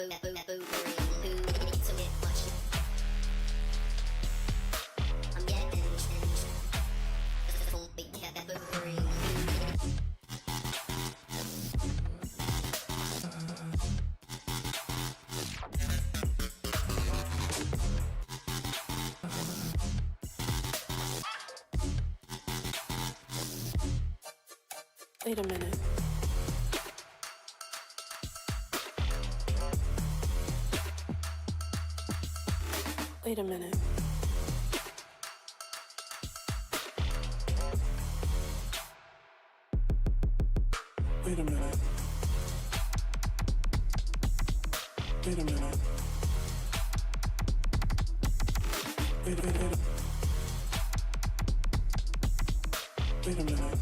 Wait a minute. Wait a minute. Wait a minute. Wait a minute. Wait a minute. Wait a minute.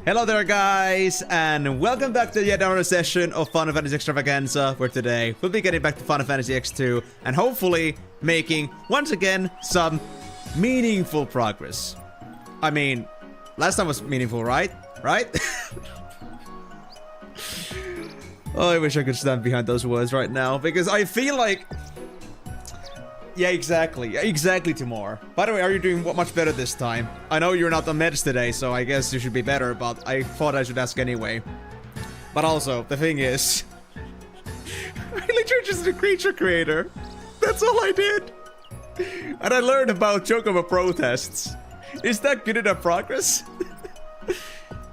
Hello there guys, and welcome back to yet another session of Final Fantasy Extravaganza, where today we'll be getting back to Final Fantasy X2 and hopefully making, once again, some meaningful progress. I mean, last time was meaningful, right? Oh, I wish I could stand behind those words right now, because I feel like... Yeah, exactly, Timor. By the way, are you doing much better this time? I know you're not on meds today, so I guess you should be better, but I thought I should ask anyway. But also, the thing is... I literally just a creature creator. That's all I did. And I learned about Chocobo protests. Is that good enough progress?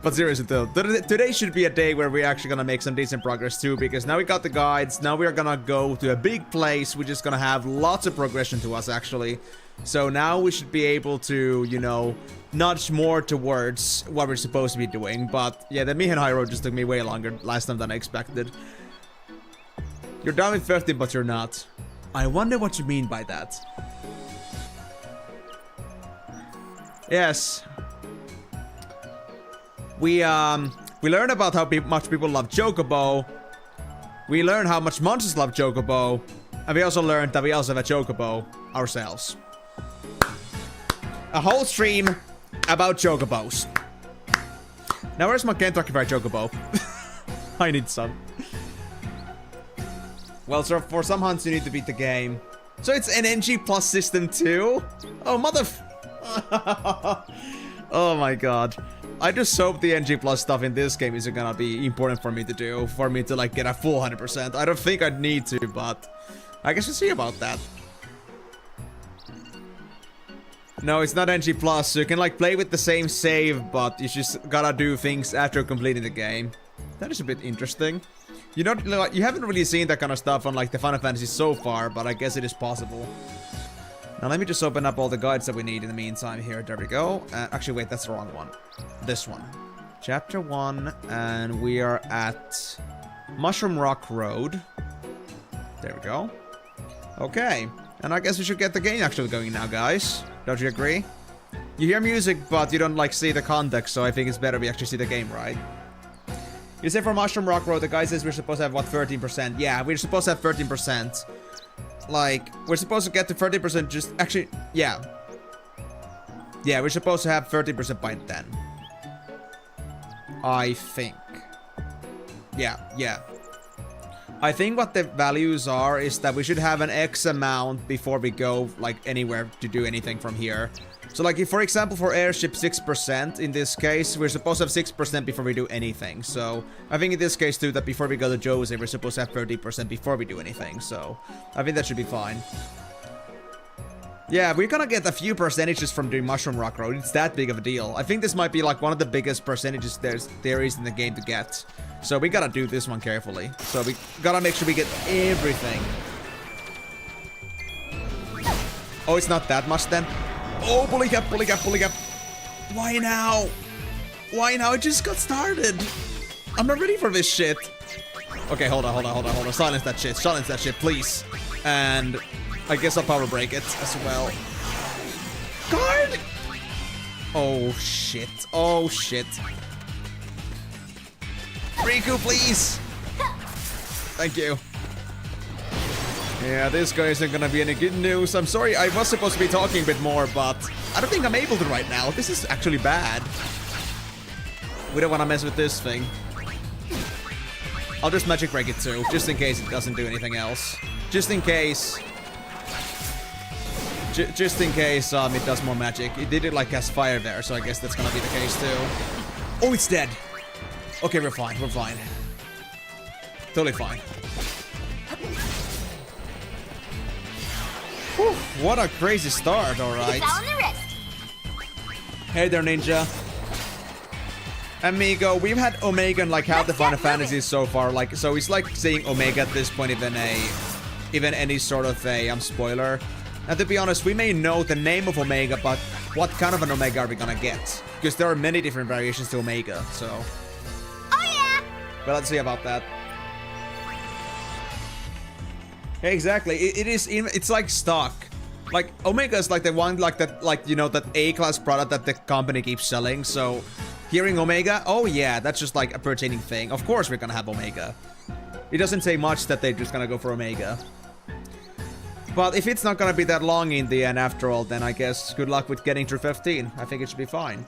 But seriously though, today should be a day where we're actually gonna make some decent progress too, because now we got the guides, now we're gonna go to a big place, which is gonna have lots of progression to us actually. So now we should be able to, you know, nudge more towards what we're supposed to be doing. But yeah, the Mihen High Road just took me way longer last time than I expected. You're down with 15, but you're not. I wonder what you mean by that. Yes. We learned about how much people love Chocobo. We learned how much monsters love Chocobo. And we also learned that we also have a Chocobo ourselves. A whole stream about Chocobos. Now where's my Kentucky Fried Chocobo? I need some. Well, so for some hunts you need to beat the game. So it's an NG plus system too? Oh, oh my god. I just hope the NG plus stuff in this game isn't gonna be important for me to do. For me to like get a full 100%. I don't think I'd need to, but I guess we'll see about that. No, it's not NG+, so you can like play with the same save, but you just gotta do things after completing the game. That is a bit interesting. You know, like, you haven't really seen that kind of stuff on like the Final Fantasy so far, but I guess it is possible. Now let me just open up all the guides that we need in the meantime here. There we go. Actually, wait, that's the wrong one. This one. Chapter 1, and we are at Mushroom Rock Road. There we go. Okay, and I guess we should get the game actually going now, guys. Don't you agree? You hear music, but you don't like see the context, so I think it's better we actually see the game, right? You said for Mushroom Rock Road, the guy says we're supposed to have, what, 13%? Yeah, we're supposed to have 13%. Like, we're supposed to get to 30% just... Actually, yeah. Yeah, we're supposed to have 30% by then. I think. Yeah. I think what the values are is that we should have an X amount before we go, like, anywhere to do anything from here. So, like, if, for example, for airship 6%, in this case, we're supposed to have 6% before we do anything. So, I think in this case, too, that before we go to Jose, we're supposed to have 30% before we do anything. So, I think that should be fine. Yeah, we're gonna get a few percentages from doing Mushroom Rock Road. It's that big of a deal. I think this might be, like, one of the biggest percentages there is in the game to get. So, we gotta do this one carefully. So, we gotta make sure we get everything. Oh, it's not that much then? Oh, bully cap. Why now? It just got started. I'm not ready for this shit. Okay, hold on. Silence that shit, please. And I guess I'll power break it as well. Guard! Oh, shit. Rikku, please. Thank you. Yeah, this guy isn't gonna be any good news. I'm sorry, I was supposed to be talking a bit more, but I don't think I'm able to right now. This is actually bad. We don't want to mess with this thing. I'll just magic break it too, just in case it doesn't do anything else. Just in case it does more magic. It did it like cast fire there, so I guess that's gonna be the case too. Oh, it's dead. Okay, we're fine. Totally fine. Whew, what a crazy start, alright. Hey there, Ninja. Amigo, we've had Omega in like half the Final Fantasies so far, like, so it's like saying Omega at this point even any sort of a spoiler. And to be honest, we may know the name of Omega, but what kind of an Omega are we gonna get? Because there are many different variations to Omega, so. Oh yeah! Well, let's see about that. Yeah, exactly. It's like stock. Like Omega is like the one like that, like, you know, that A-class product that the company keeps selling. So hearing Omega, oh yeah, that's just like a pertaining thing. Of course we're gonna have Omega. It doesn't say much that they're just gonna go for Omega. But if it's not gonna be that long in the end after all, then I guess good luck with getting through 15. I think it should be fine.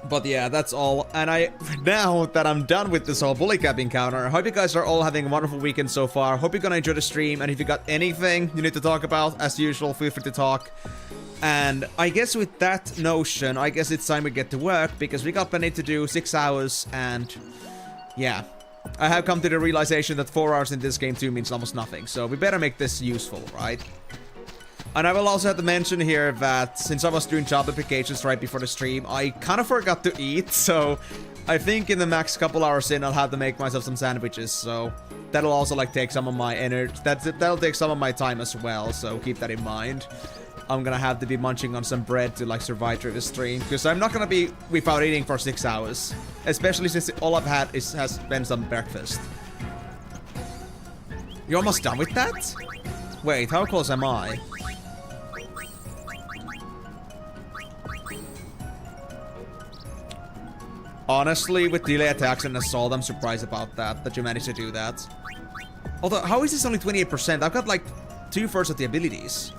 But yeah, that's all. And now that I'm done with this whole bully cap encounter, I hope you guys are all having a wonderful weekend so far. Hope you're gonna enjoy the stream, and if you got anything you need to talk about, as usual, feel free to talk. And I guess with that notion, I guess it's time we get to work, because we got plenty to do, 6 hours, and yeah. I have come to the realization that 4 hours in this game too means almost nothing, so we better make this useful, right? And I will also have to mention here that since I was doing job applications right before the stream, I kind of forgot to eat, so I think in the max couple hours in, I'll have to make myself some sandwiches, so that'll also like take some of my energy, that'll take some of my time as well, so keep that in mind. I'm gonna have to be munching on some bread to like survive through the stream, because I'm not gonna be without eating for 6 hours, especially since all I've had has been some breakfast. You're almost done with that? Wait, how close am I? Honestly, with delay attacks and assault, I'm surprised about that you managed to do that. Although, how is this only 28%? I've got like 2/3 of the abilities.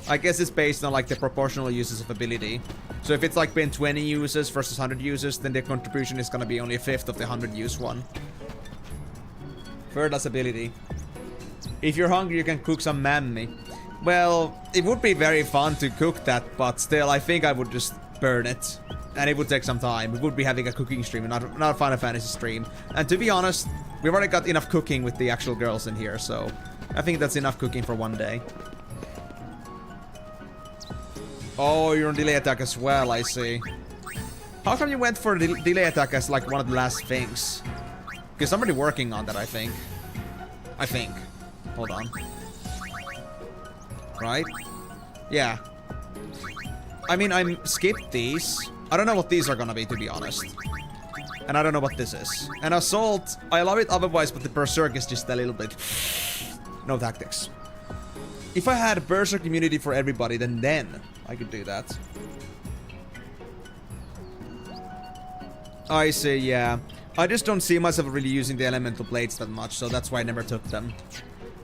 I guess it's based on like the proportional uses of ability. So if it's like been 20 uses versus 100 uses, then the contribution is gonna be only 1/5 of the 100 use one. Third, that's ability. If you're hungry, you can cook some mammy. Well, it would be very fun to cook that, but still, I think I would just burn it. And it would take some time. We would be having a cooking stream and not a Final Fantasy stream. And to be honest, we've already got enough cooking with the actual girls in here, so I think that's enough cooking for one day. Oh, you're on delay attack as well, I see. How come you went for delay attack as like one of the last things? Because I'm already working on that, I think. Hold on. Right? Yeah. I mean, I skipped these. I don't know what these are gonna be, to be honest. And I don't know what this is. And Assault, I love it otherwise, but the Berserk is just a little bit... No tactics. If I had Berserk immunity for everybody, then I could do that. I see, yeah. I just don't see myself really using the elemental blades that much, so that's why I never took them.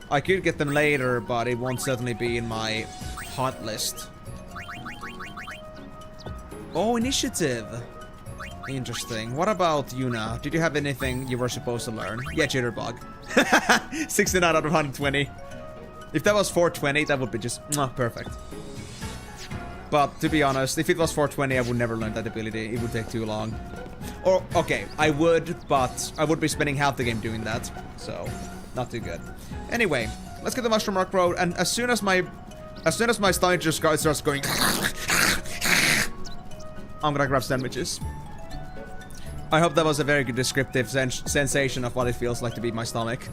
I could get them later, but it won't certainly be in my hot list. Oh, initiative. Interesting. What about Yuna? Did you have anything you were supposed to learn? Yeah, Jitterbug. 69 out of 120. If that was 420, that would be just perfect. But to be honest, if it was 420, I would never learn that ability. It would take too long. Or, okay, I would, but I would be spending half the game doing that. So, not too good. Anyway, let's get the Mushroom Rock Road, and as soon as my stomach just starts going... I'm gonna grab sandwiches. I hope that was a very good descriptive sensation of what it feels like to be my stomach.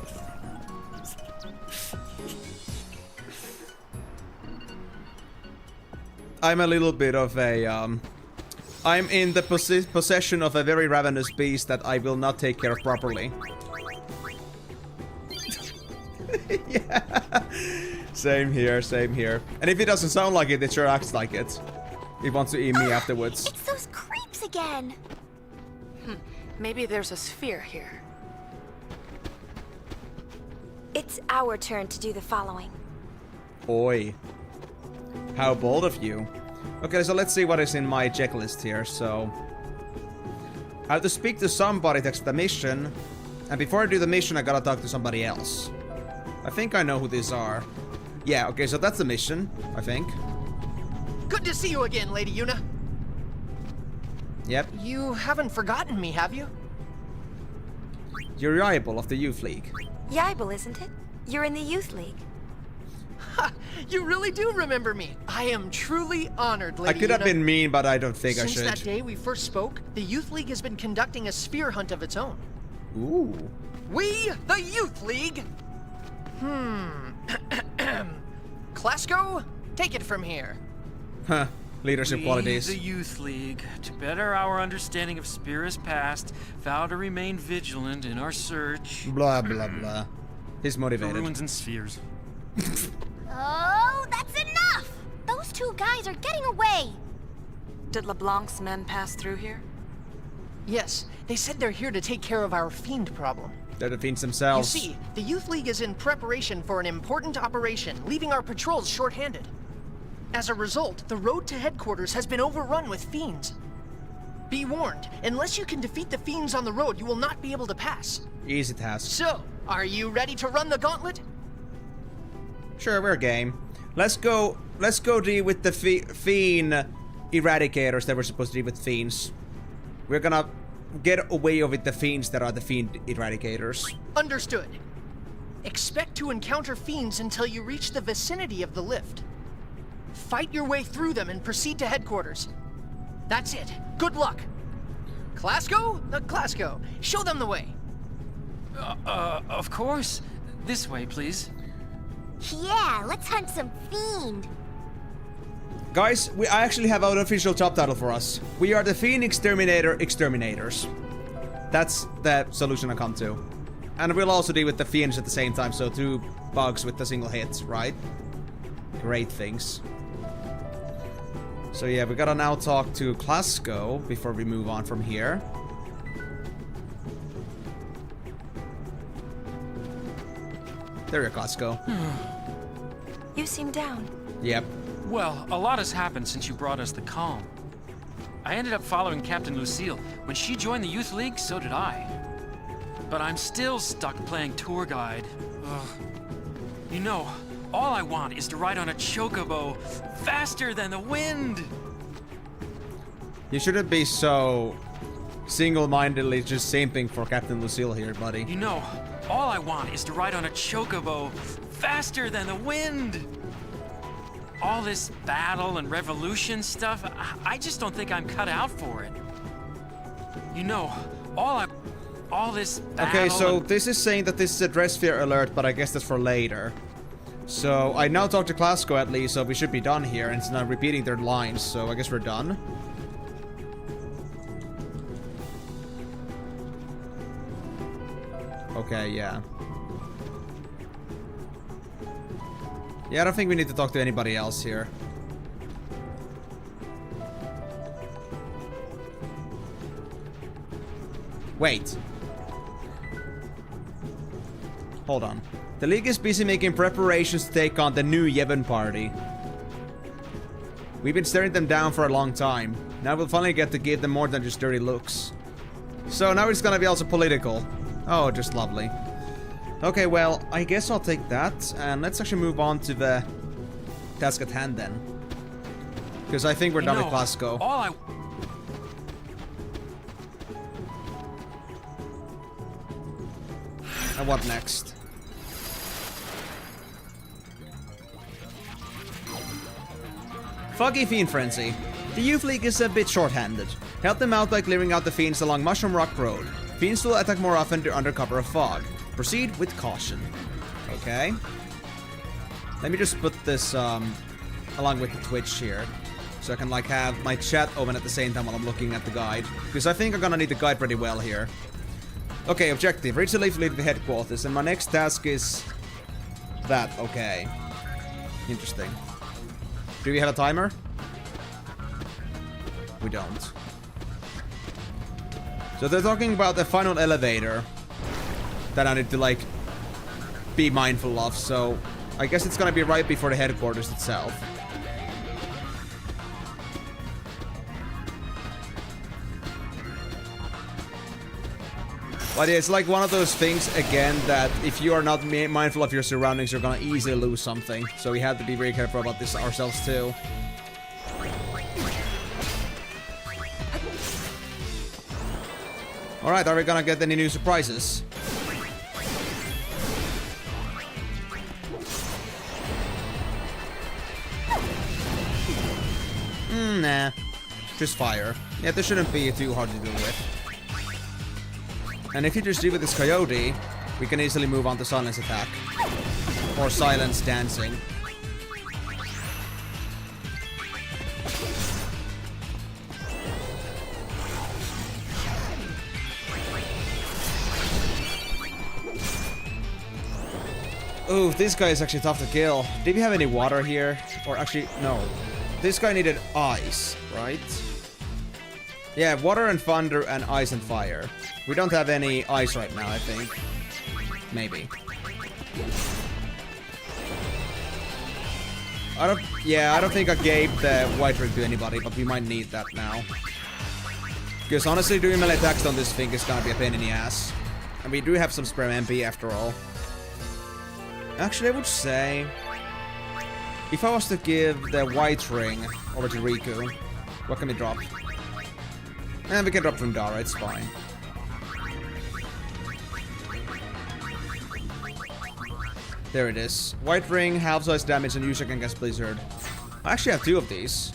I'm a little bit of a, I'm in the possession of a very ravenous beast that I will not take care of properly. Yeah. Same here, same here. And if it doesn't sound like it, it sure acts like it. It wants to eat me afterwards. It's those creeps again. Maybe there's a sphere here. It's our turn to do the following. Oi. How bold of you. Okay, so let's see what is in my checklist here. So, I have to speak to somebody to accept the mission. And before I do the mission, I gotta talk to somebody else. I think I know who these are. Yeah, okay, so that's the mission, I think. Good to see you again, Lady Yuna. Yep. You haven't forgotten me, have you? You're Yibel of the Youth League. Yibel, isn't it? You're in the Youth League. Ha! You really do remember me. I am truly honored, Lady I could have Yuna. been mean, but I don't think I should. Since that day we first spoke, the Youth League has been conducting a sphere hunt of its own. Ooh. We, the Youth League... Klasko, take it from here. Huh. Leadership qualities. The Youth League, to better our understanding of Spira's past, vow to remain vigilant in our search Blah, blah, blah. He's for motivated. ruins and spheres. Oh, that's enough! Those two guys are getting away. Did LeBlanc's men pass through here? Yes, they said they're here to take care of our fiend problem. They're the fiends You themselves. see, the Youth League is in preparation for an important operation, leaving our patrols short-handed. As a result, the road to headquarters has been overrun with fiends. Be warned, unless you can defeat the fiends on the road, you will not be able to pass. Easy task. So, are you ready to run the gauntlet? Sure, we're game. Let's go deal with the fiend eradicators that we're supposed to deal with fiends. We're gonna get away with the fiends that are the fiend eradicators. Understood. Expect to encounter fiends until you reach the vicinity of the lift. Fight your way through them and proceed to headquarters. That's it. Good luck. Klasko? Klasko, show them the way. Of course. This way, please. Yeah, let's hunt some fiend. Guys, I actually have an official job title for us. We are the Fiend Exterminator Exterminators. That's the solution I come to. And we'll also deal with the fiends at the same time, so 2 bugs with a single hit, right? Great things. So yeah, we gotta now talk to Klasko before we move on from here. There you go, Klasko. You seem down. Yep. Well, a lot has happened since you brought us the calm. I ended up following Captain Lucille. When she joined the Youth League, so did I. But I'm still stuck playing tour guide. Ugh. You know, all I want is to ride on a chocobo faster than the wind. You shouldn't be so single-mindedly just simping for Captain Lucille here, buddy. You know, all I want is to ride on a chocobo faster than the wind. all this battle and revolution stuff, I just don't think I'm cut out for it. You know, all this battle. Okay, so and... this is saying that this is a dress fair alert, but I guess that's for later. So I now talked to Classico at least, so we should be done here, and it's not repeating their lines, so I guess we're done. Okay, yeah. Yeah, I don't think we need to talk to anybody else here. Wait. Hold on. The League is busy making preparations to take on the new Yevon party. We've been staring them down for a long time. Now we'll finally get to give them more than just dirty looks. So now it's gonna be also political. Oh, just lovely. Okay, well, I guess I'll take that. And let's actually move on to the task at hand then. Because I think we're done with Classico. And what next? Foggy Fiend Frenzy. The Youth League is a bit short-handed. Help them out by clearing out the fiends along Mushroom Rock Road. Fiends will attack more often under cover of fog. Proceed with caution. Okay. Let me just put this along with the Twitch here. So I can like have my chat open at the same time while I'm looking at the guide. Because I think I'm gonna need the guide pretty well here. Okay, objective. Reach the Leaf League headquarters. And my next task is that. Okay. Interesting. Do we have a timer? We don't. So they're talking about the final elevator that I need to like be mindful of, so I guess it's gonna be right before the headquarters itself. But it's like one of those things, again, that if you are not mindful of your surroundings, you're gonna easily lose something. So we have to be very careful about this ourselves too. Alright, are we gonna get any new surprises? Nah. Just fire. Yeah, this shouldn't be too hard to deal with. And if you just deal with this coyote, we can easily move on to silence attack. Or silence dancing. Ooh, this guy is actually tough to kill. Did we have any water here? Or actually, no. This guy needed ice, right? Yeah, water and thunder and ice and fire. We don't have any ice right now, I think. Maybe. I don't think I gave the white ring to anybody, but we might need that now. Because honestly, doing melee attacks on this thing is gonna be a pain in the ass. And we do have some spare MP after all. Actually, I would say, if I was to give the white ring over to Rikku, what can we drop? And we can drop from Dara, it's fine. There it is. White ring, half size damage, and user can cast Blizzard. I actually have 2 of these.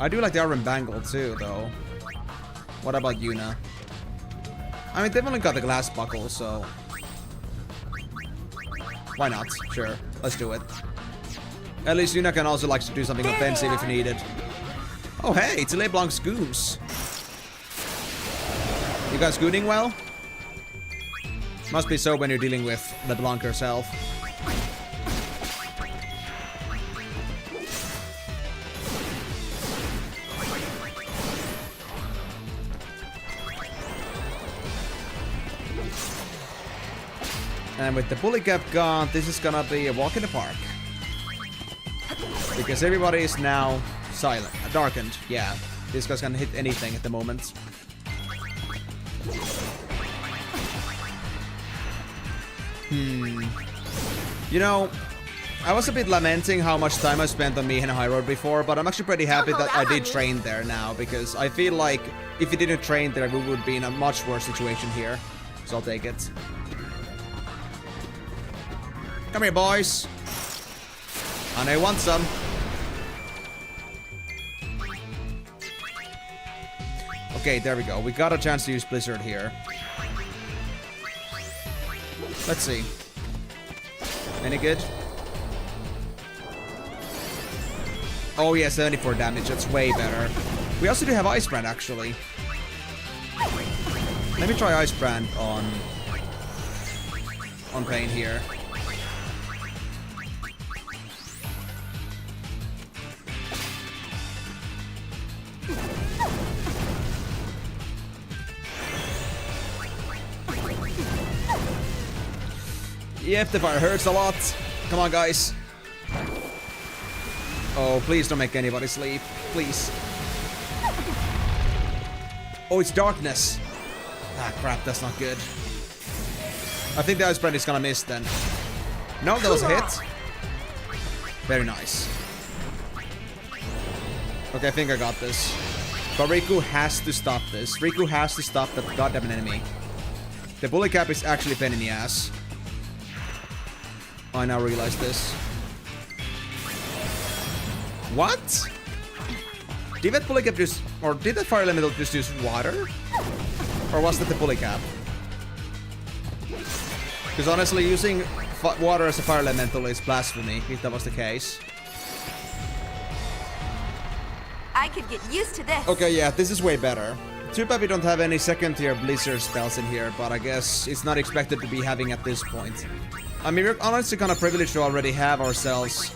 I do like the Iron Bangle too, though. What about Yuna? I mean, they've only got the glass buckle, so... Why not? Sure. Let's do it. At least Yuna can also like to do something offensive if needed. Oh hey, it's LeBlanc's goose. You guys gooning well? Must be so when you're dealing with LeBlanc herself. And with the bully cap gone, this is gonna be a walk in the park. Because everybody is now silent. Darkened, yeah. This guy's gonna hit anything at the moment. You know, I was a bit lamenting how much time I spent on Mihen High Road before, but I'm actually pretty happy that I did train there now, because I feel like if you didn't train there, we would be in a much worse situation here. So I'll take it. Come here, boys. And I want some. Okay, there we go. We got a chance to use Blizzard here. Let's see. Any good? Oh yeah, 74 damage. That's way better. We also do have Ice Brand, actually. Let me try Ice Brand on Payne here. Yep, the fire hurts a lot. Come on, guys. Oh, please don't make anybody sleep. Please. Oh, it's darkness. Ah, crap, that's not good. I think the Ice Brand is gonna miss then. No, that was a hit. Very nice. Okay, I think I got this. But Rikku has to stop this. Rikku has to stop that goddamn enemy. The bully cap is actually a pain in the ass. I now realize this. What? Did that bully cap just... Or did that fire elemental just use water? Or was that the bully cap? Because honestly, using water as a fire elemental is blasphemy, if that was the case. I could get used to this. Okay, yeah, this is way better. Too bad we don't have any second tier Blizzard spells in here, but I guess it's not expected to be having at this point. I mean, we're honestly kind of privileged to already have ourselves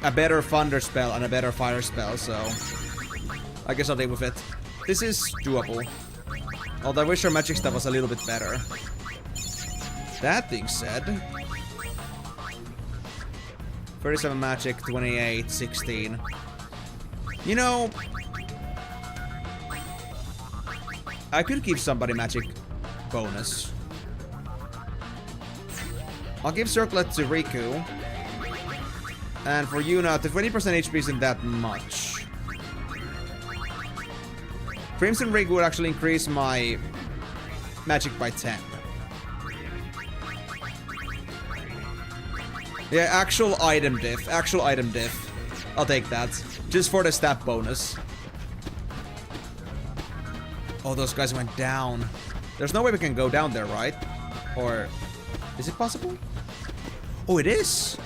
a better Thunder spell and a better Fire spell, so I guess I'll deal with it. This is doable. Although I wish our magic stuff was a little bit better. That being said... 37 magic, 28, 16. You know... I could give somebody magic bonus. I'll give Circlet to Rikku. And for Yuna, the 20% HP isn't that much. Crimson Rig would actually increase my magic by 10. Yeah, actual item diff. Actual item diff. I'll take that. Just for the stat bonus. Oh, those guys went down. There's no way we can go down there, right? Or... is it possible? Oh, it is!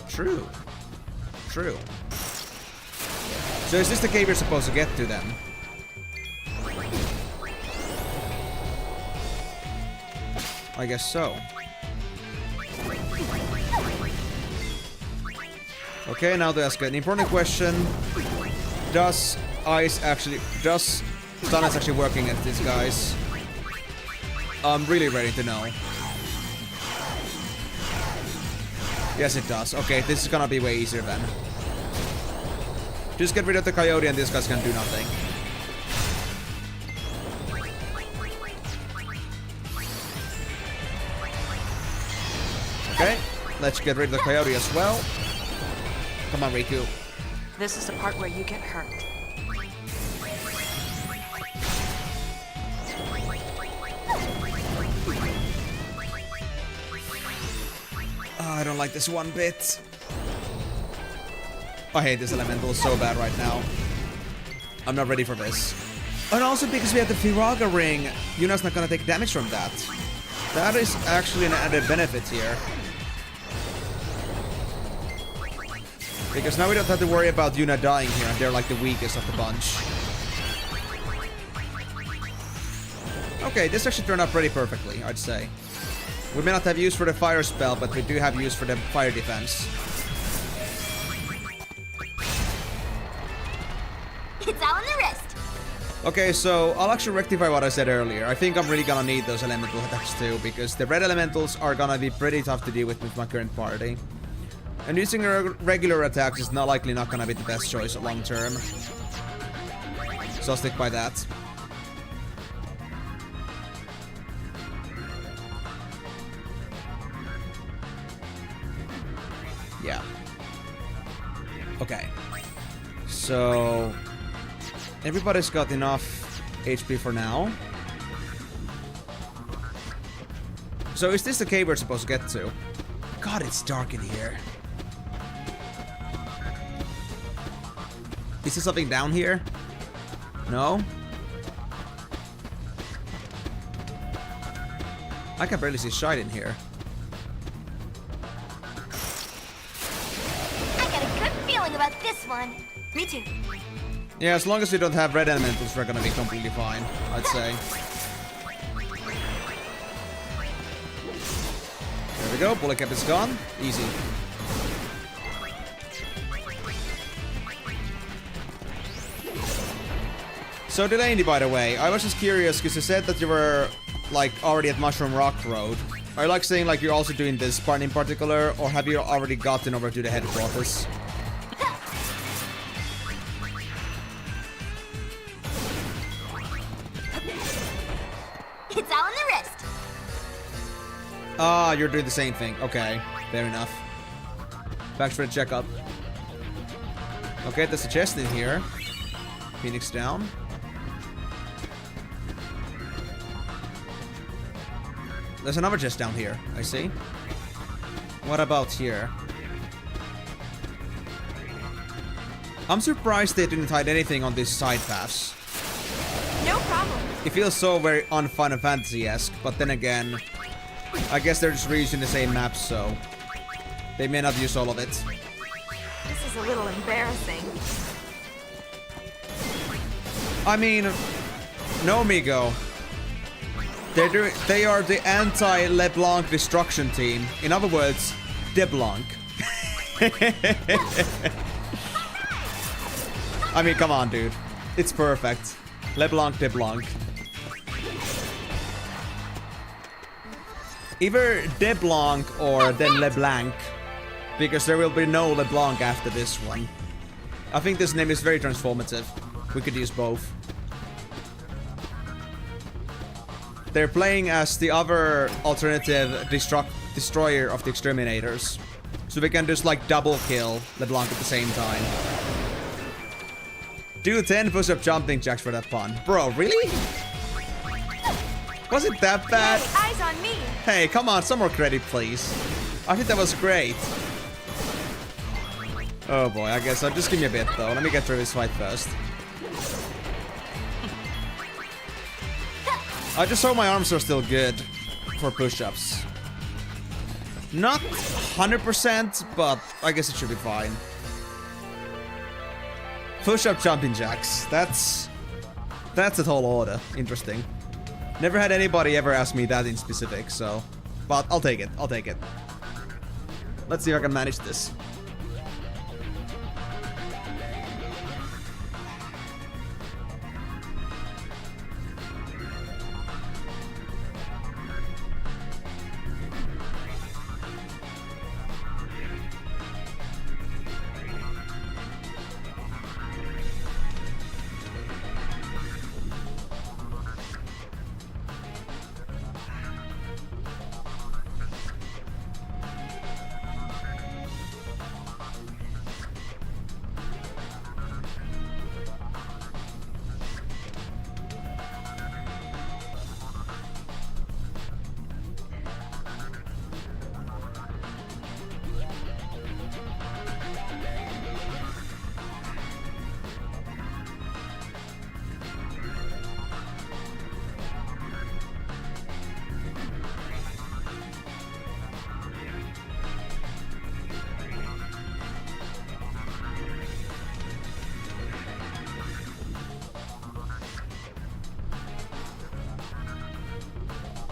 True. True. So is this the cave you're supposed to get to, then? I guess so. Okay, now to ask an important question. Does Ice actually... does Stun actually working against these guys? I'm really ready to know. Yes, it does. Okay, this is gonna be way easier then. Just get rid of the coyote and these guys can do nothing. Okay, let's get rid of the coyote as well. Come on, Rikku. This is the part where you get hurt. Oh, I don't like this one bit. I hate this elemental so bad right now. I'm not ready for this. And also because we have the Firaga ring, Yuna's not gonna take damage from that. That is actually an added benefit here. Because now we don't have to worry about Yuna dying here, and they're like the weakest of the bunch. Okay, this actually turned out pretty perfectly, I'd say. We may not have use for the fire spell, but we do have use for the fire defense. It's all in the wrist. Okay, so I'll actually rectify what I said earlier. I think I'm really gonna need those elemental attacks too, because the red elementals are gonna be pretty tough to deal with my current party. And using regular attacks is not likely not gonna be the best choice long term. So I'll stick by that. Yeah. Okay. So... everybody's got enough HP for now. So is this the cave we're supposed to get to? God, it's dark in here. Is there something down here? No? I can barely see shite in here. I got a good feeling about this one. Me too. Yeah, as long as we don't have red elementals, we're gonna be completely fine, I'd say. There we go, bullet cap is gone. Easy. So Delaney, by the way, I was just curious because you said that you were like already at Mushroom Rock Road. Are you like saying like you're also doing this part in particular, or have you already gotten over to the headquarters? It's all in the wrist. Ah, you're doing the same thing. Okay, fair enough. Back for the checkup. Okay, there's a chest in here. Phoenix down. There's another chest down here, I see. What about here? I'm surprised they didn't hide anything on these side paths. No problem. It feels so very un-Final Fantasy-esque, but then again, I guess they're just reusing the same map, so they may not use all of it. This is a little embarrassing. I mean, no, Migo. They are the anti-LeBlanc destruction team. In other words, DeBlanc. I mean, come on, dude. It's perfect. LeBlanc, DeBlanc. Either DeBlanc or then LeBlanc. Because there will be no LeBlanc after this one. I think this name is very transformative. We could use both. They're playing as the other alternative destroyer of the exterminators. So we can just like double kill LeBlanc at the same time. Do 10 push-up jumping jacks for that pun. Bro, really? Was it that bad? Hey, eyes on me. Hey, come on, some more credit, please. I think that was great. Oh boy, I guess I'll just give me a bit though. Let me get through this fight first. I just hope my arms are still good for push-ups. Not 100%, but I guess it should be fine. Push-up jumping jacks. That's a tall order. Interesting. Never had anybody ever ask me that in specific, so... But I'll take it. I'll take it. Let's see if I can manage this.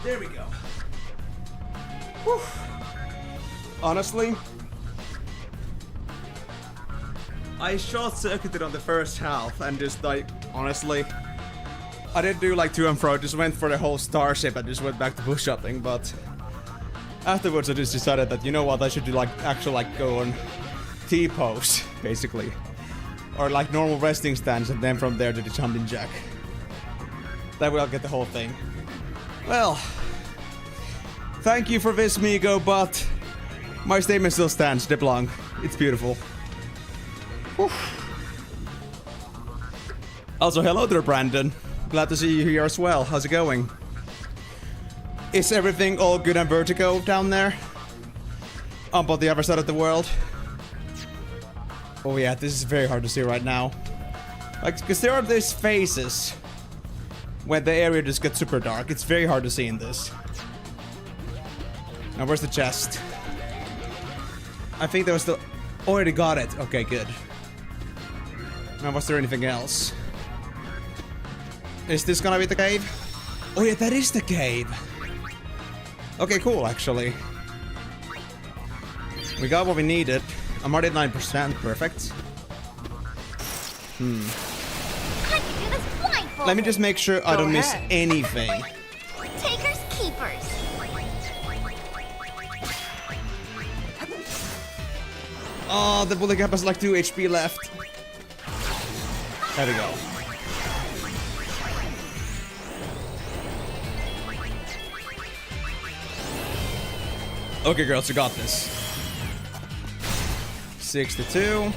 There we go. Whew. Honestly, I short-circuited on the first half and just like, honestly, I didn't do like to and fro, just went for the whole starship and just went back to push-upping, but afterwards I just decided that, you know what, I should do like, actually like go on T-pose, basically. Or like normal resting stance and then from there to the jumping jack. That way I'll get the whole thing. Well, thank you for this, Migo, but my statement still stands. DeBlanc. It's beautiful. Whew. Also, hello there, Brandon. Glad to see you here as well. How's it going? Is everything all good and vertigo down there? on the other side of the world. Oh yeah, this is very hard to see right now. Like, because there are these phases when the area just gets super dark. It's very hard to see in this. Now, where's the chest? I think there was the... Already got it. Okay, good. Now, was there anything else? Is this gonna be the cave? Oh yeah, that is the cave. Okay, cool, actually. We got what we needed. I'm already at 9%. Perfect. I can do this blindfolded. Let me just make sure I don't miss anything. Takers, keepers. Oh, the bullet gap has like 2 HP left. There we go. Okay, girls, you got this. 62.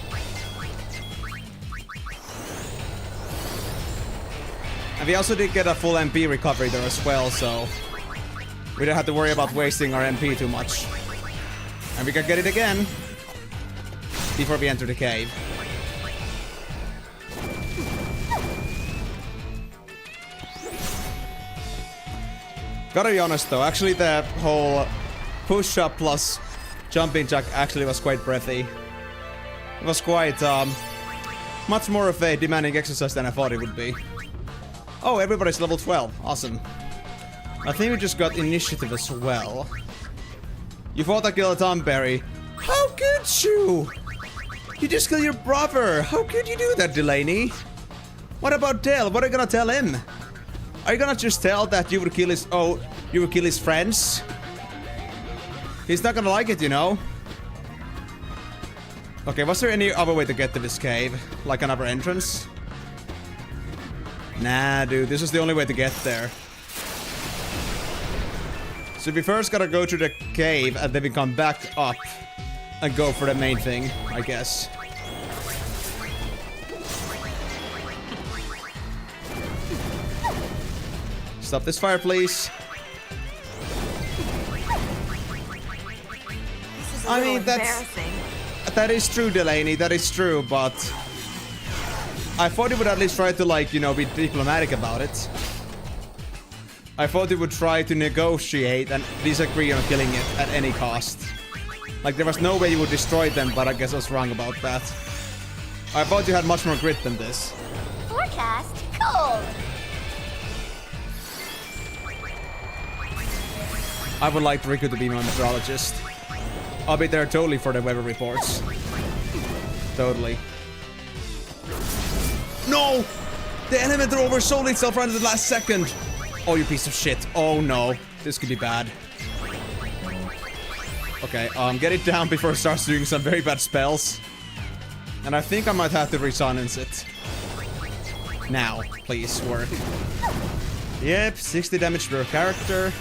And we also did get a full MP recovery there as well, so we don't have to worry about wasting our MP too much. And we can get it again before we enter the cave. Gotta be honest though, actually the whole push-up plus jumping jack actually was quite breathy. It was quite, much more of a demanding exercise than I thought it would be. Oh, everybody's level 12. Awesome. I think we just got initiative as well. You fought a kill a Tomberry. How could you? You just killed your brother. How could you do that, Delaney? What about Dale? What are you gonna tell him? Are you gonna just tell that you would kill his... Oh, you would kill his friends? He's not gonna like it, you know? Okay, was there any other way to get to this cave? Like another entrance? Nah, dude, this is the only way to get there. So we first gotta go to the cave and then we come back up and go for the main thing, I guess. Stop this fire, please. This is a I little mean, embarrassing. that is true, Delaney, that is true, but I thought he would at least try to, like, you know, be diplomatic about it. I thought he would try to negotiate and disagree on killing it at any cost. Like, there was no way you would destroy them, but I guess I was wrong about that. I thought you had much more grit than this. Forecast cold. I would like Rikku to be my meteorologist. I'll be there totally for the weather reports. Totally. No! The elemental oversold itself right at the last second! Oh, you piece of shit. Oh no. This could be bad. Okay, get it down before it starts doing some very bad spells. And I think I might have to resonance it. Now, please, work. Yep, 60 damage per character.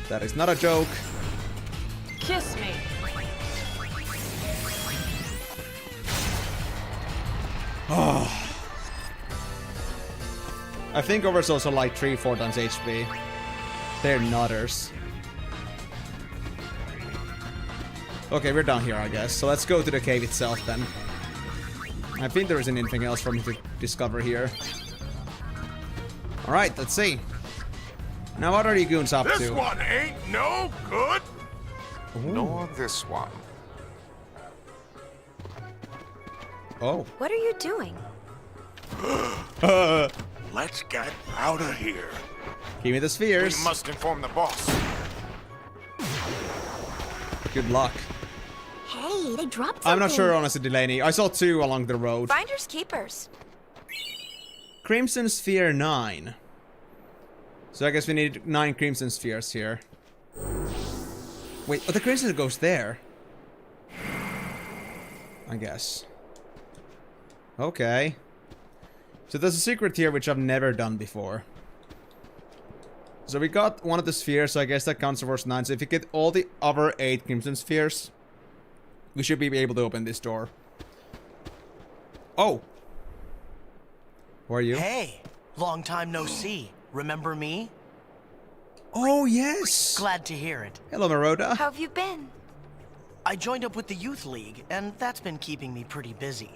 That is not a joke. Kiss me. Oh. I think Over's also like 3-4 times HP. They're nutters. Okay, we're down here, I guess. So let's go to the cave itself then. I think there isn't anything else for me to discover here. Alright, let's see. Now what are you goons up to? This one ain't no good. Ooh. Nor this one. Oh. What are you doing? Let's get out of here. Give me the spheres. We must inform the boss. Good luck. Hey, they dropped something. I'm not sure, honestly, Delaney. I saw 2 along the road. Finders keepers. Crimson Sphere 9. So I guess we need 9 Crimson Spheres here. Wait, oh, the Crimson goes there. I guess. Okay. So there's a secret here which I've never done before. So we got one of the spheres, so I guess that counts towards 9. So if you get all the other 8 Crimson Spheres, we should be able to open this door. Oh! Who are you? Hey, long time no see. Remember me? Oh, yes! Glad to hear it. Hello, Maroda. How have you been? I joined up with the Youth League, and that's been keeping me pretty busy.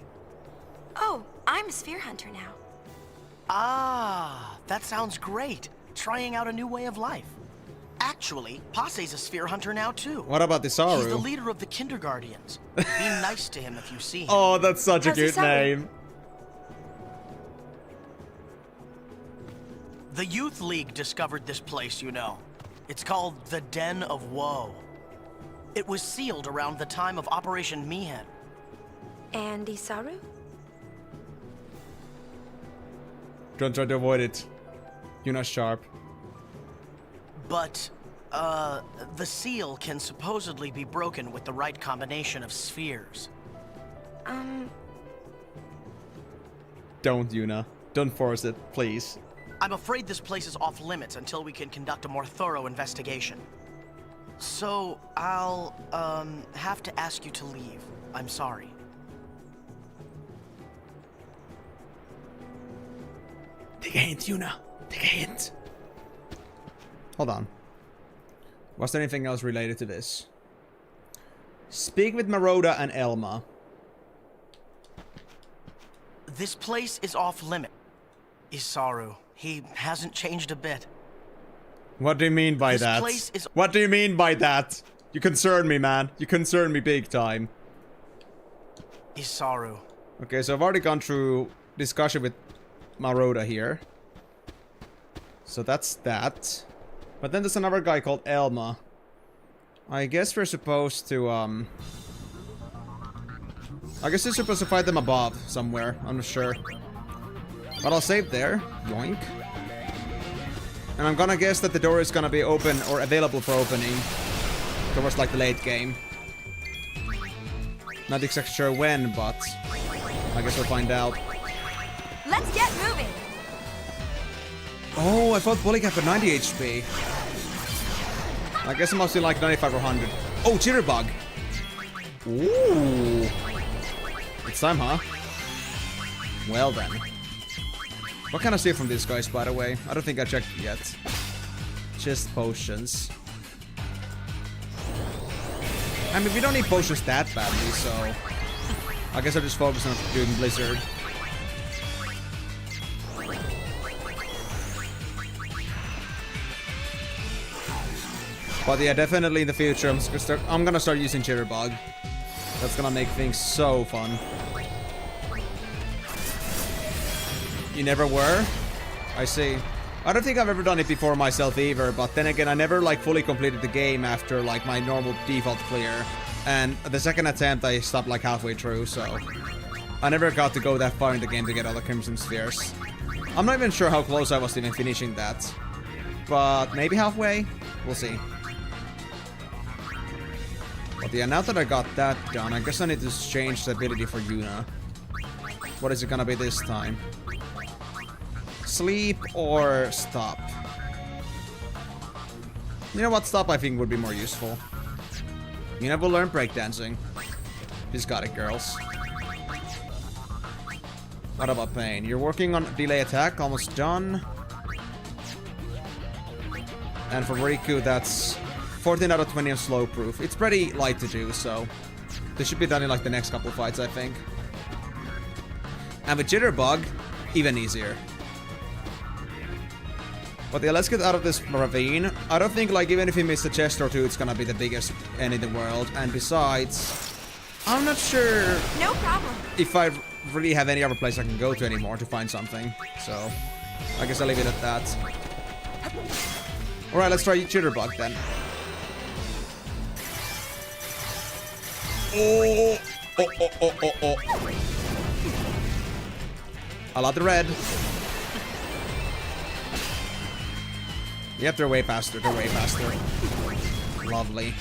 Oh, I'm a sphere hunter now. Ah, that sounds great. Trying out a new way of life. Actually, Passe's a sphere hunter now too. What about the Saru? He's the leader of the Kinderguardians. Be nice to him if you see him. Oh, that's such a How's he good sound? name. The Youth League discovered this place, you know. It's called the Den of Woe. It was sealed around the time of Operation Mihen. And Isaru? Don't try to avoid it. You're not sharp. But, the seal can supposedly be broken with the right combination of spheres. Don't, Yuna. Don't force it, please. I'm afraid this place is off limits until we can conduct a more thorough investigation. So, I'll, have to ask you to leave. I'm sorry. Take a hint, Yuna. Take a hint. Hold on. Was there anything else related to this? Speak with Maroda and Elma. This place is off limit. Isaru, he hasn't changed a bit. What do you mean by This that? place is- What do you mean by that? You concern me, man. You concern me big time. Isaru. Okay, so I've already gone through discussion with Maroda here. So that's that. But then there's another guy called Elma. I guess we're supposed to, I guess we're supposed to fight them above somewhere. I'm not sure. But I'll save there. Yoink. And I'm gonna guess that the door is gonna be open or available for opening towards like the late game. Not exactly sure when, but I guess we'll find out. Let's get moving! Oh, I thought Bully Cap at 90 HP. I guess it must be like 95 or 100. Oh, Jitterbug! Ooh! It's time, huh? Well then. What can I see from these guys, by the way? I don't think I checked yet. Just potions. I mean, we don't need potions that badly, so... I guess I'll just focus on doing Blizzard. But yeah, definitely in the future, I'm gonna start using Jitterbug. That's gonna make things so fun. You never were? I see. I don't think I've ever done it before myself either, but then again, I never like fully completed the game after like my normal default clear. And the second attempt, I stopped like halfway through, so... I never got to go that far in the game to get all the Crimson Spheres. I'm not even sure how close I was to even finishing that. But maybe halfway? We'll see. But yeah, now that I got that done, I guess I need to change the ability for Yuna. What is it gonna be this time? Sleep or stop? You know what? Stop I think would be more useful. Yuna will learn breakdancing. She's got it, girls. What about Payne? You're working on delay attack, almost done. And for Rikku, that's 14 out of 20 on slow proof. It's pretty light to do, so this should be done in like the next couple of fights, I think. And with Jitterbug, even easier. But yeah, let's get out of this ravine. I don't think, like, even if he missed a chest or two, it's gonna be the biggest end in the world. And besides, I'm not sure No problem. if I really have any other place I can go to anymore to find something. So, I guess I'll leave it at that. Alright, let's try Jitterbug then. Oh! Oh, oh, oh, oh, oh. I love the red. Yep, they're way faster. They're way faster. Lovely.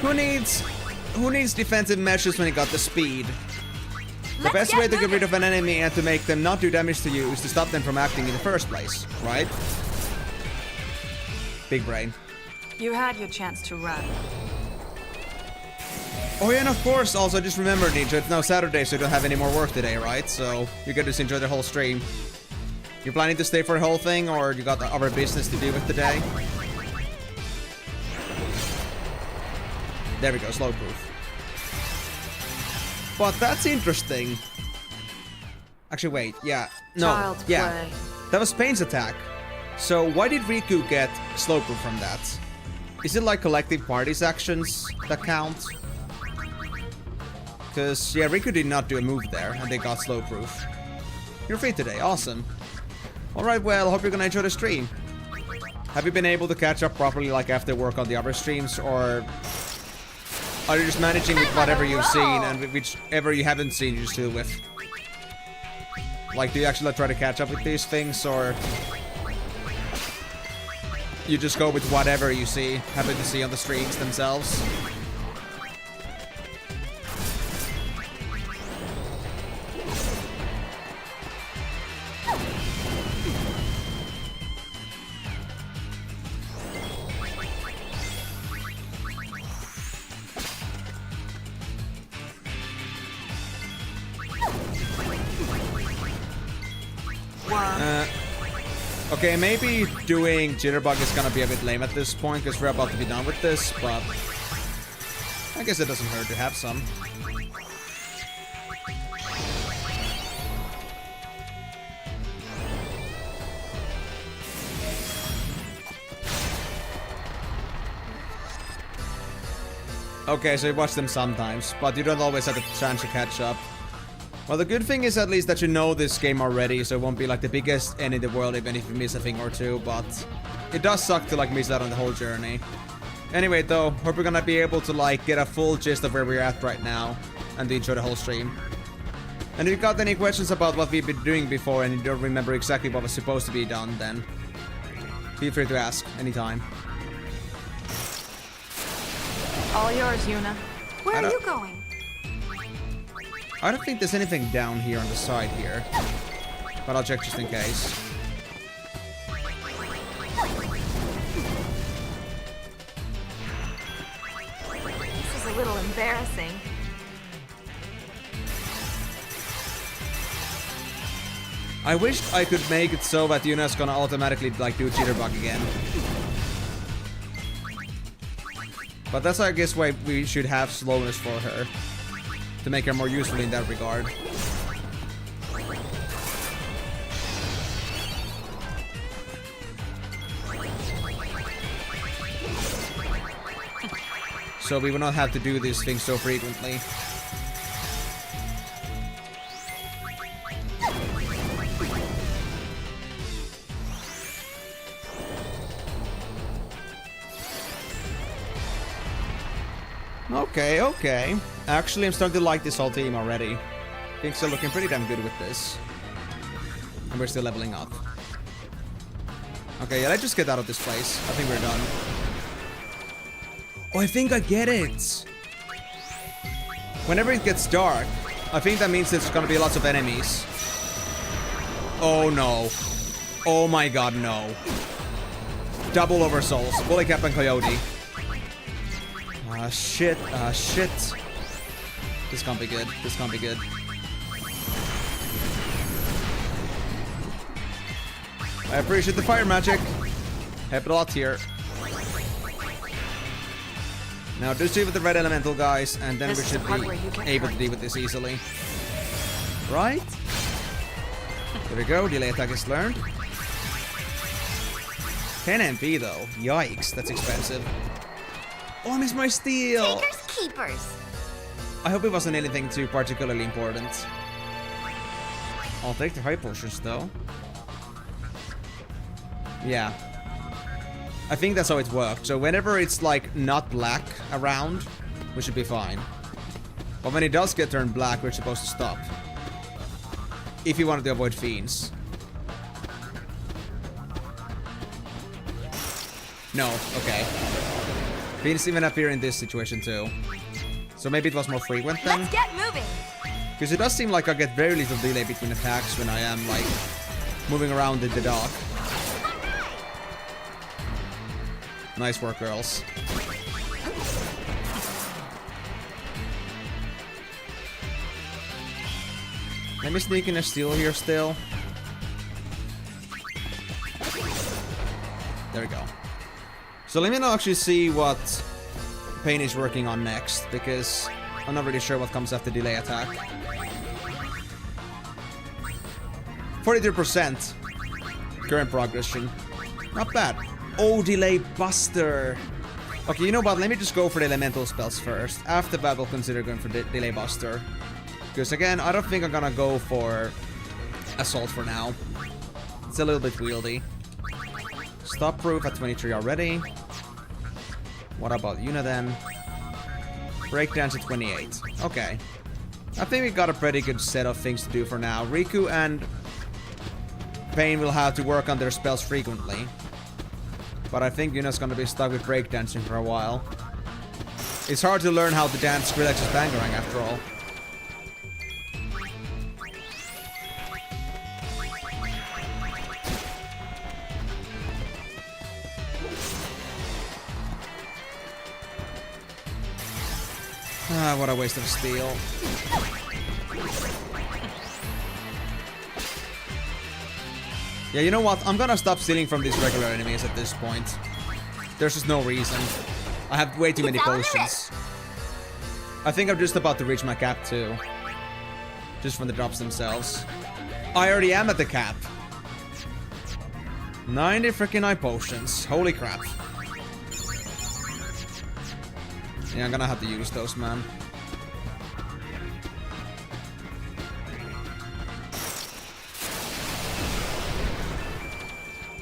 Who needs defensive measures when you got the speed? The best way to get rid of an enemy and to make them not do damage to you is to stop them from acting in the first place, right? Big brain. You had your chance to run. Oh yeah, and of course, also just remember, Ninja, it's now Saturday, so you don't have any more work today, right? So you get to enjoy the whole stream. You planning to stay for the whole thing, or you got other business to do with today? There we go, slow proof. But that's interesting. Actually, wait, yeah. No, Child's yeah. play. That was Payne's attack. So why did Rikku get slow proof from that? Is it like collective parties actions that count? Because, yeah, Rikku did not do a move there, and they got slow proof. You're free today, awesome. Alright, well, hope you're gonna enjoy the stream. Have you been able to catch up properly, like, after work on the other streams, or are you just managing with whatever you've seen, and with whichever you haven't seen, you just deal with? Like, do you actually try to catch up with these things, or you just go with whatever you see, happen to see on the streams themselves? Okay, maybe doing Jitterbug is gonna be a bit lame at this point, because we're about to be done with this, but I guess it doesn't hurt to have some. Okay, so you watch them sometimes, but you don't always have the chance to catch up. Well, the good thing is at least that you know this game already, so it won't be like the biggest end in the world even if you miss a thing or two, but it does suck to like miss out on the whole journey. Anyway though, hope we're gonna be able to like get a full gist of where we're at right now and to enjoy the whole stream. And if you got any questions about what we've been doing before and you don't remember exactly what was supposed to be done, then feel free to ask anytime. All yours, Yuna. Where are you going? I don't think there's anything down here on the side here, but I'll check just in case. This is a little embarrassing. I wish I could make it so that Yuna's gonna automatically like do Jitterbug again. But that's I guess why we should have slowness for her, to make her more useful in that regard. So we will not have to do these things so frequently. Okay, okay. Actually, I'm starting to like this whole team already. Things are looking pretty damn good with this. And we're still leveling up. Okay, yeah, let's just get out of this place. I think we're done. Oh, I think I get it! Whenever it gets dark, I think that means there's gonna be lots of enemies. Oh no. Oh my god, no. Double over souls. Bully Cap and Coyote. Shit. Shit. This can't be good. This can't be good. I appreciate the fire magic. Help a lot here. Now just deal with the red elemental guys, and then we should be able to deal with this easily. Right? There we go. Delay attack is learned. 10 MP though. Yikes. That's expensive. Oh, I missed my steal! Takers keepers. I hope it wasn't anything too particularly important. I'll take the high potions though. Yeah. I think that's how it worked. So whenever it's like not black around, we should be fine. But when it does get turned black, we're supposed to stop. If you wanted to avoid fiends. No, okay. Fiends even appear in this situation too. So maybe it was more frequent then? Let's get moving! Because it does seem like I get very little delay between attacks when I am like moving around in the dark. Nice work, girls. Let me sneak in a steal here still. There we go. So let me now actually see what Payne is working on next, because I'm not really sure what comes after delay attack. 43% current progression. Not bad. Oh, delay buster. Okay, you know what? Let me just go for the elemental spells first. After that, we'll consider going for the delay buster. Because again, I don't think I'm gonna go for assault for now. It's a little bit wieldy. Stop proof at 23 already. What about Yuna then? Breakdance at 28. Okay. I think we got a pretty good set of things to do for now. Rikku and Payne will have to work on their spells frequently. But I think Yuna's gonna be stuck with breakdancing for a while. It's hard to learn how to dance Skrillex's Bangarang after all. Ah, what a waste of steel. Yeah, you know what? I'm gonna stop stealing from these regular enemies at this point. There's just no reason. I have way too many potions. I think I'm just about to reach my cap too. Just from the drops themselves. I already am at the cap. 90 freaking 9 potions. Holy crap. Yeah, I'm gonna have to use those, man.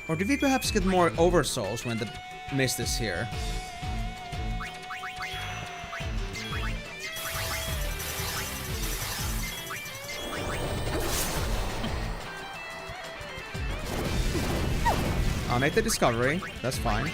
Or do we perhaps get more oversouls when the mist is here? I'll make the discovery. That's fine.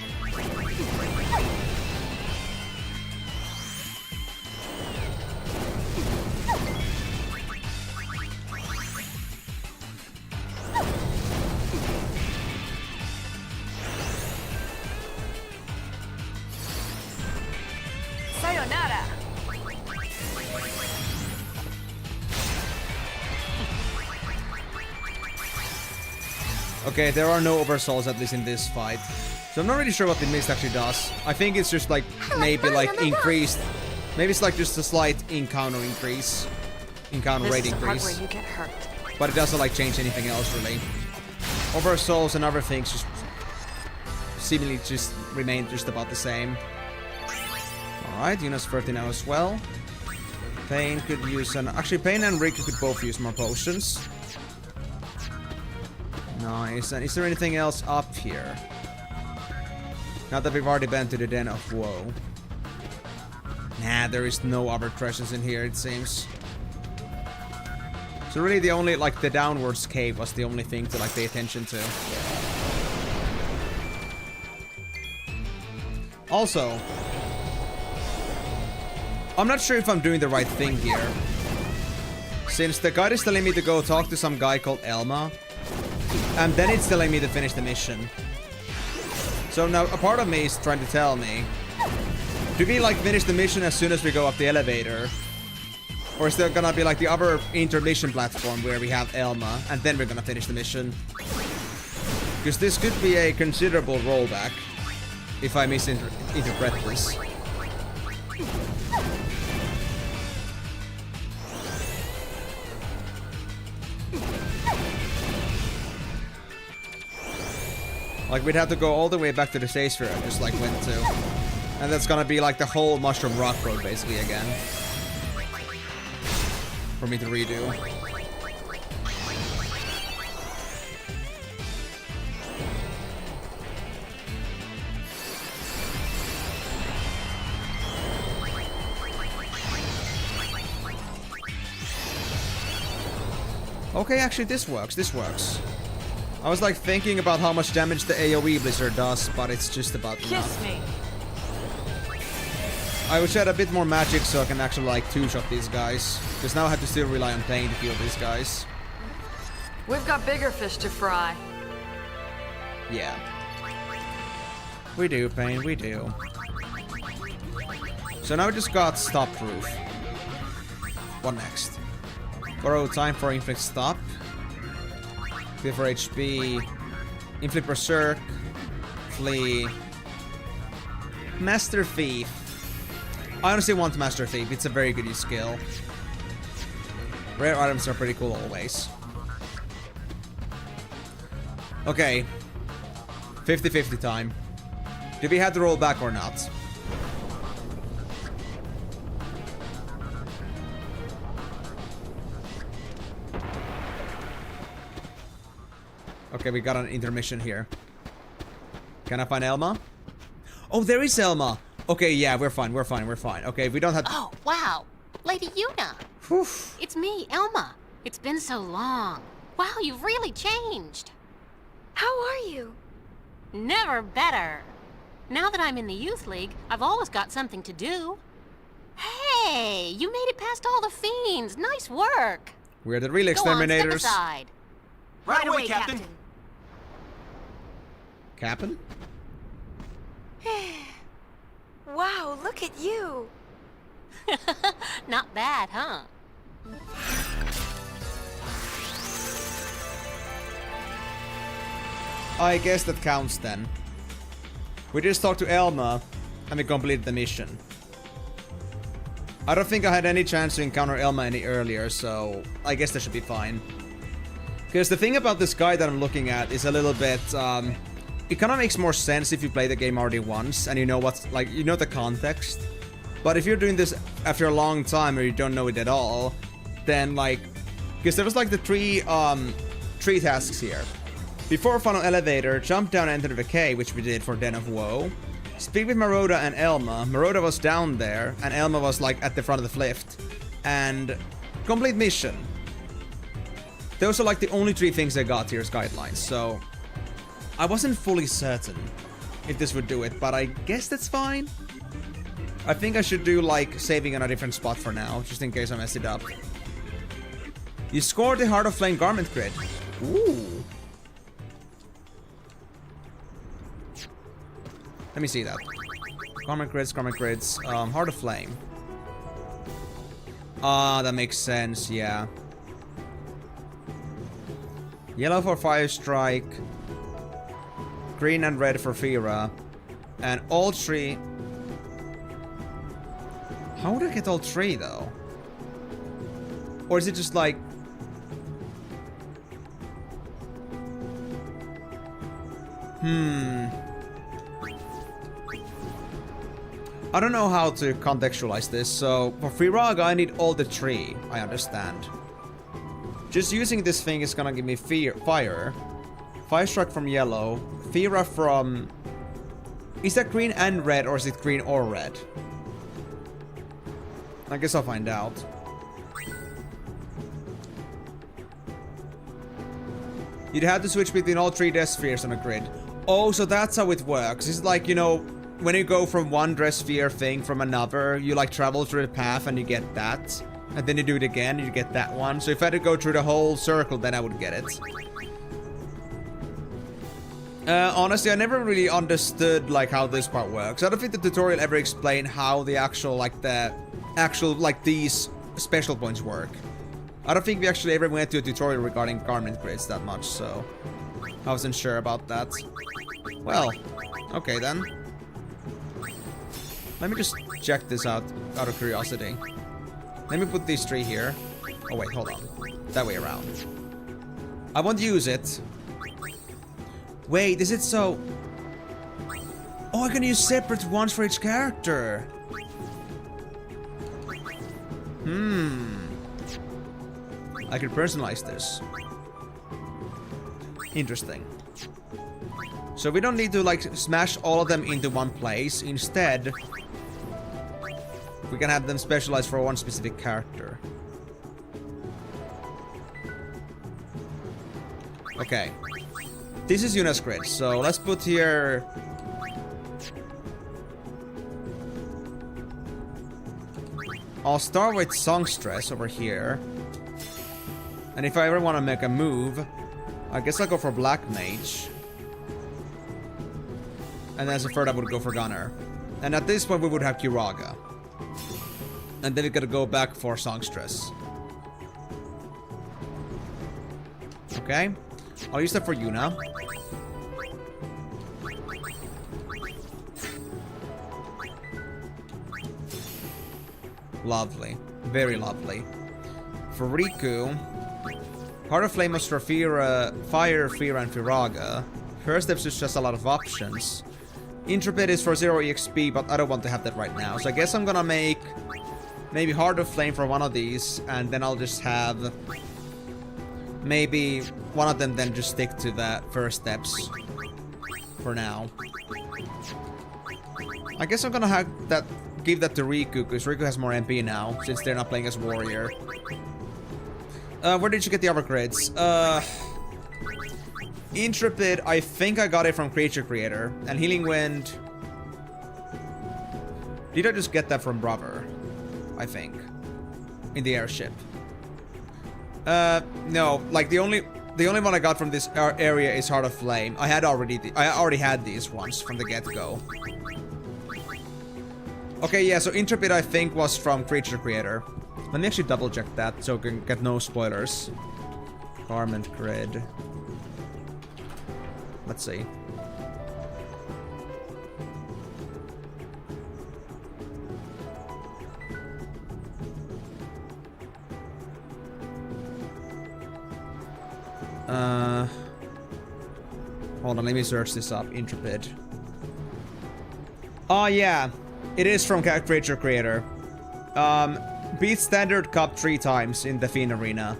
Sayonara. Okay, there are no oversouls, at least in this fight. So I'm not really sure what the mist actually does. I think it's just like, maybe like increased. Maybe it's like just a slight encounter increase. Encounter rate increase. This is the part where you get hurt. But it doesn't like change anything else really. Oversouls and other things just seemingly just remain just about the same. Alright, Yuna's 30 now as well. Payne could use an... Actually, Payne and Rikku could both use more potions. Nice. And is there anything else up here? Now that we've already been to the Den of Woe. Nah, there is no other treasures in here, it seems. So really the only, like, the downwards cave was the only thing to, like, pay attention to. Also, I'm not sure if I'm doing the right thing here. Since the guide is telling me to go talk to some guy called Elma, and then it's telling me to finish the mission. So now a part of me is trying to tell me, do we like finish the mission as soon as we go up the elevator? Or is there gonna be like the other intermission platform where we have Elma, and then we're gonna finish the mission? Because this could be a considerable rollback, if I misinterpret this. Like, we'd have to go all the way back to the stage sphere I just, like, went to. And that's gonna be, like, the whole Mushroom Rock Road, basically, again. For me to redo. Okay, actually, this works. This works. I was like thinking about how much damage the AoE Blizzard does, but it's just about enough. Kiss me. I wish I had a bit more magic so I can actually like two-shot these guys. Because now I have to still rely on Payne to kill these guys. We've got bigger fish to fry. Yeah. We do, Payne, we do. So now we just got Stop Proof. What next? Borrow time for Inflict Stop. Clear for HP. Inflict Berserk. Flee. Master Thief. I honestly want Master Thief. It's a very good skill. Rare items are pretty cool always. Okay. 50-50 time. Do we have to roll back or not? Okay, we got an intermission here. Can I find Elma? Oh, there is Elma! Okay, yeah, we're fine, we're fine, we're fine. Okay, we don't have to... Oh, wow. Lady Yuna. Whew. It's me, Elma. It's been so long. Wow, you've really changed. How are you? Never better. Now that I'm in the Youth League, I've always got something to do. Hey, you made it past all the fiends. Nice work. We're the real Go exterminators. on, step aside. Right away, Captain. Captain? Wow, look at you. Not bad, huh? I guess that counts then. We just talked to Elma and we completed the mission. I don't think I had any chance to encounter Elma any earlier, so I guess that should be fine. Because the thing about this guy that I'm looking at is a little bit, it kind of makes more sense if you play the game already once and you know what's, like, you know the context. But if you're doing this after a long time or you don't know it at all, then like, because there was like the three tasks here. Before final elevator, jump down and enter the cave, which we did for Den of Woe. Speak with Maroda and Elma. Maroda was down there and Elma was like at the front of the lift. And complete mission. Those are like the only three things I got here as guidelines, so I wasn't fully certain if this would do it, but I guess that's fine. I think I should do like saving on a different spot for now, just in case I mess it up. You scored the Heart of Flame garment grid. Ooh. Let me see that. Garment grids, Heart of Flame. Ah, that makes sense, yeah. Yellow for Fire Strike. Green and red for Fira. And all three... How would I get all three, though? Or is it just like... I don't know how to contextualize this, so for Firaga I need all the three, I understand. Just using this thing is gonna give me fire. Fire Strike from yellow. Fira from... Is that green and red, or is it green or red? I guess I'll find out. You'd have to switch between all three Death Spheres on a grid. Oh, so that's how it works. It's like, you know, when you go from one Death Sphere thing from another, you like travel through the path and you get that. And then you do it again, you get that one. So if I had to go through the whole circle, then I would get it. Honestly, I never really understood like how this part works. I don't think the tutorial ever explained how the actual these special points work. I don't think we actually ever went to a tutorial regarding garment grids that much, so I wasn't sure about that. Well, okay then. Let me just check this out of curiosity. Let me put these three here. Oh wait, hold on. That way around. I won't use it. Wait, is it so... Oh, I can use separate ones for each character. I can personalize this. Interesting. So we don't need to like smash all of them into one place. Instead, we can have them specialized for one specific character. Okay. This is Yuna's grid, so let's put here... I'll start with Songstress over here. And if I ever want to make a move, I guess I'll go for Black Mage. And as a third, I would go for Gunner. And at this point, we would have Kiraga. And then we gotta go back for Songstress. Okay. I'll use that for Yuna. Lovely. Very lovely. For Rikku, Heart of Flame was for Fire, Fear, and Firaga. First Steps is just a lot of options. Intrepid is for 0 EXP, but I don't want to have that right now. So I guess I'm gonna make maybe Heart of Flame for one of these, and then I'll just have maybe one of them then just stick to that First Steps for now. I guess I'm gonna have that, give that to Rikku, because Rikku has more MP now, since they're not playing as warrior. Where did you get the other grids? Intrepid, I think I got it from Creature Creator. And Healing Wind... Did I just get that from Brother? I think. In the airship. No. Like, the only one I got from this area is Heart of Flame. I already had these ones from the get-go. Okay, yeah, so Intrepid, I think, was from Creature Creator. Let me actually double-check that, so I can get no spoilers. Garment grid... Let's see. Hold on, let me search this up. Intrepid. Oh yeah, it is from Creature Creator. Beat Standard Cup 3 times in the Fiend Arena.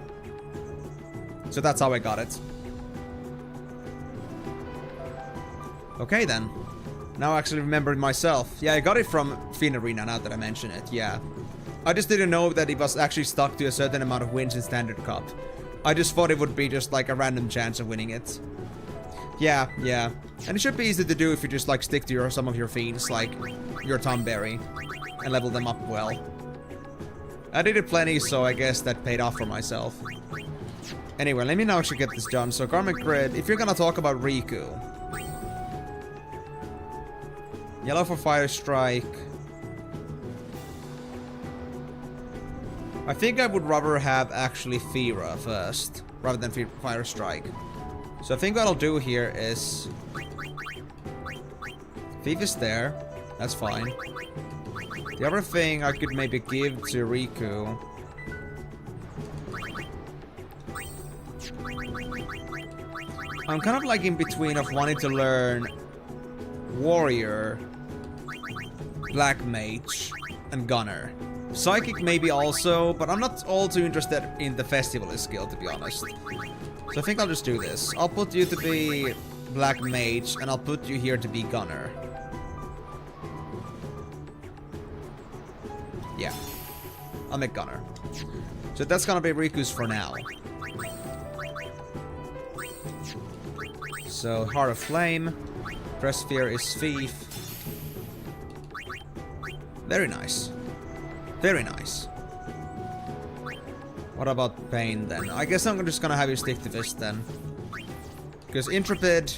So that's how I got it. Okay then. Now I actually remembered myself. Yeah, I got it from Fiend Arena now that I mention it, yeah. I just didn't know that it was actually stuck to a certain amount of wins in Standard Cup. I just thought it would be just like a random chance of winning it. Yeah, yeah. And it should be easy to do if you just like stick to some of your fiends, like your Tomberry, and level them up well. I did it plenty, so I guess that paid off for myself. Anyway, let me now actually get this done. So Garment Grid, if you're gonna talk about Rikku. Yellow for Fire Strike. I think I would rather have actually Fira first, rather than Fire Strike. So I think what I'll do here is... Thief is there. That's fine. The other thing I could maybe give to Rikku... I'm kind of like in between of wanting to learn Warrior, Black Mage, and Gunner. Psychic maybe also, but I'm not all too interested in the Festivalist skill, to be honest. So I think I'll just do this. I'll put you to be Black Mage, and I'll put you here to be Gunner. Yeah. I'll make Gunner. So that's gonna be Rikku's for now. So, Heart of Flame. Press Fear is Thief. Very nice. Very nice. What about Payne then? I guess I'm just gonna have you stick to this then. Because Intrepid...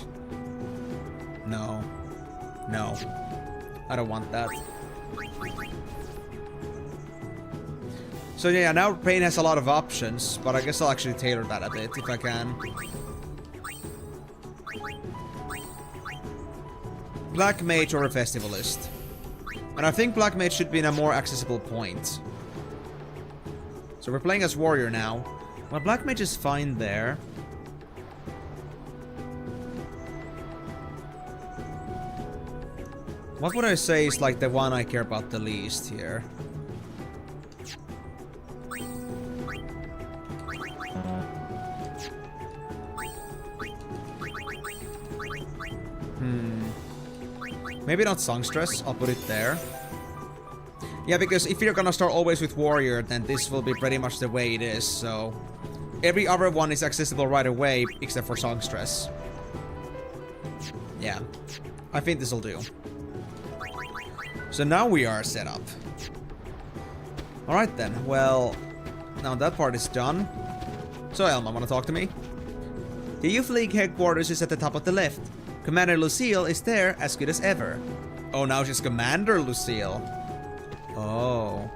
No. No. I don't want that. So yeah, now Payne has a lot of options, but I guess I'll actually tailor that a bit if I can. Black Mage or a Festivalist. And I think Black Mage should be in a more accessible point. So we're playing as Warrior now. Well, Black Mage is fine there. What would I say is like the one I care about the least here? Maybe not Songstress, I'll put it there. Yeah, because if you're gonna start always with Warrior, then this will be pretty much the way it is, so... Every other one is accessible right away, except for Songstress. Yeah. I think this'll do. So now we are set up. Alright then, well... Now that part is done. So Elma, wanna talk to me? The Youth League headquarters is at the top of the left. Commander Lucille is there, as good as ever. Oh, now she's Commander Lucille. Oh.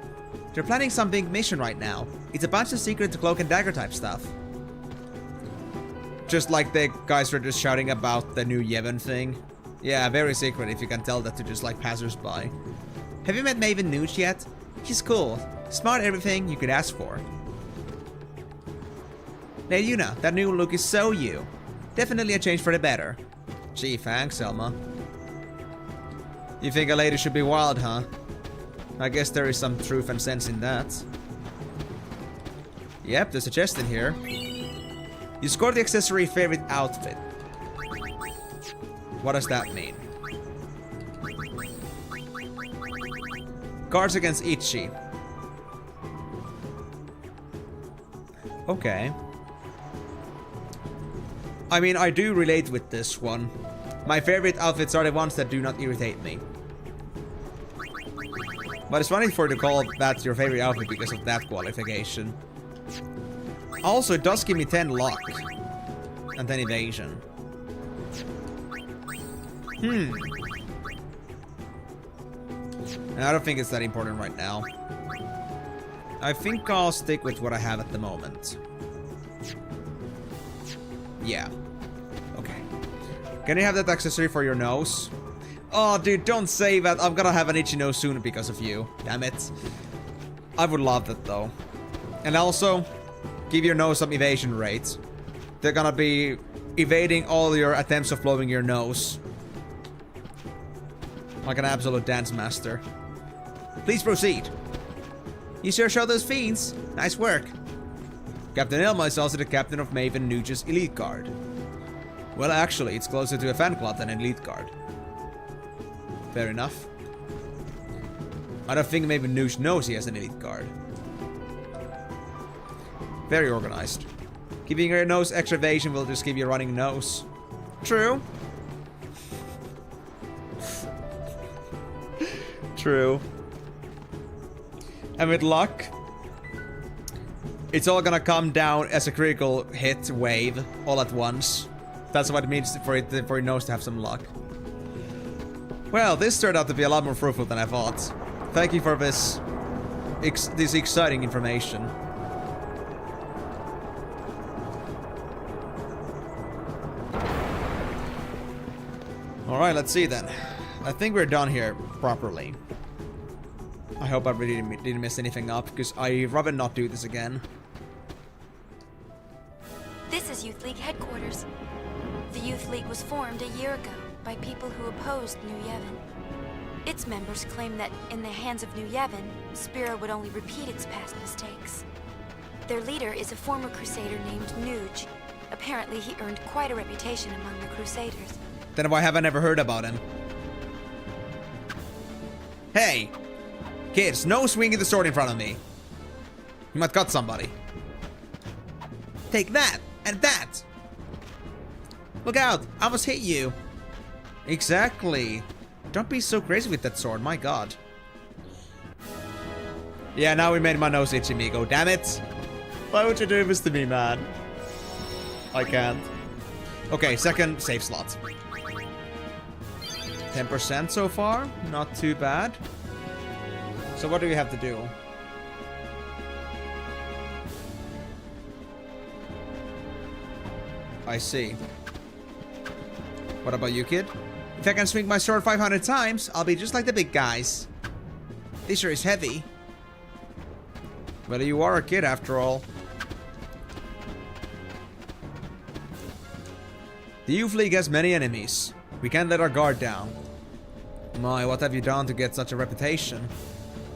They're planning some big mission right now. It's a bunch of secret cloak and dagger type stuff. Just like the guys were just shouting about the new Yevon thing. Yeah, very secret if you can tell that to just like passersby. Have you met Maven Nooch yet? She's cool. Smart everything you could ask for. Hey Yuna, that new look is so you. Definitely a change for the better. Gee, thanks, Elma. You think a lady should be wild, huh? I guess there is some truth and sense in that. Yep, there's a chest in here. You scored the accessory favorite outfit. What does that mean? Guards against Ichi. Okay. I mean, I do relate with this one. My favorite outfits are the ones that do not irritate me. But it's funny for you to call that your favorite outfit because of that qualification. Also, it does give me 10 luck. And 10 evasion. And I don't think it's that important right now. I think I'll stick with what I have at the moment. Yeah. Okay. Can you have that accessory for your nose? Oh, dude, don't say that. I'm gonna have an itchy nose soon because of you. Damn it. I would love that, though. And also, give your nose some evasion rates. They're gonna be evading all your attempts of blowing your nose. Like an absolute dance master. Please proceed. You sure show those fiends. Nice work. Captain Elma is also the captain of Maven Nuge's Elite Guard. Well, actually, it's closer to a fan club than an Elite Guard. Fair enough. I don't think Maven Nuge knows he has an Elite Guard. Very organized. Giving your nose extra evasion will just give you a running nose. True. True. And with luck, it's all gonna come down as a critical hit wave all at once. That's what it means for your nose to have some luck. Well, this turned out to be a lot more fruitful than I thought. Thank you for this exciting information. Alright, let's see then. I think we're done here properly. I hope I really didn't mess anything up, because I'd rather not do this again. This is Youth League headquarters. The Youth League was formed a year ago by people who opposed New Yevon. Its members claim that in the hands of New Yevon, Spira would only repeat its past mistakes. Their leader is a former crusader named Nuge. Apparently he earned quite a reputation among the crusaders. Then why haven't I ever heard about him? Hey! Kids, no swinging the sword in front of me. You might cut somebody. Take that! And that! Look out! I almost hit you! Exactly. Don't be so crazy with that sword, my god. Yeah, now we made my nose itchy, Migo. Damn it! Why would you do this to me, man? I can't. Okay, second save slot. 10% so far. Not too bad. So what do we have to do? I see. What about you, kid? If I can swing my sword 500 times, I'll be just like the big guys. This sure is heavy. Well, you are a kid after all. The Youth League has many enemies. We can't let our guard down. My, what have you done to get such a reputation?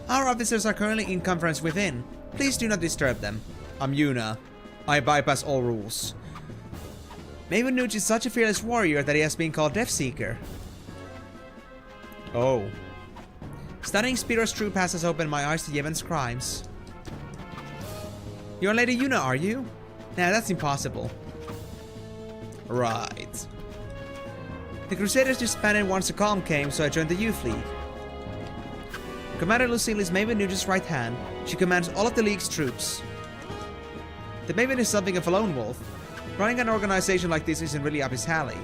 Our officers are currently in conference within. Please do not disturb them. I'm Yuna. I bypass all rules. Maven Nuge is such a fearless warrior that he has been called Deathseeker. Oh. Studying Spira's true past has opened my eyes to Yevon's crimes. You're Lady Yuna, are you? Nah, that's impossible. Right. The Crusaders disbanded once the calm came, so I joined the Youth League. Commander Lucille is Maven Nuge's right hand. She commands all of the League's troops. The Maven is something of a lone wolf. Running an organization like this isn't really up his alley.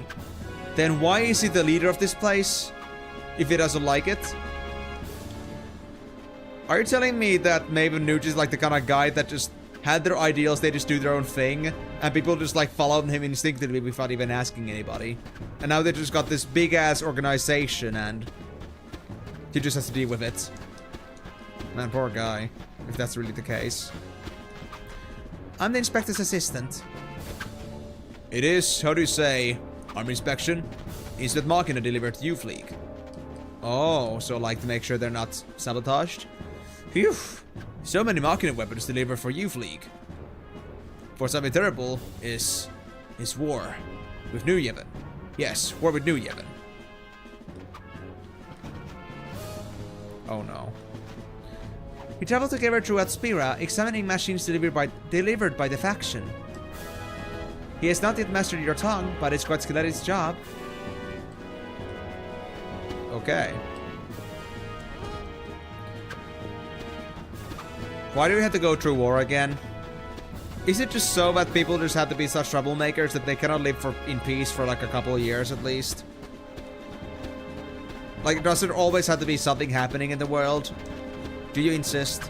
Then why is he the leader of this place? If he doesn't like it? Are you telling me that Maven Nuge is like the kind of guy that just had their ideals, they just do their own thing, and people just like followed him instinctively without even asking anybody? And now they just got this big ass organization and he just has to deal with it. Man, poor guy. If that's really the case. I'm the inspector's assistant. It is, how do you say, army inspection? Is that Machina delivered to Youth League? Oh, so like to make sure they're not sabotaged? Phew. So many Machina weapons delivered for Youth League. For something terrible is war. With New Yevon. Yes, war with New Yevon. Oh no. We traveled together throughout Spira, examining machines delivered by the faction. He has not yet mastered your tongue, but it's quite skilled at his job. Okay. Why do we have to go through war again? Is it just so that people just have to be such troublemakers that they cannot live in peace for like a couple of years at least? Like, does there always have to be something happening in the world? Do you insist?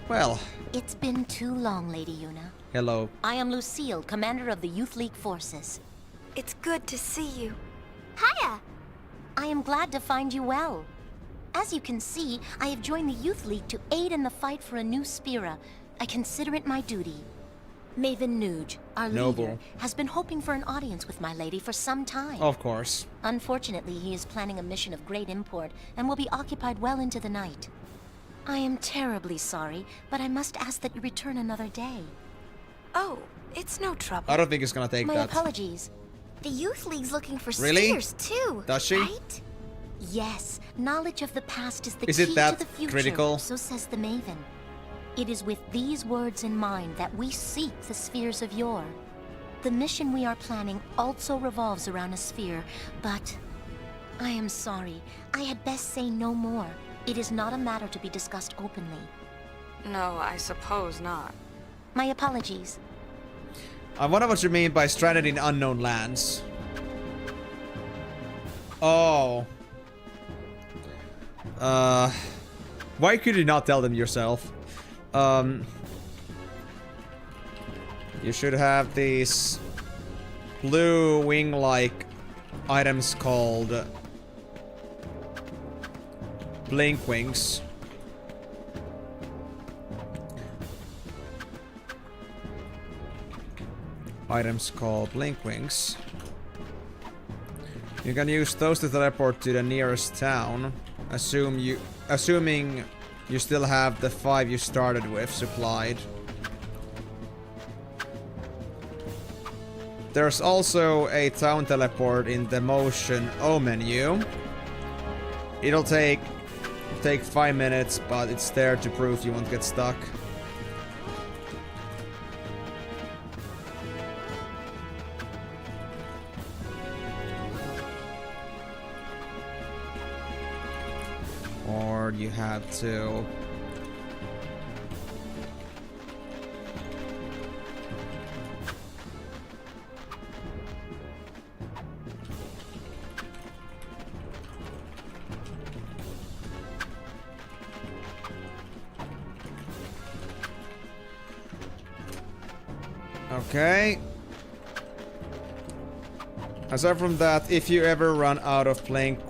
Well. It's been too long, Lady Yuna. Hello. I am Lucille, commander of the Youth League forces. It's good to see you. Hiya! I am glad to find you well. As you can see, I have joined the Youth League to aid in the fight for a new Spira. I consider it my duty. Maven Nuge, our leader, has been hoping for an audience with my lady for some time. Of course. Unfortunately, he is planning a mission of great import and will be occupied well into the night. I am terribly sorry, but I must ask that you return another day. Oh, it's no trouble. I don't think it's gonna take My that. apologies. The Youth League's looking for Really? spheres too. Does she? Right? Yes, knowledge of the past is the Is key it that to the future, critical? so says the Maven. It is with these words in mind that we seek the spheres of yore. The mission we are planning also revolves around a sphere, but I am sorry. I had best say no more. It is not a matter to be discussed openly. No, I suppose not. My apologies. I wonder what you mean by stranded in unknown lands. Oh. Why could you not tell them yourself? You should have these blue wing-like items called blink wings. Items called blink wings. You can use those to teleport to the nearest town. Assuming you still have the 5 you started with supplied. There's also a town teleport in the motion O menu. It'll take 5 minutes, but it's there to prove you won't get stuck. Or you have to... Okay. Aside from that, if you ever run out of blink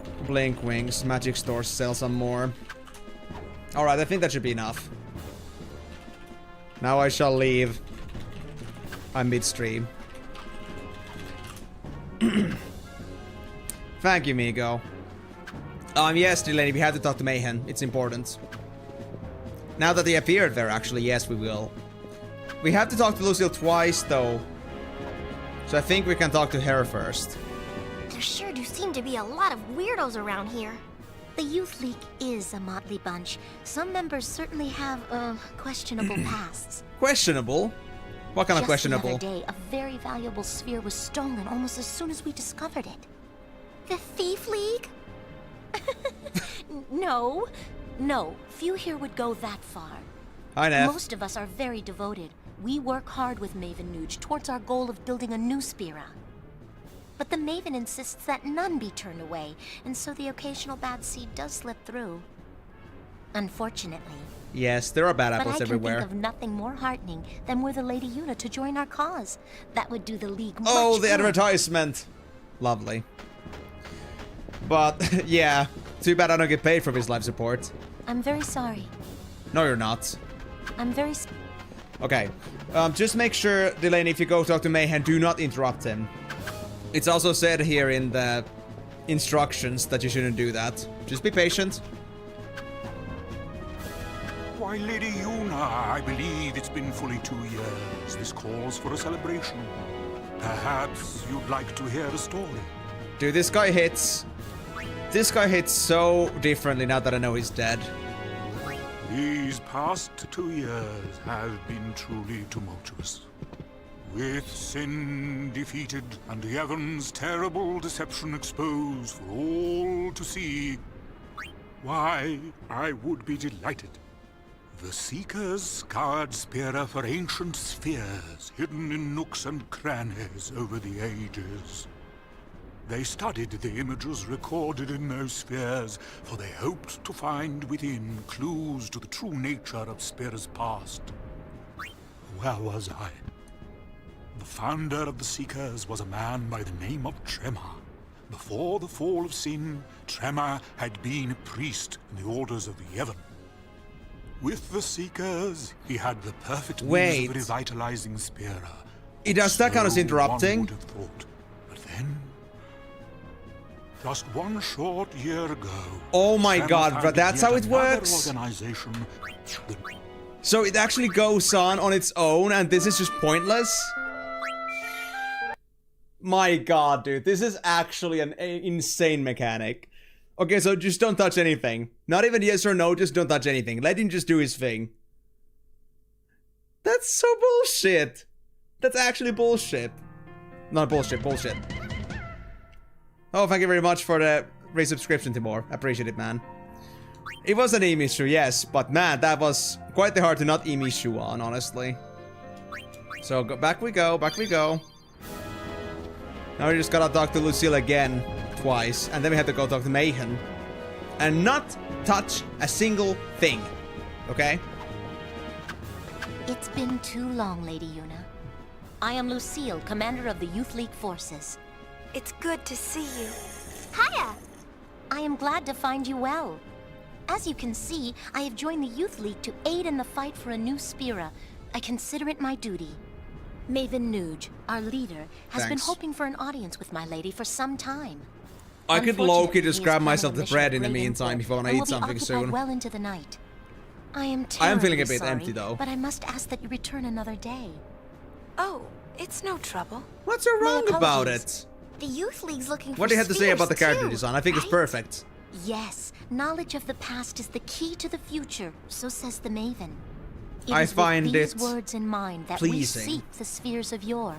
wings, Magic Stores sell some more. Alright, I think that should be enough. Now I shall leave. I'm midstream. Thank you, Migo. Yes, Delaney, we have to talk to Mayhem. It's important. Now that they appeared there, actually, yes, we will. We have to talk to Lucille twice, though. So I think we can talk to her first. There sure do seem to be a lot of weirdos around here. The Youth League is a motley bunch. Some members certainly have, questionable pasts. Questionable? What kind of questionable? Just the other day, a very valuable sphere was stolen almost as soon as we discovered it. The Thief League? No. No, few here would go that far. Hi, Neff. Most of us are very devoted. We work hard with Maven Nuge towards our goal of building a new Spira. But the Maven insists that none be turned away, and so the occasional bad seed does slip through. Unfortunately. Yes, there are bad apples everywhere. But I can think of nothing more heartening than were the Lady Yuna to join our cause. That would do the League much Oh, the good. advertisement! Lovely. But, yeah. Too bad I don't get paid for his life support. I'm very sorry. No, you're not. I'm very Okay. Just make sure, Delaney, if you go talk to Mayhem, do not interrupt him. It's also said here in the instructions that you shouldn't do that. Just be patient. Why, Lady Yuna, I believe it's been fully 2 years. This calls for a celebration. Perhaps you'd like to hear a story. Dude, this guy hits... This guy hits so differently now that I know he's dead. These past 2 years have been truly tumultuous. With sin defeated and Yevon's terrible deception exposed for all to see, why, I would be delighted. The Seekers scoured Spira for ancient spheres hidden in nooks and crannies over the ages. They studied the images recorded in those spheres, for they hoped to find within clues to the true nature of Spira's past. Where was I? The founder of the Seekers was a man by the name of Tremor. Before the fall of sin, Tremor had been a priest in the orders of Yevon. With the Seekers, he had the perfect means of revitalizing Spira. Does that count as interrupting? One would have thought. But then, just 1 short year ago... Oh my god, but that's how it works? Organization. So it actually goes on its own, and this is just pointless? My god, dude, this is actually an insane mechanic. Okay, so just don't touch anything. Not even yes or no, just don't touch anything. Let him just do his thing. That's so bullshit. That's actually bullshit. Not bullshit, bullshit. Oh, thank you very much for the resubscription, Timor. Appreciate it, man. It was an Emishu, yes, but man, that was quite the hard to not Emishu on, honestly. So back we go, back we go. Now we just gotta talk to Lucille again, twice, and then we have to go talk to Mayhem. And not touch a single thing, okay? It's been too long, Lady Yuna. I am Lucille, commander of the Youth League forces. It's good to see you. Hiya! I am glad to find you well. As you can see, I have joined the Youth League to aid in the fight for a new Spira. I consider it my duty. Maven Nuge, our leader, has been hoping for an audience with my lady for some time. I could low-key just grab myself the bread in the meantime if I want to eat something soon. Well into the night. I am feeling a bit sorry, empty though. But I must ask that you return another day. Oh, it's no trouble. What's so wrong about it? The Youth League's looking for What do you have to say about the character too, design? I think it's perfect. Yes, knowledge of the past is the key to the future, so says the Maven. I find with it these words in mind that pleasing. we seek the spheres of yore.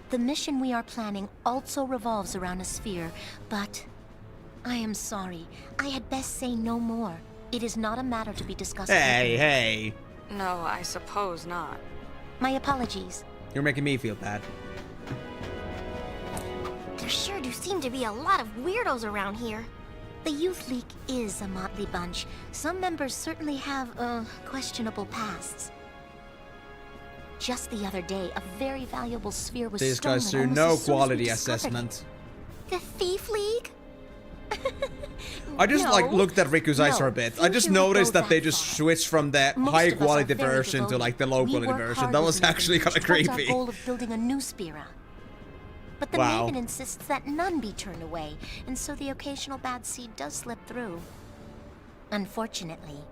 The mission we are planning also revolves around a sphere, but I am sorry. I had best say no more. It is not a matter to be discussed. Hey, hey. No, I suppose not. My apologies. You're making me feel bad. There sure do seem to be a lot of weirdos around here. The Youth League is a motley bunch. Some members certainly have, questionable pasts. Just the other day, a very valuable sphere was These stolen guys do almost no as soon as we quality discovered assessment. it. The Thief League? I just like looked at Riku's eyes for a bit. I think just you would noticed go that they that just far. switched from the Most high of us are quality very version to devoted. like the low We quality work version. hard That with was Maven actually kind of towards creepy. our goal of building a new Spira. But the Wow. Maven insists that none be turned away, and so the occasional bad seed does slip through. Unfortunately.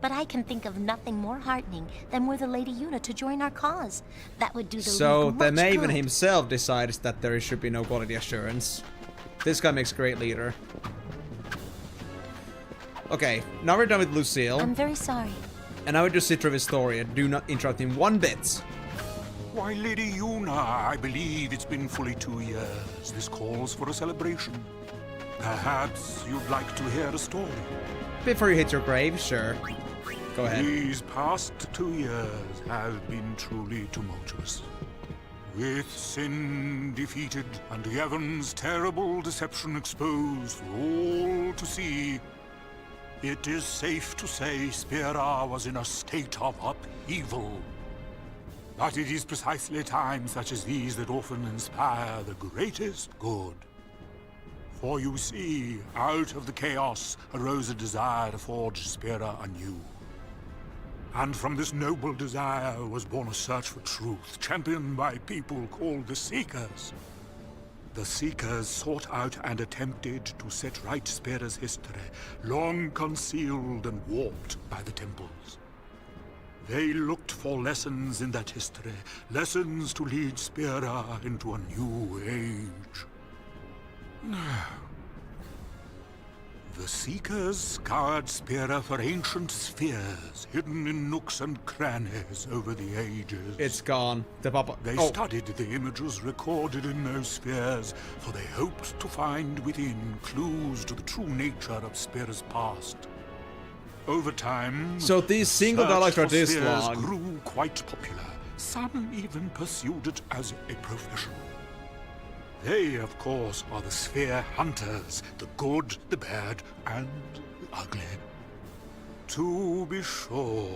But I can think of nothing more heartening than were the Lady Yuna to join our cause. That would do the So League the much Maven good. himself decides that there should be no quality assurance. This guy makes a great leader. Okay, now we're done with Lucille. I'm very sorry. And I would just sit through his story and do not interrupt him one bit. Why, Lady Yuna, I believe it's been fully 2 years. This calls for a celebration. Perhaps you'd like to hear a story. Before you hit your grave, sure. Go ahead. These past 2 years have been truly tumultuous. With sin defeated and Yevon's terrible deception exposed for all to see, it is safe to say Spira was in a state of upheaval. But it is precisely times such as these that often inspire the greatest good. For you see, out of the chaos arose a desire to forge Spira anew. And from this noble desire was born a search for truth, championed by people called the Seekers. The Seekers sought out and attempted to set right Spira's history, long concealed and warped by the temples. They looked for lessons in that history, lessons to lead Spira into a new age. The Seekers scoured Spira for ancient spheres, hidden in nooks and crannies over the ages. It's gone. They studied the images recorded in those spheres, for they hoped to find within clues to the true nature of Spira's past. Over time, So these single dialogues are this spheres long. grew quite popular. Some even pursued it as a profession. They, of course, are the sphere hunters, the good, the bad, and the ugly. To be sure.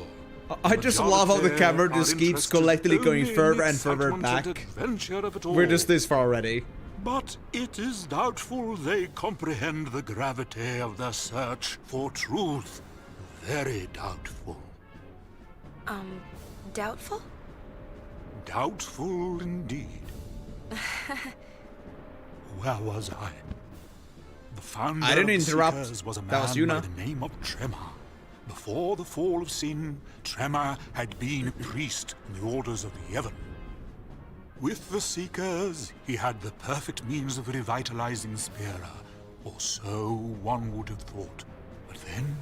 I just love how the camera just keeps collectively going only in further the and further excitement and back. adventure of it all. We're just this far already. But it is doubtful they comprehend the gravity of their search for truth. Very doubtful. Doubtful? Doubtful indeed. Where was I? The founder I didn't of the interrupt. Seekers was a That was man by Yuna. the name of Tremor. Before the fall of sin, Tremor had been a priest in the orders of the Yevon. With the Seekers, he had the perfect means of revitalizing Spira, or so one would have thought. But then,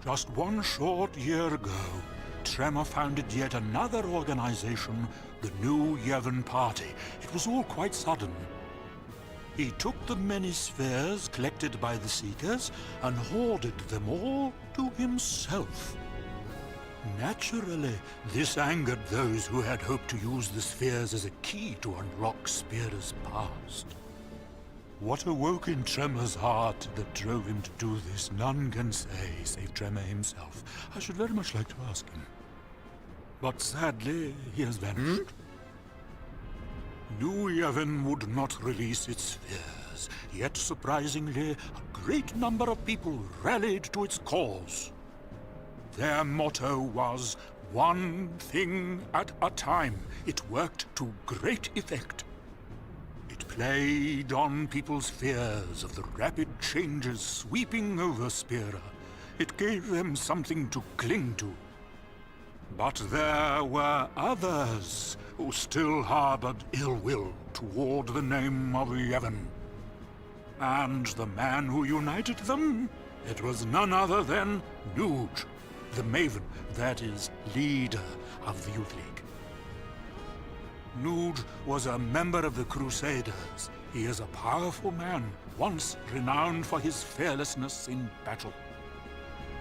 just one short year ago, Tremor founded yet another organization, the New Yevon Party. It was all quite sudden. He took the many spheres collected by the Seekers and hoarded them all to himself. Naturally, this angered those who had hoped to use the spheres as a key to unlock Spira's past. What awoke in Tremor's heart that drove him to do this, none can say, save Tremor himself. I should very much like to ask him. But sadly, he has vanished. New Yevon would not release its spheres, yet surprisingly, a great number of people rallied to its cause. Their motto was, one thing at a time. It worked to great effect. It played on people's fears of the rapid changes sweeping over Spira. It gave them something to cling to. But there were others who still harbored ill will toward the name of Yevon. And the man who united them, it was none other than Nuge, the Maven, that is, leader of the Youth League. Nuge was a member of the Crusaders. He is a powerful man, once renowned for his fearlessness in battle.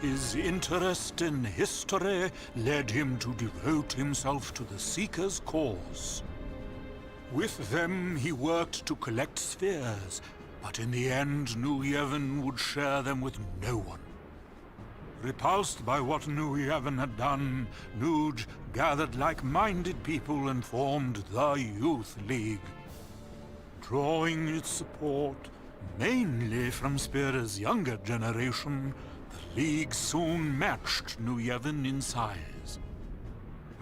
His interest in history led him to devote himself to the Seekers' cause. With them, he worked to collect spheres, but in the end, New Yevon would share them with no one. Repulsed by what New Yevon had done, Nuge gathered like-minded people and formed the Youth League. Drawing its support mainly from Spira's younger generation, the League soon matched New Yevon in size.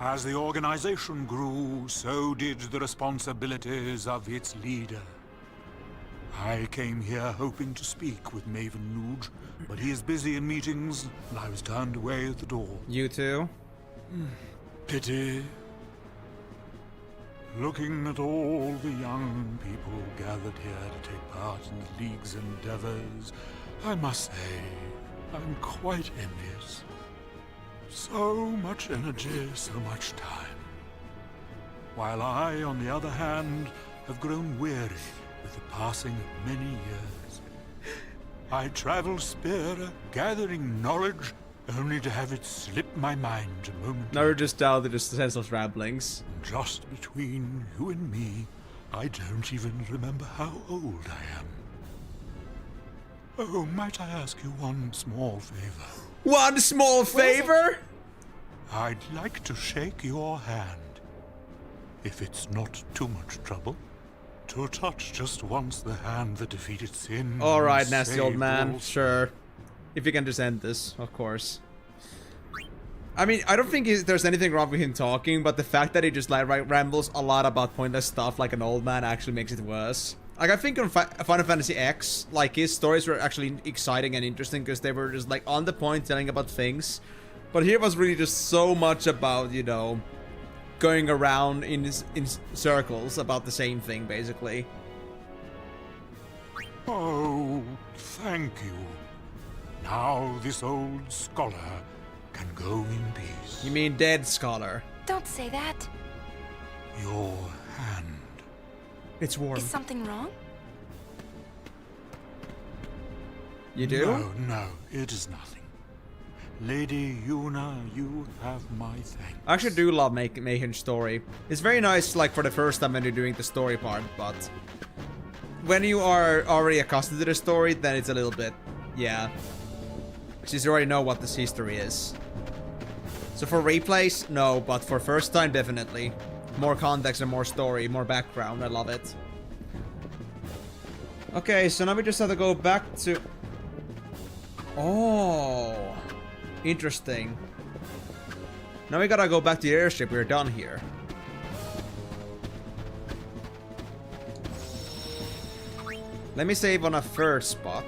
As the organization grew, so did the responsibilities of its leader. I came here hoping to speak with Maven Nuge, but he is busy in meetings, and I was turned away at the door. You too? Pity. Looking at all the young people gathered here to take part in the League's endeavors, I must say, I'm quite envious. So much energy, so much time. While I, on the other hand, have grown weary with the passing of many years. I travel Spira, gathering knowledge, only to have it slip my mind a moment. Now we're just down to just senseless ramblings. Just between you and me, I don't even remember how old I am. Oh, might I ask you one small favor? One small favor? I'd like to shake your hand, if it's not too much trouble. To touch just once the hand that defeated sin. Alright, nasty old saved man. all- Sure. If you can just end this, of course. I mean, I don't think there's anything wrong with him talking, but the fact that he just like rambles a lot about pointless stuff like an old man actually makes it worse. Like, I think on Final Fantasy X, like, his stories were actually exciting and interesting because they were just like on the point telling about things. But here was really just so much about, you know, going around in circles about the same thing, basically. Oh, thank you. Now this old scholar can go in peace. You mean dead scholar? Don't say that. Your hand. It's warm. Is something wrong? You do? No, it is nothing. Lady Yuna, you have my thanks. I actually do love Mayhem's story. It's very nice, like, for the first time when you're doing the story part, but when you are already accustomed to the story, then it's a little bit, yeah. Since you already know what this history is. So for replays, no, but for first time, definitely. More context and more story, more background, I love it. Okay, so now we just have to go back to... Oh... Interesting. Now we gotta go back to the airship, we're done here. Let me save on a third spot.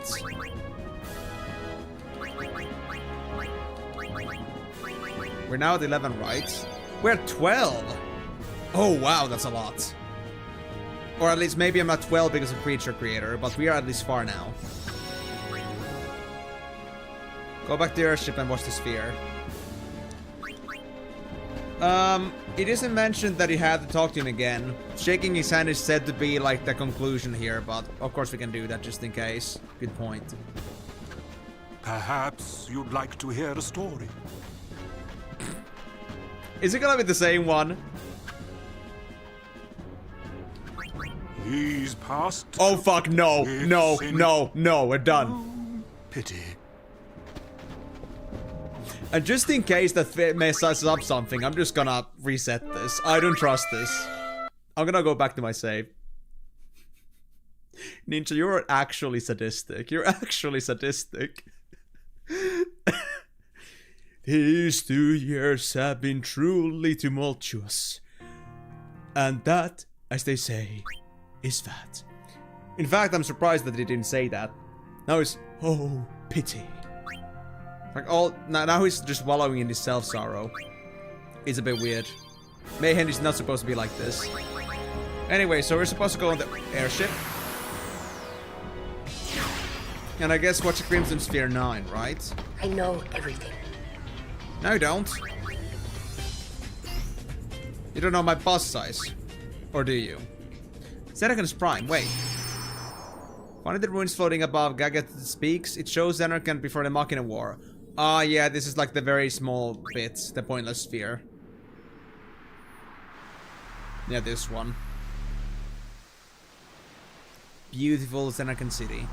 We're now at 11, right? We're at 12! Oh wow, that's a lot. Or at least maybe I'm not 12 because of Creature Creator, but we are at least far now. Go back to the airship and watch the sphere. It isn't mentioned that he had to talk to him again. Shaking his hand is said to be like the conclusion here, but of course we can do that just in case. Good point. Perhaps you'd like to hear a story. Is it gonna be the same one? These past... Oh fuck, no, no, we're done. Pity. And just in case that messes up something, I'm just gonna reset this. I don't trust this. I'm gonna go back to my save. Ninja, you're actually sadistic. You're actually sadistic. These 2 years have been truly tumultuous. And that, as they say, is that. In fact, I'm surprised that they didn't say that. Now it's, oh, pity. Like, now he's just wallowing in his self-sorrow. It's a bit weird. Mayhem is not supposed to be like this. Anyway, so we're supposed to go on the airship. And I guess watch Crimson Sphere 9, right? I know everything. No, you don't. You don't know my boss size. Or do you? Xenarchan's Prime, wait. Finding the ruins floating above Gagat speaks, it shows Xenarchan before the Machina War. Ah, yeah, this is like the very small bit, the pointless sphere. Yeah, this one. Beautiful Xenarchan City.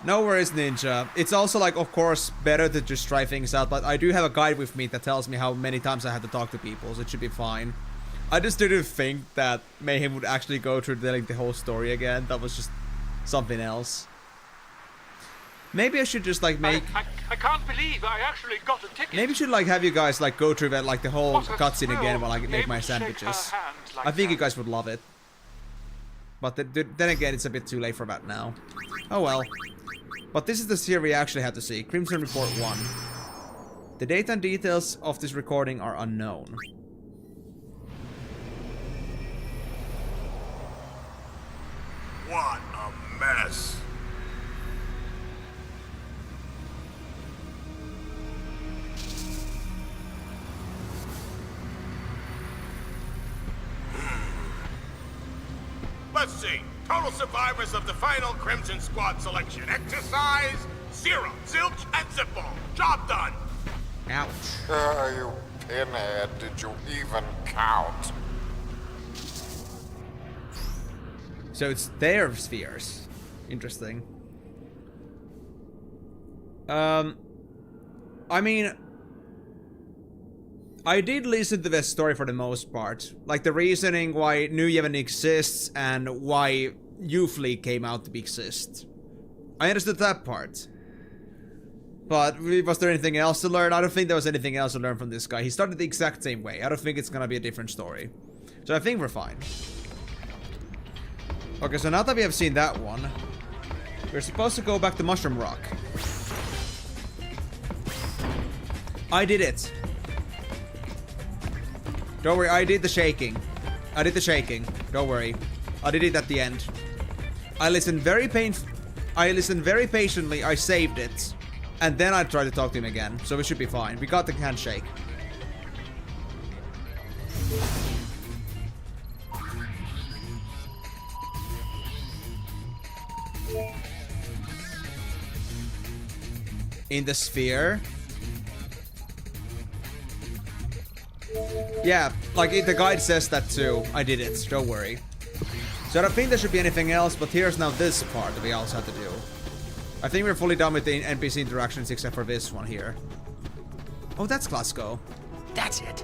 No worries, Ninja. It's also like, of course, better to just try things out, but I do have a guide with me that tells me how many times I have to talk to people, so it should be fine. I just didn't think that Mayhem would actually go through telling the whole story again. That was just something else. Maybe I should just like make... I can't believe I actually got a ticket. Maybe I should like have you guys like go through that like the whole cutscene again while I make my sandwiches. I think you guys would love it. But then again, it's a bit too late for that now. Oh well. But this is the sphere we actually had to see. Crimson Report 1. The date and details of this recording are unknown. What a mess. Let's see. Total survivors of the final Crimson Squad selection. Exercise, 0. Zilch and Zippo. Job done. Ouch. You pinhead, did you even count? So it's their spheres. Interesting. I mean, I did listen to this story for the most part. Like the reasoning why New Yevon exists and why Youth League came out to exist. I understood that part. But was there anything else to learn? I don't think there was anything else to learn from this guy. He started the exact same way. I don't think it's gonna be a different story. So I think we're fine. Okay, so now that we have seen that one, we're supposed to go back to Mushroom Rock. I did it. Don't worry, I did the shaking. I did the shaking. Don't worry. I did it at the end. I listened very patiently. I saved it. And then I tried to talk to him again. So we should be fine. We got the handshake. In the sphere. Yeah, like the guide says that too. I did it, don't worry. So I don't think there should be anything else, but here's now this part that we also have to do. I think we're fully done with the NPC interactions except for this one here. Oh, that's Glasgow. That's it.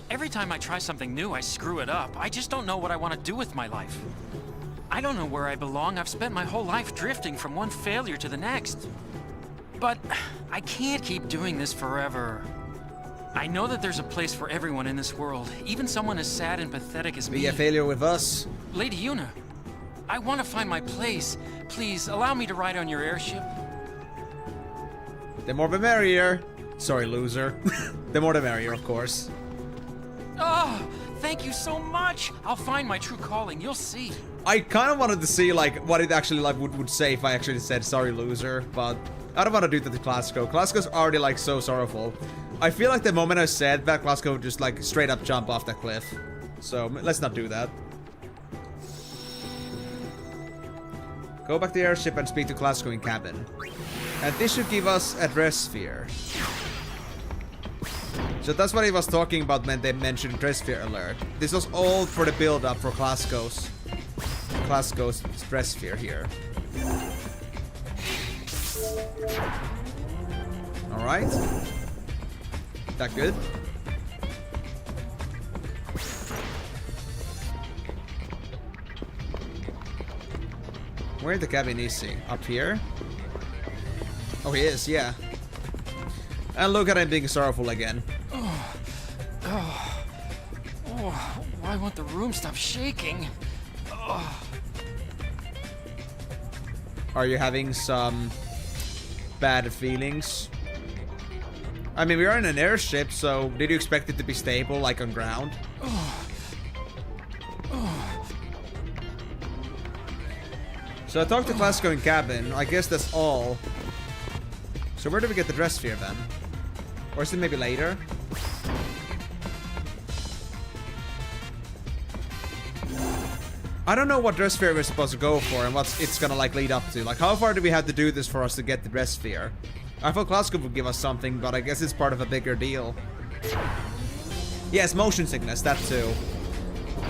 Every time I try something new, I screw it up. I just don't know what I want to do with my life. I don't know where I belong. I've spent my whole life drifting from one failure to the next. But I can't keep doing this forever. I know that there's a place for everyone in this world, even someone as sad and pathetic as me. Be a failure with us. Lady Yuna, I want to find my place. Please, allow me to ride on your airship. The more the merrier. Sorry, loser. The more the merrier, of course. Oh, thank you so much. I'll find my true calling, you'll see. I kind of wanted to see, like, what it actually like would say if I actually said sorry, loser, but I don't want to do that to Glasgow. Glasgow's already, like, so sorrowful. I feel like the moment I said that, Glasgow would just, like, straight up jump off the cliff. So, let's not do that. Go back to the airship and speak to Glasgow in cabin. And this should give us a dress sphere. So that's what he was talking about when they mentioned dress sphere alert. This was all for the build-up for Glasgow's dress sphere here. Alright. That good? Where the cabin is he? Up here? Oh, he is, yeah. And look at him being sorrowful again. Why won't the room stop shaking? Are you having some bad feelings? I mean, we are in an airship, so did you expect it to be stable, like on ground? So I talked to Glasgow in cabin. I guess that's all. So where do we get the dress sphere then? Or is it maybe later? I don't know what dress sphere we're supposed to go for and what it's gonna like lead up to. Like, how far do we have to do this for us to get the dress sphere? I thought Glasgow would give us something, but I guess it's part of a bigger deal. Yes, motion sickness, that too.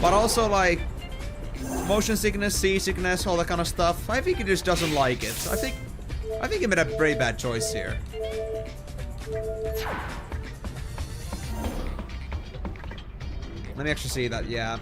But also, like, motion sickness, seasickness, all that kind of stuff. I think he just doesn't like it. I think he made a very bad choice here. Let me actually see that, yeah.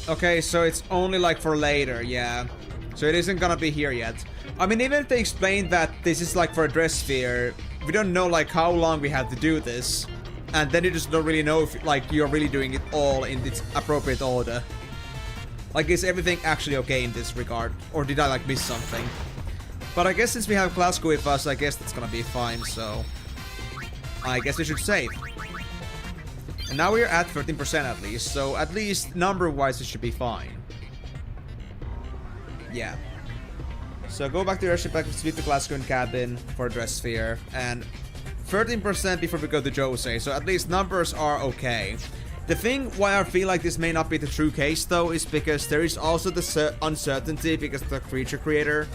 Okay, so it's only like for later, yeah. So it isn't gonna be here yet. I mean, even if they explain that this is like for a dress sphere, we don't know like how long we have to do this. And then you just don't really know if like you're really doing it all in its appropriate order. Like, is everything actually okay in this regard? Or did I like miss something? But I guess since we have Glasgow with us, I guess that's gonna be fine, so I guess we should save. And now we're at 13% at least, so at least number-wise it should be fine. Yeah. So go back to your airship, back to the Glasgow in cabin for a dress sphere, and 13% before we go to Jose, so at least numbers are okay. The thing why I feel like this may not be the true case though is because there is also the uncertainty because of the creature creator.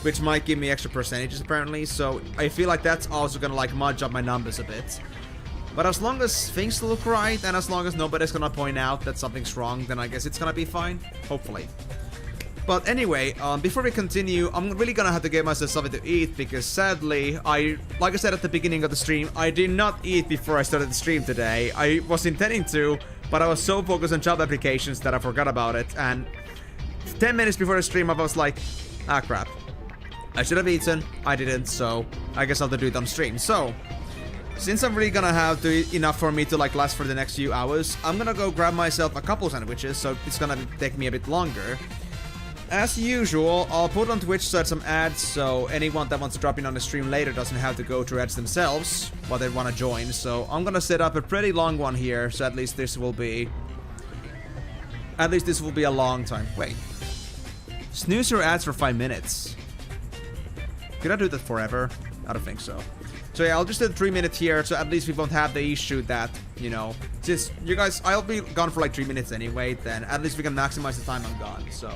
which might give me extra percentages apparently, so I feel like that's also gonna like munch up my numbers a bit. But as long as things look right, and as long as nobody's gonna point out that something's wrong, then I guess it's gonna be fine, hopefully. But anyway, before we continue, I'm really gonna have to get myself something to eat, because sadly, like I said at the beginning of the stream, I did not eat before I started the stream today. I was intending to, but I was so focused on job applications that I forgot about it, and 10 minutes before the stream I was like, ah crap. I should have eaten, I didn't, so I guess I'll have to do it on stream. So, since I'm really gonna have to eat enough for me to like last for the next few hours, I'm gonna go grab myself a couple sandwiches, so it's gonna take me a bit longer. As usual, I'll put on Twitch side some ads, so anyone that wants to drop in on the stream later doesn't have to go through ads themselves while they want to join. So I'm gonna set up a pretty long one here, so at least this will be a long time. Wait. Snooze your ads for 5 minutes. Could I do that forever? I don't think so. So yeah, I'll just do 3 minutes here, so at least we won't have the issue that, you know, just, you guys, I'll be gone for like 3 minutes anyway, then at least we can maximize the time I'm gone, so.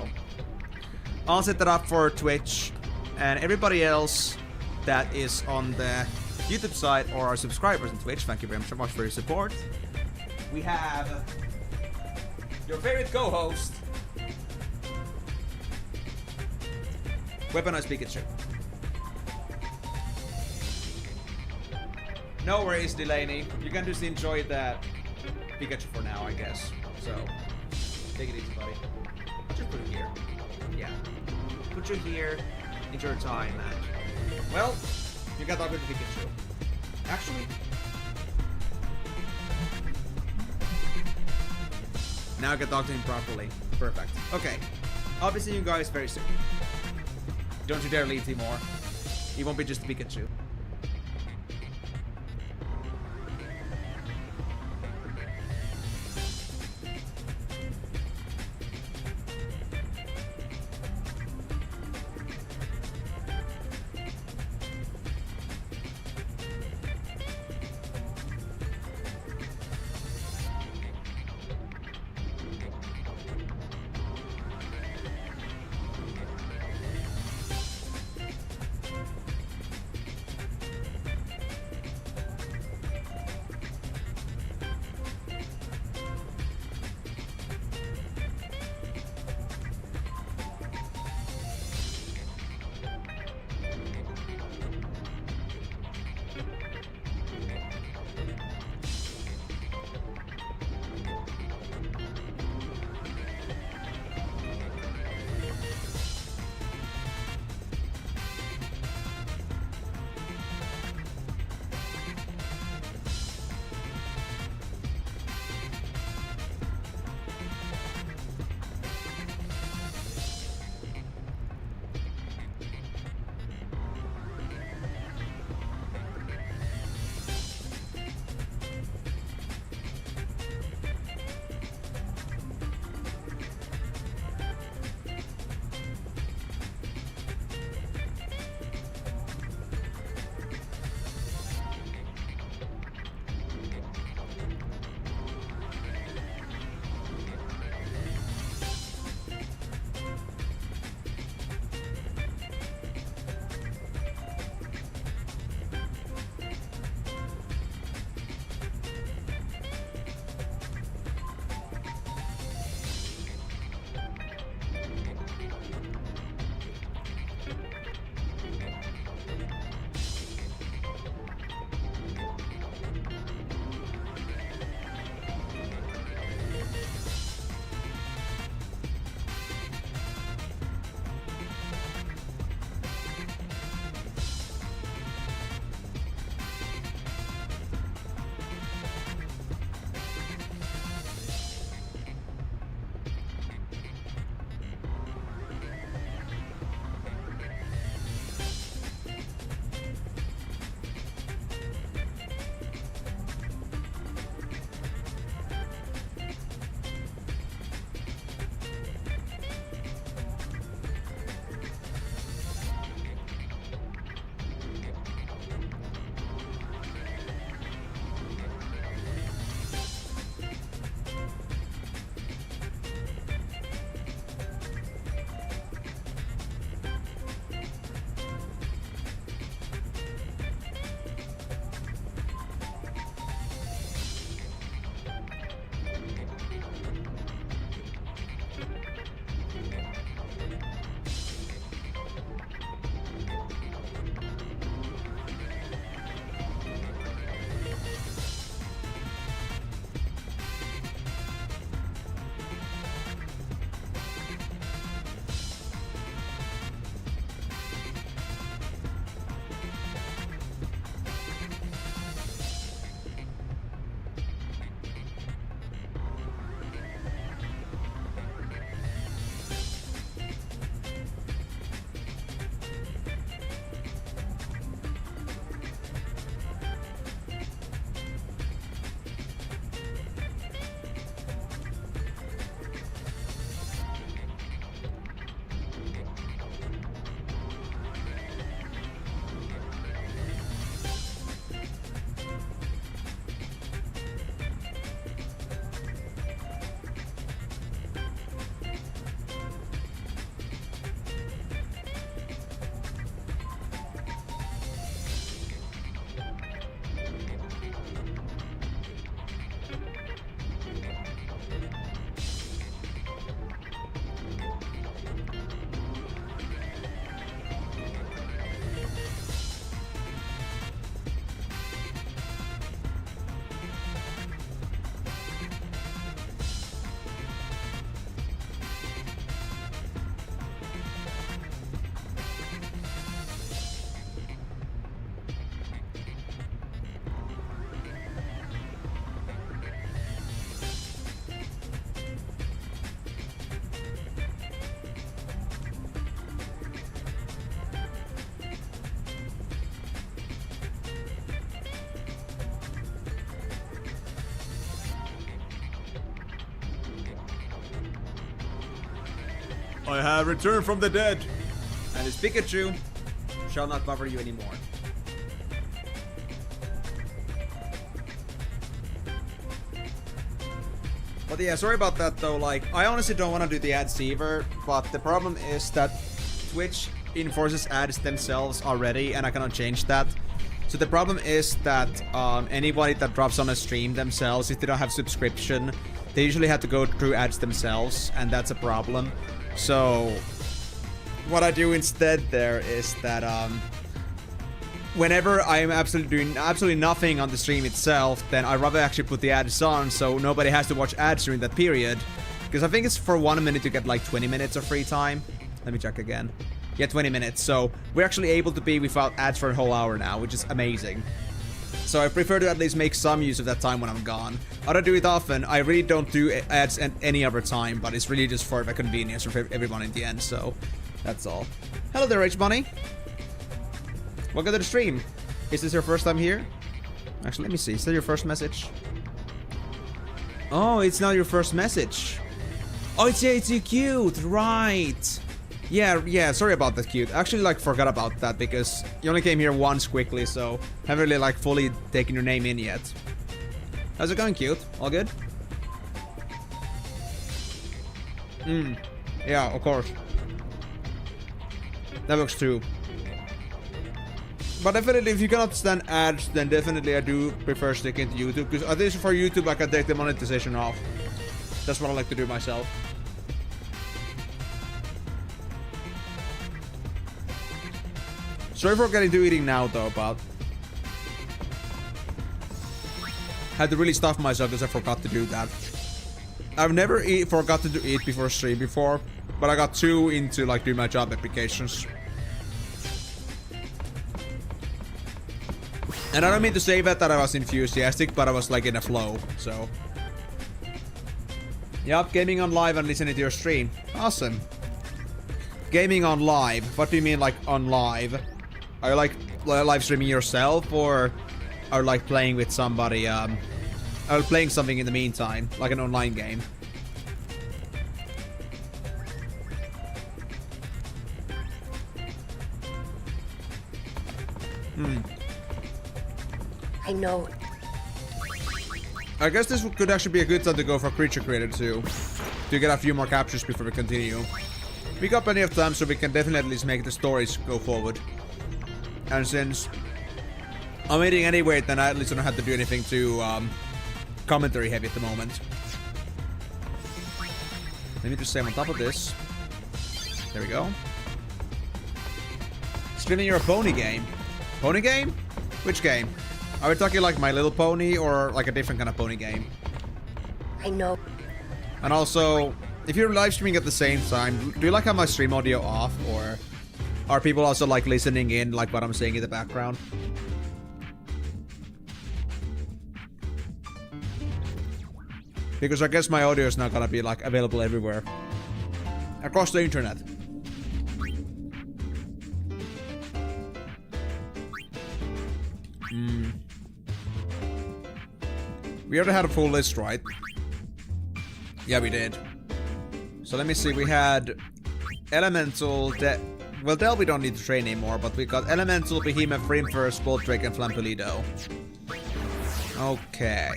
I'll set that up for Twitch, and everybody else that is on the YouTube side or our subscribers on Twitch, thank you very much for your support. We have your favorite co-host, Weaponized Pikachu. No worries, Delaney. You can just enjoy that Pikachu for now, I guess. So, take it easy, buddy. Just put it here. Yeah. Put you here. Enjoy your time, man. Well, you got talk with Pikachu. Actually, now I can talk to him properly. Perfect. Okay. I'll be seeing you guys very soon. Don't you dare leave, Timor. He won't be just Pikachu. I have returned from the dead. And his Pikachu shall not bother you anymore. But yeah, sorry about that though. Like, I honestly don't want to do the ads either. But the problem is that Twitch enforces ads themselves already, and I cannot change that. So the problem is that anybody that drops on a stream themselves, if they don't have subscription, they usually have to go through ads themselves, and that's a problem. So what I do instead there is that whenever I am doing absolutely nothing on the stream itself, then I'd rather actually put the ads on so nobody has to watch ads during that period. Because I think it's for 1 minute to get like 20 minutes of free time. Let me check again. Yeah, 20 minutes. So we're actually able to be without ads for a whole hour now, which is amazing. So I prefer to at least make some use of that time when I'm gone. I don't do it often. I really don't do ads at any other time, but it's really just for the convenience for everyone in the end. So that's all. Hello there, H Bunny. Welcome to the stream. Is this your first time here? Actually, let me see. Is that your first message? Oh, it's not your first message. Oh, it's you cute, right? Yeah, sorry about that, cute. I actually, like, forgot about that because you only came here once quickly, so haven't really, like, fully taken your name in yet. How's it going, cute? All good? Yeah, of course. That works too. But definitely, if you cannot stand ads, then definitely I do prefer sticking to YouTube, because at least for YouTube, I can take the monetization off. That's what I like to do myself. Sorry for getting to eating now though, but had to really stuff myself because I forgot to do that. I've never forgot to eat before stream before, but I got too into like doing my job applications. And I don't mean to say that I was enthusiastic, but I was like in a flow, so. Yup, gaming on live and listening to your stream. Awesome. Gaming on live. What do you mean like on live? Are you like live streaming yourself, or are you like playing with somebody, are you playing something in the meantime, like an online game? I know. I guess this could actually be a good time to go for Creature Creator too, to get a few more captures before we continue. We got plenty of time, so we can definitely at least make the stories go forward. And since I'm eating anyway, then I at least don't have to do anything too commentary heavy at the moment. Let me just say I'm on top of this. There we go. Streaming your pony game. Pony game? Which game? Are we talking like My Little Pony or like a different kind of pony game? I know. And also, if you're live streaming at the same time, do you like have my stream audio off, or are people also like listening in like what I'm saying in the background? Because I guess my audio is not gonna be like available everywhere. Across the internet. We already had a full list, right? Yeah, we did. So let me see, we had Elemental, well, Del we don't need to train anymore, but we got Elemental, Behemoth, Rimfurst, Boltdrake, and Flampelido. Okay.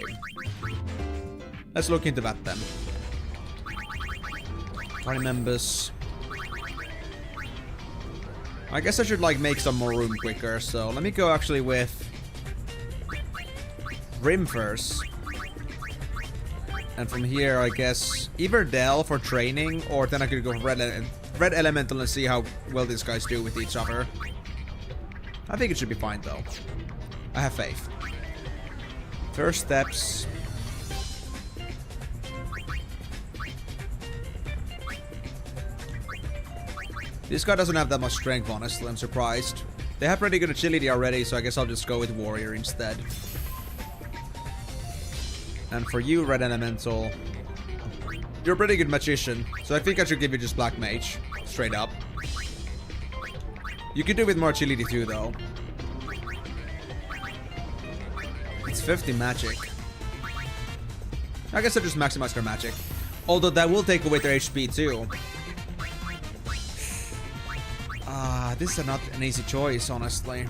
Let's look into that then. Party members. I guess I should like make some more room quicker, so let me go actually with Rimfurst. And from here, I guess either Del for training, or then I could go for Red Elemental and see how well these guys do with each other. I think it should be fine though. I have faith. First steps. This guy doesn't have that much strength, honestly. I'm surprised. They have pretty good agility already, so I guess I'll just go with Warrior instead. And for you, Red Elemental, you're a pretty good magician, so I think I should give you just Black Mage, straight up. You could do with more agility too, though. It's 50 magic. I guess I'll just maximize their magic. Although that will take away their HP too. This is not an easy choice, honestly.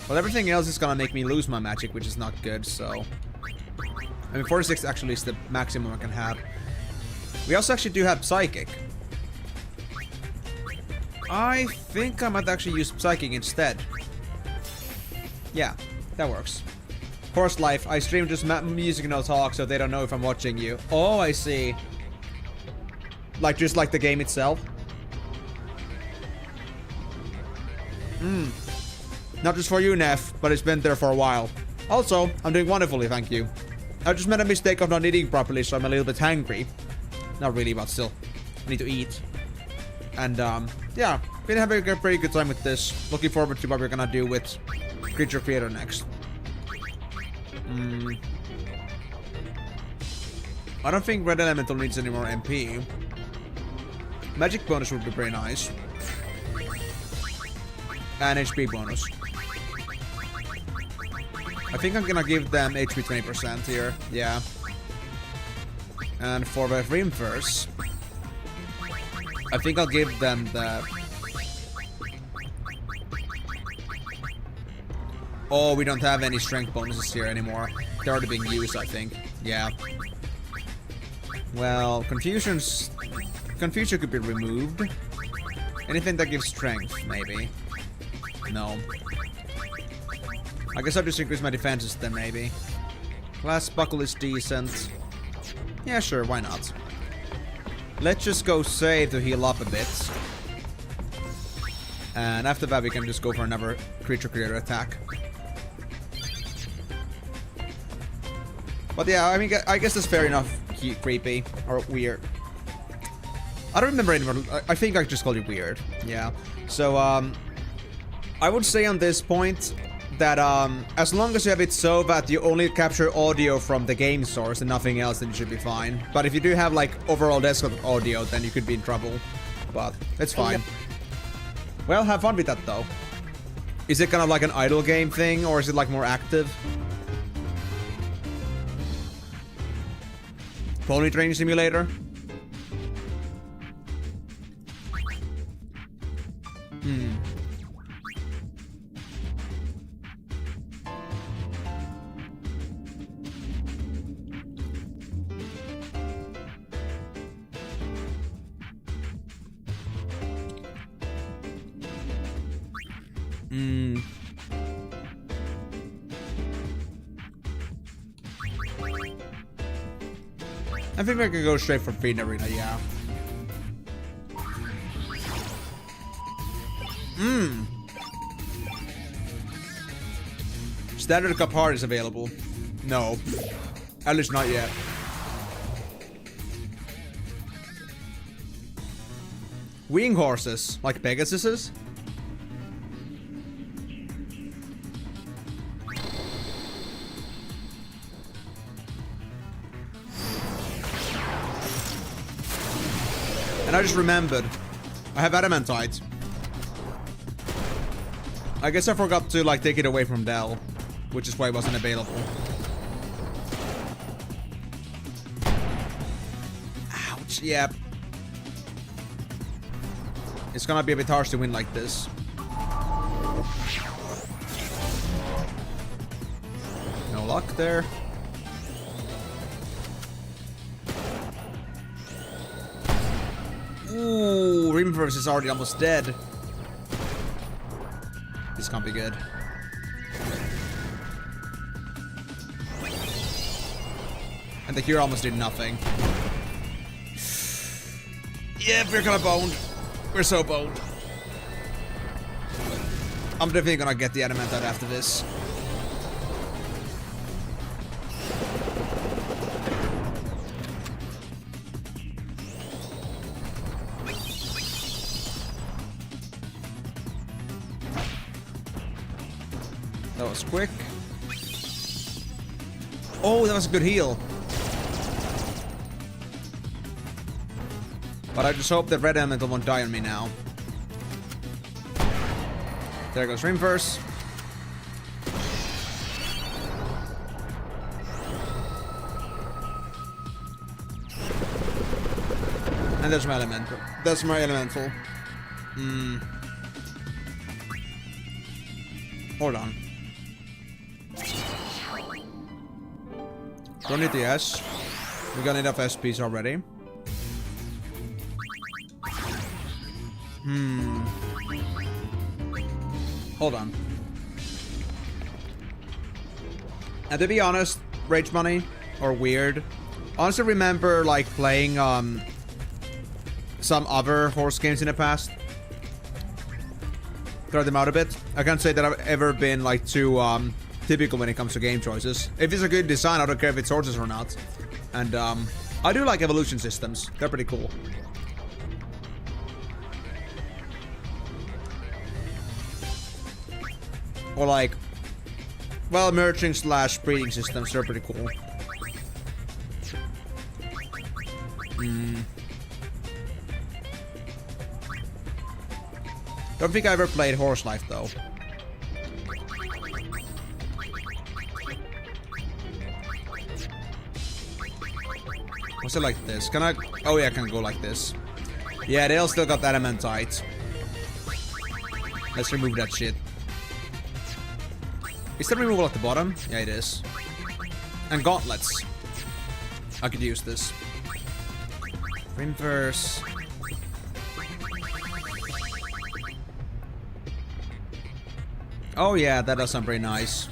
Well, everything else is gonna make me lose my magic, which is not good, so... I mean, 46 actually is the maximum I can have. We also actually do have Psychic. I think I might actually use Psychic instead. Yeah, that works. Horse Life, I stream just music no talk, so they don't know if I'm watching you. Oh, I see. Like, just like the game itself? Not just for you, Neff, but it's been there for a while. Also, I'm doing wonderfully, thank you. I just made a mistake of not eating properly, so I'm a little bit hungry. Not really, but still. I need to eat. And, yeah. Been having a pretty good time with this. Looking forward to what we're gonna do with Creature Creator next. I don't think Red Elemental needs any more MP. Magic bonus would be very nice. And HP bonus. I think I'm gonna give them HP 20% here. Yeah. And for the Reimverse, I think I'll give them the... Oh, we don't have any strength bonuses here anymore. They're already being used, I think. Yeah. Well, Confusion could be removed. Anything that gives strength, maybe. No. I guess I'll just increase my defenses then, maybe. Glass Buckle is decent. Yeah, sure, why not? Let's just go save to heal up a bit. And after that, we can just go for another Creature Creator attack. But yeah, I mean, I guess that's fair enough. Creepy. Or weird. I don't remember anymore. I think I just called it weird. Yeah. So, I would say on this point that, as long as you have it so that you only capture audio from the game source and nothing else, then you should be fine. But if you do have, like, overall desktop audio, then you could be in trouble. But, it's fine. Well, have fun with that, though. Is it kind of like an idle game thing, or is it, like, more active? Pony Training Simulator? I think I could go straight for Payne Arena, yeah. Standard Cup Hard is available. No. At least not yet. Wing horses, like Pegasuses? And I just remembered, I have Adamantite. I guess I forgot to, like, take it away from Dell, which is why it wasn't available. Ouch, yep. It's gonna be a bit harsh to win like this. No luck there. Ooh, Reimverse is already almost dead. This can't be good. And the cure almost did nothing. Yep, we're kind of boned. We're so boned. I'm definitely gonna get the Adamantite after this. That was quick. Oh, that was a good heal. But I just hope that Red Elemental won't die on me now. There goes Reimverse. And there's my elemental. That's my elemental. Hold on. Don't need the S. We got enough SPs already. Hold on. And to be honest, Rage Money or Weird. Honestly, remember like playing some other horse games in the past. Throw them out a bit. I can't say that I've ever been like too typical when it comes to game choices. If it's a good design, I don't care if it's horses or not. And I do like evolution systems. They're pretty cool. Or like, well, merging slash breeding systems, they're pretty cool. Don't think I ever played Horse Life though. What's it like this? Can I? Oh yeah, I can go like this. Yeah, they all still got that Elementite. Let's remove that shit. Is that removal at the bottom? Yeah, it is. And gauntlets. I could use this. Inverse. Oh yeah, that does sound pretty nice.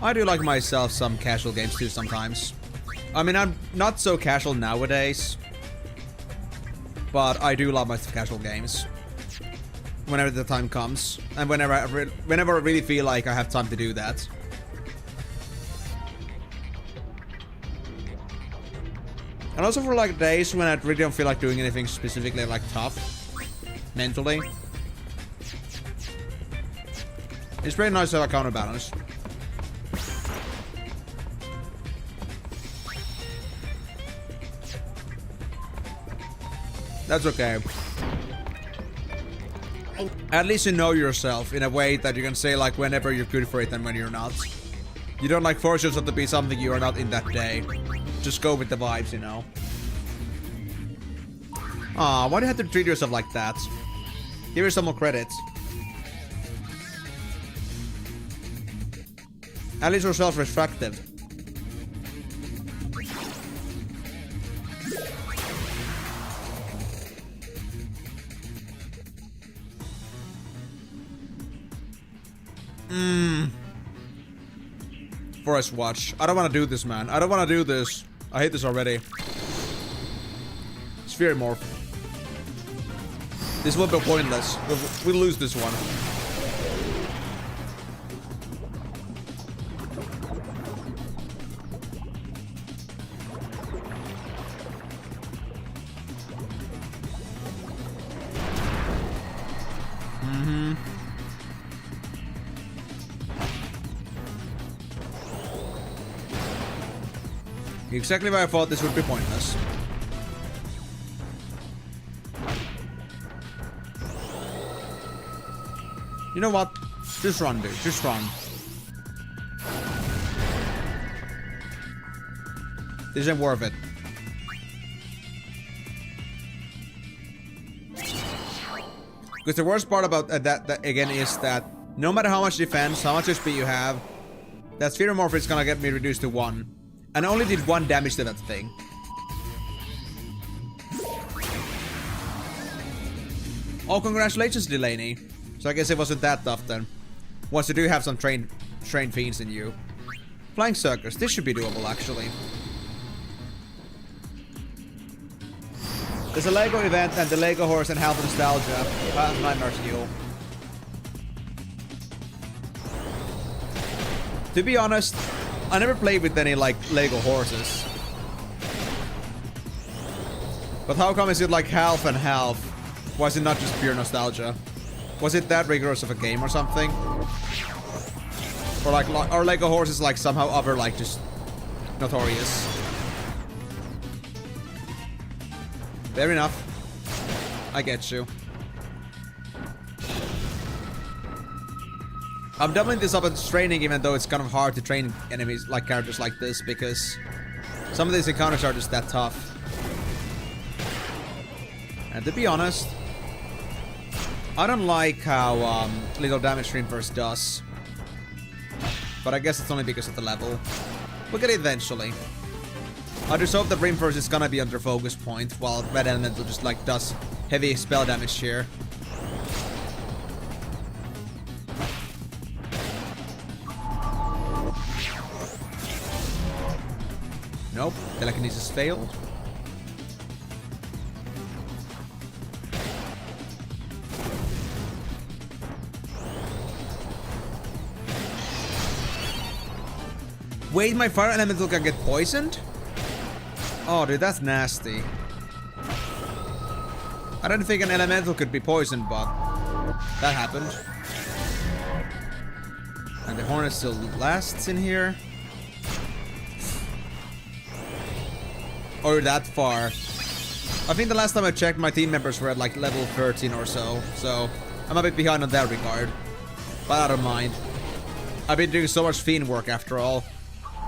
I do like myself some casual games too sometimes. I mean, I'm not so casual nowadays. But I do love my casual games. Whenever the time comes. And whenever I really feel like I have time to do that. And also for like days when I really don't feel like doing anything specifically like tough. Mentally. It's pretty nice to have a counterbalance. That's okay. At least you know yourself in a way that you can say like whenever you're good for it and when you're not. You don't like force yourself to be something you are not in that day. Just go with the vibes, you know. Aw, why do you have to treat yourself like that? Give yourself more credit. At least you're self-reflective. Forest Watch. I don't want to do this, man. I don't want to do this. I hate this already. Sphere Morph. This will be pointless. We'll lose this one. Exactly why I thought this would be pointless. You know what? Just run, dude. Just run. This isn't worth it. Because the worst part about that again is that no matter how much defense, how much HP you have, that Sphere Morph is gonna get me reduced to 1. And I only did 1 damage to that thing. Oh, congratulations, Delaney. So I guess it wasn't that tough then. Once you do have some trained fiends in you. Flying Circus. This should be doable, actually. There's a Lego event and the Lego Horse and Half Nostalgia. Nightmare's Heal. To be honest, I never played with any, like, Lego horses. But how come is it like half and half? Why is it not just pure nostalgia? Was it that rigorous of a game or something? Or like, are Lego horses like somehow other, like, just notorious? Fair enough. I get you. I'm doubling this up as training, even though it's kind of hard to train enemies, like characters like this, because some of these encounters are just that tough. And to be honest, I don't like how little damage Dreamverse does. But I guess it's only because of the level. We'll get it eventually. I just hope that Dreamverse is gonna be under focus point, while Red Elemental just like does heavy spell damage here. Nope, telekinesis failed. Wait, my fire elemental can get poisoned? Oh, dude, that's nasty. I don't think an elemental could be poisoned, but that happened. And the hornet still lasts in here. Or that far. I think the last time I checked, my team members were at like level 13 or so. So I'm a bit behind on that regard. But I don't mind. I've been doing so much fiend work after all.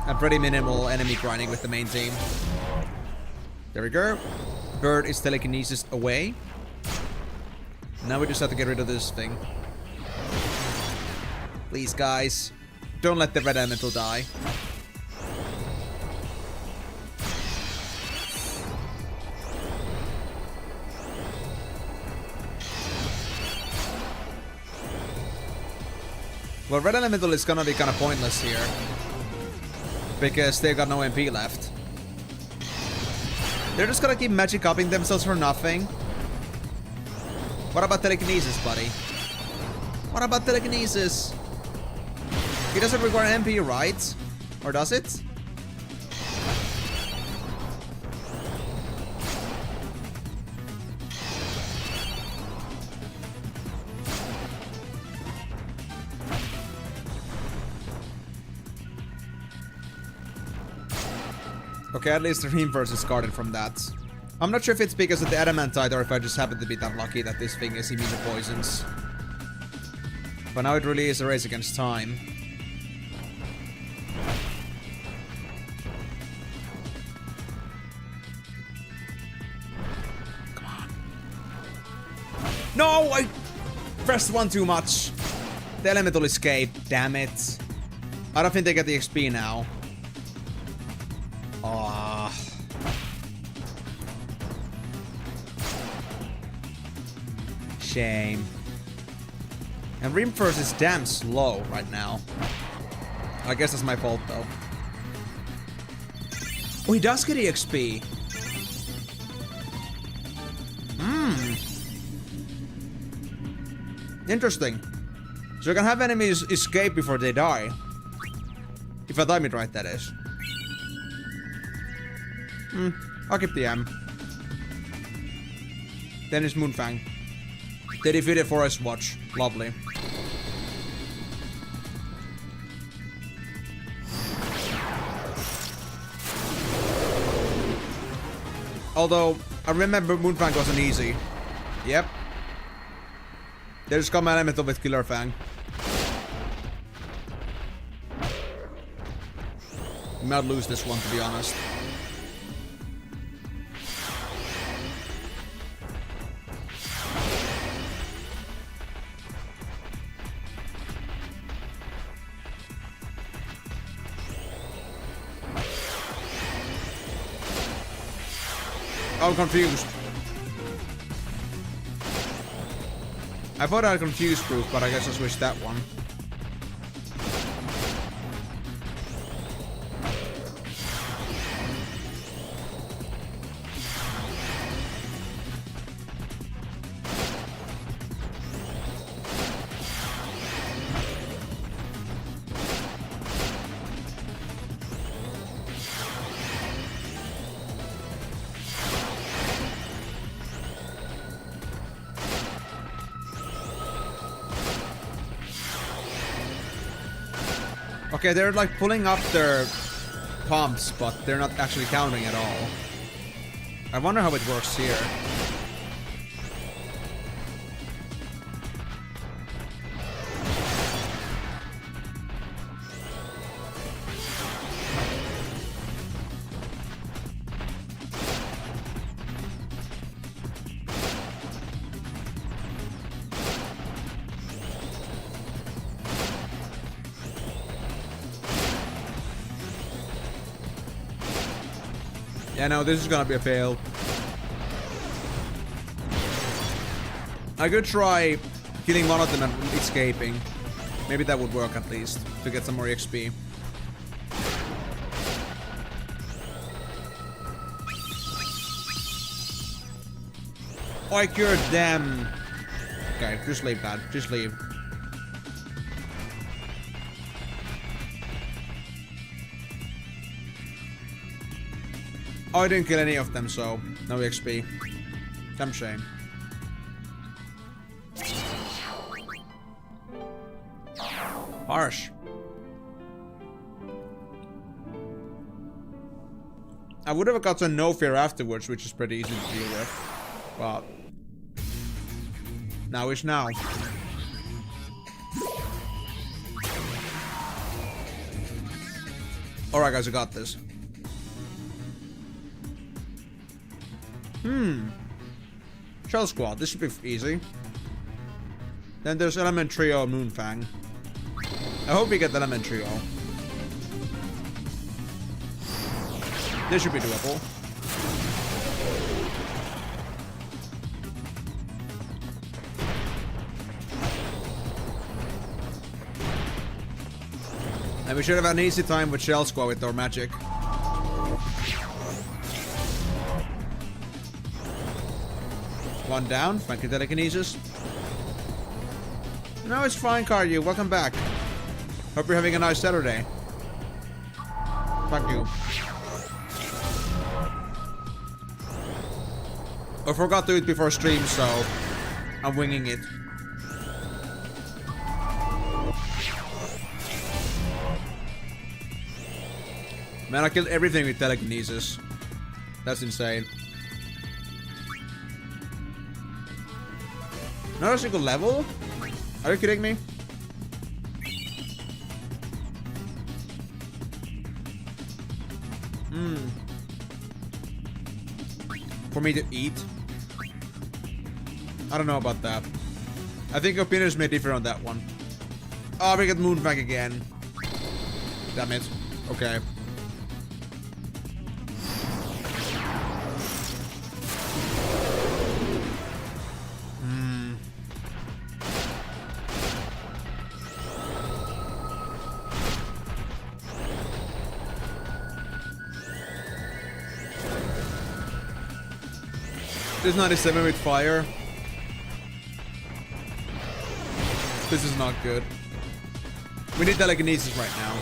And pretty minimal enemy grinding with the main team. There we go. Bird is telekinesis away. Now we just have to get rid of this thing. Please, guys. Don't let the red elemental die. Well, red elemental is gonna be kind of pointless here. Because they've got no MP left. They're just gonna keep magic upping themselves for nothing. What about telekinesis, buddy? What about telekinesis? He doesn't require MP, right? Or does it? Okay, at least the Dreamverse is guarded from that. I'm not sure if it's because of the Adamantite or if I just happen to be that lucky that this thing is immune to poisons. But now it really is a race against time. Come on. No! I pressed one too much. The elemental escaped. Damn it. I don't think they get the XP now. Ah. Shame. And Dreamverse is damn slow right now. I guess that's my fault though. Oh, he does get EXP. Interesting. So you can have enemies escape before they die. If I time it right, that is. I'll keep the M. Then it's Moonfang. They defeated Forest Watch. Lovely. Although, I remember Moonfang wasn't easy. Yep. There's Command Elemental with Killer Fang. We might lose this one, to be honest. I'm confused. I thought I had confused proof, but I guess I switched that one. Okay, they're like pulling up their pumps, but they're not actually counting at all. I wonder how it works here. Yeah, no, this is gonna be a fail. I could try killing one of them and escaping. Maybe that would work at least, to get some more XP. Oh, I cured them. Okay, just leave that. Just leave. Oh, I didn't kill any of them, so no XP. Damn shame. Harsh. I would have gotten no fear afterwards, which is pretty easy to deal with. But now is now. Alright guys, I got this. Shell Squad, this should be easy. Then there's Element Trio Moonfang. I hope we get the Element Trio. This should be doable. And we should have an easy time with Shell Squad with our magic. One down, thank you telekinesis. No, it's fine, Karyu, welcome back. Hope you're having a nice Saturday. Thank you. I forgot to do it before stream, so I'm winging it. Man, I killed everything with telekinesis. That's insane. Not a single level? Are you kidding me? For me to eat? I don't know about that. I think opinions may differ on that one. Oh, we got Moonfang again. Damn it. Okay. This 97 with fire. This is not good. We need telekinesis right now.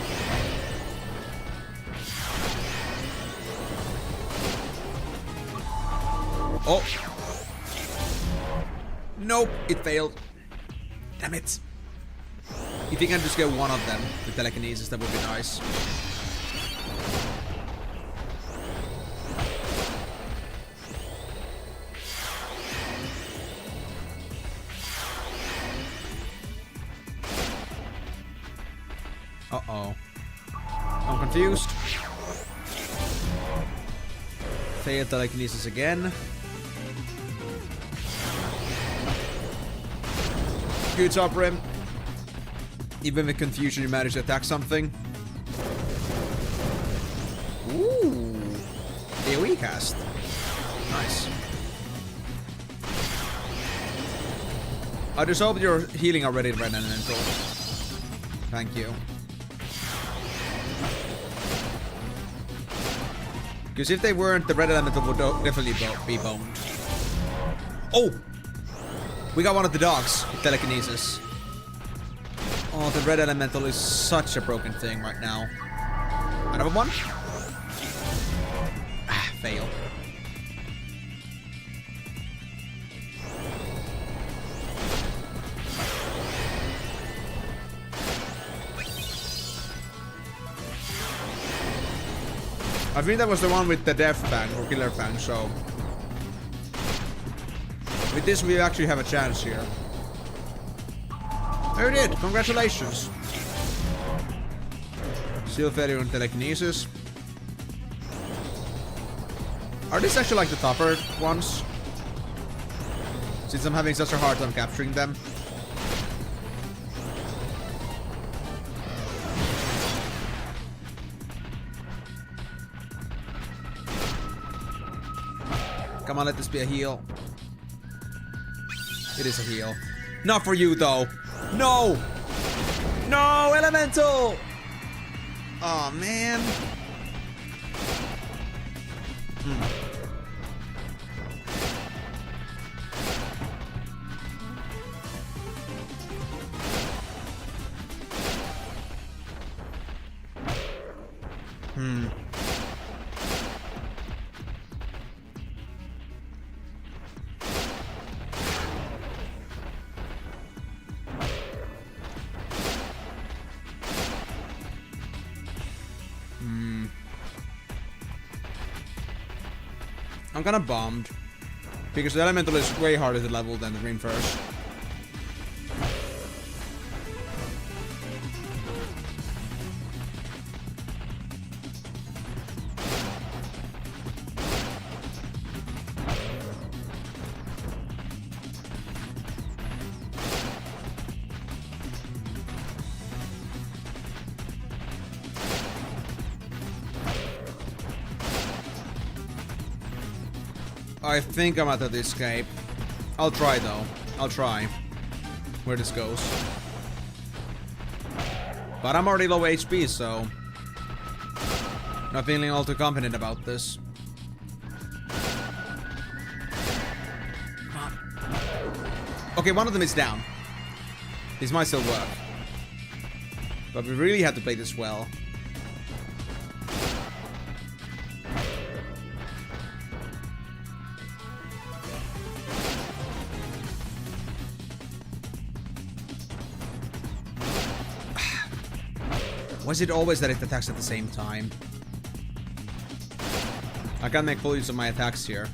Oh. Nope, it failed. Damn it. If you can just get one of them with telekinesis, that would be nice. Uh-oh. I'm confused. Failed telekinesis again. Good job, Rim. Even with confusion, you managed to attack something. Ooh. AoE cast. Nice. I just hope you're healing already, Red Elemental. Thank you. Because if they weren't, the Red Elemental would definitely be boned. Oh! We got one of the dogs with telekinesis. Oh, the Red Elemental is such a broken thing right now. Another one? Ah, fail. I think that was the one with the Death Fang or Killer Fang, so with this we actually have a chance here. Oh, we did! Congratulations! Still failure on telekinesis. Are these actually like the tougher ones? Since I'm having such a hard time capturing them. Come on, let this be a heal. It is a heal. Not for you, though. No! No, Elemental! Oh, man. I'm kinda bummed. Because the Elemental is way harder to level than the Dream First. I think I'm out of the escape. I'll try though. I'll try. Where this goes. But I'm already low HP, so... not feeling all too confident about this. Okay, one of them is down. This might still work. But we really have to play this well. Why is it always that it attacks at the same time? I can't make full use of my attacks here.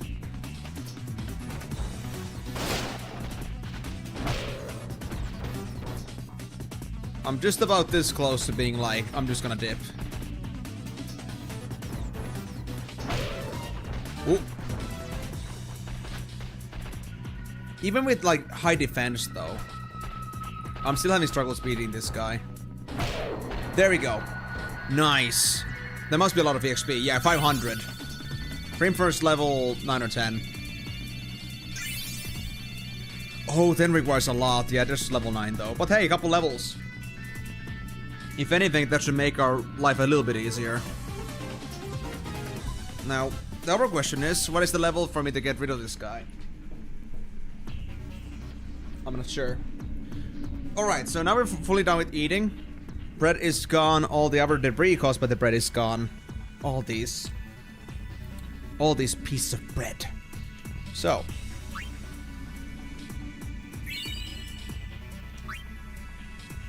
I'm just about this close to being like, I'm just gonna dip. Ooh. Even with like high defense though, I'm still having struggles beating this guy. There we go. Nice. There must be a lot of EXP. Yeah, 500. Frame first level 9 or 10. Oh, 10 requires a lot. Yeah, just level 9 though. But hey, a couple levels. If anything, that should make our life a little bit easier. Now, the other question is, what is the level for me to get rid of this guy? I'm not sure. Alright, so now we're fully done with eating. Bread is gone. All the other debris caused by the bread is gone. All these pieces of bread. So.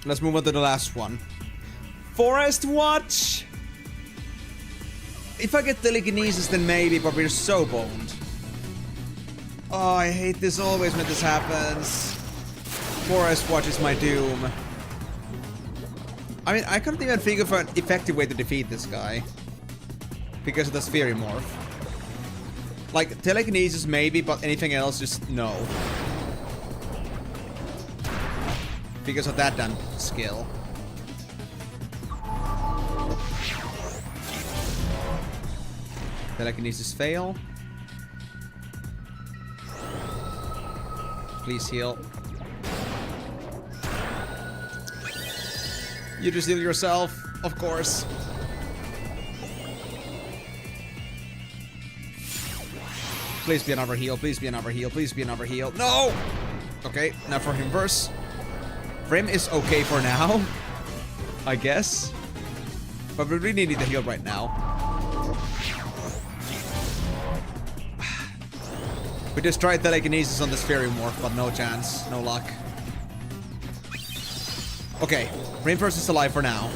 Let's move on to the last one. Forest Watch! If I get telekinesis, then maybe, but we're so boned. Oh, I hate this always when this happens. Forest Watch is my doom. I mean, I couldn't even think of an effective way to defeat this guy. Because of the Sphere Morph. Like, telekinesis maybe, but anything else, just no. Because of that damn skill. Telekinesis fail. Please heal. You just heal yourself, of course. Please be another heal, please be another heal, please be another heal. No! Okay, now for inverse. Frame is okay for now, I guess. But we really need the heal right now. We just tried telekinesis on this Fairy Morph, but no chance, no luck. Okay, Rainforest is alive for now.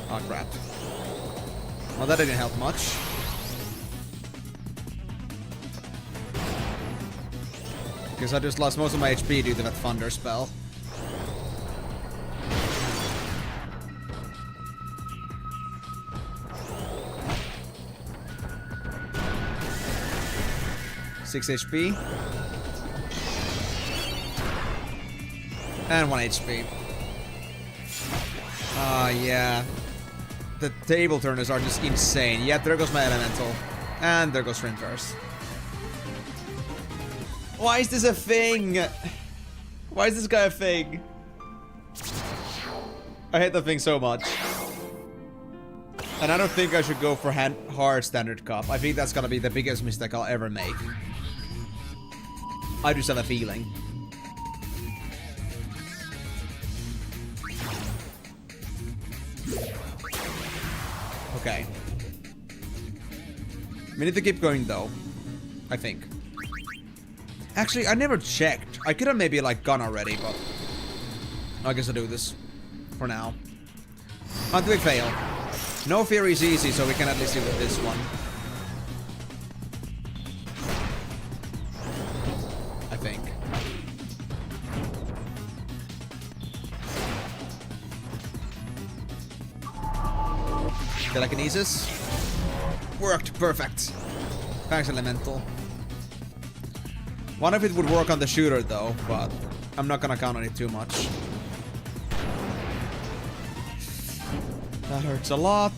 Oh crap. Well, that didn't help much. Because I just lost most of my HP due to that Thunder spell. Six HP. And 1 HP. Ah, yeah. The table turners are just insane. Yeah, there goes my elemental. And there goes Sprinters. Why is this a thing? Why is this guy a thing? I hate that thing so much. And I don't think I should go for hard standard cup. I think that's gonna be the biggest mistake I'll ever make. I just have a feeling. Okay. We need to keep going though. I think. Actually, I never checked. I could have maybe like gone already, but I guess I'll do this for now. Until we fail. No fear is easy, so we can at least deal with this one. I think. Telekinesis. Worked. Perfect. Thanks, Elemental. One of it would work on the shooter though, but I'm not gonna count on it too much. That hurts a lot.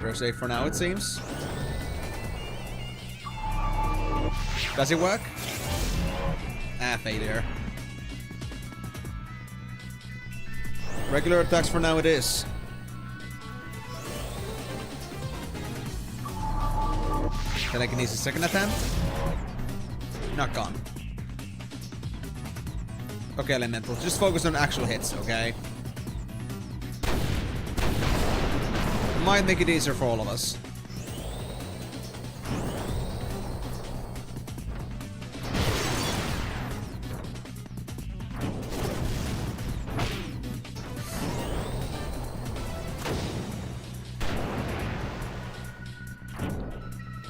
We're safe for now, it seems. Does it work? Ah, failure. Regular attacks for now it is. Telekinesis second attempt. Not gone. Okay, Elemental. Just focus on actual hits, okay? Might make it easier for all of us.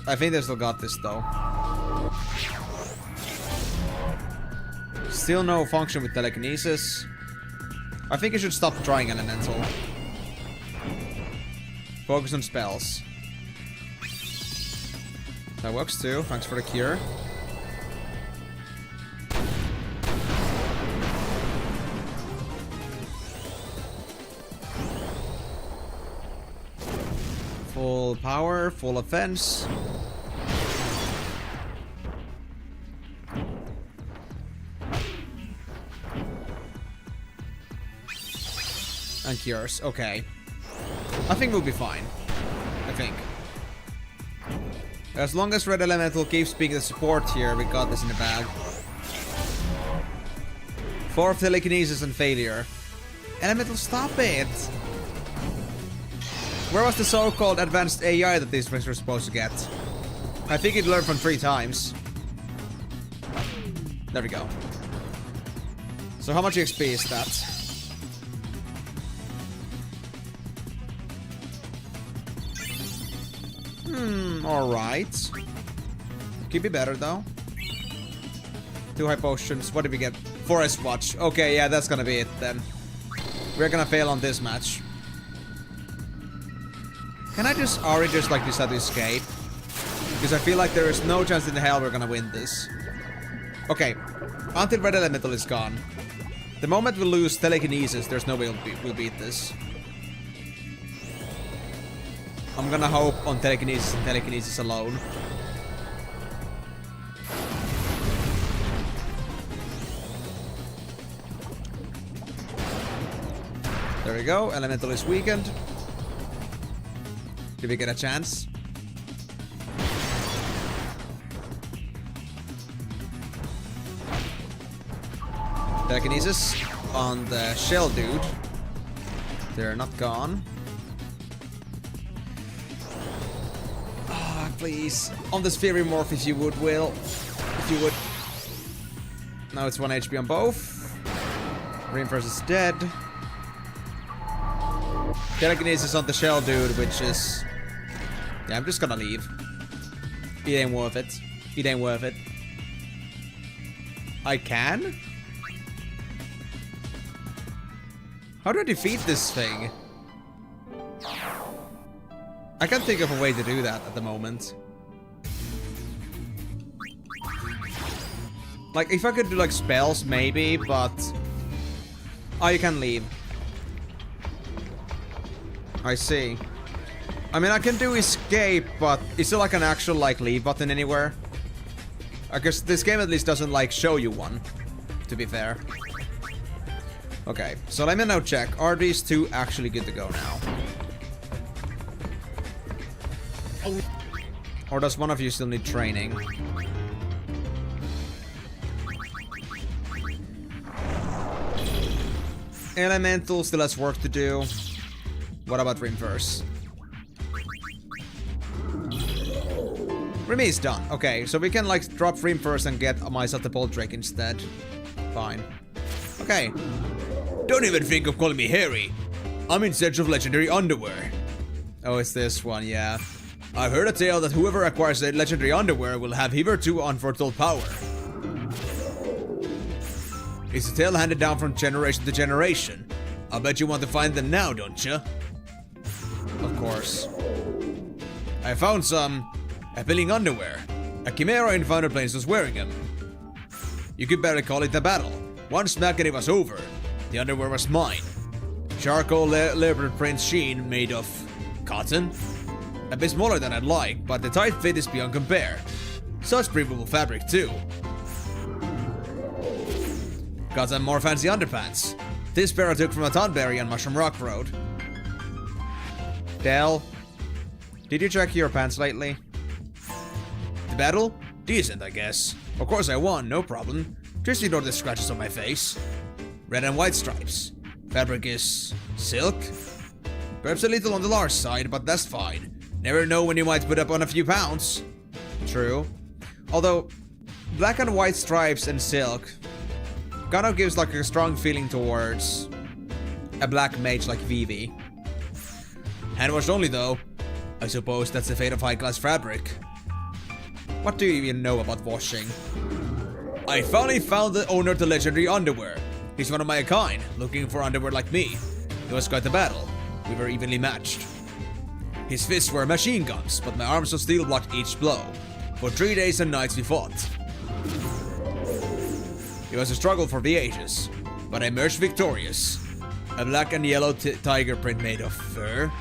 I think they still got this though. Still no function with telekinesis. I think I should stop trying Elemental. Focus on spells. That works too. Thanks for the cure. Full power, full offense. And cures, okay. I think we'll be fine. I think. As long as Red Elemental keeps being the support here, we got this in the bag. 4 telekinesis and failure. Elemental, stop it! Where was the so-called advanced AI that these things were supposed to get? I think it learned from 3 times. There we go. So how much XP is that? Alright. Could be better though. 2 high potions. What did we get? Forest Watch. Okay, yeah, that's gonna be it then. We're gonna fail on this match. Can I just already just like decide to escape? Because I feel like there is no chance in the hell we're gonna win this. Okay. Until Red Elemental is gone. The moment we lose telekinesis, there's no way we'll beat this. I'm gonna hope on telekinesis and telekinesis alone. There we go. Elemental is weakened. Did we get a chance? Telekinesis on the shell dude. They're not gone. Please. On this Fury Morph if you would, Will. If you would. Now it's 1 HP on both. Reinforce is dead. Telekinesis on the shell dude, which is... Yeah, I'm just gonna leave. It ain't worth it. It ain't worth it. I can? How do I defeat this thing? I can't think of a way to do that at the moment. Like, if I could do, like, spells, maybe, but... Oh, you can leave. I see. I mean, I can do escape, but is there, like, an actual, like, leave button anywhere? I guess this game at least doesn't, like, show you one, to be fair. Okay, so let me now check. Are these two actually good to go now? Or does one of you still need training? Elemental still has work to do. What about Reverse? Remy is done. Okay, so we can like drop Rim first and get myself the Bolt Drake instead. Fine. Okay. Don't even think of calling me Harry. I'm in search of legendary underwear. Oh, it's this one, yeah. I've heard a tale that whoever acquires the legendary underwear will have hitherto unforetold power. It's a tale handed down from generation to generation. I bet you want to find them now, don't you? Of course. I found some appealing underwear. A chimera in Final Planes was wearing them. You could better call it a battle. One smack and it was over. The underwear was mine. Charcoal leopard print sheen made of cotton. A bit smaller than I'd like, but the tight fit is beyond compare. Such breathable fabric too. Got some more fancy underpants. This pair I took from a Tonberry on Mushroom Rock Road. Del, did you check your pants lately? The battle? Decent, I guess. Of course I won, no problem. Just ignore the scratches on my face. Red and white stripes. Fabric is silk? Perhaps a little on the large side, but that's fine. Never know when you might put up on a few pounds. True. Although, black and white stripes and silk kind of gives like a strong feeling towards a black mage like Vivi. Hand washed only though. I suppose that's the fate of high-class fabric. What do you even know about washing? I finally found the owner of the legendary underwear. He's one of my kind, looking for underwear like me. It was quite a battle. We were evenly matched. His fists were machine guns, but my arms of steel blocked each blow. For 3 days and nights we fought. It was a struggle for the ages, but I emerged victorious. A black and yellow tiger print made of fur.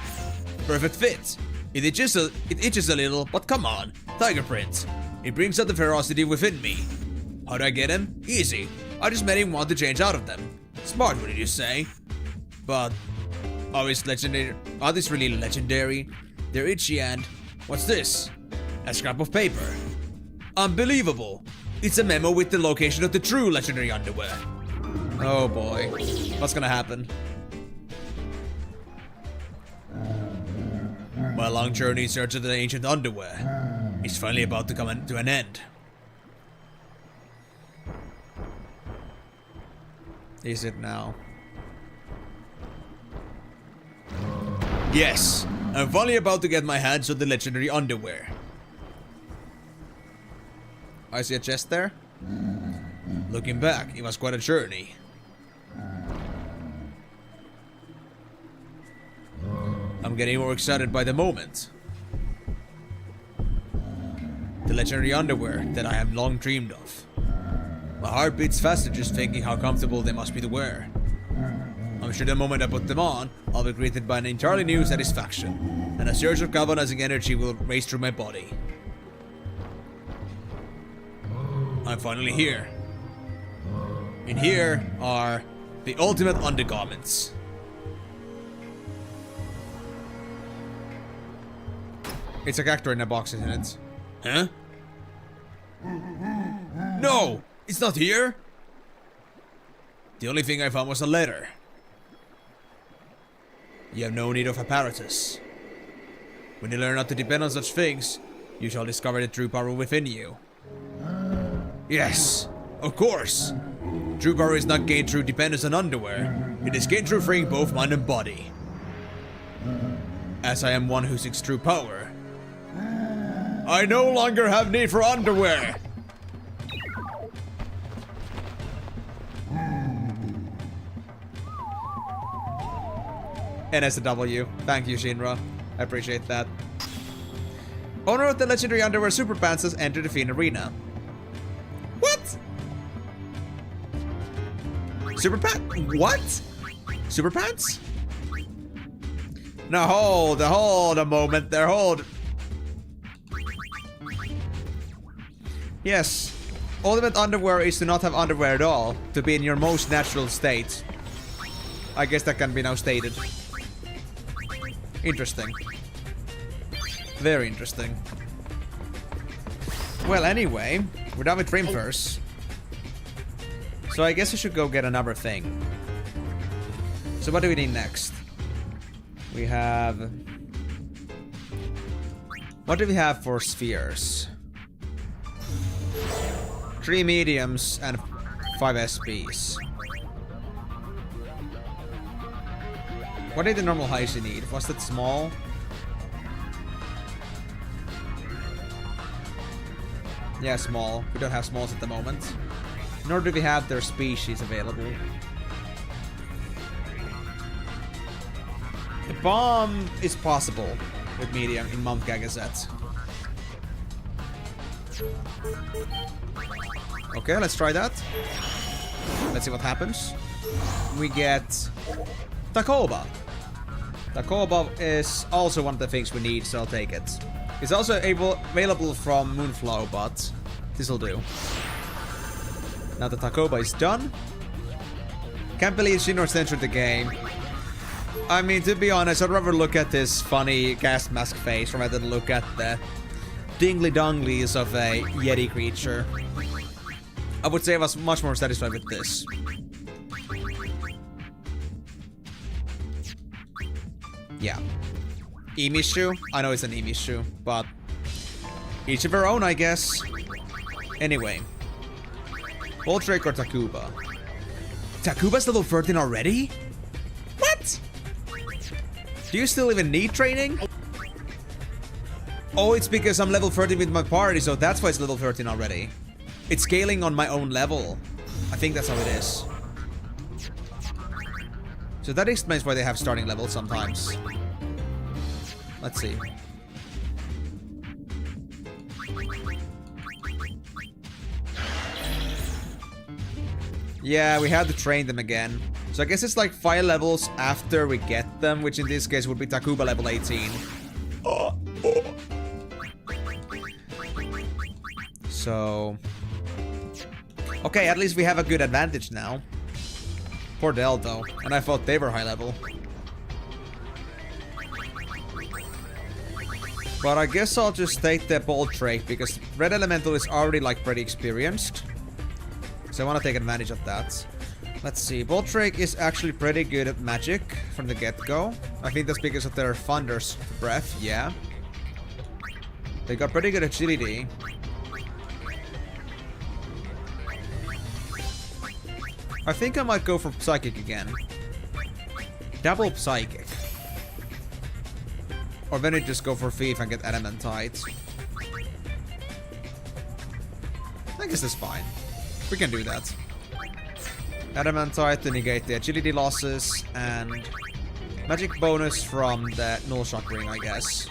Perfect fit. It itches a little, but come on, tiger print. It brings out the ferocity within me. How do I get him? Easy. I just made him want to change out of them. Smart, wouldn't you say? But are these really legendary? They're itchy and... What's this? A scrap of paper. Unbelievable! It's a memo with the location of the true legendary underwear. Oh boy. What's gonna happen? My long journey in search of the ancient underwear is finally about to come to an end. Is it now? Yes, I'm finally about to get my hands on the legendary underwear. I see a chest there. Looking back, it was quite a journey. I'm getting more excited by the moment. The legendary underwear that I have long dreamed of. My heart beats faster just thinking how comfortable they must be to wear. I'm sure the moment I put them on, I'll be greeted by an entirely new satisfaction, and a surge of galvanizing energy will race through my body. I'm finally here. In here are the ultimate undergarments. It's a cactus in a box, isn't it? Huh? No! It's not here! The only thing I found was a letter. You have no need of apparatus. When you learn not to depend on such things, you shall discover the true power within you. Yes, of course. True power is not gained through dependence on underwear. It is gained through freeing both mind and body. As I am one who seeks true power, I no longer have need for underwear. NSW. Thank you, Shinra. I appreciate that. Owner of the legendary underwear super pants has entered the Fiend Arena. What? Super pants? What? Super pants? No, hold a moment there, hold. Yes. Ultimate underwear is to not have underwear at all, to be in your most natural state. I guess that can be now stated. Interesting. Very interesting. Well, anyway, we're done with Dreamverse. So I guess we should go get another thing. So what do we need next? We have... What do we have for spheres? 3 mediums and 5 SPs. What are the normal heights you need? Was that small? Yeah, small. We don't have smalls at the moment. Nor do we have their species available. The bomb is possible with medium in Mount Gagazet. Okay, let's try that. Let's see what happens. We get Takoba. Takoba is also one of the things we need, so I'll take it. It's also available from Moonflow, but this'll do. Now the Takoba is done. Can't believe Shinor's entered the game. I mean, to be honest, I'd rather look at this funny gas mask face rather than look at the dingly-donglies of a Yeti creature. I would say I was much more satisfied with this. Yeah. Emishu? I know it's an Emishu, but each of their own, I guess. Anyway. Voltrek or Takuba? Takuba's level 13 already? What? Do you still even need training? Oh, it's because I'm level 13 with my party, so that's why it's level 13 already. It's scaling on my own level. I think that's how it is. So that explains why they have starting levels sometimes. Let's see. Yeah, we had to train them again. So I guess it's like 5 levels after we get them, which in this case would be Takuba level 18. So... Okay, at least we have a good advantage now. Poor Del, though. And I thought they were high level. But I guess I'll just take the Bolt Drake, because Red Elemental is already, like, pretty experienced. So I want to take advantage of that. Let's see. Bolt Drake is actually pretty good at magic from the get-go. I think that's because of their Thunder's Breath, yeah. They got pretty good agility. I think I might go for Psychic again. Double Psychic. Or then I just go for Thief and get Adamantite. I guess that's fine. We can do that. Adamantite to negate the agility losses and magic bonus from the Null Shock Ring, I guess.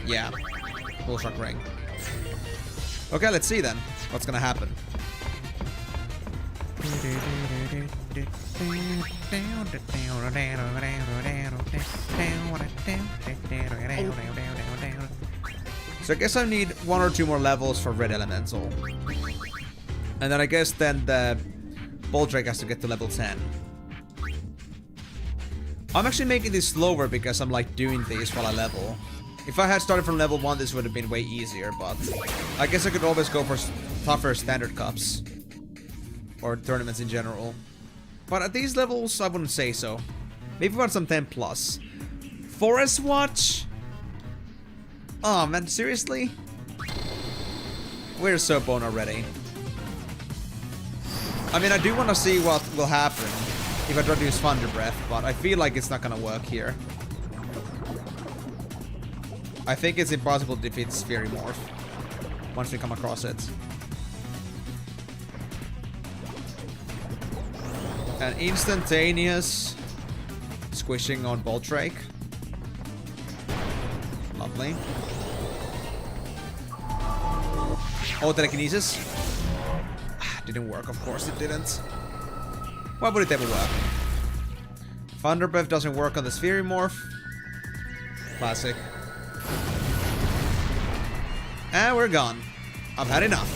Yeah. Null Shock Ring. Okay, let's see then what's gonna happen. So I guess I need 1 or 2 more levels for Red Elemental. And then I guess then the Bolt Drake has to get to level 10. I'm actually making this slower because I'm like doing these while I level. If I had started from level 1, this would have been way easier, but I guess I could always go for tougher standard cups. Or tournaments in general. But at these levels, I wouldn't say so. Maybe about some 10 plus. Forest Watch? Oh man, seriously? We're so boned already. I mean, I do want to see what will happen if I try to use Thunder Breath, but I feel like it's not gonna work here. I think it's impossible to defeat Sphere Morph once we come across it. An instantaneous squishing on Bolt Drake. Lovely. Oh, telekinesis. didn't work. Of course it didn't. Why would it ever work? Thunder Breath doesn't work on the Sphere Morph. Classic. And we're gone. I've had enough.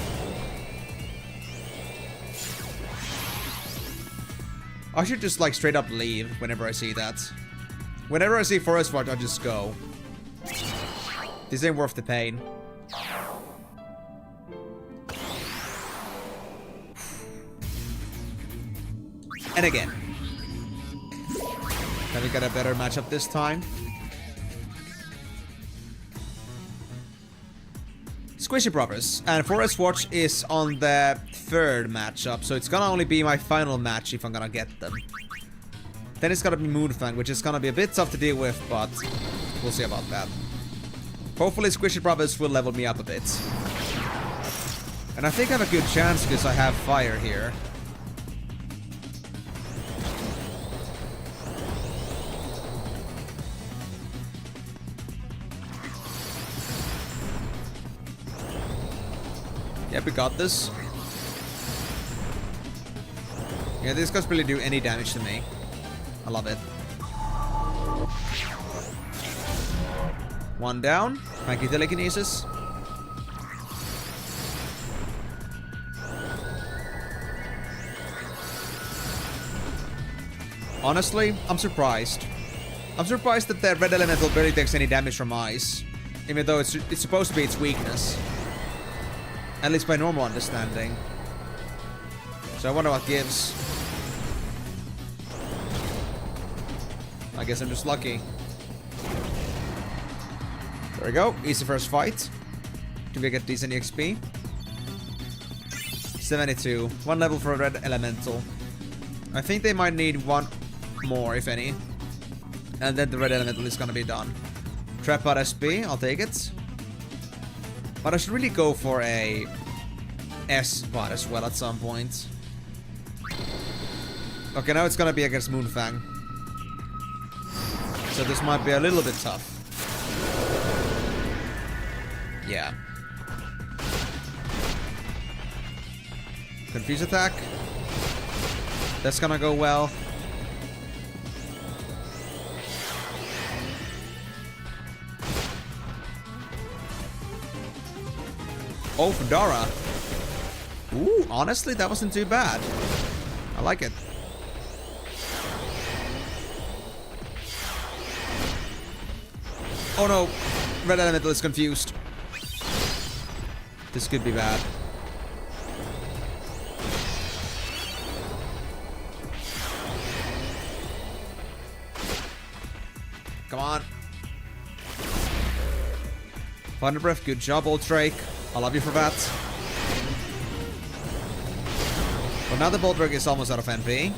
I should just like straight up leave whenever I see that. Whenever I see Forest Watch, I just go. This ain't worth the pain. And again. Can we get a better matchup this time? Squishy Brothers. And Forest Watch is on the 3rd matchup, so it's gonna only be my final match if I'm gonna get them. Then it's gonna be Moonfang, which is gonna be a bit tough to deal with, but we'll see about that. Hopefully Squishy Brothers will level me up a bit. And I think I have a good chance because I have fire here. Yep, we got this. Yeah, this doesn't really do any damage to me. I love it. One down. Thank you, telekinesis. Honestly, I'm surprised. I'm surprised that the red elemental barely takes any damage from ice, even though it's supposed to be its weakness. At least by normal understanding. So I wonder what gives. I guess I'm just lucky. There we go. Easy first fight. Do we get decent XP? 72. 1 level for a red elemental. I think they might need 1 more, if any. And then the red elemental is gonna be done. Trap out SP. I'll take it. But I should really go for a S-spot as well at some point. Okay, now it's gonna be against Moonfang. So this might be a little bit tough. Yeah. Confuse attack. That's gonna go well. Oh, Fedora. Ooh, honestly, that wasn't too bad. I like it. Oh no, red elemental is confused. This could be bad. Come on. Thunder Breath, good job, old Drake. I love you for that. Well, now the Bolt Drake is almost out of NP.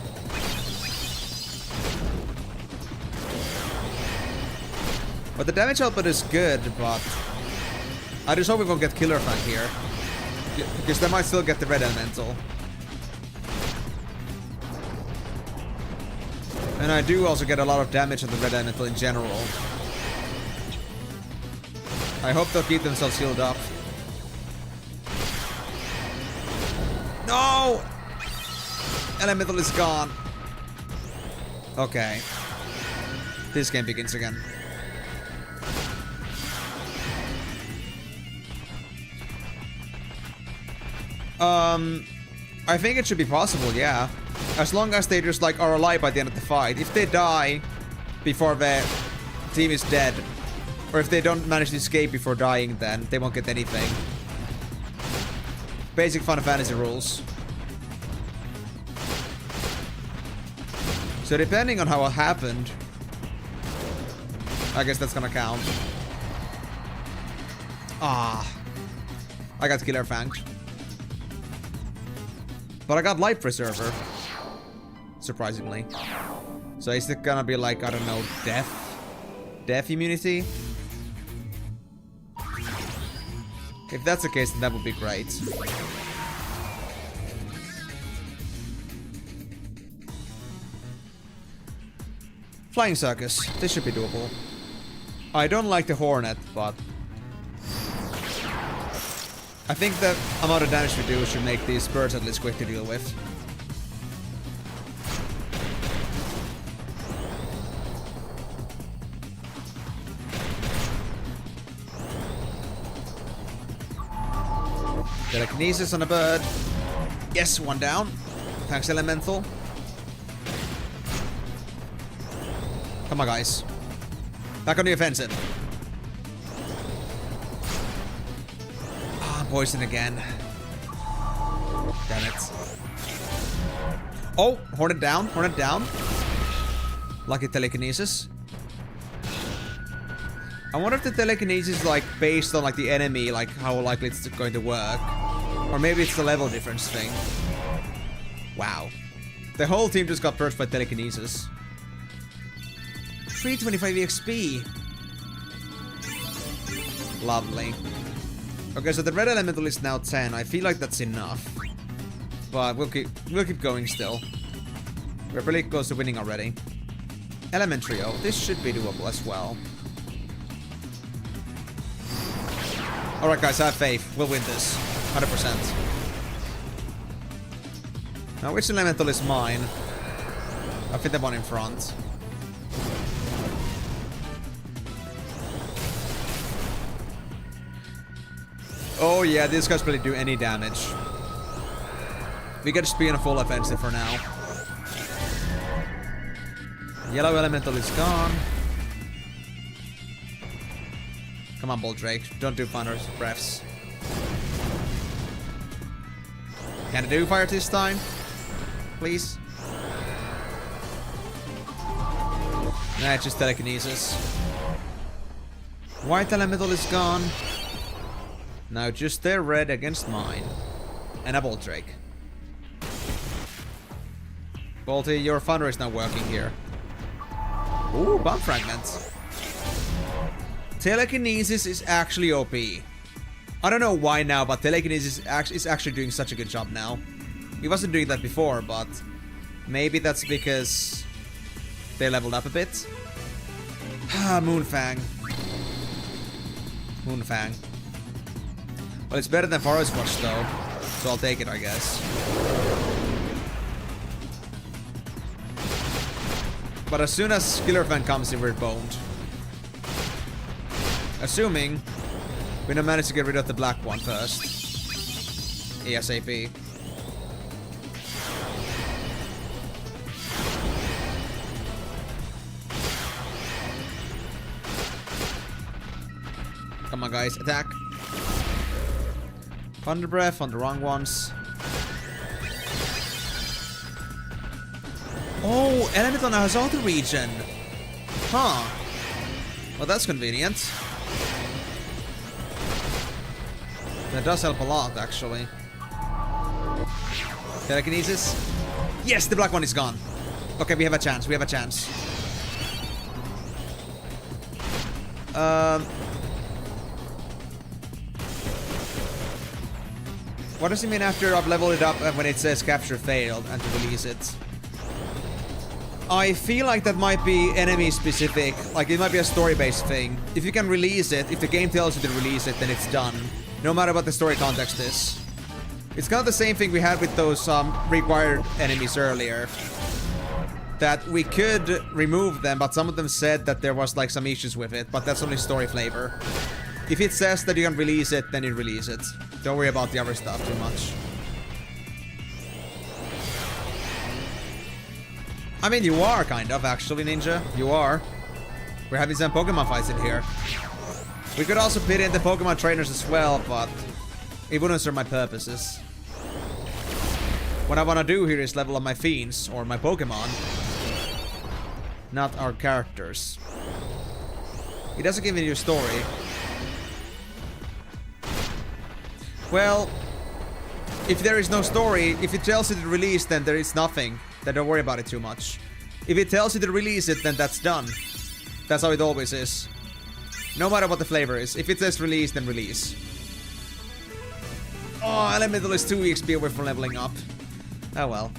But the damage output is good, but I just hope we won't get Killer Fang here. Because they might still get the red elemental. And I do also get a lot of damage on the red elemental in general. I hope they'll keep themselves healed up. No! Elemental is gone. Okay. This game begins again. I think it should be possible, yeah. As long as they just like are alive by the end of the fight. If they die before the team is dead, or if they don't manage to escape before dying, then they won't get anything. Basic Final Fantasy rules. So depending on how it happened, I guess that's gonna count. Ah, I got Killer Fanged. But I got Life Preserver. Surprisingly. So is it gonna be like, I don't know, death? Death immunity? If that's the case, then that would be great. Flying Circus. This should be doable. I don't like the Hornet, but... I think the amount of damage we do should make these birds at least quick to deal with. Telekinesis on a bird. Yes, one down. Thanks, Elemental. Come on, guys. Back on the offensive. Ah, poison again. Damn it. Oh, Hornet down. Hornet down. Lucky telekinesis. I wonder if the telekinesis is like based on like the enemy, like how likely it's going to work. Or maybe it's the level difference thing. Wow. The whole team just got purged by telekinesis. 325 EXP. Lovely. Okay, so the red elemental is now 10. I feel like that's enough. But we'll keep going still. We're pretty close to winning already. Element trio. This should be doable as well. Alright guys, have faith. We'll win this. 100%. Now which elemental is mine? I think the one in front. Oh yeah, these guys really do any damage. We can just be in a full offensive for now. Yellow elemental is gone. Come on, Bolt Drake. Don't do thunder breaths. Can I do fire this time? Please? Nah, it's just telekinesis. White elemental is gone. Now just their red against mine. And a Bolt Drake. Bolty, your thunder is not working here. Ooh, bomb fragments. Telekinesis is actually OP. I don't know why now, but telekinesis is actually doing such a good job now. He wasn't doing that before, but maybe that's because they leveled up a bit. Moonfang. Moonfang. Well, it's better than Forest Watch though, so I'll take it, I guess. But as soon as Killer Fan comes in, we're boned. Assuming we don't manage to get rid of the black one first. ASAP. Come on guys, attack. Thunder Breath on the wrong ones. Oh, Elemental now has auto regen. Huh. Well, that's convenient. That does help a lot, actually. Telekinesis. Yes, the black one is gone. Okay, we have a chance. We have a chance. What does it mean after I've leveled it up when it says capture failed and to release it? I feel like that might be enemy specific. Like it might be a story-based thing. If you can release it, if the game tells you to release it, then it's done. No matter what the story context is. It's kind of the same thing we had with those required enemies earlier. That we could remove them, but some of them said that there was like some issues with it, but that's only story flavor. If it says that you can release it, then you release it. Don't worry about the other stuff too much. I mean, you are kind of, actually, Ninja. You are. We're having some Pokemon fights in here. We could also pit in the Pokemon trainers as well, but it wouldn't serve my purposes. What I want to do here is level up my fiends, or my Pokemon. Not our characters. It doesn't give you a story. Well, if there is no story, if it tells you to release, then there is nothing. Then don't worry about it too much. If it tells you to release it, then that's done. That's how it always is. No matter what the flavor is. If it says release, then release. Oh, Elemental is 2 EXP away from leveling up. Oh well.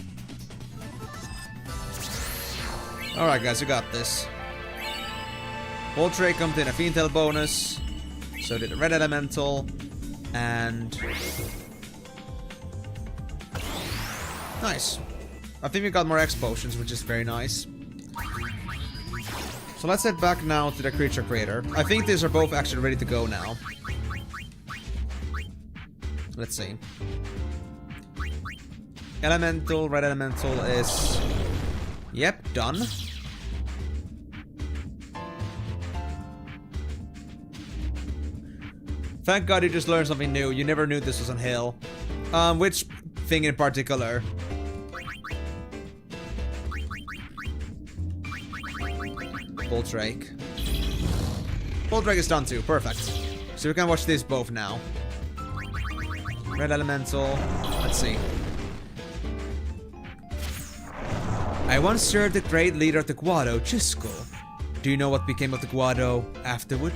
Alright guys, we got this. Bolt Ray comes in a Fiendtail bonus. So did the Red Elemental. And... nice. I think we got more X potions, which is very nice. So let's head back now to the creature creator. I think these are both actually ready to go now. Let's see. Elemental, red elemental is... yep, done. Thank God you just learned something new. You never knew this was on Hill. Which thing in particular? Boldrake. Boldrake is done too. Perfect. So we can watch these both now. Red elemental. Let's see. I once served the great leader of the Guado, Chisco. Do you know what became of the Guado afterward?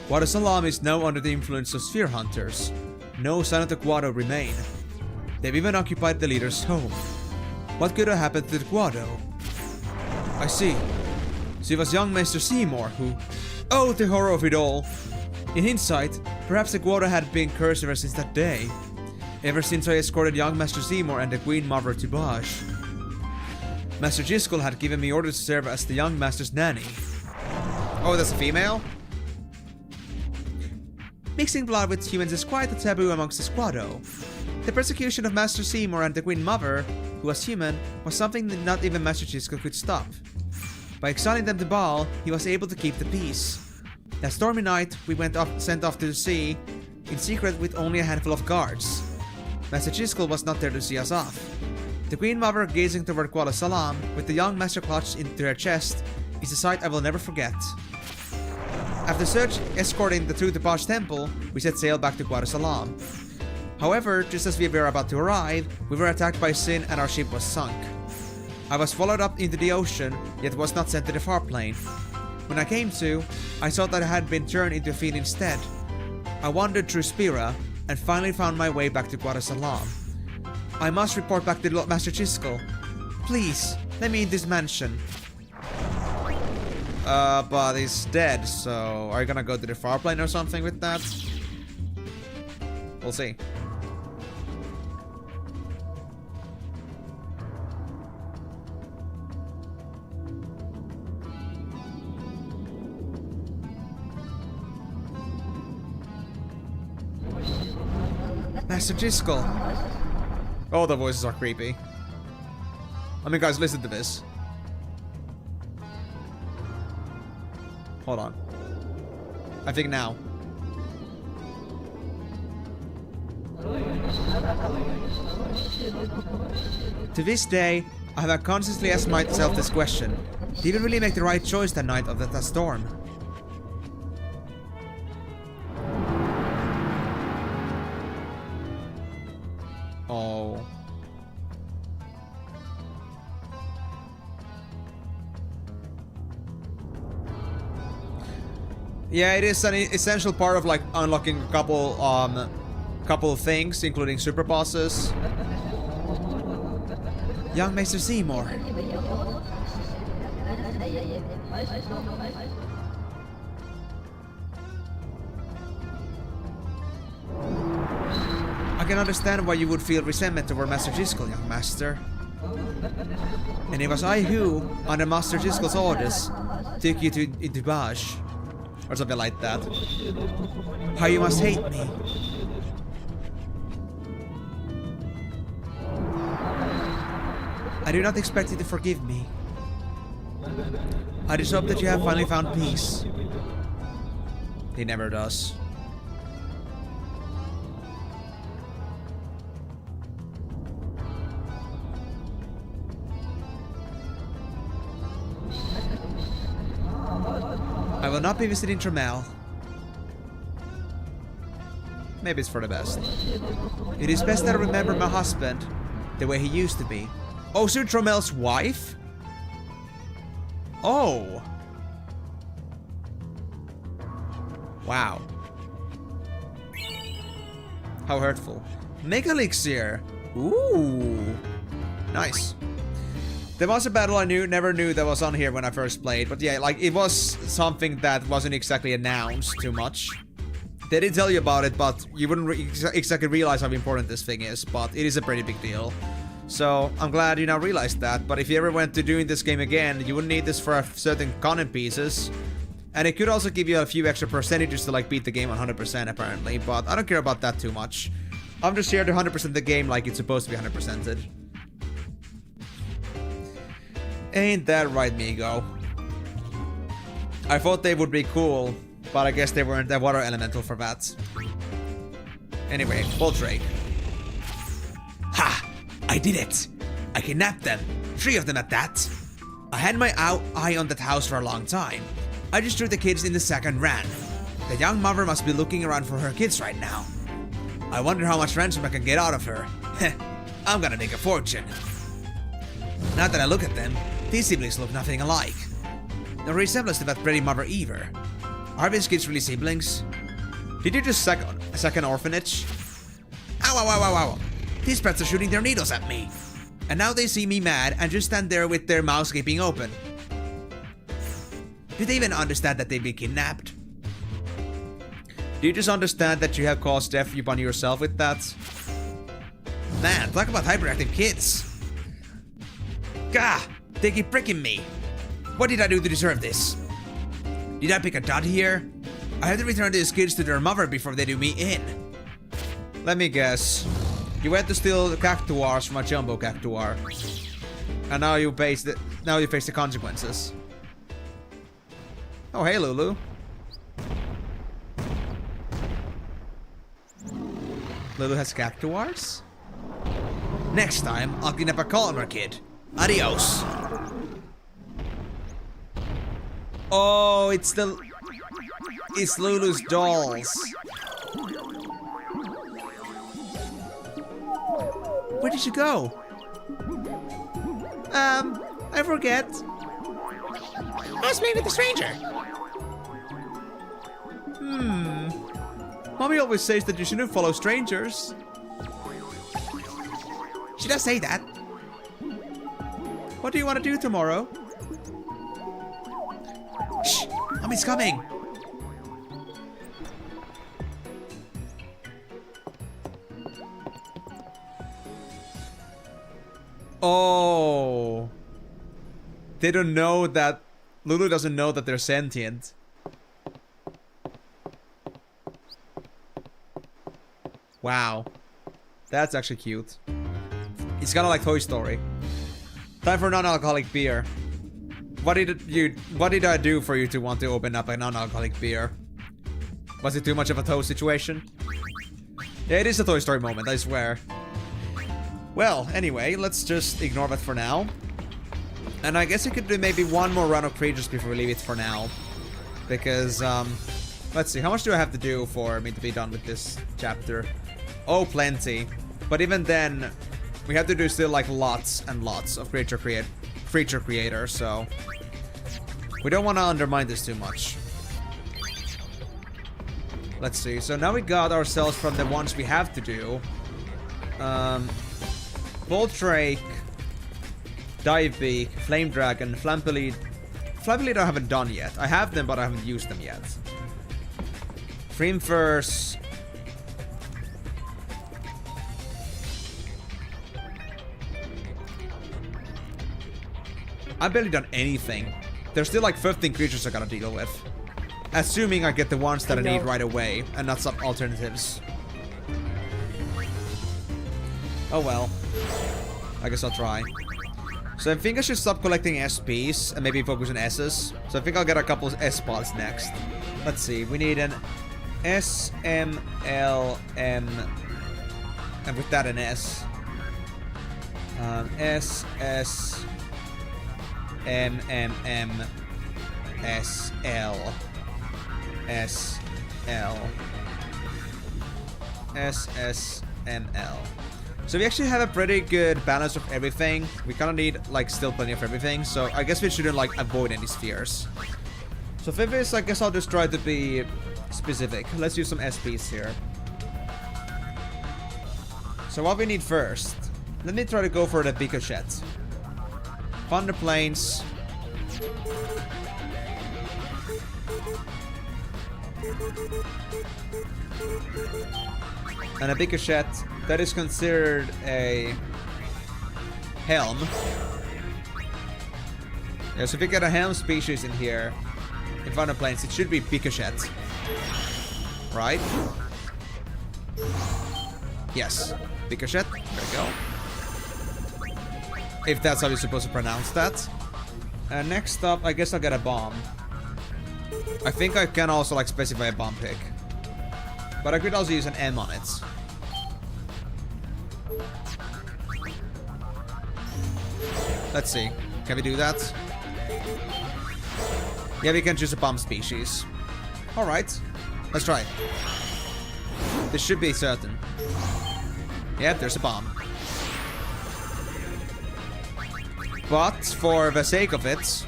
Guado Salam is now under the influence of sphere hunters. No sign of the Guado remain. They've even occupied the leader's home. What could have happened to the Guado? I see. So it was young Master Seymour who... oh, the horror of it all. In hindsight, perhaps the Guado had been cursed ever since that day. Ever since I escorted young Master Seymour and the Queen Mother to Bosch. Master Giskel had given me orders to serve as the young Master's nanny. Oh, that's a female? Mixing blood with humans is quite a taboo amongst the Squado. The persecution of Master Seymour and the Queen Mother, who was human, was something that not even Master Giskel could stop. By exiling them to Baal, he was able to keep the peace. That stormy night, we sent off to the sea, in secret with only a handful of guards. Master Giskel was not there to see us off. The Queen Mother gazing toward Guado Salam, with the young Master clutched into her chest, is a sight I will never forget. After escorting the two to Bosch Temple, we set sail back to Guado Salam. However, just as we were about to arrive, we were attacked by Sin and our ship was sunk. I was followed up into the ocean, yet was not sent to the far plane. When I came to, I thought that I had been turned into a fiend instead. I wandered through Spira, and finally found my way back to Guado Salam. I must report back to Master Giskel. Please, let me in this mansion. But he's dead, so are you gonna go to the far plane or something with that? We'll see. Master Giskel. Oh, the voices are creepy. I mean, guys, listen to this. Hold on. I think now. To this day, I have consciously asked myself this question. Did we really make the right choice that night of that storm? Oh. Yeah, it is an essential part of like unlocking a couple of things, including super bosses. Young Master Seymour. I can understand why you would feel resentment toward Master Giskel, young master. And it was I who, under Master Giskel's orders, took you into Bosch. Or something like that. How you must hate me. I do not expect you to forgive me. I just hope that you have finally found peace. He never does. I will not be visiting Tremel. Maybe it's for the best. It is best that I remember my husband the way he used to be. Oh, so Tremel's wife? Oh. Wow. How hurtful. Mega Elixir. Ooh. Nice. There was a battle I never knew that was on here when I first played, but yeah, like, it was something that wasn't exactly announced too much. They didn't tell you about it, but you wouldn't exactly realize how important this thing is, but it is a pretty big deal. So, I'm glad you now realized that, but if you ever went to doing this game again, you wouldn't need this for certain content pieces. And it could also give you a few extra percentages to like beat the game 100% apparently, but I don't care about that too much. I'm just here to 100% the game like it's supposed to be 100%ed. Ain't that right, Migo? I thought they would be cool, but I guess they weren't a water elemental for that. Anyway, Voltrake. Ha! I did it! I kidnapped them. 3 of them at that. I had my eye on that house for a long time. I just threw the kids in the sack and ran. The young mother must be looking around for her kids right now. I wonder how much ransom I can get out of her. I'm gonna make a fortune. Now that I look at them, these siblings look nothing alike. No resemblance to that pretty mother either. Are these kids really siblings? Did you just sack an orphanage? Ow, ow, ow, ow, ow. These brats are shooting their needles at me. And now they see me mad and just stand there with their mouths gaping open. Do they even understand that they've been kidnapped? Do you just understand that you have caused death upon yourself with that? Man, talk about hyperactive kids. Gah! They keep pricking me. What did I do to deserve this? Did I pick a dud here? I have to return these kids to their mother before they do me in. Let me guess. You went to steal the cactuars from a jumbo cactuar. And now you face the consequences. Oh, hey, Lulu. Lulu has cactuars? Next time, I'll clean up a calmer kid. Adios. Oh, it's Lulu's dolls. Where did you go? I forget. I was playing with a stranger. Mommy always says that you shouldn't follow strangers. She does say that. What do you want to do tomorrow? Shh! Mommy's coming! Oh. They don't know that... Lulu doesn't know that they're sentient. Wow. That's actually cute. It's kind of like Toy Story. Time for non-alcoholic beer. What did I do for you to want to open up a non-alcoholic beer? Was it too much of a toast situation? Yeah, it is a Toy Story moment, I swear. Well, anyway, let's just ignore that for now. And I guess we could do maybe one more round of creatures before we leave it for now. Because, let's see, how much do I have to do for me to be done with this chapter? Oh, plenty. But even then, we have to do still like lots and lots of creature creators, so we don't want to undermine this too much. Let's see, so now we got ourselves from the ones we have to do. Voltrake, Divebeak, Flame Dragon, Flampelid. Flampelid I haven't done yet. I have them, but I haven't used them yet. Frimfurs. I've barely done anything. There's still like 15 creatures I gotta deal with. Assuming I get the ones that I need right away, and not some alternatives. Oh well. I guess I'll try. So I think I should stop collecting SPs and maybe focus on S's. So I think I'll get a couple of S spots next. Let's see, we need an S, M, L, M, and with that an S. S, S, M, M, M, S, L, S, L, S, S, M, L. So we actually have a pretty good balance of everything. We kind of need, like, still plenty of everything. So I guess we shouldn't, like, avoid any spheres. So for this, I guess I'll just try to be specific. Let's use some SPs here. So what we need first. Let me try to go for the Ricochet. Thunder Plains. And a Picochette, that is considered a helm. Yeah, so if you get a helm species in here, in Final Planes, it should be Picochette. Right? Yes. Picochette. There we go. If that's how you're supposed to pronounce that. And next up, I guess I'll get a bomb. I think I can also like specify a bomb pick. But I could also use an M on it. Let's see. Can we do that? Yeah, we can choose a bomb species. Alright. Let's try it. This should be certain. Yep, there's a bomb. But for the sake of it,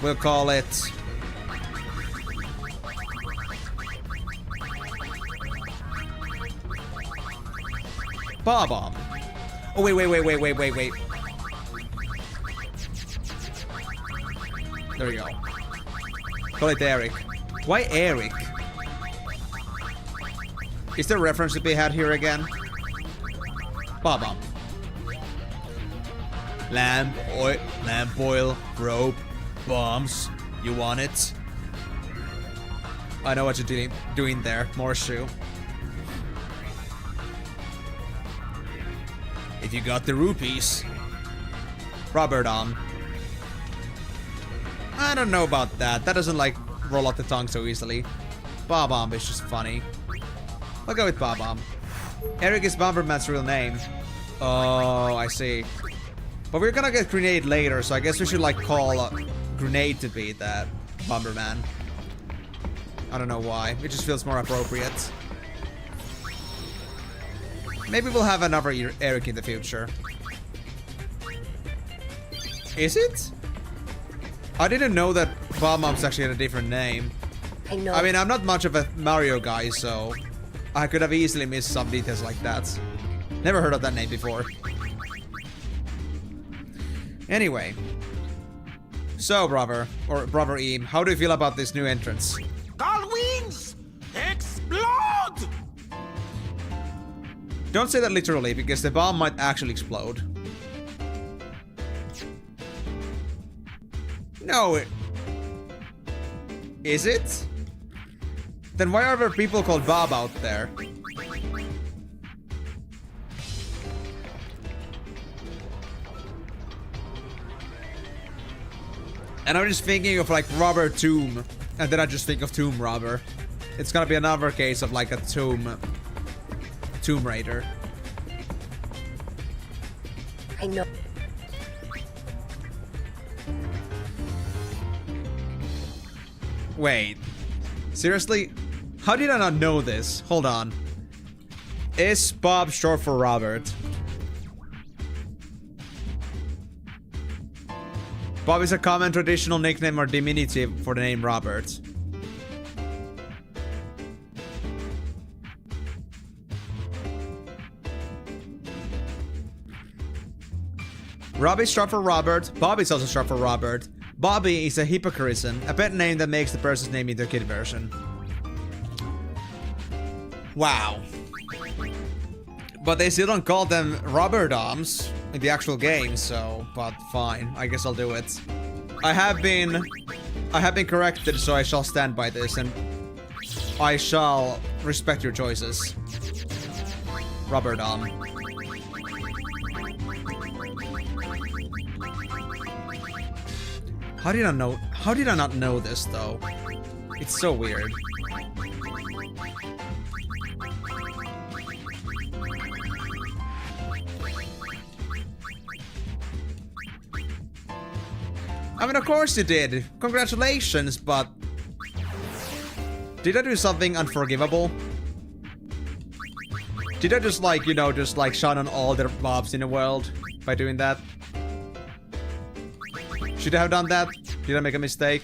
we'll call it Bomb. Oh, wait. There we go. Call it Eric. Why Eric? Is there a reference to be had here again? Bomb. Lamb, oil, rope, bombs. You want it? I know what you're doing there. More shoe. If you got the rupees. Rubber Dom. I don't know about that. That doesn't like roll off the tongue so easily. Bob-omb is just funny. I'll go with Bob-omb. Eric is Bomberman's real name. Oh, I see. But we're gonna get Grenade later, so I guess we should like call Grenade to be that Bomberman. I don't know why. It just feels more appropriate. Maybe we'll have another Eric in the future. Is it? I didn't know that Bob-omb's actually had a different name. I mean, I'm not much of a Mario guy, so I could have easily missed some details like that. Never heard of that name before. Anyway. So, brother Eam, how do you feel about this new entrance? Call wings! Explode! Don't say that literally, because the bomb might actually explode. No, is it? Then why are there people called Bob out there? And I'm just thinking of like Robber Tomb, and then I just think of Tomb Robber. It's gonna be another case of like a Tomb Raider. I know. Wait. Seriously? How did I not know this? Hold on. Is Bob short for Robert? Bob is a common traditional nickname or diminutive for the name Robert. Rob is short for Robert. Bob is also short for Robert. Bobby is a hypocrison, a pet name that makes the person's name into a kid version. Wow. But they still don't call them rubber doms in the actual game, so, but fine, I guess I'll do it. I have been corrected, so I shall stand by this, and I shall respect your choices. Rubber dom. How did I not know this though? It's so weird. I mean, of course you did. Congratulations, but did I do something unforgivable? Did I just like, you know, just like shine on all the mobs in the world by doing that? Should I have done that? Did I make a mistake?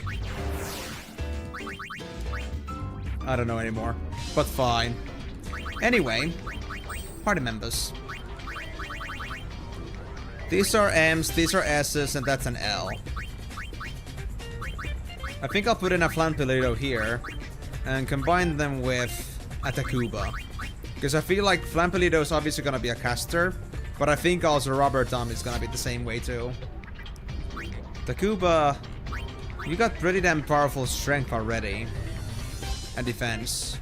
I don't know anymore. But fine. Anyway, party members. These are M's, these are S's, and that's an L. I think I'll put in a Flampilito here. and combine them with a Takuba. Because I feel like Flampelido is obviously gonna be a caster, but I think also Rubber Thumb is gonna be the same way too. Takuba, you got pretty damn powerful strength already. And defense.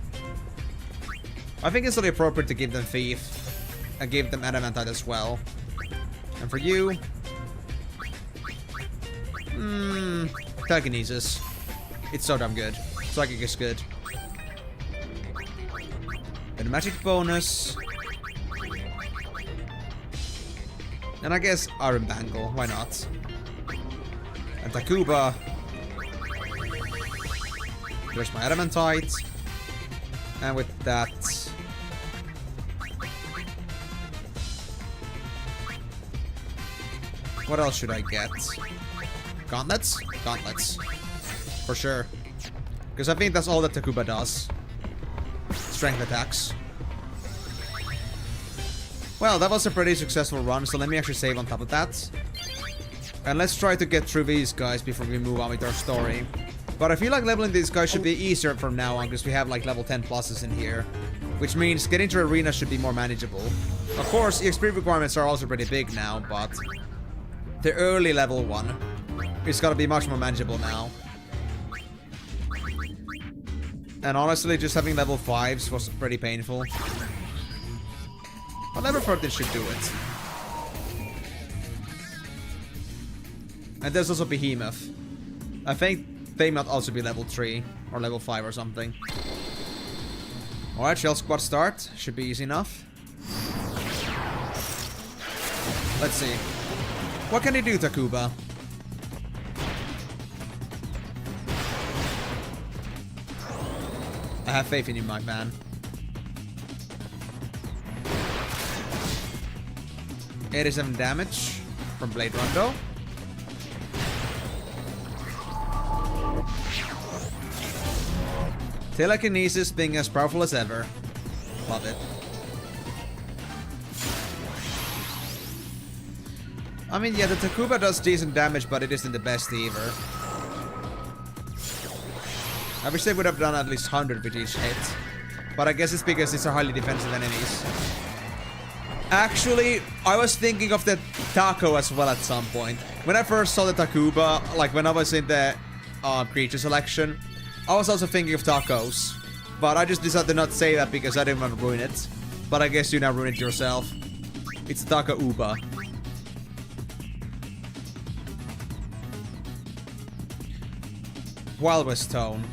I think it's only appropriate to give them Thief. And give them Adamantite as well. And for you... Telekinesis. It's so damn good. Psychic is good. And magic bonus. And I guess Iron Bangle. Why not? And Takuba. There's my Adamantite. And with that... What else should I get? Gauntlets? Gauntlets. For sure. Because I think that's all that Takuba does. Strength attacks. Well, that was a pretty successful run, so let me actually save on top of that. And let's try to get through these guys before we move on with our story. But I feel like leveling these guys should be easier from now on, because we have like level 10 pluses in here. Which means getting to arena should be more manageable. Of course, EXP requirements are also pretty big now, but... the early level one is gonna be much more manageable now. And honestly, just having level 5s was pretty painful. But level 13 should do it. And there's also Behemoth. I think they might also be level 3 or level 5 or something. Alright, Shell Squad start. Should be easy enough. Let's see. What can he do, Takuba? I have faith in you, my man. $87 damage from Blade Rondo. Telekinesis being as powerful as ever. Love it. I mean, yeah, the Takuba does decent damage, but it isn't the best either. I wish they would have done at least 100 with each hit. But I guess it's because these are highly defensive enemies. Actually, I was thinking of the Taco as well at some point. When I first saw the Takuba, like when I was in the creature selection, I was also thinking of tacos. But I just decided to not say that because I didn't want to ruin it. But I guess you now ruin it yourself. It's Taco Uba. Wild West tone.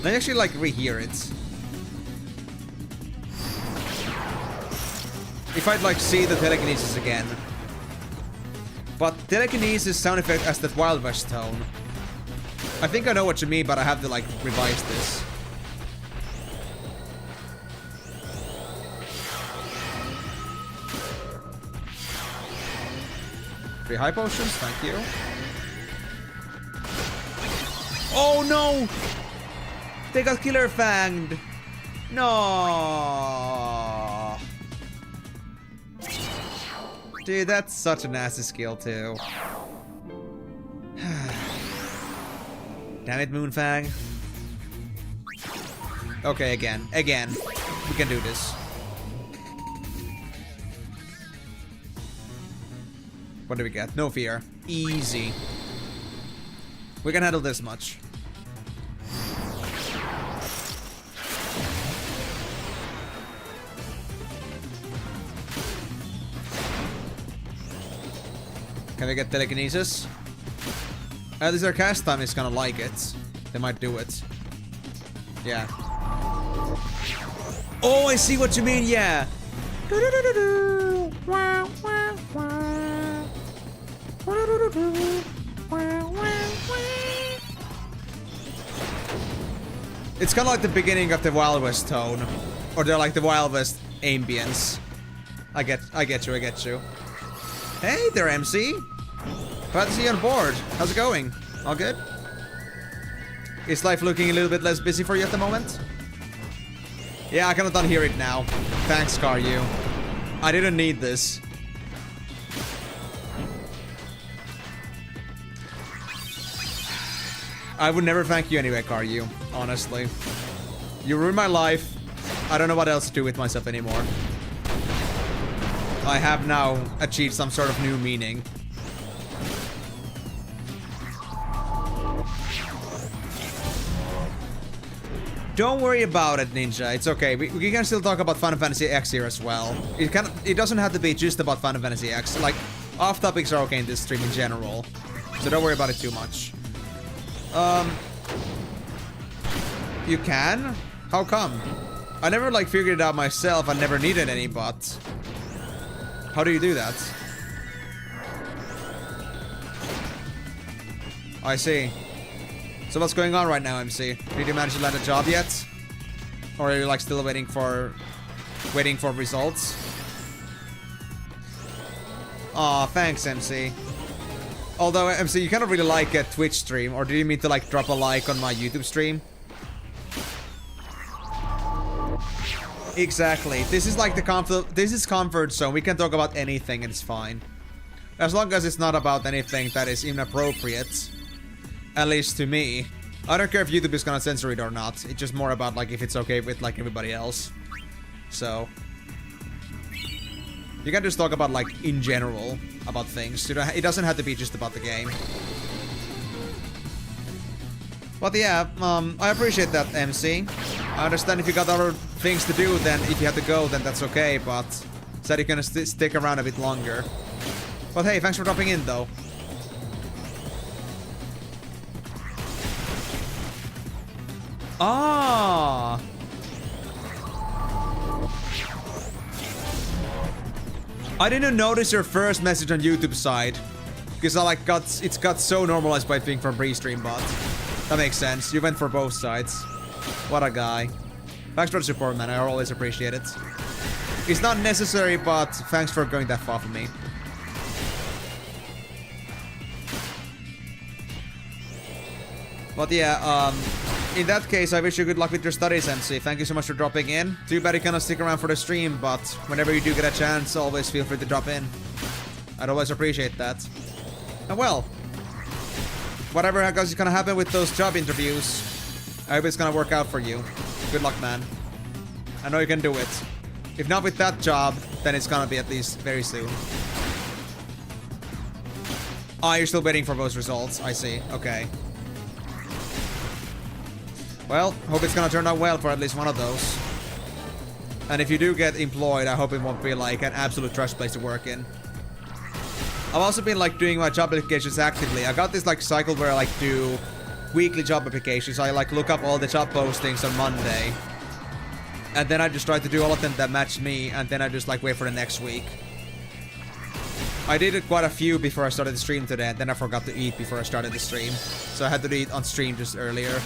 Let me actually like rehear it. If I'd like see the telekinesis again. But telekinesis sound effect as that Wild West tone. I think I know what you mean, but I have to like revise this. Three high potions, thank you. Oh no! They got Killer Fanged! No! Dude, that's such a nasty skill too. Damn it, Moonfang. Okay, again. Again. We can do this. What do we get? No fear. Easy. We can handle this much. Can we get telekinesis? At least their cast time is gonna like it. They might do it. Yeah. Oh, I see what you mean, yeah! It's kind of like the beginning of the Wild West tone. Or they're like the Wild West ambience. I get you. Hey there, MC! Glad to see you on board. How's it going? All good? Is life looking a little bit less busy for you at the moment? Yeah, I cannot unhear it now. Thanks, Karyu. I didn't need this. I would never thank you anyway, Karyu. honestly. You ruined my life. I don't know what else to do with myself anymore. I have now achieved some sort of new meaning. Don't worry about it, Ninja. It's okay. We can still talk about Final Fantasy X here as well. It doesn't have to be just about Final Fantasy X. Like, off-topics are okay in this stream in general. So don't worry about it too much. You can? How come? I never, like, figured it out myself. I never needed any, but... How do you do that? I see. So what's going on right now, MC? Did you manage to land a job yet? Or are you like still waiting for results? Aw, thanks, MC. Although, MC, you kind of really like a Twitch stream, or do you mean to like drop a like on my YouTube stream? Exactly. This is like this is comfort zone. We can talk about anything and it's fine. As long as it's not about anything that is inappropriate. At least to me. I don't care if YouTube is gonna censor it or not. It's just more about like if it's okay with like everybody else. So you can just talk about like in general about things. It doesn't have to be just about the game. But yeah, I appreciate that, MC. I understand if you got other things to do, then if you have to go, then that's okay. But said you're gonna stick around a bit longer. But hey, thanks for dropping in though. Ah. I didn't notice your first message on YouTube side because I like it's got so normalized by being from pre-stream bot. That makes sense. You went for both sides. What a guy. Thanks for the support, man. I always appreciate it. It's not necessary, but thanks for going that far for me. But yeah, in that case, I wish you good luck with your studies, MC. Thank you so much for dropping in. Too bad you cannot stick around for the stream, but whenever you do get a chance, always feel free to drop in. I'd always appreciate that. And well, whatever is gonna happen with those job interviews, I hope it's gonna work out for you. Good luck, man. I know you can do it. If not with that job, then it's gonna be at least very soon. Ah, you're still waiting for those results. I see. Okay. Well, hope it's gonna turn out well for at least one of those. And if you do get employed, I hope it won't be like an absolute trash place to work in. I've also been like doing my job applications actively. I got this like cycle where I like do weekly job applications. I like look up all the job postings on Monday. And then I just try to do all of them that match me, and then I just like wait for the next week. I did quite a few before I started the stream today, and then I forgot to eat before I started the stream. So I had to eat on stream just earlier.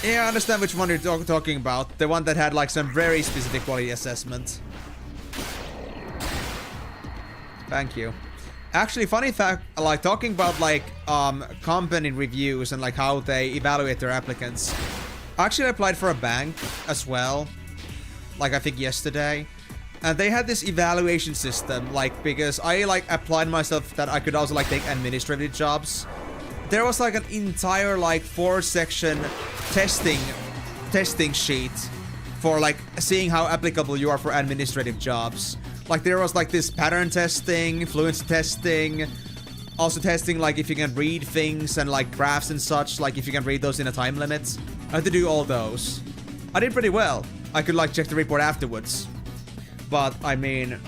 Yeah, I understand which one you're talking about. The one that had like some very specific quality assessment. Thank you. Actually, funny fact, like talking about like company reviews and like how they evaluate their applicants. Actually, I applied for a bank as well. Like I think yesterday. And they had this evaluation system, like because I like applied myself that I could also like take administrative jobs. There was like an entire like 4-section testing sheet for like seeing how applicable you are for administrative jobs. Like there was like this pattern testing, fluency testing, also testing like if you can read things and like graphs and such, like if you can read those in a time limit. I had to do all those. I did pretty well. I could like check the report afterwards. But I mean,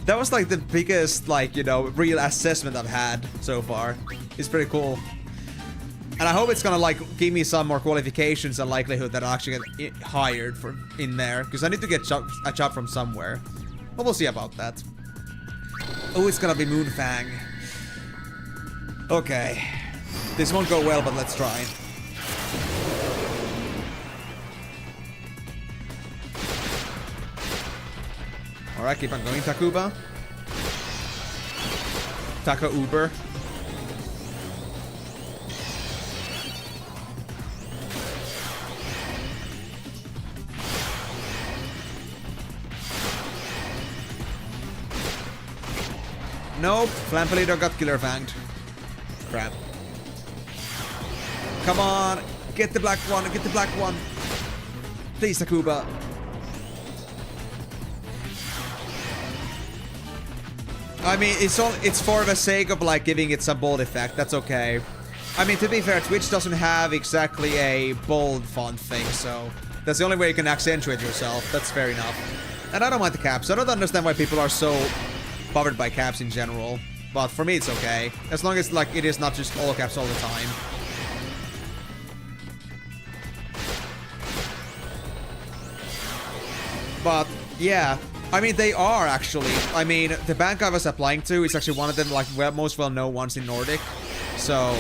that was like the biggest like, you know, real assessment I've had so far. It's pretty cool. And I hope it's gonna like give me some more qualifications and likelihood that I'll actually get hired for in there. Because I need to get a job from somewhere. But we'll see about that. Oh, it's gonna be Moonfang. Okay. This won't go well, but let's try. Alright, keep on going, Takuba. Taka Uber. Nope, Flampalido got killer fanged. Crap. Come on. Get the black one. Get the black one. Please, Takuba. I mean, it's for the sake of like giving it some bold effect. That's okay. I mean, to be fair, Twitch doesn't have exactly a bold font thing, so that's the only way you can accentuate yourself. That's fair enough. And I don't mind the caps. I don't understand why people are so bothered by caps in general. But for me, it's okay. As long as like it is not just all caps all the time. But yeah, I mean they are actually. I mean the bank I was applying to is actually one of them like most well-known ones in Nordic. So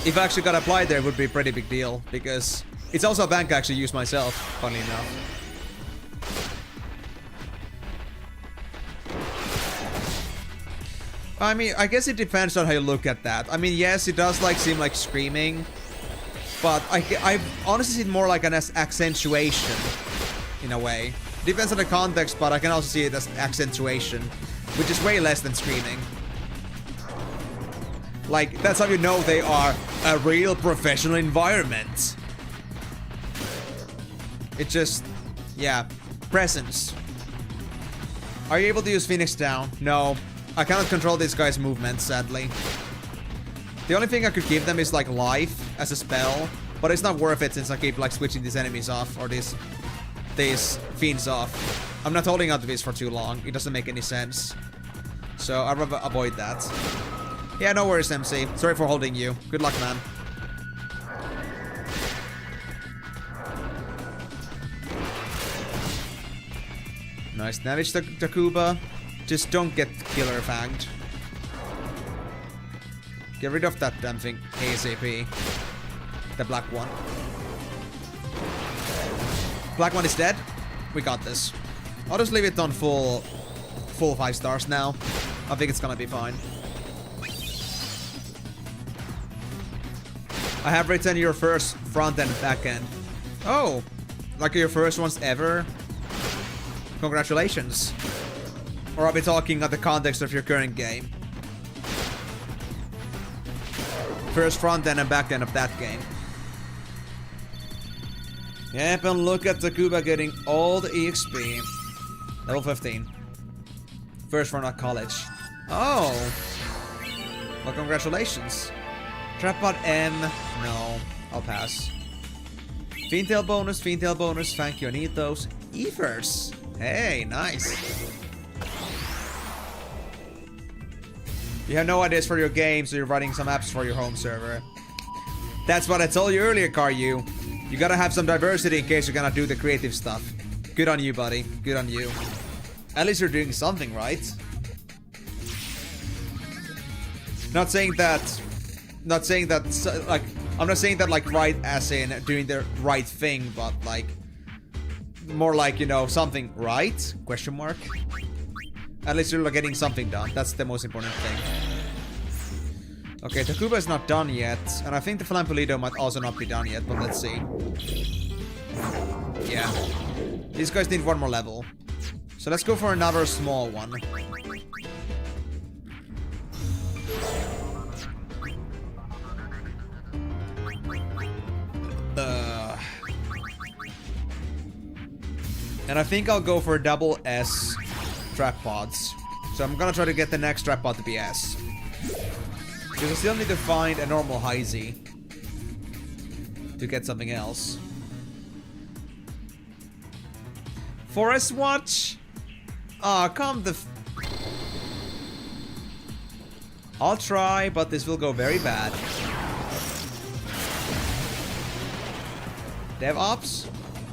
if I actually got applied there, it would be a pretty big deal because it's also a bank I actually use myself. Funny enough. I mean, I guess it depends on how you look at that. I mean, yes, it does like seem like screaming, but I honestly see it more like an accentuation. In a way. Depends on the context, but I can also see it as accentuation, which is way less than screaming. Like, that's how you know they are a real professional environment. It just, yeah, presence. Are you able to use Phoenix Down? No, I cannot control this guy's movements, sadly. The only thing I could give them is like life as a spell, but it's not worth it since I keep like switching these enemies off, or these fiends off. I'm not holding on to this for too long. It doesn't make any sense. So I'd rather avoid that. Yeah, no worries, MC. Sorry for holding you. Good luck, man. Nice damage, Takuba. Just don't get killer fanged. Get rid of that damn thing ASAP. The black one. Black one is dead. We got this. I'll just leave it on full 5 stars now. I think it's gonna be fine. I have written your first front and back end. Oh, like your first ones ever? Congratulations. Or are we talking at the context of your current game? First front end and back end of that game. Yep, and look at Takuba getting all the EXP. Level 15. First from our college. Oh! Well, congratulations. Trapod M. No, I'll pass. Fiendtail bonus, thank you, I need those. Ethers. Hey, nice. You have no ideas for your game, so you're writing some apps for your home server. That's what I told you earlier, Karyu. You gotta have some diversity in case you're gonna do the creative stuff. Good on you, buddy. Good on you. At least you're doing something right. Not saying that, like, I'm not saying that, like, right as in doing the right thing, but, like, more like, you know, something right? Question mark? At least you're getting something done. That's the most important thing. Okay, Takuba is not done yet, and I think the Flampolito might also not be done yet, but let's see. Yeah. These guys need one more level. So let's go for another small one. And I think I'll go for double S trap pods. So I'm gonna try to get the next trap pod to be S. Because I still need to find a normal high Z to get something else. Forest Watch? Ah, come the I'll try, but this will go very bad. DevOps?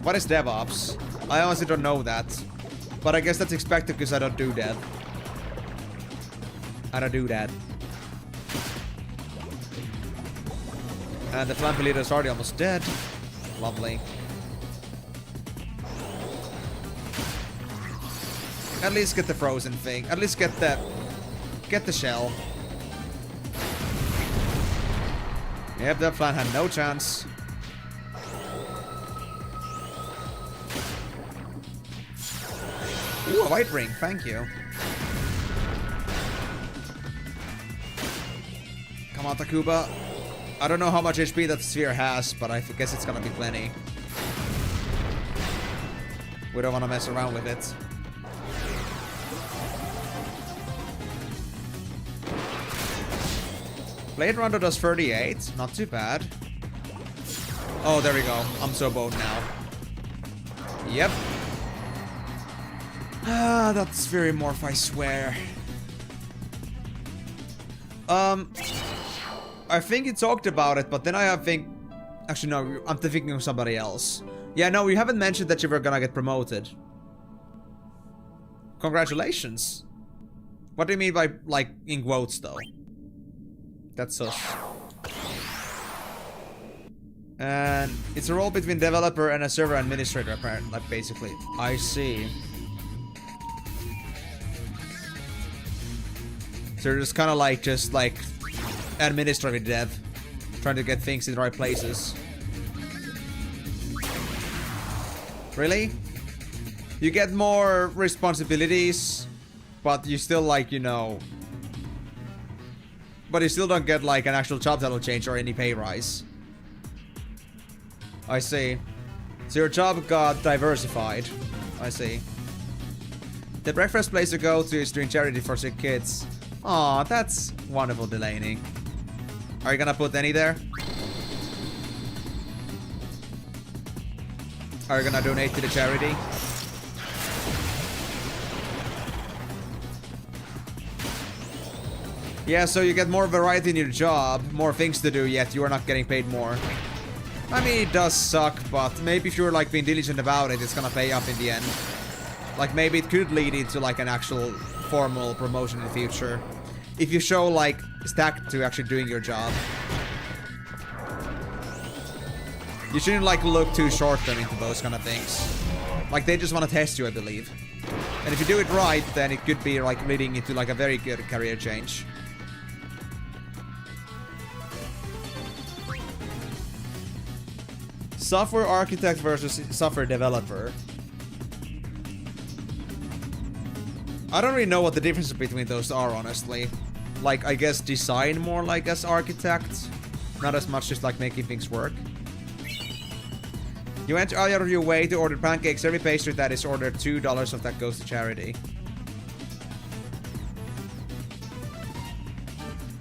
What is DevOps? I honestly don't know that. But I guess that's expected because I don't do that. I don't do that. And the Flampolito is already almost dead. Lovely. At least get the frozen thing. At least get the shell. Yep, that Flan had no chance. Ooh, a white ring, thank you. Come on, Takuba. I don't know how much HP that sphere has, but I guess it's gonna be plenty. We don't want to mess around with it. Blade Runner does 38. Not too bad. Oh, there we go. I'm so boned now. Yep. Ah, that's very morph, I swear. I think you talked about it, but then I think... Actually, no, I'm thinking of somebody else. Yeah, no, you haven't mentioned that you were gonna get promoted. Congratulations. What do you mean by, like, in quotes, though? That's sus. And it's a role between developer and a server administrator, apparently, like, basically. I see. So you're just kind of like, administrative dev. Trying to get things in the right places. Really? You get more responsibilities, but you still, like, you know... But you still don't get, like, an actual job title change or any pay rise. I see. So your job got diversified. I see. The breakfast place to go to is doing charity for sick kids. Aw, that's wonderful, Delaney. Are you gonna put any there? Are you gonna donate to the charity? Yeah, so you get more variety in your job, more things to do, yet you are not getting paid more. I mean, it does suck, but maybe if you're, like, being diligent about it, it's gonna pay up in the end. Like, maybe it could lead into, like, an actual formal promotion in the future. If you show, like, stack to actually doing your job. You shouldn't, like, look too short-term into those kind of things. Like, they just want to test you, I believe. And if you do it right, then it could be, like, leading into, like, a very good career change. Software architect versus software developer. I don't really know what the differences between those are, honestly. Like, I guess design more like as architect. Not as much just like making things work. You went out of your way to order pancakes. Every pastry that is ordered, $2 of that goes to charity.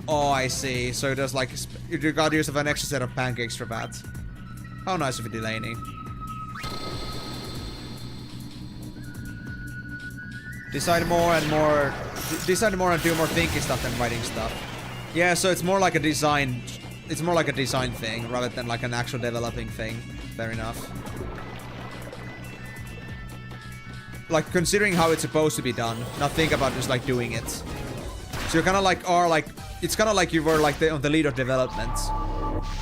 Oh, I see. So there's like, you got use of an extra set of pancakes for that. How nice of you, Delaney. Decide more and do more thinking stuff than writing stuff. Yeah, so it's more like a design. It's more like a design thing rather than like an actual developing thing. Fair enough. Like considering how it's supposed to be done, not think about just like doing it. So you're kind of like, or like, it's kind of like you were like on the lead of development.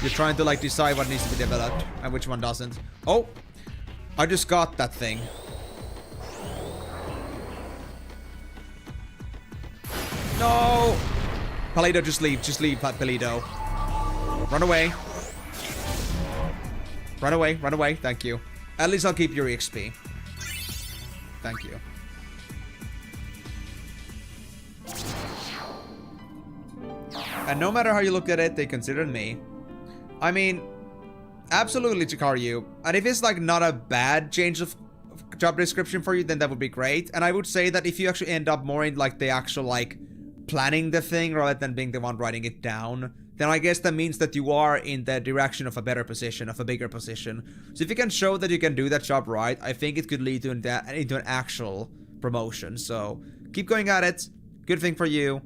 You're trying to like decide what needs to be developed and which one doesn't. Oh, I just got that thing. No! Palido, just leave, Palido. Run away. Run away, thank you. At least I'll keep your XP. Thank you. And no matter how you look at it, they considered me. I mean, absolutely, Chikaru. And if it's like not a bad change of job description for you, then that would be great. And I would say that if you actually end up more in like the actual like planning the thing rather than being the one writing it down, then I guess that means that you are in the direction of a better position, of a bigger position. So if you can show that you can do that job right, I think it could lead to into an actual promotion. So keep going at it. Good thing for you.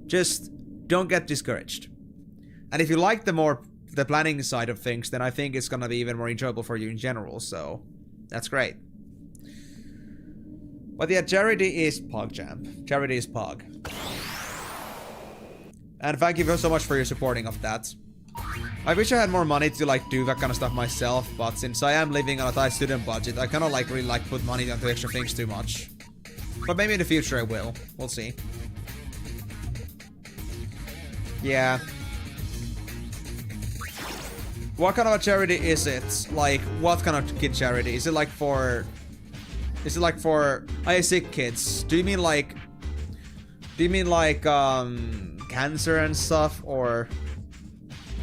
Just don't get discouraged. And if you like the planning side of things, then I think it's gonna be even more enjoyable for you in general. So that's great. But yeah, charity is PogChamp. Charity is Pog. And thank you so much for your supporting of that. I wish I had more money to like do that kind of stuff myself, but since I am living on a tight student budget, I kind of like really like put money into extra things too much. But maybe in the future I will. We'll see. Yeah. What kind of a charity is it? Like, what kind of kid charity? Is it like for sick kids? Do you mean like cancer and stuff, or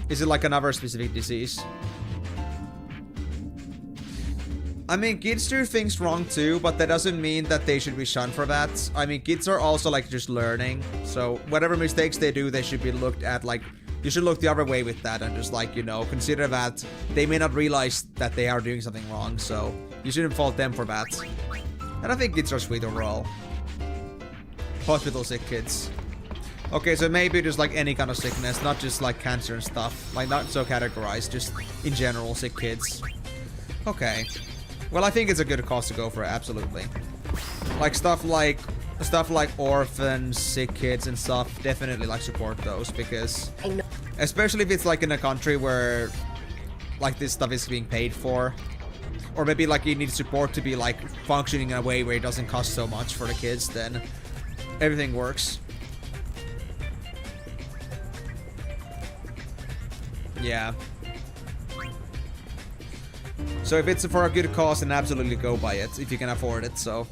Is it like another specific disease? I mean, kids do things wrong too, but that doesn't mean that they should be shunned for that. I mean, kids are also like just learning, so whatever mistakes they do, they should be looked at like, you should look the other way with that and just like, you know, consider that they may not realize that they are doing something wrong, so you shouldn't fault them for that. And I think kids are sweet overall. Hospital sick kids. Okay, so maybe just like any kind of sickness, not just like cancer and stuff. Like not so categorized, just in general sick kids. Okay. Well, I think it's a good cause to go for, absolutely. Like stuff like orphans, sick kids and stuff, definitely like support those because especially if it's like in a country where like this stuff is being paid for, or maybe like you need support to be like functioning in a way where it doesn't cost so much for the kids, then everything works. Yeah. So if it's for a good cause, then absolutely go buy it, if you can afford it, so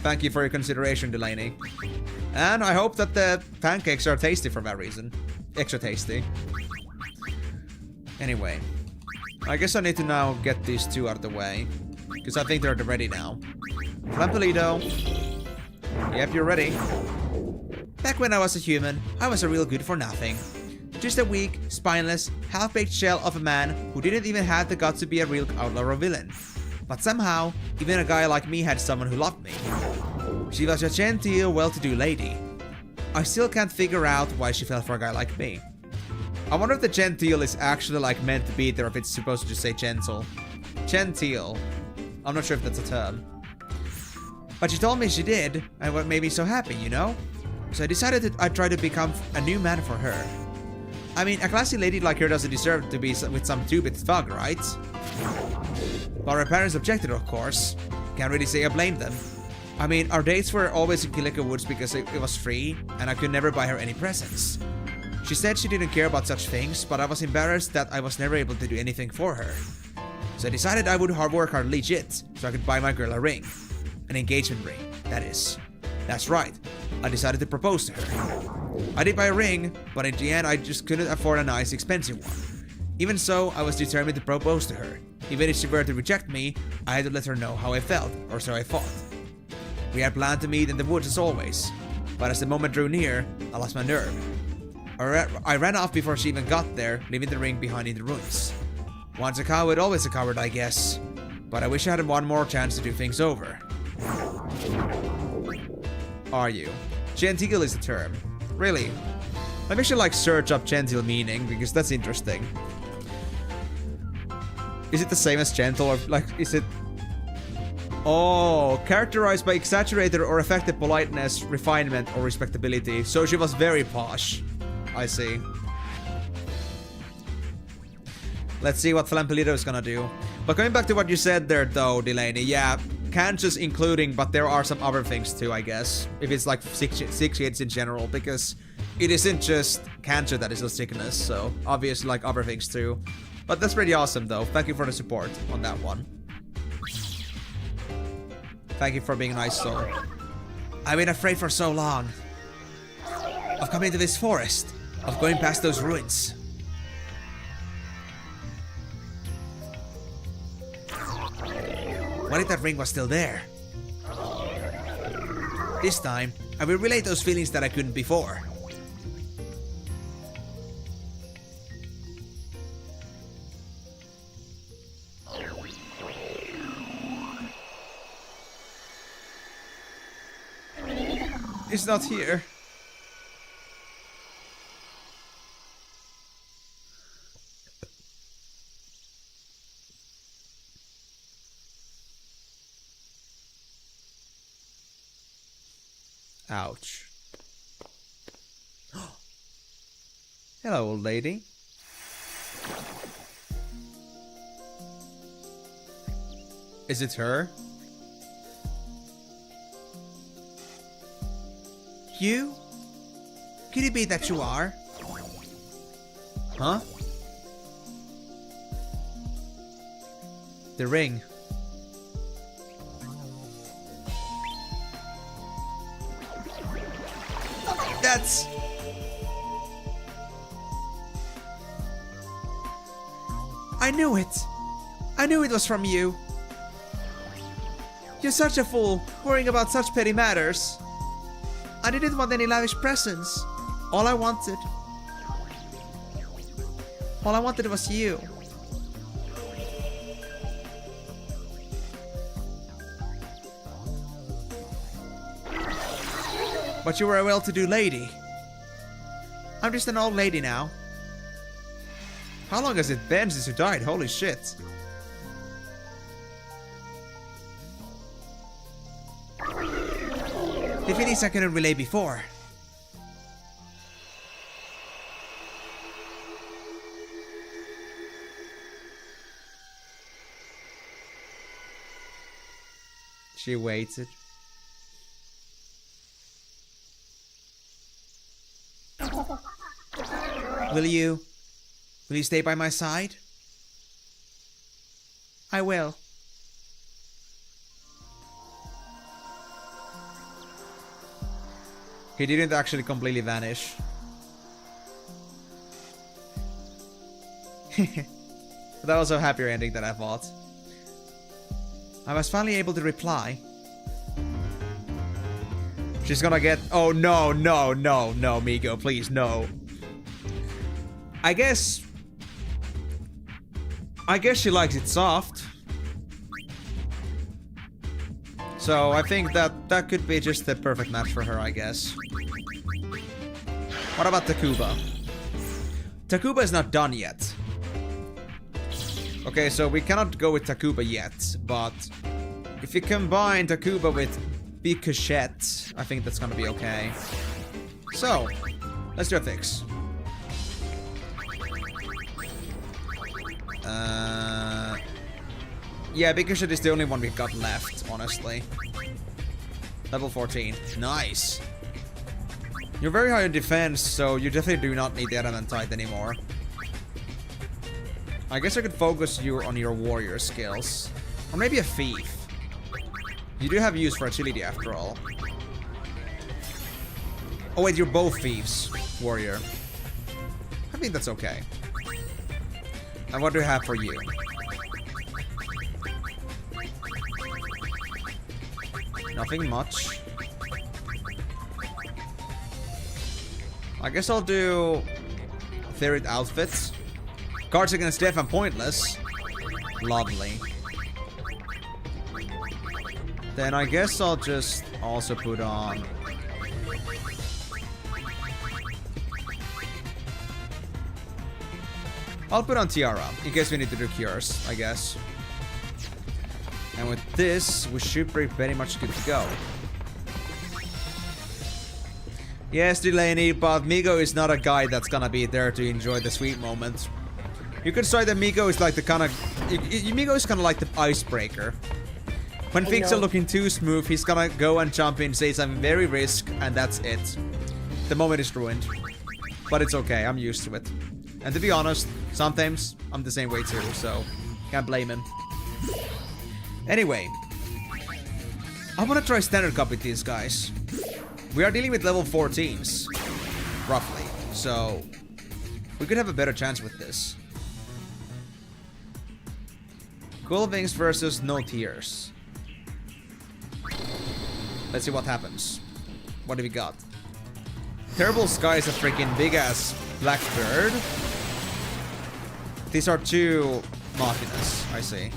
thank you for your consideration, Delaney. And I hope that the pancakes are tasty for that reason. Extra tasty. Anyway. I guess I need to now get these two out of the way. Because I think they're ready now. Flampolito. Yep, you're ready. Back when I was a human, I was a real good for nothing. Just a weak, spineless, half-baked shell of a man who didn't even have the guts to be a real outlaw or villain. But somehow, even a guy like me had someone who loved me. She was a genteel, well-to-do lady. I still can't figure out why she fell for a guy like me. I wonder if the genteel is actually like meant to be there, or if it's supposed to just say gentle. Genteel. I'm not sure if that's a term. But she told me she did, and what made me so happy, you know? So I decided that I'd try to become a new man for her. I mean, a classy lady like her doesn't deserve to be with some two-bit thug, right? But her parents objected, of course. Can't really say I blamed them. I mean, our dates were always in Kilika Woods because it was free, and I could never buy her any presents. She said she didn't care about such things, but I was embarrassed that I was never able to do anything for her. So I decided I would work hard legit, so I could buy my girl a ring. An engagement ring, that is. That's right, I decided to propose to her. I did buy a ring, but in the end I just couldn't afford a nice, expensive one. Even so, I was determined to propose to her. Even if she were to reject me, I had to let her know how I felt, or so I thought. We had planned to meet in the woods as always, but as the moment drew near, I lost my nerve. I ran off before she even got there, leaving the ring behind in the ruins. Once a coward, always a coward, I guess. But I wish I had one more chance to do things over. Are you? Genteel is the term. Really? Let me actually like search up genteel meaning, because that's interesting. Is it the same as gentle, or like, is it... Oh, characterized by exaggerated or affected politeness, refinement, or respectability. So she was very posh. I see. Let's see what Flampolito is gonna do. But coming back to what you said there though, Delaney, yeah, cancer's including, but there are some other things too, I guess. If it's like sick kids in general, because it isn't just cancer that is a sickness, so obviously like other things too. But that's pretty awesome though. Thank you for the support on that one. Thank you for being a nice soul. I've been afraid for so long. Of coming into this forest. Of going past those ruins. What if that ring was still there? This time, I will relate those feelings that I couldn't before. It's not here. Ouch. Hello, old lady. Is it her? You? Could it be that you are? Huh? The ring. I knew it! I knew it was from you! You're such a fool, worrying about such petty matters. I didn't want any lavish presents. All I wanted was you. But you were a well-to-do lady. I'm just an old lady now. How long has it been since you died? Holy shit. The feelings I couldn't relay before. She waited. Will you stay by my side? I will. He didn't actually completely vanish. That was a happier ending than I thought. I was finally able to reply. She's gonna get... Oh, no, no, no, no, Migo, please, no. I guess she likes it soft. So I think that could be just the perfect match for her, I guess. What about Takuba? Takuba is not done yet. Okay, so we cannot go with Takuba yet, but if you combine Takuba with Bicochette, I think that's gonna be okay. So, let's do a fix. Yeah, Bicochette is the only one we've got left, honestly. Level 14. Nice. You're very high on defense, so you definitely do not need the Adamantite anymore. I guess I could focus you on your warrior skills. Or maybe a thief. You do have use for agility after all. Oh wait, you're both thieves, warrior. I think that's okay. And what do I have for you? Nothing much. I guess I'll do Theorid outfits. Cards against death and pointless. Lovely. Then I guess I'll just also put on... I'll put on Tiara, in case we need to do cures, I guess. And with this, we should be pretty much good to go. Yes, Delaney, but Migo is not a guy that's gonna be there to enjoy the sweet moments. You could say that Migo is like the kind of... Migo is kind of like the icebreaker. When things are looking too smooth, he's gonna go and jump in, say something very risk, and that's it. The moment is ruined. But it's okay, I'm used to it. And to be honest, sometimes I'm the same way too, so can't blame him. Anyway, I wanna try standard cup with these guys. We are dealing with level 14s, roughly, so we could have a better chance with this. Cool Wings versus No Tears. Let's see what happens. What do we got? Terrible Sky is a freaking big ass black bird. These are two Machinas, I see.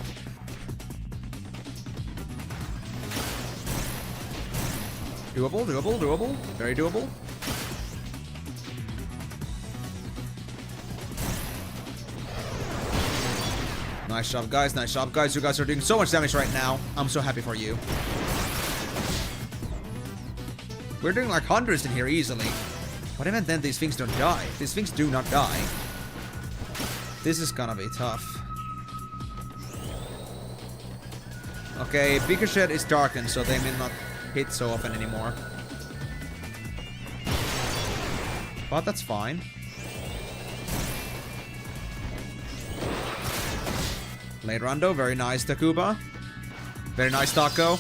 Doable, doable, doable. Very doable. Nice job, guys. Nice job, guys. You guys are doing so much damage right now. I'm so happy for you. We're doing like hundreds in here easily. But even then, these things don't die. These things do not die. This is gonna be tough. Okay, Bicochette is darkened, so they may not hit so often anymore. But that's fine. Late Rondo, very nice Takuba. Very nice Taco.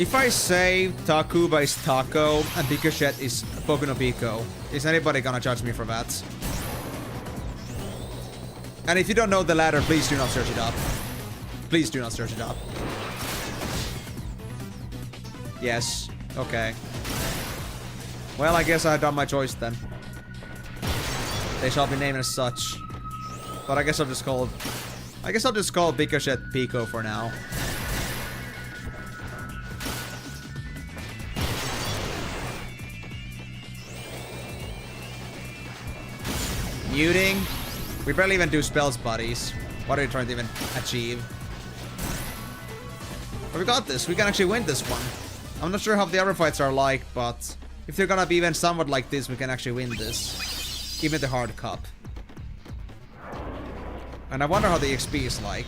If I say Takuba is Taco and Picochet is Boku no Pico, is anybody gonna judge me for that? And if you don't know the latter, please do not search it up. Please do not search it up. Yes. Okay. Well, I guess I've done my choice then. They shall be named as such. But I guess I'll just call Picochet Pico for now. Muting. We barely even do spells, buddies. What are you trying to even achieve? But we got this. We can actually win this one. I'm not sure how the other fights are like, but if they're gonna be even somewhat like this, we can actually win this. Even the hard cup. And I wonder how the XP is like.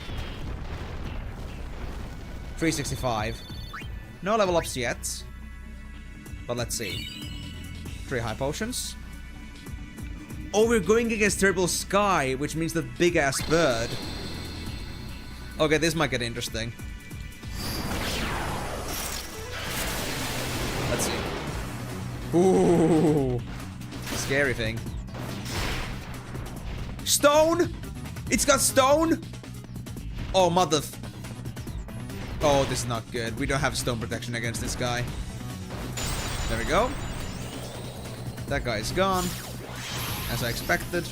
365. No level ups yet. But let's see. 3 high potions. Oh, we're going against Terrible Sky, which means the big-ass bird. Okay, this might get interesting. Let's see. Ooh. Scary thing. Stone! It's got stone! Oh, mother... Oh, this is not good. We don't have stone protection against this guy. There we go. That guy is gone. As I expected.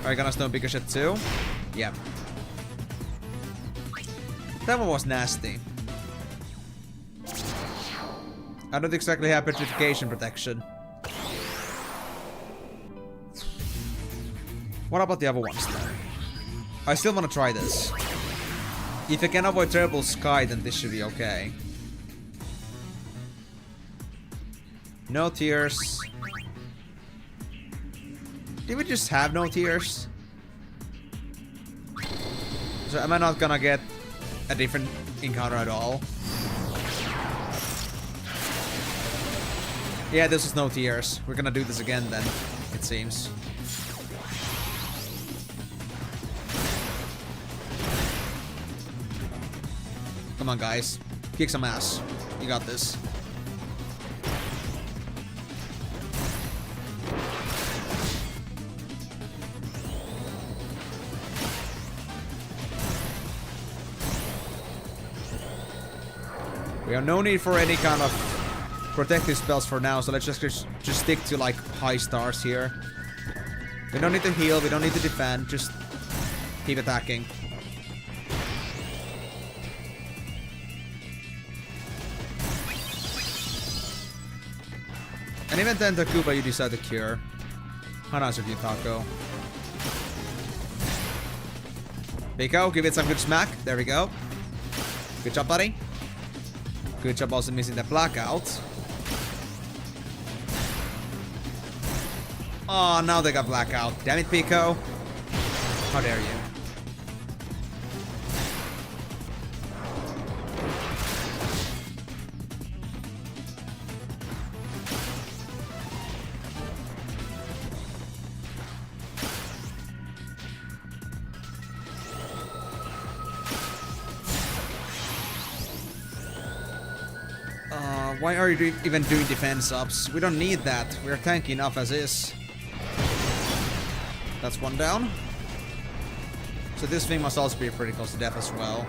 Are you gonna stone Picochet too? Yeah. That one was nasty. I don't exactly have petrification protection. What about the other ones then? I still want to try this. If I can avoid Terrible Sky, then this should be okay. No tears. Did we just have no tears? So am I not gonna get a different encounter at all? Yeah, this is no tears. We're gonna do this again then, it seems. Come on, guys. Kick some ass. You got this. We have no need for any kind of protective spells for now, so let's just stick to like high stars here. We don't need to heal, we don't need to defend, just keep attacking. And even then, Takuba, you decide to cure. How nice of you, Taco. Pico, give it some good smack. There we go. Good job, buddy. Good job also missing the blackout. Oh, now they got blackout. Damn it, Pico. How dare you. Why are you even doing defense ups? We don't need that. We're tanky enough as is. That's one down. So this thing must also be pretty close to death as well.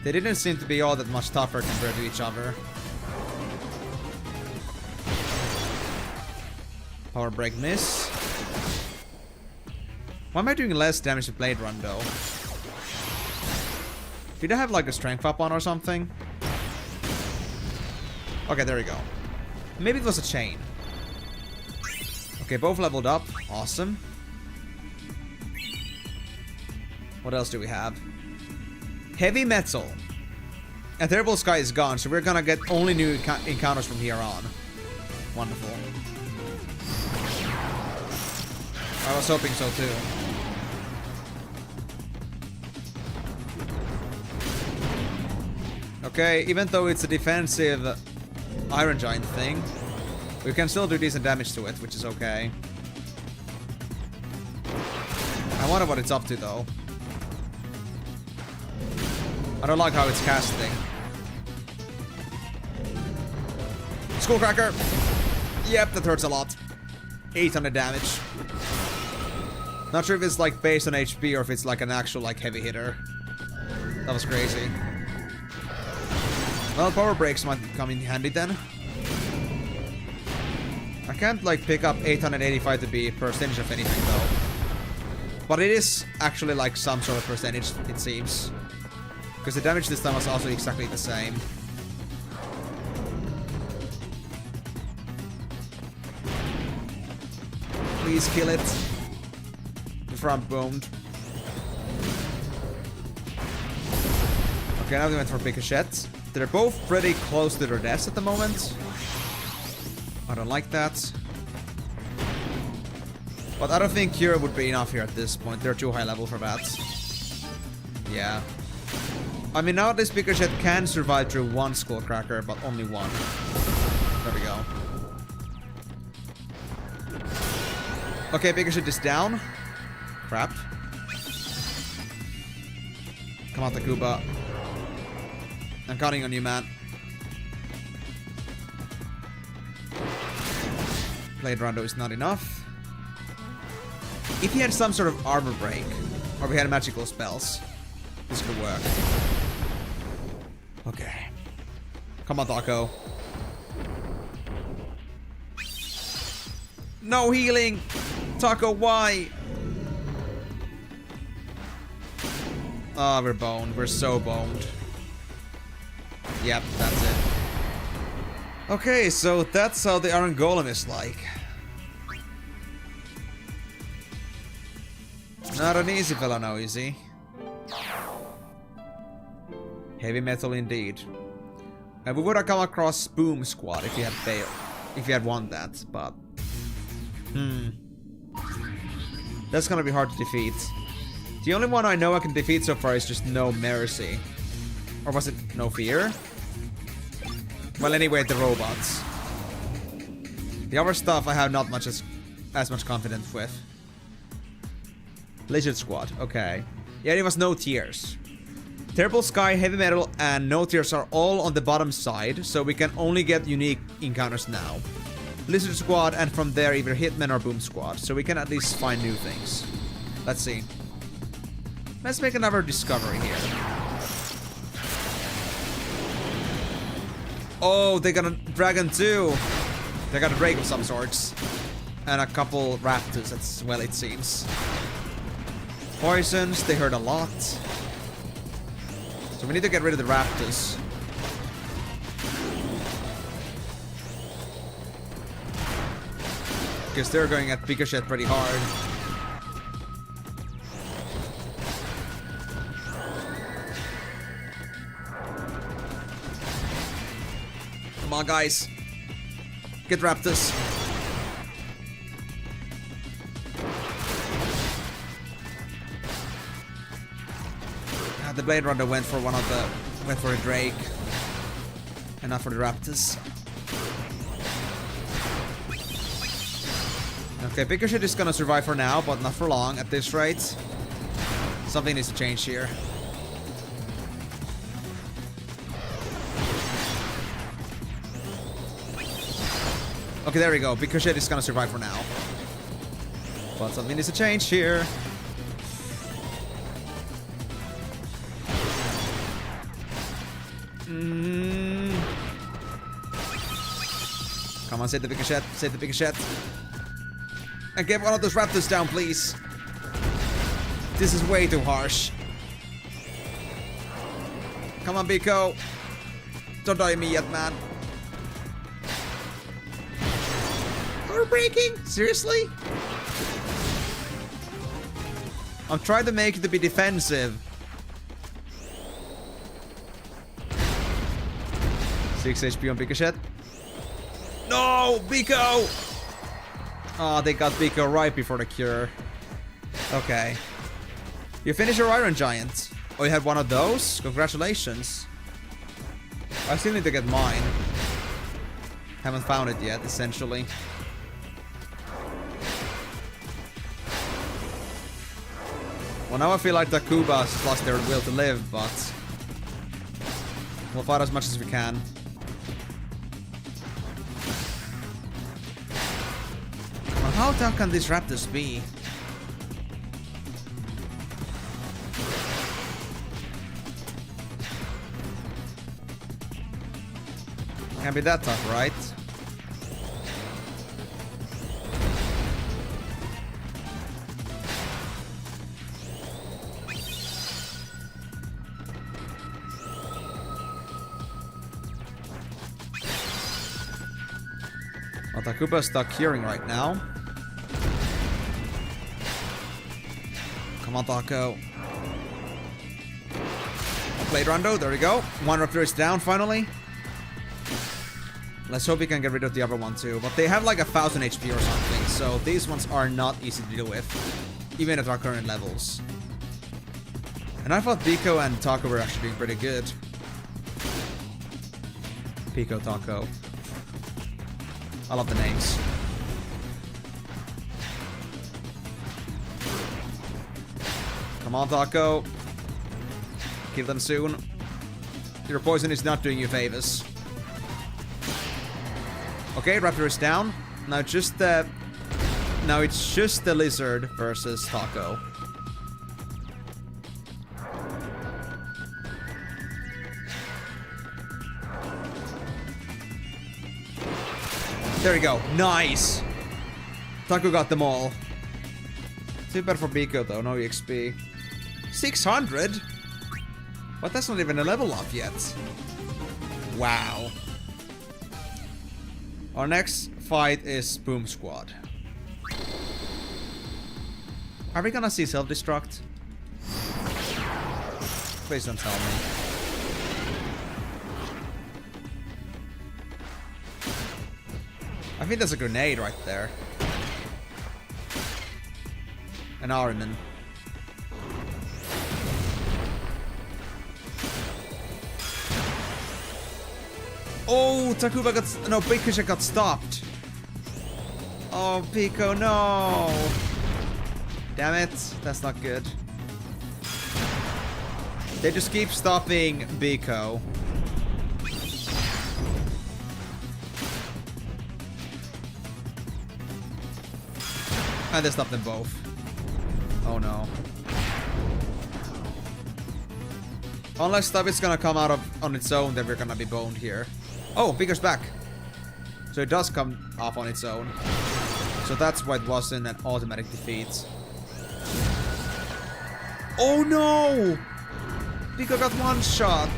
They didn't seem to be all that much tougher compared to each other. Power break miss. Why am I doing less damage to Blade Run though? Did I have like a strength up on or something? Okay, there we go. Maybe it was a chain. Okay, both leveled up. Awesome. What else do we have? Heavy metal. And Terrible Sky is gone, so we're gonna get only new encounters from here on. Wonderful. I was hoping so too. Okay, even though it's a defensive Iron Giant thing, we can still do decent damage to it, which is okay. I wonder what it's up to though. I don't like how it's casting. Skullcracker! Yep, that hurts a lot. 800 damage. Not sure if it's like based on HP or if it's like an actual like heavy hitter. That was crazy. Well, power breaks might come in handy then. I can't like pick up 885 to be percentage of anything though. But it is actually like some sort of percentage, it seems. Because the damage this time was also exactly the same. Please kill it. Before I'm boned. Okay, now we went for Picochette. They're both pretty close to their deaths at the moment. I don't like that. But I don't think Cure would be enough here at this point. They're too high level for that. Yeah. I mean, now this Picochette can survive through one Skullcracker, but only one. There we go. Okay, Picochette is down. Crap. Come on, Takuba. I'm counting on you, man. Blade Rondo is not enough. If he had some sort of armor break, or we had magical spells, this could work. Okay. Come on, Taco. No healing! Taco, why? Ah, we're boned. We're so boned. Yep, that's it. Okay, so that's how the Iron Golem is like. Not an easy fellow, no easy. Heavy metal indeed. And we would have come across Boom Squad if you had failed. If you had won that, but... That's gonna be hard to defeat. The only one I know I can defeat so far is just No Mercy. Or was it No Fear? Well, anyway, the robots. The other stuff I have not much as much confidence with. Lizard Squad, okay. Yeah, it was no tiers. Terrible Sky, Heavy Metal, and No Tiers are all on the bottom side, so we can only get unique encounters now. Lizard Squad, and from there either Hitman or Boom Squad, so we can at least find new things. Let's see. Let's make another discovery here. Oh, they got a dragon too. They got a drake of some sorts. And a couple raptors, that's well it seems. Poisons, they hurt a lot. So we need to get rid of the raptors. Because they're going at Picochette pretty hard. Come on, guys. Get raptors. The Blade Runner went for a Drake. And not for the raptors. Okay, Picochette is gonna survive for now, but not for long at this rate. Something needs to change here. Okay, there we go. Picochette is gonna survive for now. But something needs to change here. Come on, save the Picochette. Save the Picochette. And get one of those raptors down, please. This is way too harsh. Come on, Biko. Don't die me yet, man. We're breaking? Seriously? I'm trying to make it to be defensive. 6 HP on Picochette. No! Biko! Oh, they got Biko right before the cure. Okay. You finished your Iron Giant. Oh, you had one of those? Congratulations. I still need to get mine. Haven't found it yet, essentially. Well, now I feel like the Kubas lost their will to live, but... we'll fight as much as we can. How tough can these raptors be? Can't be that tough, right? Well, Takuba's stuck hearing right now. Come on, Taco. Blade Rondo, there we go. One raptor is down finally. Let's hope we can get rid of the other one too. But they have like 1000 HP or something, so these ones are not easy to deal with, even at our current levels. And I thought Pico and Taco were actually doing pretty good. Pico, Taco. I love the names. Come on, Taco. Kill them soon. Your poison is not doing you favors. Okay, Raptor is down. Now just the... Now it's just the Lizard versus Taco. There we go. Nice! Taco got them all. Too bad for Biko though, no EXP. 600? But that's not even a level up yet. Wow. Our next fight is Boom Squad. Are we gonna see self-destruct? Please don't tell me. I think there's a grenade right there. An Ariman. Oh, Takuba got... No, Pico got stopped. Oh, Pico, no. Damn it. That's not good. They just keep stopping Pico. And they stopped them both. Oh, no. Unless stuff is gonna come out of on its own, then we're gonna be boned here. Oh, Pico's back. So it does come off on its own. So that's why it wasn't an automatic defeat. Oh no! Pico got one shot.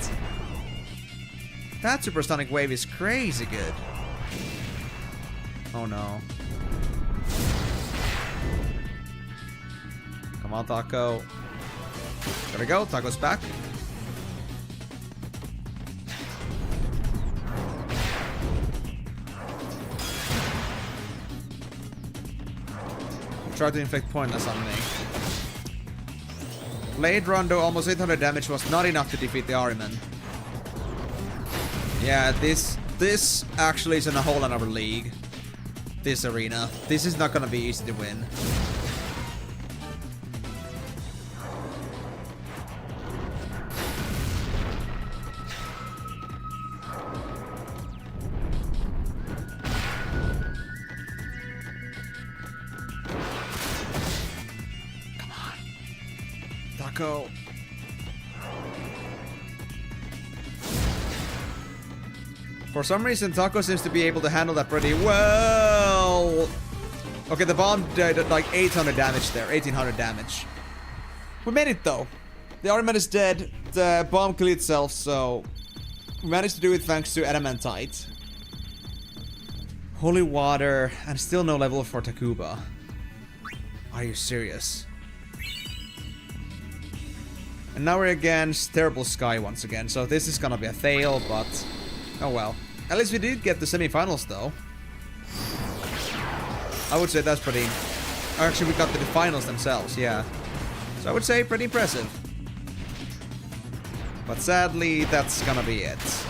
That supersonic wave is crazy good. Oh no. Come on, Taco. There we go, Taco's back. Try to inflict pointless on me. Blade Rondo, almost 800 damage was not enough to defeat the Ariman. Yeah, this actually is in a whole another league. This arena. This is not gonna be easy to win. Taco. For some reason, Taco seems to be able to handle that pretty well. Okay, the bomb did like 800 damage there. 1800 damage. We made it though. The Ariman is dead. The bomb killed itself, so we managed to do it thanks to Adamantite. Holy water, and still no level for Takuba. Are you serious? And now we're against Terrible Sky once again, so this is gonna be a fail, but oh well. At least we did get the semi-finals though. I would say that's pretty... Actually, we got to the finals themselves, yeah. So I would say pretty impressive. But sadly, that's gonna be it.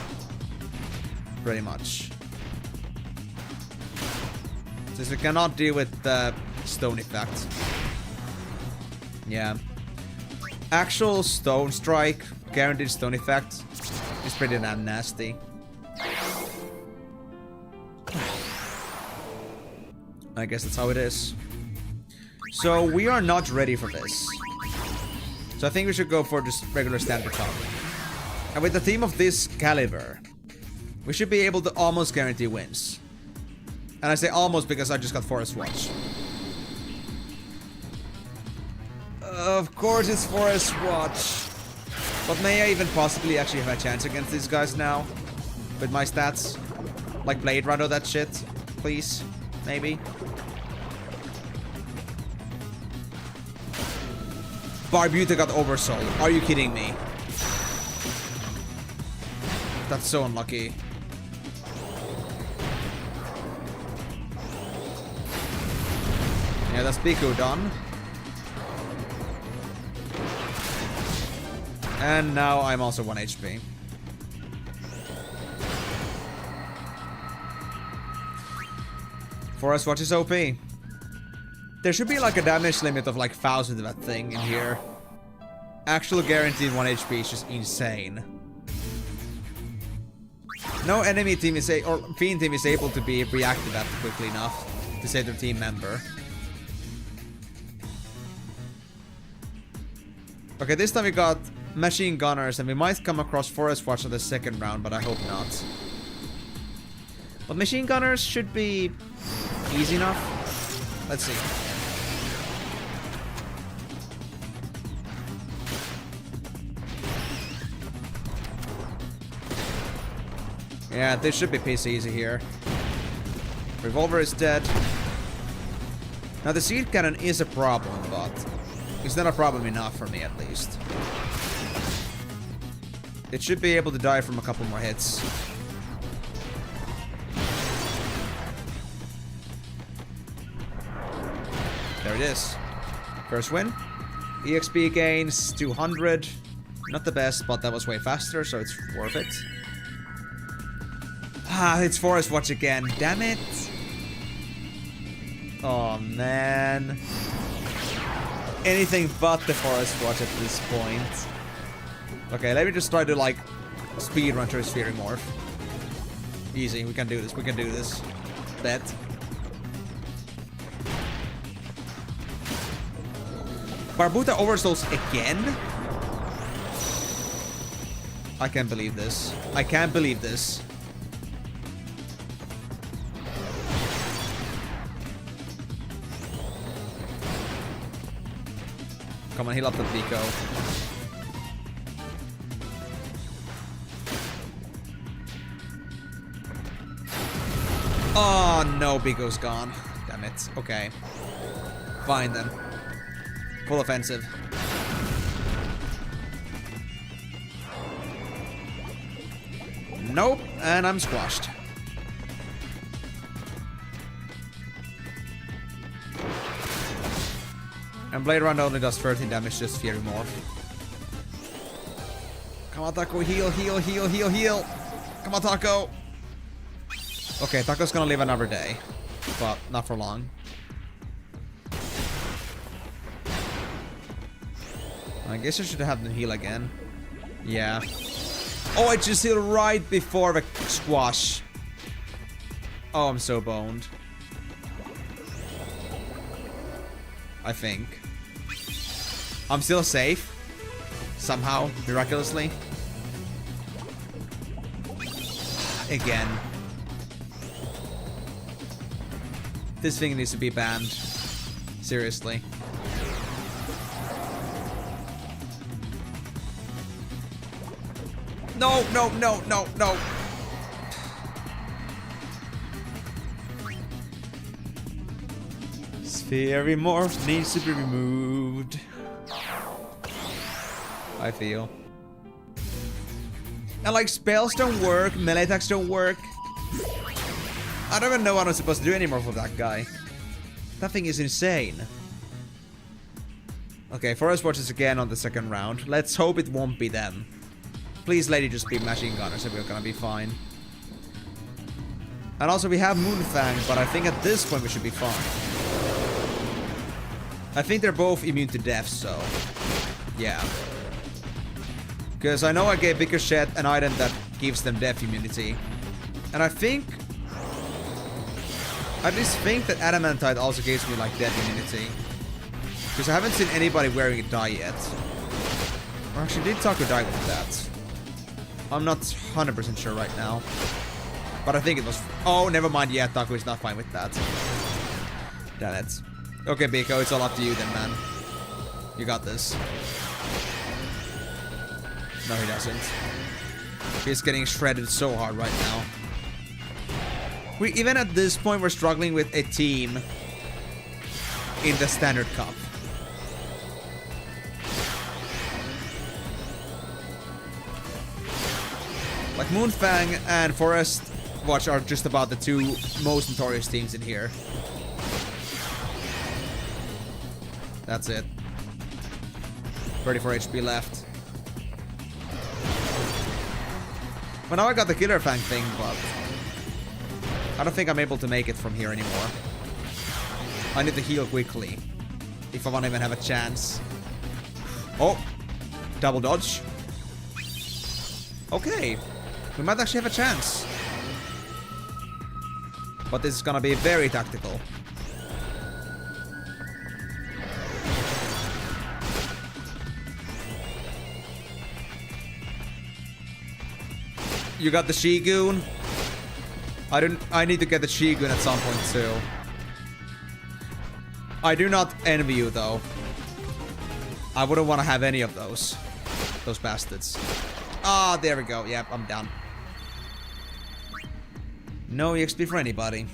Pretty much. Since we cannot deal with the stone effect. Yeah. Actual stone strike, guaranteed stone effect, is pretty damn nasty. I guess that's how it is. So we are not ready for this. So I think we should go for just regular standard top. And with the team of this caliber, we should be able to almost guarantee wins. And I say almost because I just got Forest Watch. Of course it's Forest Watch. But may I even possibly actually have a chance against these guys now? With my stats? Like Blade Runner that shit? Please? Maybe? Barbuta got oversold. Are you kidding me? That's so unlucky. Yeah, that's Piku done. And now I'm also 1 HP. Forest Watch is OP. There should be like a damage limit of like 1,000 of that thing in here. Actual guaranteed 1 HP is just insane. No enemy team is or Fiend team is able to be reacted that quickly enough to save their team member. Okay, this time we got machine gunners and we might come across Forest Watch in the second round, but I hope not. But machine gunners should be easy enough. Let's see. Yeah, this should be piece easy here. Revolver is dead. Now the seed cannon is a problem, but it's not a problem enough for me at least. It should be able to die from a couple more hits. There it is. First win. EXP gains 200. Not the best, but that was way faster, so it's worth it. Ah, it's Forest Watch again. Damn it. Oh, man. Anything but the Forest Watch at this point. Okay, let me just try to, like, speedrun to his Fury Morph. Easy, we can do this, we can do this. Bet. Barbuta oversouls again? I can't believe this. I can't believe this. Come on, heal up the Pico. Oh no, Pico's gone. Damn it. Okay. Fine then. Full offensive. Nope, and I'm squashed. And Blade Runner only does 13 damage, just Fury Morph. Come on, Taco, heal, heal, heal, heal, heal. Come on, Taco. Okay, Taco's gonna live another day, but not for long. I guess I should have them heal again. Yeah. Oh, I just healed right before the squash. Oh, I'm so boned. I think. I'm still safe. Somehow, miraculously. Again. This thing needs to be banned. Seriously. No, no, no, no, no. Fury Morph needs to be removed. I feel. And like spells don't work, melee attacks don't work. I don't even know what I'm supposed to do anymore for that guy. That thing is insane. Okay, Forest Watches again on the second round. Let's hope it won't be them. Please let it just be machine gunners and we're gonna be fine. And also we have Moonfang, but I think at this point we should be fine. I think they're both immune to death, so yeah. Because I know I gave Ricochet an item that gives them death immunity. And I think I just think that Adamantite also gives me like dead immunity. Because I haven't seen anybody wearing it die yet. Or actually, did Taco die with that? I'm not 100% sure right now. But I think it was... Oh, never mind. Yeah, Taco is not fine with that. Damn it. Okay, Biko, it's all up to you then, man. You got this. No, he doesn't. He's getting shredded so hard right now. Even at this point, we're struggling with a team in the Standard Cup. Like Moonfang and Forest Watch are just about the two most notorious teams in here. That's it. 34 HP left. Well, now I got the Killer Fang thing, but I don't think I'm able to make it from here anymore. I need to heal quickly if I want to even have a chance. Oh, double dodge. Okay, we might actually have a chance. But this is gonna be very tactical. You got the Shigun. I need to get the Shigun at some point too. I do not envy you though. I wouldn't want to have any of those. Those bastards. Ah, there we go. Yep, I'm down. No EXP for anybody.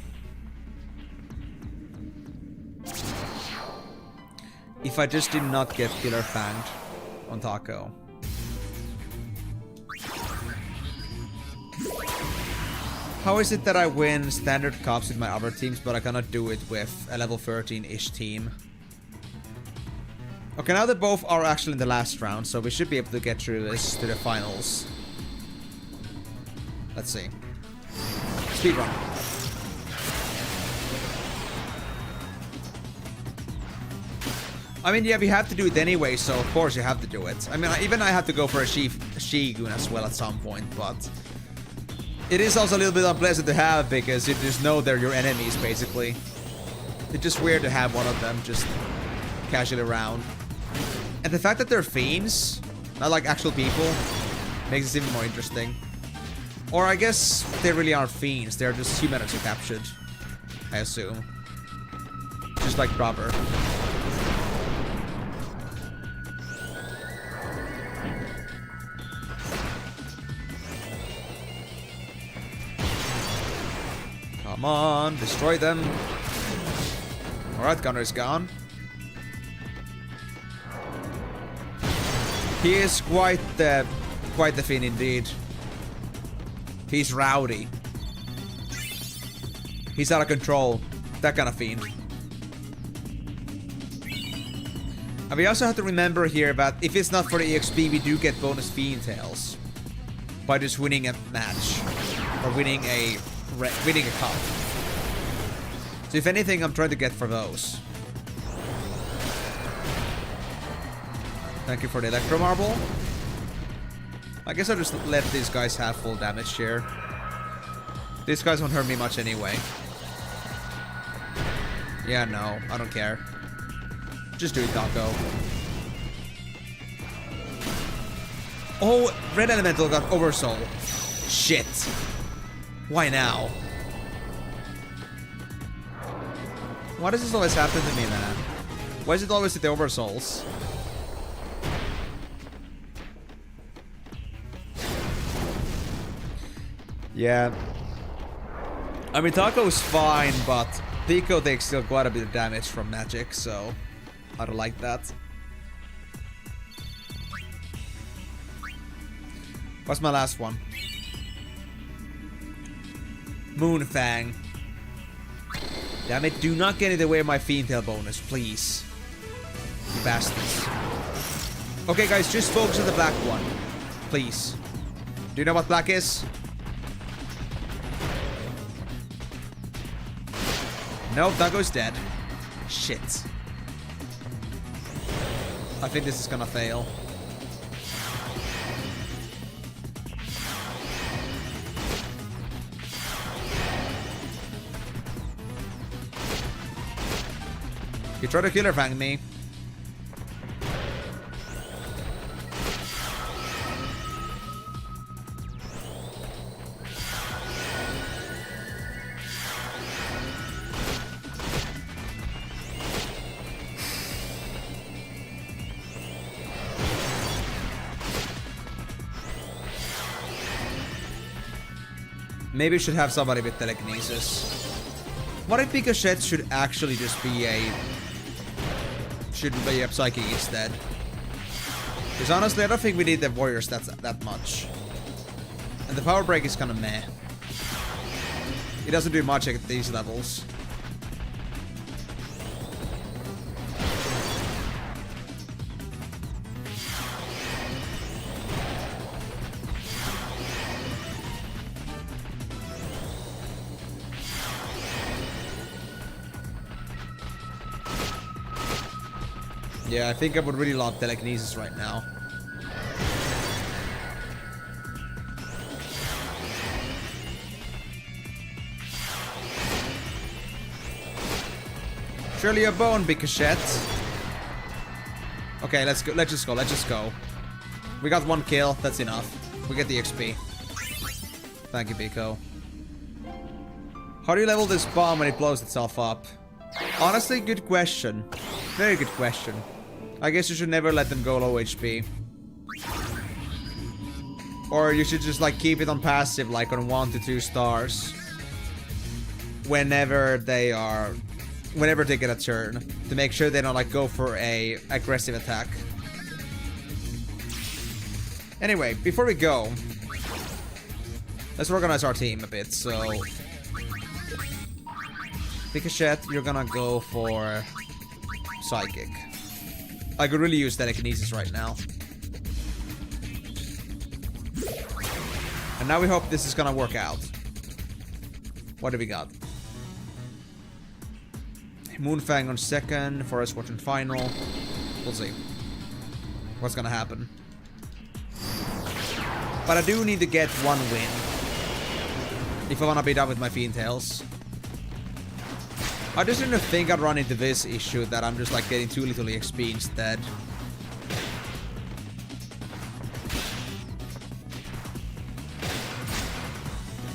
If I just did not get Killer Fanged on Taco. How is it that I win standard cups with my other teams, but I cannot do it with a level 13-ish team? Okay, now that both are actually in the last round, so we should be able to get through this to the finals. Let's see. Speedrun. I mean, yeah, we have to do it anyway, so of course you have to do it. I mean, even I had to go for a Shigun as well at some point, but it is also a little bit unpleasant to have because you just know they're your enemies, basically. It's just weird to have one of them just casually around. And the fact that they're fiends, not like actual people, makes it even more interesting. Or I guess they really aren't fiends, they're just humans who captured, I assume. Just like Robber. Come on, destroy them. Alright, Gunner is gone. He is quite the fiend indeed. He's rowdy. He's out of control. That kind of fiend. And we also have to remember here that if it's not for the EXP, we do get bonus fiend tails by just winning a match or winning a cup. So if anything, I'm trying to get for those. Thank you for the Electro Marble. I guess I'll just let these guys have full damage here. These guys won't hurt me much anyway. Yeah, no, I don't care. Just do it, Taco. Oh, Red Elemental got Oversoul. Shit. Why now? Why does this always happen to me, man? Why is it always with the Oversouls? Yeah. I mean, Taco's fine, but Pico takes still quite a bit of damage from magic, so I don't like that. What's my last one? Moonfang. Damn it, do not get in the way of my Fiend Tail bonus, please. You bastards. Okay, guys, just focus on the black one. Please. Do you know what black is? Nope, Taco's dead. Shit. I think this is gonna fail. You try to killer fang me. Maybe we should have somebody with telekinesis. What if Picochet should actually just be a... shouldn't be a psychic instead? Because honestly, I don't think we need the warriors that much. And the power break is kind of meh. It doesn't do much at these levels. Yeah, I think I would really love telekinesis right now. Surely a bone, Picochet. Okay, let's go. Let's just go. We got 1 kill. That's enough. We get the XP. Thank you, Pico. How do you level this bomb when it blows itself up? Honestly, good question. Very good question. I guess you should never let them go low HP. Or you should just like keep it on passive, like on 1 to 2 stars. Whenever they get a turn. To make sure they don't like go for a aggressive attack. Anyway, before we go, let's organize our team a bit. So Picochet, you're gonna go for Psychic. I could really use telekinesis right now. And now we hope this is gonna work out. What do we got? Moonfang on second, Forest Watch on final. We'll see what's gonna happen. But I do need to get 1 win if I wanna be done with my Fiend Tails. I just didn't think I'd run into this issue that I'm just like getting too little XP instead.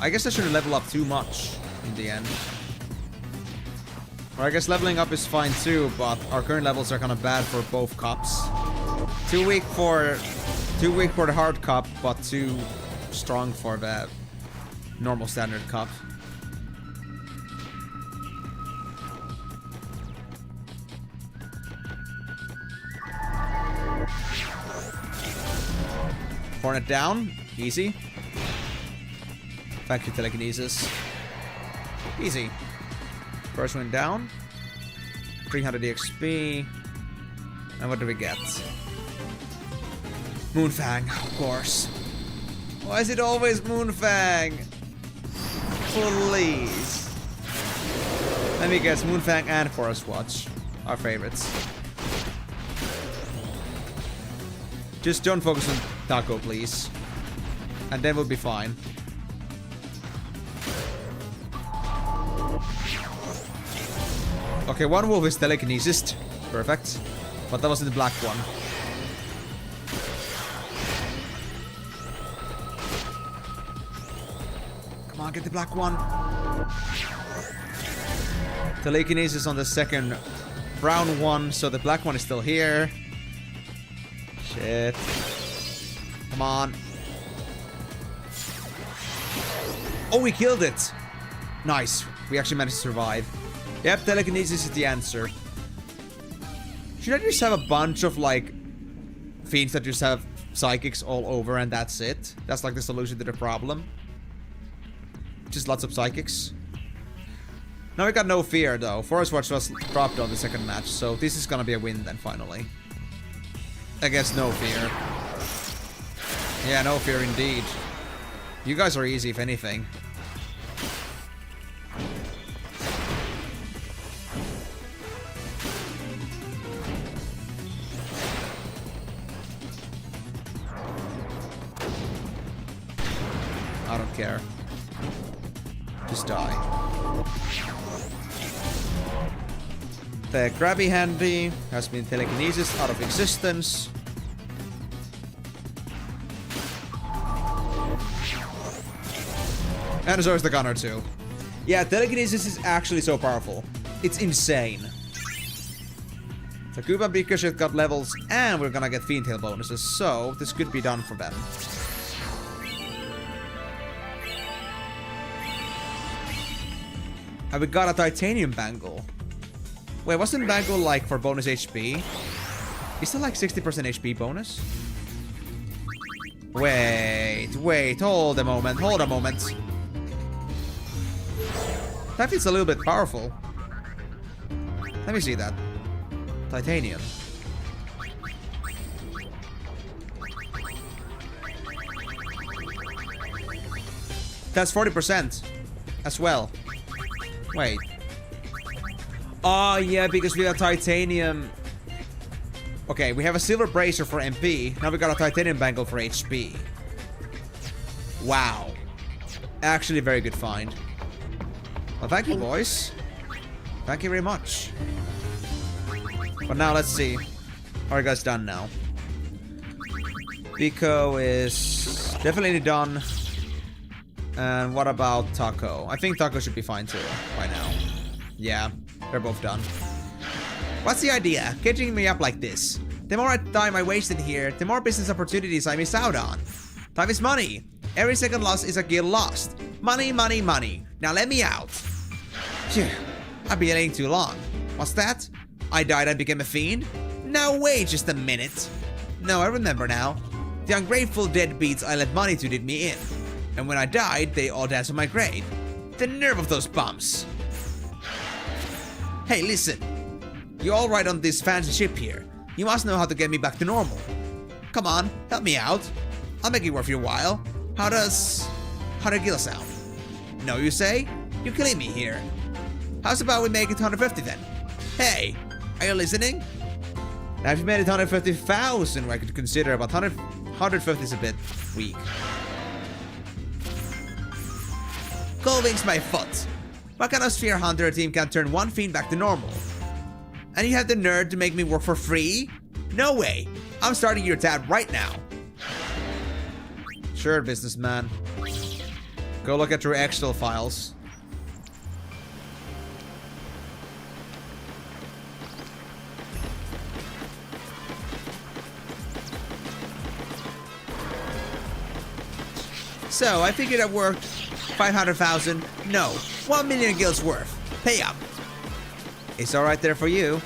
I guess I shouldn't level up too much in the end. Or I guess leveling up is fine too, but our current levels are kind of bad for both cups. Too weak for the hard cup, but too strong for the normal standard cup. Hornet down. Easy. Thank you, telekinesis. Easy. First one down. 300 XP. And what do we get? Moonfang, of course. Why is it always Moonfang? Please. Let me guess, Moonfang and Forest Watch. Our favorites. Just don't focus on Taco, please. And then we'll be fine. Okay, 1 wolf is telekinesis. Perfect. But that wasn't the black one. Come on, get the black one. Telekinesis on the second brown one, so the black one is still here. Shit. Come on. Oh, we killed it. Nice. We actually managed to survive. Yep, telekinesis is the answer. Should I just have a bunch of, like, fiends that just have psychics all over and that's it? That's, like, the solution to the problem. Just lots of psychics. Now we got no fear, though. Forest Watch was dropped on the second match, so this is gonna be a win then, finally. I guess no fear. Yeah, no fear indeed. You guys are easy, if anything. I don't care. Just die. The Grabby Handy has been telekinesis out of existence. And so is the Gunner too. Yeah, telekinesis is actually so powerful. It's insane. So Koopa and Ricochet got levels, and we're gonna get Fiend Tail bonuses, so this could be done for them. And we got a Titanium Bangle. Wait, wasn't Bangle like for bonus HP? Is that like 60% HP bonus? Wait, hold a moment. That feels a little bit powerful. Let me see that. Titanium. That's 40% as well. Wait. Oh, yeah, because we got titanium. Okay, we have a silver bracer for MP. Now we got a titanium bangle for HP. Wow. Actually, a very good find. Well, thank you, boys. Thank you very much. But now, let's see. How are you guys done now? Biko is definitely done. And what about Taco? I think Taco should be fine too, by now. Yeah, they're both done. What's the idea? Catching me up like this. The more time I wasted here, the more business opportunities I miss out on. Time is money. Every second lost is a guild lost. Money, money, money. Now let me out. Phew, I've been laying too long. What's that? I died and became a fiend? No, wait just a minute. No, I remember now. The ungrateful deadbeats I lent money to did me in. And when I died, they all danced on my grave. The nerve of those bums. Hey, listen. You all ride on this fancy ship here. You must know how to get me back to normal. Come on, help me out. I'll make it worth your while. How does Gil sound? No, you say? You're killing me here. How's about we make it 150 then? Hey, are you listening? Now if you made it 150,000, I could consider about 150 is a bit weak. Cold Wings my foot. What kind of sphere hunter team can turn one fiend back to normal? And you have the nerve to make me work for free? No way. I'm starting your tab right now. Sure, businessman. Go look at your Excel files. So, I figured it worked 500,000. No, 1 million gills worth. Pay up. It's all right there for you.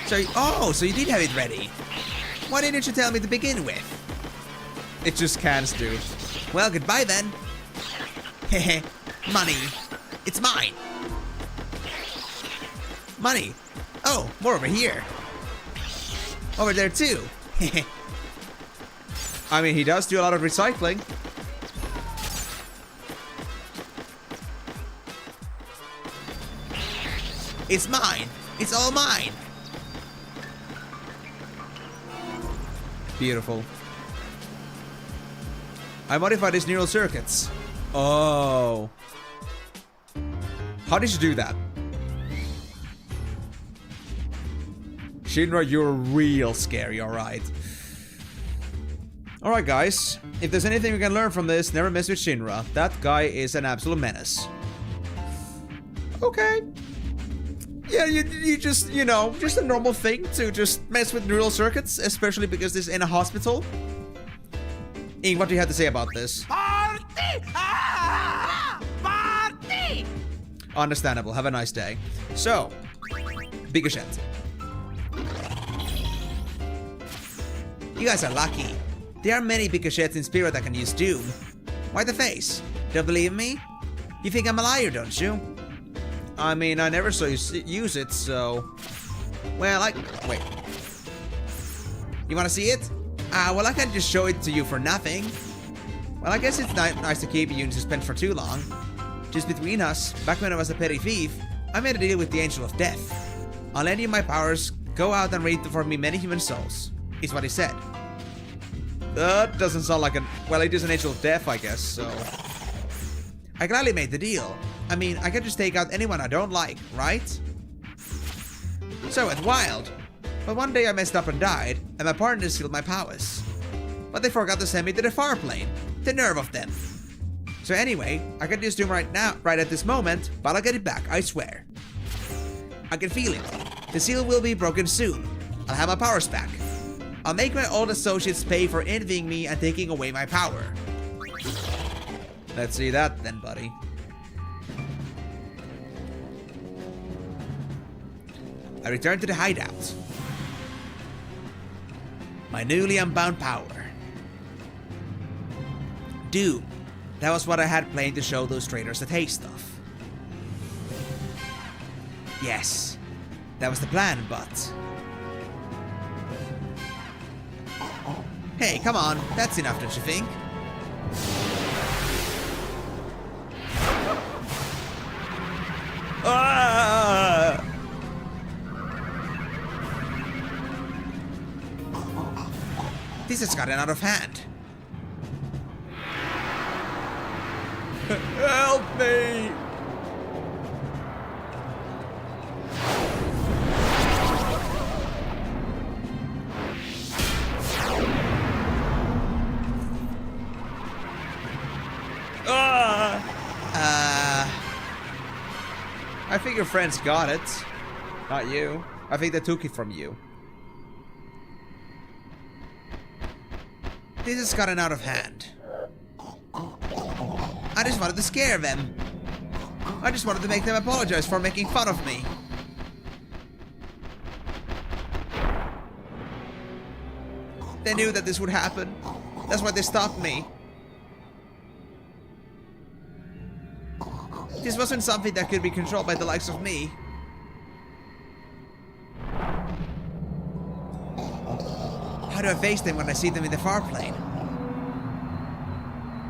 So you did have it ready. Why didn't you tell me to begin with? It just can't do. Well, goodbye then. Hehe, money. It's mine. Money. Oh, more over here. Over there too. I mean, he does do a lot of recycling. It's mine. It's all mine. Beautiful. I modified his neural circuits. Oh. How did you do that? Shinra, you're real scary, alright. Alright guys, if there's anything we can learn from this, never mess with Shinra. That guy is an absolute menace. Okay. Yeah, you just, you know, just a normal thing to just mess with neural circuits, especially because this is in a hospital. Ing, what do you have to say about this? Party! Ah! Party! Understandable, have a nice day. So, Bigoshet. You guys are lucky. There are many Bigoshets in Spirit that can use Doom. Why the face? Don't believe me? You think I'm a liar, don't you? I mean, I never saw you use it, so... Well, wait. You wanna see it? Well, I can't just show it to you for nothing. Well, I guess it's nice to keep you in suspense for too long. Just between us, back when I was a petty thief, I made a deal with the Angel of Death. I'll lend you my powers, go out and raid for me many human souls. Is what he said. That doesn't sound like an... Well, it is an Angel of Death, I guess, so... I gladly made the deal. I mean, I can just take out anyone I don't like, right? So it went wild. But one day I messed up and died, and my partners sealed my powers. But they forgot to send me to the far plane. The nerve of them. So anyway, I can just do right now, right at this moment, but I'll get it back, I swear. I can feel it. The seal will be broken soon. I'll have my powers back. I'll make my old associates pay for envying me and taking away my power. Let's see that then, buddy. I return to the hideout. My newly unbound power. Doom. That was what I had planned to show those traitors the taste of. Yes, that was the plan, but... Hey, come on, that's enough, don't you think? Ah! This has gotten out of hand. Help me! I think your friends got it. Not you. I think they took it from you. This has gotten out of hand. I just wanted to scare them. I just wanted to make them apologize for making fun of me. They knew that this would happen. That's why they stopped me. This wasn't something that could be controlled by the likes of me. How do I face them when I see them in the far plane?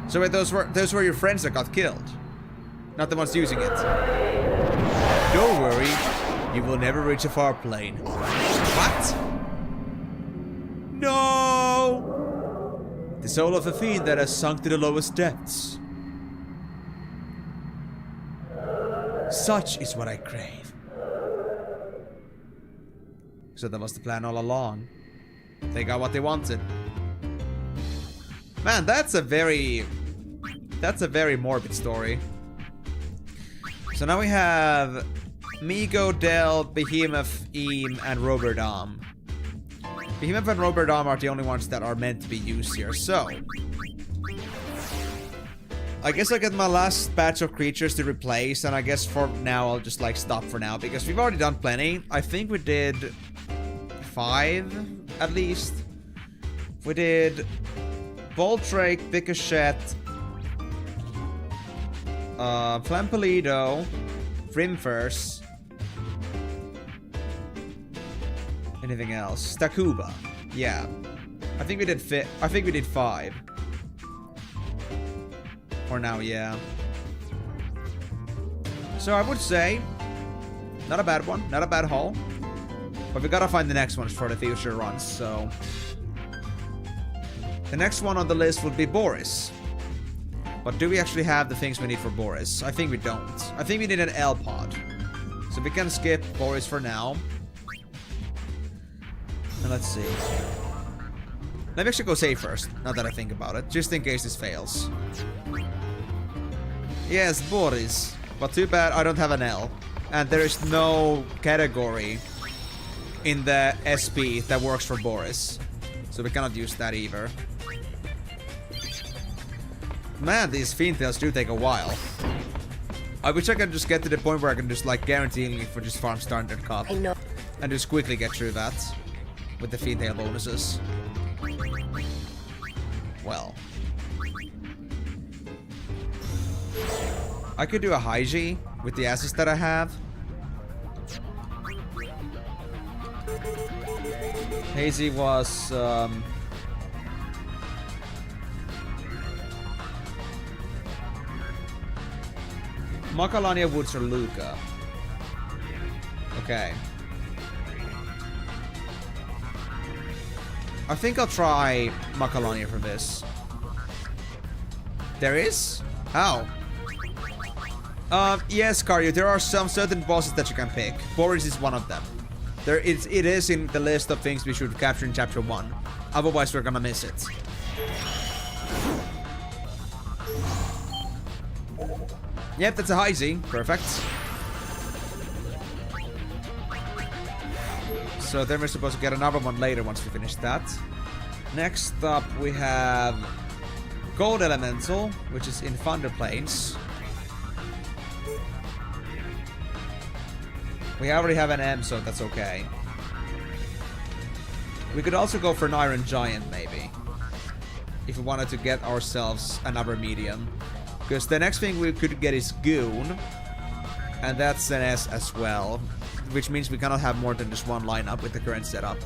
So wait, those were your friends that got killed, not the ones using it. Don't worry, you will never reach a far plane. What? No! The soul of a fiend that has sunk to the lowest depths. Such is what I crave. So that was the plan all along. They got what they wanted. Man, that's a very morbid story. So now we have Migo, Del, Behemoth, Eam, and Roberdom. Behemoth and Roberdom are the only ones that are meant to be used here, so... I guess I get my last batch of creatures to replace, and I guess for now I'll just like stop for now, because we've already done plenty. I think we did 5, at least. We did Voltrake, Picochette, Flampalido, Frimfers. Anything else? Takuba. Yeah. I think we did 5. For now, yeah. So I would say, not a bad one, not a bad haul. But we gotta find the next ones for the future runs, so... The next one on the list would be Boris. But do we actually have the things we need for Boris? I think we don't. I think we need an L-pod. So we can skip Boris for now. And let's see. Let me actually go save first, now that I think about it, just in case this fails. Yes, Boris. But too bad I don't have an L. And there is no category in the SP that works for Boris. So we cannot use that either. Man, these Fiend Tails do take a while. I wish I could just get to the point where I can just like guaranteeing for just farm standard cup. I know. And just quickly get through that. With the Fiend Tail bonuses. Well. I could do a Hygie with the assets that I have. Hazy was Macalania Woods or Luca. Okay. I think I'll try Macalania for this. There is? How? Yes, Karyu, there are some certain bosses that you can pick. Boris is one of them. It is in the list of things we should capture in Chapter 1. Otherwise, we're gonna miss it. Yep, that's a high Z. Perfect. So then we're supposed to get another one later once we finish that. Next up, we have Gold Elemental, which is in Thunder Plains. We already have an M, so that's okay. We could also go for an Iron Giant, maybe. If we wanted to get ourselves another medium. Because the next thing we could get is Goon. And that's an S as well. Which means we cannot have more than just one lineup with the current setup.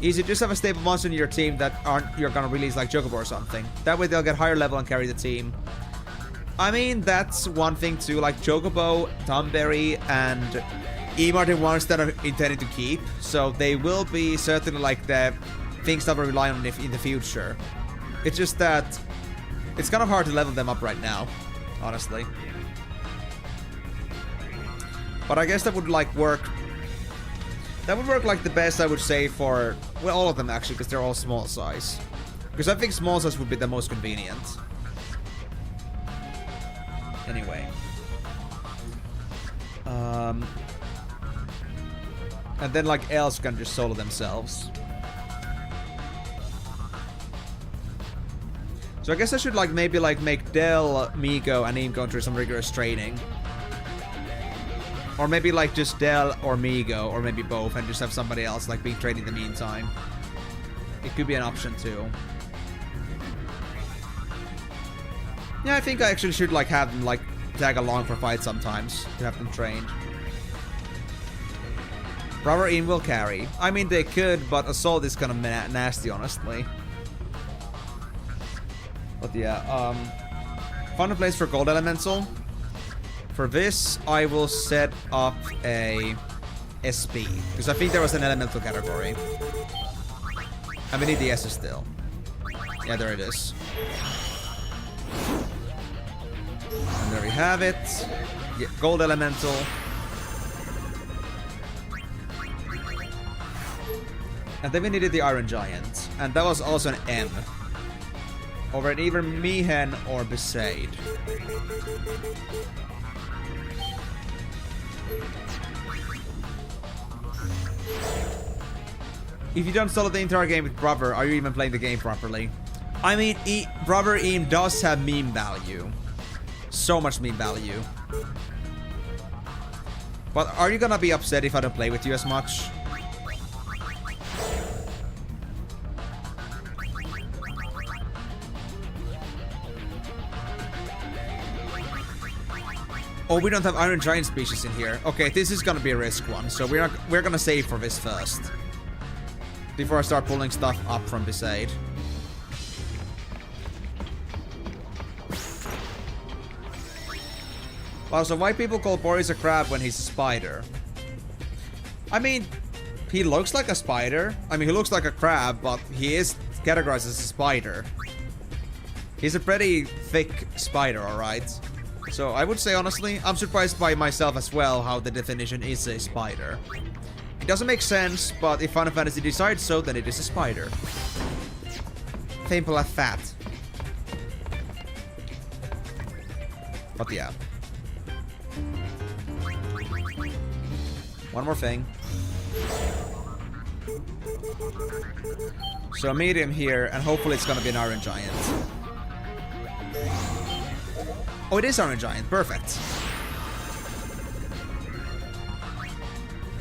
Easy, just have a stable monster in your team that you're gonna release like Chocobo or something. That way they'll get higher level and carry the team. I mean, that's one thing too, like Chocobo, Thumberry, and Emart are ones that are intended to keep. So they will be certainly like the things that we rely on in the future. It's just that it's kind of hard to level them up right now, honestly. But I guess that would like work. That would work like the best, I would say, for, well, all of them actually, because they're all small size. Because I think small size would be the most convenient. Anyway. And then like elves can just solo themselves. So I guess I should like maybe like make Del, Migo, and Eam go through some rigorous training. Or maybe like just Del or Migo, or maybe both, and just have somebody else like being trained in the meantime. It could be an option too. Yeah, I think I actually should like have them like tag along for fights sometimes to have them trained. Brother Ian will carry. I mean, they could, but Assault is kind of nasty, honestly. But yeah, fun place for Gold Elemental. For this, I will set up a SP, because I think there was an Elemental category. And we need the S still. Yeah, there it is. And there we have it. Yeah, Gold Elemental. And then we needed the Iron Giant. And that was also an M. Over an either Mihen or Besaid. If you don't solo the entire game with Brother, are you even playing the game properly? I mean, Brother Eam does have meme value. So much meme value. But are you gonna be upset if I don't play with you as much? Oh, we don't have Iron Giant species in here. Okay, this is gonna be a risk one, so we're gonna save for this first. Before I start pulling stuff up from Besaid. Wow, so why people call Boris a crab when he's a spider? I mean, he looks like a spider. I mean, he looks like a crab, but he is categorized as a spider. He's a pretty thick spider, alright? So I would say, honestly, I'm surprised by myself as well how the definition is a spider. It doesn't make sense, but if Final Fantasy decides so, then it is a spider. Simple as that. But yeah. One more thing. So a medium here, and hopefully it's gonna be an Iron Giant. Oh, it is Iron Giant. Perfect.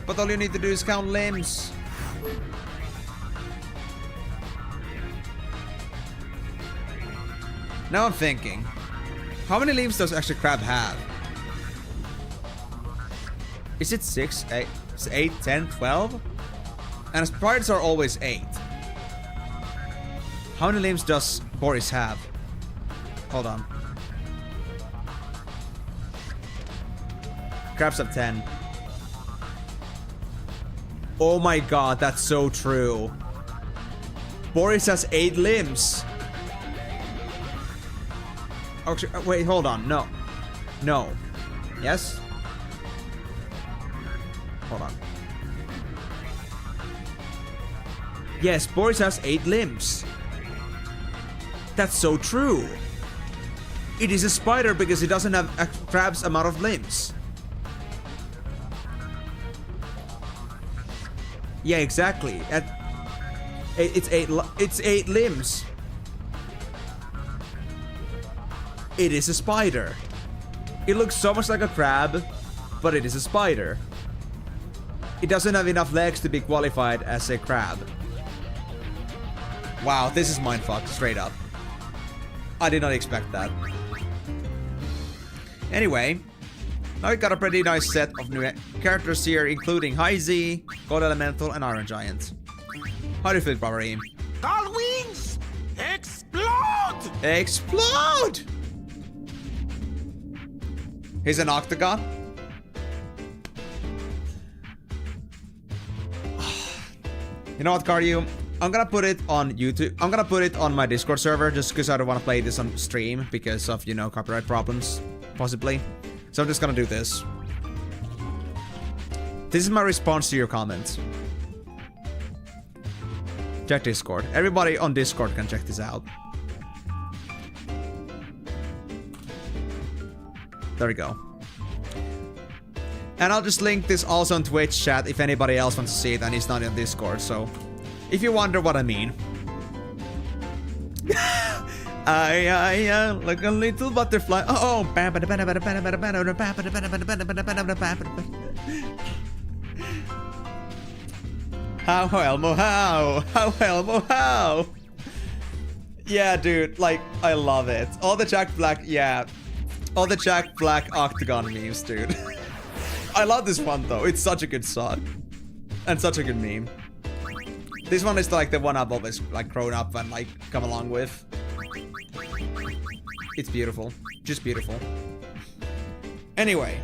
But all you need to do is count limbs. Now I'm thinking. How many limbs does actually Crab have? Is it 6, 8, 8, 10, 12? And sprites are always 8. How many limbs does Boris have? Hold on. Crabs have 10. Oh my god, that's so true. Boris has 8 limbs. Actually, wait, hold on, no. No. Yes? Hold on. Yes, Boris has 8 limbs. That's so true. It is a spider because it doesn't have a crab's amount of limbs. Yeah, exactly. It's 8 limbs. It is a spider. It looks so much like a crab, but it is a spider. It doesn't have enough legs to be qualified as a crab. Wow, this is mindfuck, straight up. I did not expect that. Anyway, now we got a pretty nice set of new characters here, including High Z, Gold Elemental, and Iron Giant. How do you feel, Brother? All wings! Explode! Explode! Here's an octagon. You know what, Cardio? I'm gonna put it on YouTube. I'm gonna put it on my Discord server just because I don't want to play this on stream because of, you know, copyright problems, possibly. So I'm just gonna do this. This is my response to your comments. Check Discord. Everybody on Discord can check this out. There we go. And I'll just link this also on Twitch chat if anybody else wants to see it and it's not in Discord, so if you wonder what I mean. I like a little butterfly. Oh. How Elmo how? How Elmo how? Yeah, dude, like I love it. All the Jack Black, yeah. All the Jack Black Octagon memes, dude. I love this one though. It's such a good song. And such a good meme. This one is like the one I've always like grown up and like come along with. It's beautiful. Just beautiful. Anyway.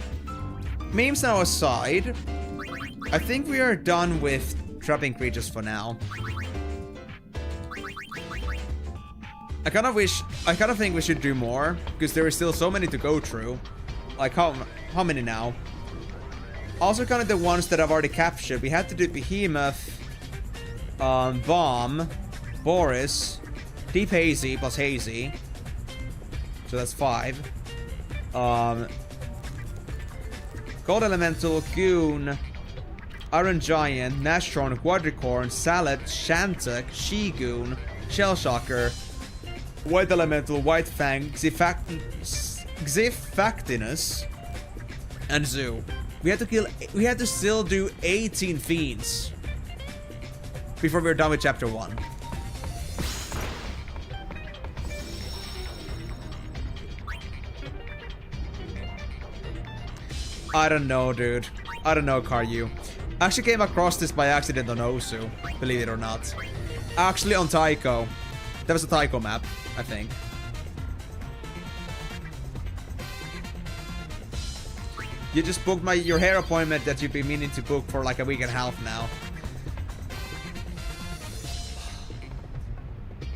Memes now aside. I think we are done with trapping creatures for now. I kind of think we should do more because there is still so many to go through. Like how many now? Also kind of the ones that I've already captured. We had to do Behemoth, Bomb, Boris, Deep Hazy plus Hazy. So that's 5. Gold Elemental, Goon, Iron Giant, Nashorn, Quadricorn, Salad, Shantuk, She-Goon, Shellshocker, White Elemental, White Fang, Xifactinus, and Zoo. We had to still do 18 fiends before we were done with chapter 1. I don't know, dude. I don't know, Karyu. I actually came across this by accident on Osu, believe it or not. Actually on Taiko. That was a Taiko map, I think. You just booked your hair appointment that you've been meaning to book for like a week and a half now.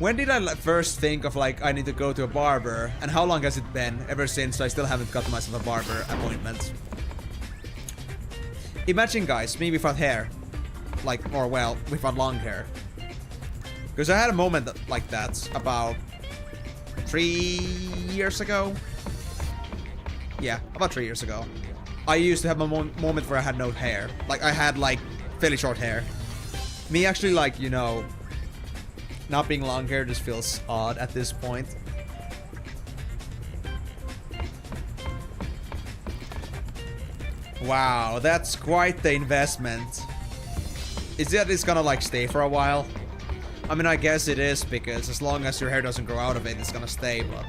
When did I first think of like I need to go to a barber, and how long has it been ever since I still haven't gotten myself a barber appointment? Imagine, guys, me without hair. Like, or well, without long hair. Because I had a moment like that about 3 years ago. Yeah, about 3 years ago. I used to have a moment where I had no hair. Like, I had, like, fairly short hair. Me actually, like, you know, not being long hair just feels odd at this point. Wow, that's quite the investment. Is that it's gonna, like, stay for a while? I mean, I guess it is, because as long as your hair doesn't grow out of it, it's gonna stay, but...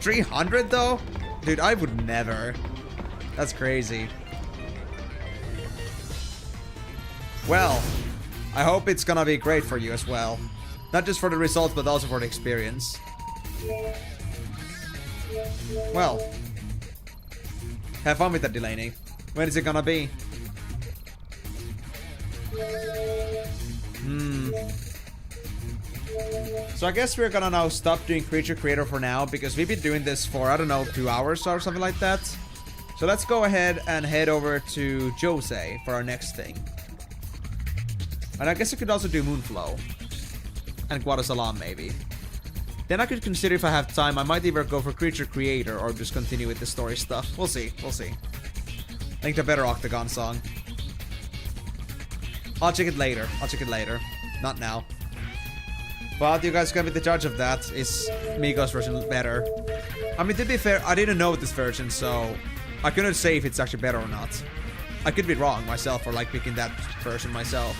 300, though? Dude, I would never. That's crazy. Well, I hope it's gonna be great for you as well. Not just for the results, but also for the experience. Well, have fun with that, Delaney. When is it gonna be? So I guess we're gonna now stop doing Creature Creator for now, because we've been doing this for, I don't know, 2 hours or something like that. So let's go ahead and head over to Jose for our next thing. And I guess I could also do Moonflow. And Guadasalam, maybe. Then I could consider, if I have time, I might either go for Creature Creator or just continue with the story stuff. We'll see, we'll see. I think the better Octagon song. I'll check it later, Not now. But you guys can be the judge of that. Is Migo's version better? I mean, to be fair, I didn't know this version, so I couldn't say if it's actually better or not. I could be wrong myself for like picking that version myself.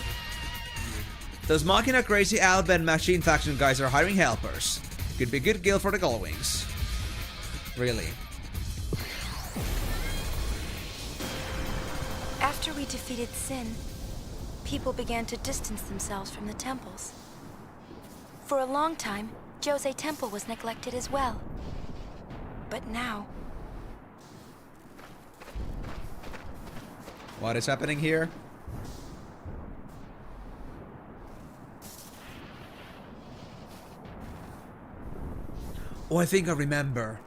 Those Machina crazy Alben machine faction guys are hiring helpers. Could be a good guild for the Gullwings. Really. After we defeated Sin, people began to distance themselves from the temples. For a long time, Jose Temple was neglected as well. But now... What is happening here? Oh, I think I remember.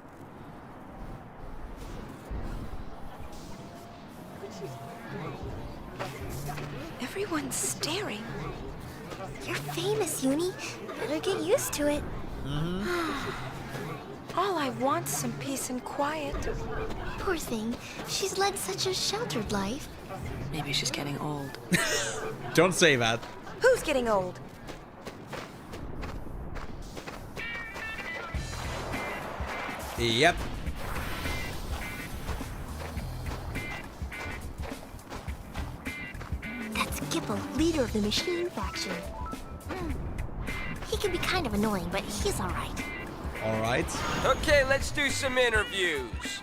Everyone's staring. You're famous, Uni. Better get used to it. All I want's some peace and quiet. Poor thing. She's led such a sheltered life. Maybe she's getting old. Don't say that. Who's getting old? Yep. That's Gipple, leader of the machine faction. He can be kind of annoying, but he's alright. Alright. Okay, let's do some interviews.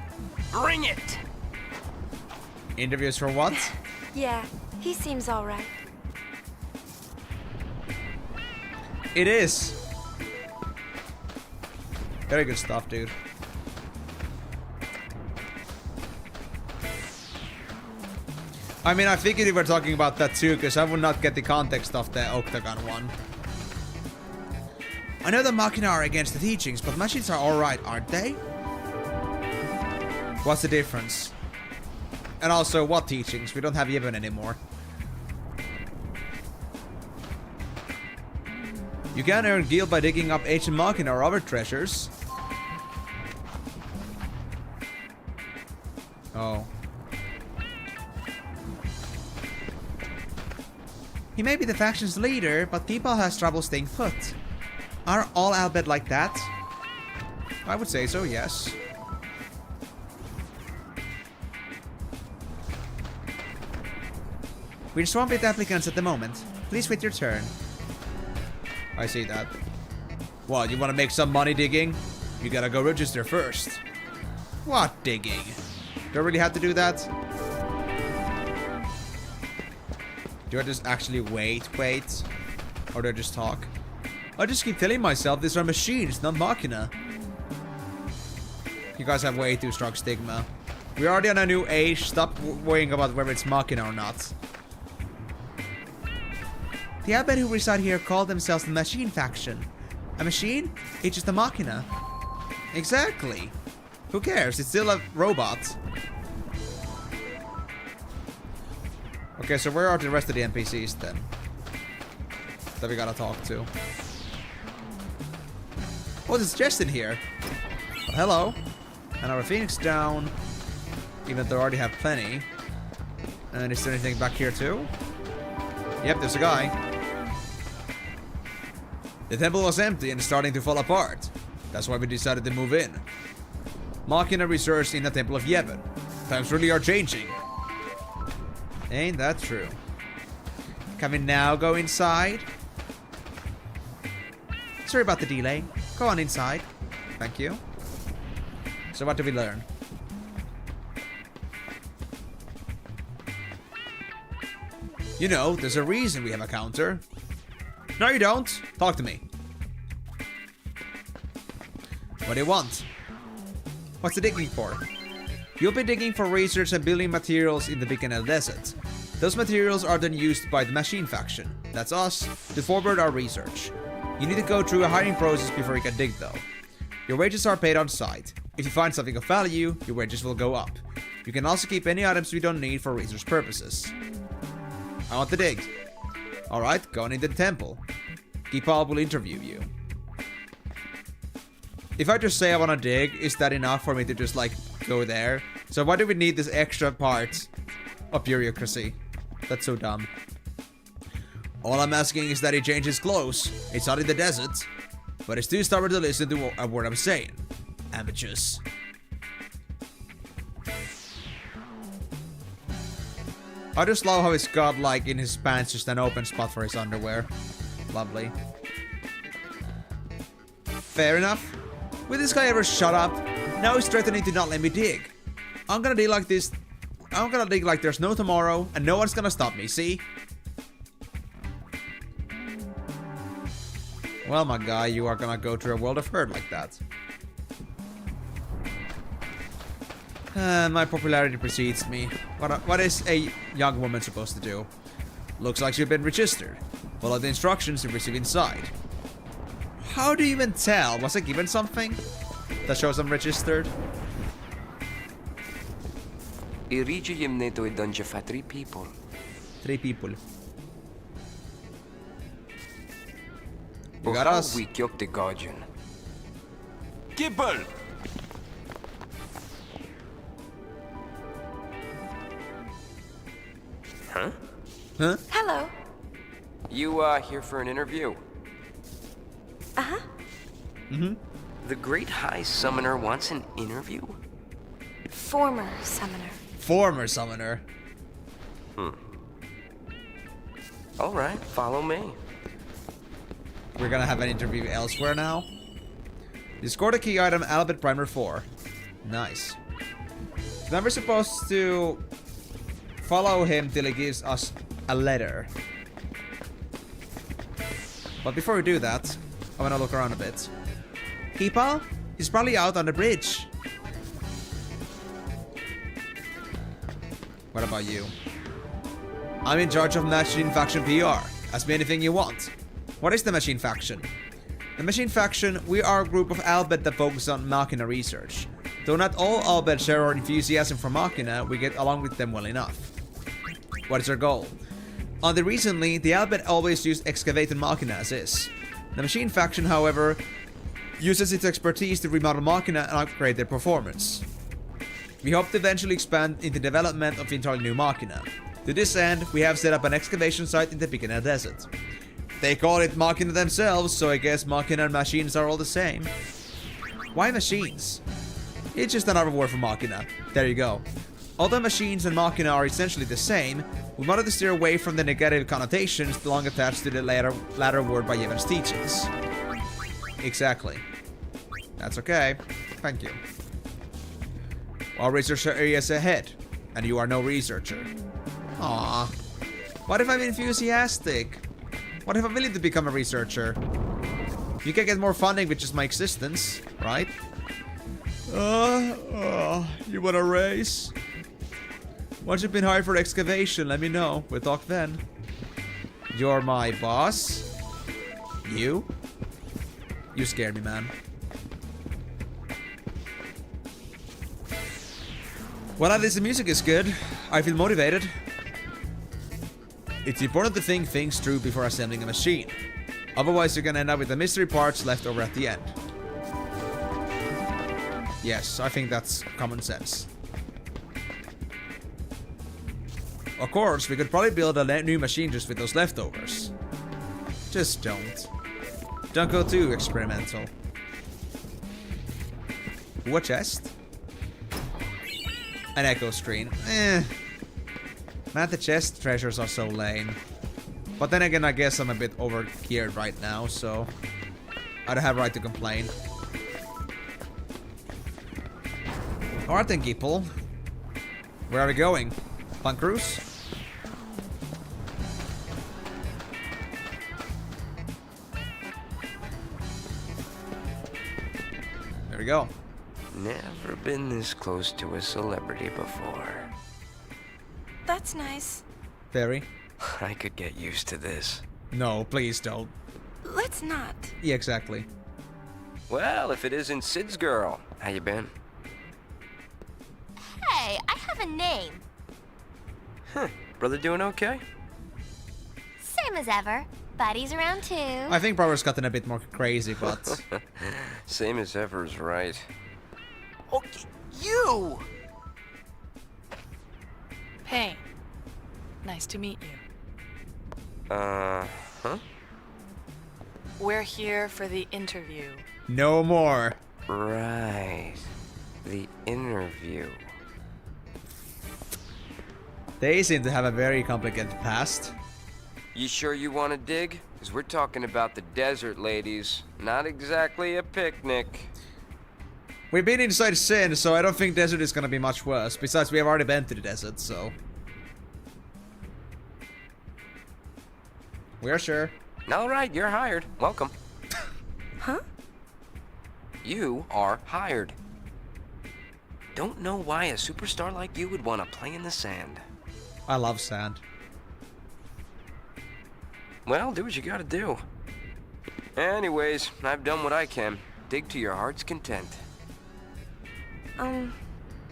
Bring it! Interviews for what? Yeah, he seems alright. It is. Very good stuff, dude. I mean, I figured you were talking about that too, because I would not get the context of the Octagon one. I know the Machina are against the teachings, but machines are alright, aren't they? What's the difference? And also, what teachings? We don't have Yevon anymore. You can earn guild by digging up ancient Machina or other treasures. Oh. He may be the faction's leader, but people has trouble staying put. Are all Albed like that? I would say so, yes. We're swamped with applicants at the moment. Please wait your turn. I see that. What, you want to make some money digging? You gotta go register first. What digging? Do I really have to do that? Do I just actually wait? Or do I just talk? I just keep telling myself these are machines, not Machina. You guys have way too strong stigma. We're already on a new age. Stop worrying about whether it's Machina or not. The Albed who reside here call themselves the Machine Faction. A machine? It's just a Machina. Exactly. Who cares? It's still a robot. Okay, so where are the rest of the NPCs then? That we gotta talk to. Oh, there's Jess in here. Well, hello. And our Phoenix down. Even though I already have plenty. And is there anything back here too? Yep, there's a guy. The temple was empty and starting to fall apart. That's why we decided to move in. Machina research in the Temple of Yevon. Times really are changing. Ain't that true? Can we now go inside? Sorry about the delay. Go on inside. Thank you. So what did we learn? You know, there's a reason we have a counter. No, you don't. Talk to me. What do you want? What's the digging for? You'll be digging for research and building materials in the Bikanel Desert. Those materials are then used by the Machine Faction, that's us, to forward our research. You need to go through a hiring process before you can dig though. Your wages are paid on site. If you find something of value, your wages will go up. You can also keep any items we don't need for research purposes. I want to dig. Alright, go on into the temple. Keepal will interview you. If I just say I want to dig, is that enough for me to just like go there? So why do we need this extra part of bureaucracy? That's so dumb. All I'm asking is that he change his clothes. It's out in the desert. But he's too stubborn to listen to a word I'm saying. Amateurs. I just love how he's got, like, in his pants just an open spot for his underwear. Lovely. Fair enough. Will this guy ever shut up? Now he's threatening to not let me dig. I'm gonna dig like this. I'm gonna dig like there's no tomorrow, and no one's gonna stop me, see? Well, my guy, you are gonna go through a world of hurt like that. My popularity precedes me. What is a young woman supposed to do? Looks like she's been registered. Follow the instructions you receive inside. How do you even tell? Was I given something that shows I'm registered? Irigium neto e dunja fa 3 people. 3 people. You got us. We killed the guardian. Gibble! Huh? Huh? Hello. You, here for an interview? Uh-huh. Mm-hmm. The Great High Summoner wants an interview? Former summoner. Former summoner. Alright, follow me. We're gonna have an interview elsewhere now. You scored a key item, Albert Primer 4. Nice. Now we're supposed to follow him till he gives us a letter. But before we do that, I wanna look around a bit. Keepa? He's probably out on the bridge. What about you? I'm in charge of Machine Faction PR. Ask me anything you want. What is the Machine Faction? The Machine Faction, we are a group of Albed that focus on Machina research. Though not all Albed share our enthusiasm for Machina, we get along with them well enough. What is our goal? Until recently, the Albed always used excavated Machina as is. The Machine Faction, however, uses its expertise to remodel Machina and upgrade their performance. We hope to eventually expand into development of entirely new Machina. To this end, we have set up an excavation site in the Picana Desert. They call it Machina themselves, so I guess Machina and machines are all the same. Why machines? It's just another word for Machina. There you go. Although machines and Machina are essentially the same, we wanted to steer away from the negative connotations long attached to the latter word by Yevon's teachings. Exactly. That's okay. Thank you. Our research area is ahead, and you are no researcher. Aww. What if I'm enthusiastic? What if I'm willing to become a researcher? You can get more funding with just my existence, right? You want a raise? Once you've been hired for excavation, let me know. We'll talk then. You're my boss? You? You scare me, man. Well, at least the music is good. I feel motivated. It's important to think things through before assembling a machine. Otherwise, you're gonna end up with the mystery parts left over at the end. Yes, I think that's common sense. Of course, we could probably build a new machine just with those leftovers. Just don't. Don't go too experimental. Ooh, a chest? An echo screen. Man, the chest treasures are so lame. But then again, I guess I'm a bit over-geared right now, so I don't have a right to complain. Alright then, people. Where are we going? Fun cruise? There we go. Never been this close to a celebrity before. That's nice. Very. I could get used to this. No, please don't. let's not. Yeah, exactly. Well, if it isn't Sid's girl, how you been? Hey, I have a name. Huh. Brother doing okay? Same as ever. Buddy's around too. I think Brother's gotten a bit more crazy, but... Same as ever is right. Oh, you! Payne. Nice to meet you. Huh? We're here for the interview. No more. Right. The interview. They seem to have a very complicated past. You sure you want to dig? Because we're talking about the desert, ladies. Not exactly a picnic. We've been inside Sin, so I don't think desert is gonna be much worse. Besides, we have already been to the desert, so... We're sure. Alright, you're hired. Welcome. Huh? You are hired. Don't know why a superstar like you would want to play in the sand. I love sand. Well, do what you gotta do. Anyways, I've done what I can. Dig to your heart's content.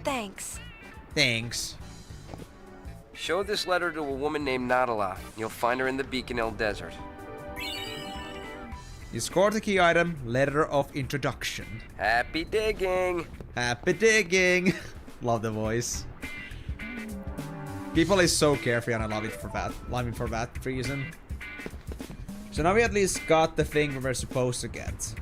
Thanks. Thanks. Show this letter to a woman named Nadala. You'll find her in the Beacon Hill Desert. You scored the key item, letter of introduction. Happy digging! Happy digging! Love the voice. People is so carefree and I love it for that. Love it for that reason. So now we at least got the thing we were supposed to get.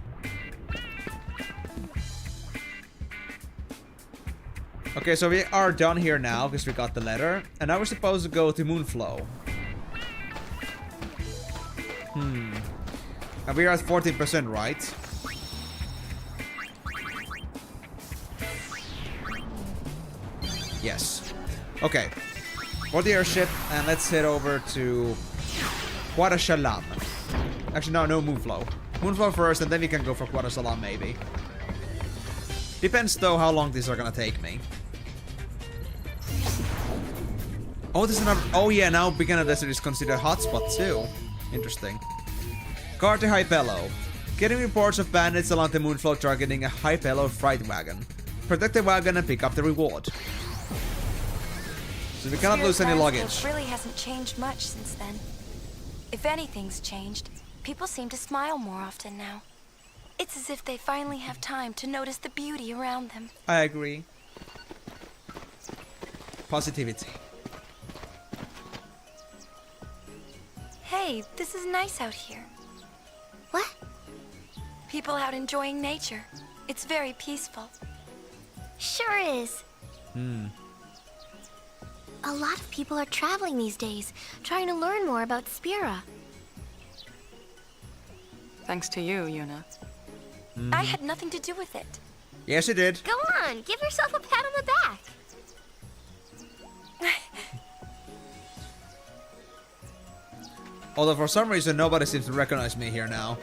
Okay, so we are done here now because we got the letter. And now we're supposed to go to Moonflow. And we are at 14%, right? Yes. Okay. For the airship, and let's head over to Quadashalam. Actually, no, Moonflow. Moonflow first, and then we can go for Quadashalam, maybe. Depends, though, how long these are gonna take me. Oh, there's another... Oh, yeah, now Beginner Desert is considered hotspot, too. Interesting. Guard the Hypello. Getting reports of bandits along the Moonflow targeting a Hypello freight wagon. Protect the wagon and pick up the reward. So we cannot lose any luggage. Really hasn't changed much since then. If anything's changed, people seem to smile more often now. It's as if they finally have time to notice the beauty around them. I agree. Positivity. Hey, this is nice out here. What? People out enjoying nature. It's very peaceful. Sure is. A lot of people are traveling these days, trying to learn more about Spira. Thanks to you, Yuna. I had nothing to do with it. Yes, you did. Go on, give yourself a pat on the back. Although for some reason nobody seems to recognize me here now.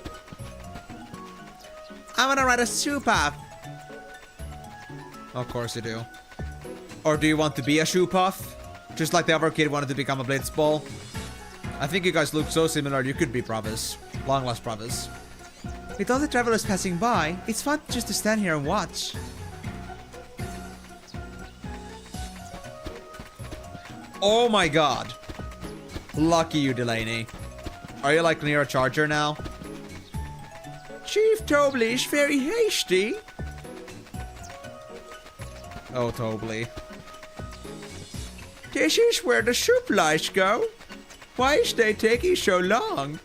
I wanna ride a shoe puff. Of course you do. Or do you want to be a shoe puff? Just like the other kid wanted to become a blitzball. I think you guys look so similar you could be brothers. Long lost brothers. With all the travelers passing by, it's fun just to stand here and watch. Oh my god. Lucky you, Delaney. Are you like near a charger now? Chief Tobley is very hasty. Oh, Tobley. This is where the supplies go. Why is they taking so long?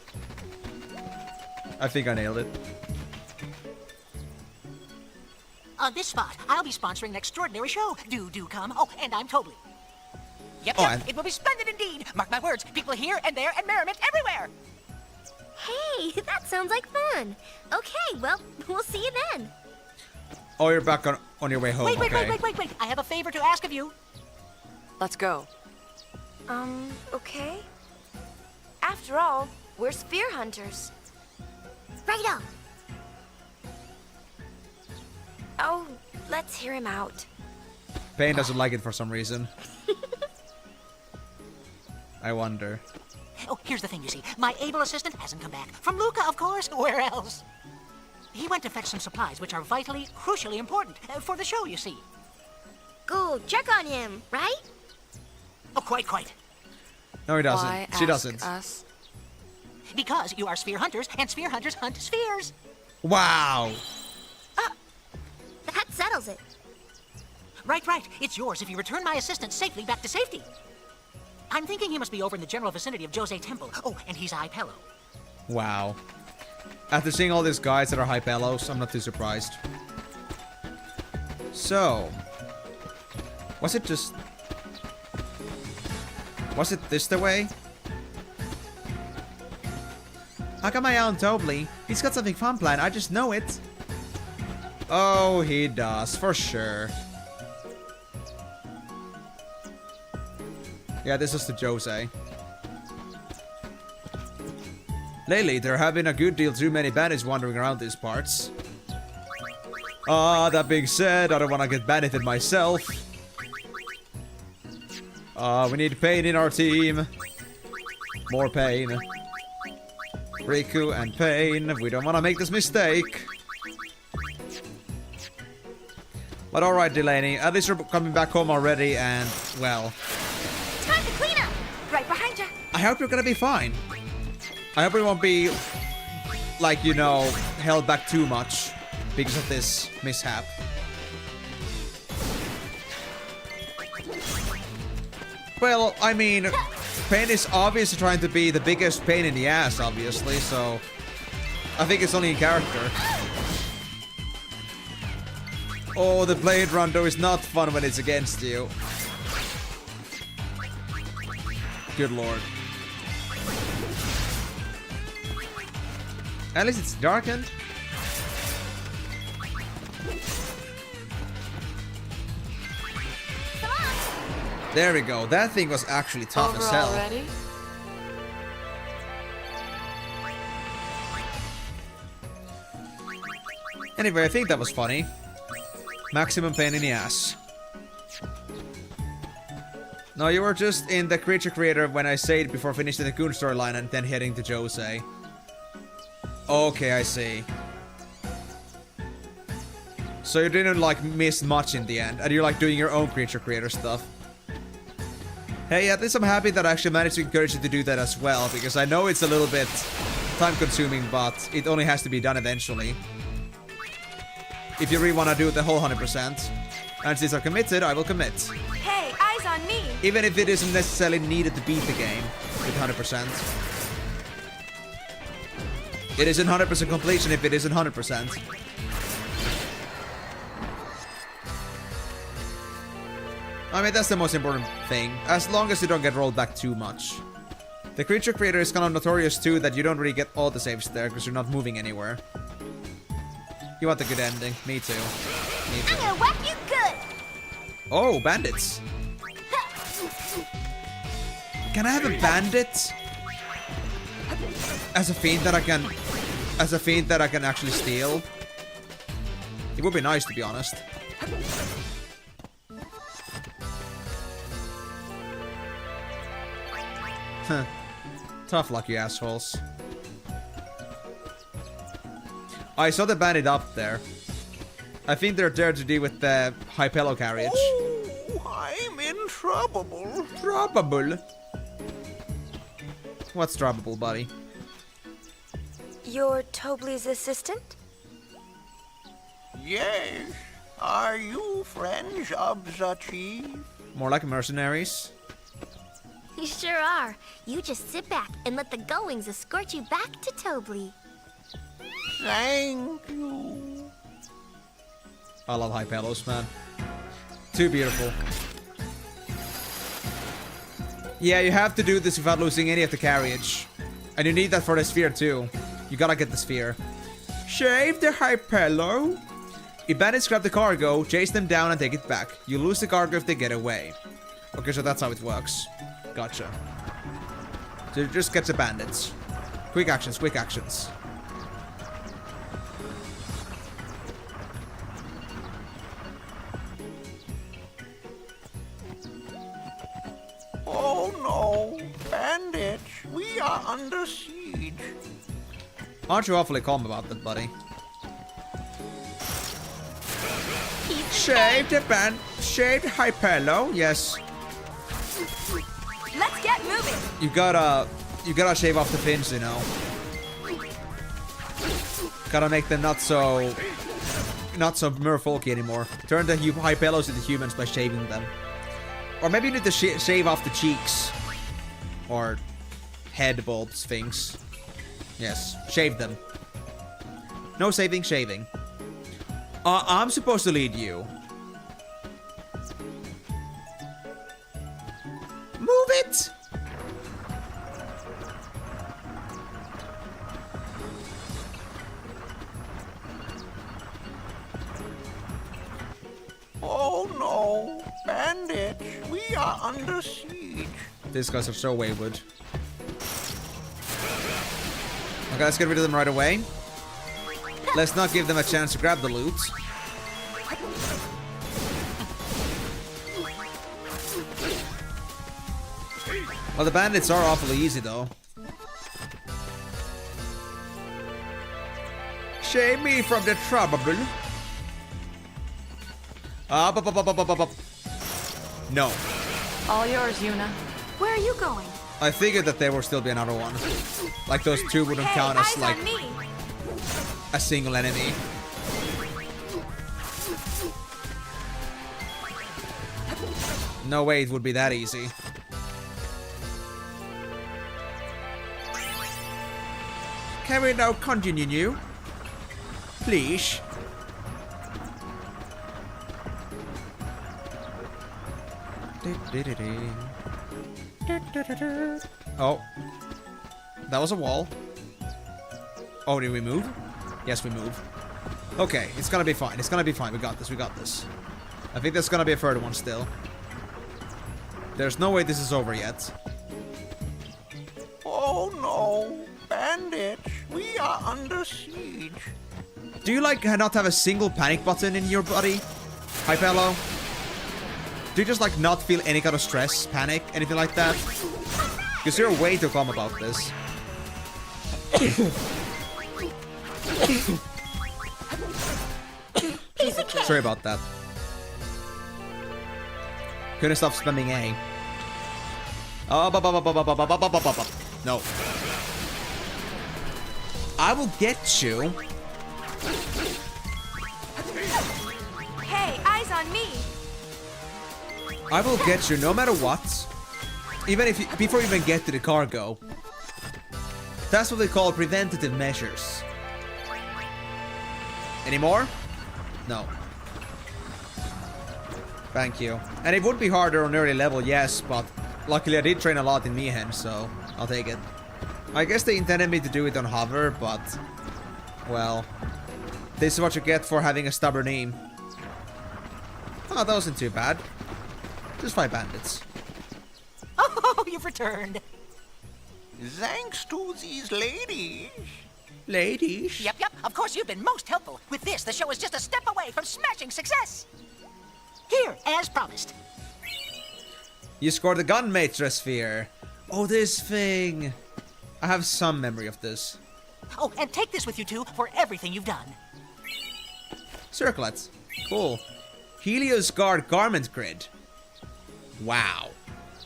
I think I nailed it. On this spot, I'll be sponsoring an extraordinary show. Do come. Oh, and I'm Tobley. Yep, Oh, and- it will be splendid indeed. Mark my words, people here and there and merriment everywhere. Hey, that sounds like fun. Okay, well, we'll see you then. Oh, you're back on your way home, Wait, okay. wait. I have a favor to ask of you. Let's go. Okay. After all, we're spear hunters. Righto. Oh, let's hear him out. Payne doesn't like it for some reason. I wonder. Oh, here's the thing, you see. My able assistant hasn't come back. From Luca, of course. Where else? He went to fetch some supplies, which are vitally, crucially important for the show, you see. Go check on him, right? Oh, quite. No, he doesn't. Why She ask doesn't. us? Because you are sphere hunters, and sphere hunters hunt spheres. Wow. That settles it. Right. It's yours if you return my assistant safely back to safety. I'm thinking he must be over in the general vicinity of Jose Temple. Oh, and he's a Hypello. Wow. After seeing all these guys that are Hypellos, I'm not too surprised. So... Was it this the way? How come my own Tobley? He's got something fun planned, I just know it. Oh, he does, for sure. Yeah, this is the Jose. Lately, there have been a good deal too many bandits wandering around these parts. That being said, I don't want to get bandited myself. We need Payne in our team. More Payne. Rikku and Payne. We don't want to make this mistake. But alright, Delaney. At least you're coming back home already and, well... Time to clean up! Right behind you. I hope you're gonna be fine. I hope we won't be, like, you know, held back too much because of this mishap. Well, I mean, Payne is obviously trying to be the biggest pain in the ass, obviously, so I think it's only in character. Oh, the Blade Rondo is not fun when it's against you. Good lord. At least it's darkened. There we go. That thing was actually tough as hell. Already? Anyway, I think that was funny. Maximum pain in the ass. No, you were just in the creature creator when I said before finishing the Goon storyline and then heading to Jose. Okay, I see. So you didn't like miss much in the end, and you're like doing your own creature creator stuff. Hey, at least I'm happy that I actually managed to encourage you to do that as well, because I know it's a little bit time consuming, but it only has to be done eventually. If you really want to do it the whole 100%. And since I'm committed, I will commit. Hey, eyes on me. Even if it isn't necessarily needed to beat the game with 100%. It isn't 100% completion if it isn't 100%. I mean, that's the most important thing. As long as you don't get rolled back too much. The creature creator is kind of notorious too that you don't really get all the saves there because you're not moving anywhere. You want the good ending. Me too. Me too. I'm gonna whack you good! Oh, bandits. Can I have a bandit? As a fiend that I can... As a fiend that I can actually steal? It would be nice, to be honest. Huh. Tough luck, you assholes. I saw the bandit up there. I think they're there to deal with the Hypello carriage. Oh, I'm in trouble. Trouble? What's trouble, buddy? You're Tobley's assistant? Yes. Are you friends of the chief? More like mercenaries. You sure are. You just sit back and let the goings escort you back to Tobley. Thank you. I love Hypellos, man. Too beautiful. Yeah, you have to do this without losing any of the carriage. And you need that for the sphere too. You gotta get the sphere. Shave the Hypello. If bandits grab the cargo, chase them down and take it back. You lose the cargo if they get away. Okay, so that's how it works. Gotcha. So just get the bandits. Quick actions, quick actions. Oh no, bandits. We are under siege. Aren't you awfully calm about that, buddy? Shaved the band. Shaved Hyperlo. Yes. Let's get moving. You gotta shave off the fins, you know. Gotta make them not so merfolky anymore. Turn the Hyperlos into humans by shaving them. Or maybe you need to shave off the cheeks. Or head bulbs things. Yes, shave them. No saving, shaving. I'm supposed to lead you. Move it! Oh no, bandits, we are under siege. These guys are so wayward. Okay, let's get rid of them right away. Let's not give them a chance to grab the loot. Well, the bandits are awfully easy, though. Save me from the trouble. No. All yours, Yuna. Where are you going? I figured that there will still be another one. Like those two wouldn't count as like a single enemy. No way it would be that easy. Can we now continue? Please. Oh. That was a wall. Oh, did we move? Yes, we move. Okay, it's gonna be fine. It's gonna be fine. We got this. We got this. I think there's gonna be a third one still. There's no way this is over yet. Oh no, bandits, we are under siege. Do you like not have a single panic button in your body? Hi, fellow. Do you just like not feel any kind of stress, panic, anything like that? Because you're way too calm about this. Sorry about that. Couldn't stop spamming A. Oh, no. I will get you. Hey, eyes on me. I will get you no matter what. Even if you, before you even get to the cargo. That's what they call preventative measures. Any more? No. Thank you. And it would be harder on early level, yes, but luckily I did train a lot in Miehen, so I'll take it. I guess they intended me to do it on hover, but well, this is what you get for having a stubborn aim. Oh, that wasn't too bad. Just 5 bandits. Oh, you've returned. Thanks to these ladies. Ladies? Yep. Of course, you've been most helpful. With this, the show is just a step away from smashing success. Here, as promised. You scored the Gunmater sphere. Oh, this thing. I have some memory of this. Oh, and take this with you too for everything you've done. Circlets. Cool. Helios Guard Garment Grid. Wow.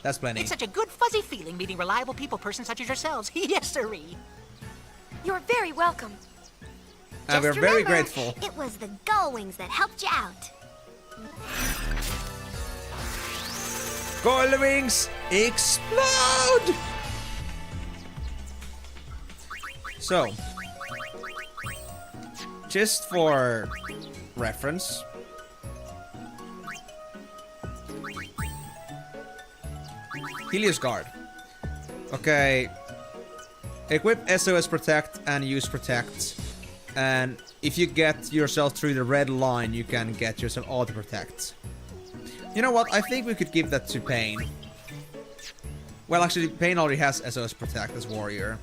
That's plenty. It's such a good fuzzy feeling meeting reliable people persons such as yourselves. Yes, sirree. You're very welcome. And we're very grateful. It was the Gullwings that helped you out. Gullwings explode! So, just for reference, Helios Guard. Okay. Equip SOS Protect and use Protect. And if you get yourself through the red line, you can get yourself Auto Protect. You know what? I think we could give that to Payne. Well, actually, Payne already has SOS Protect as Warrior.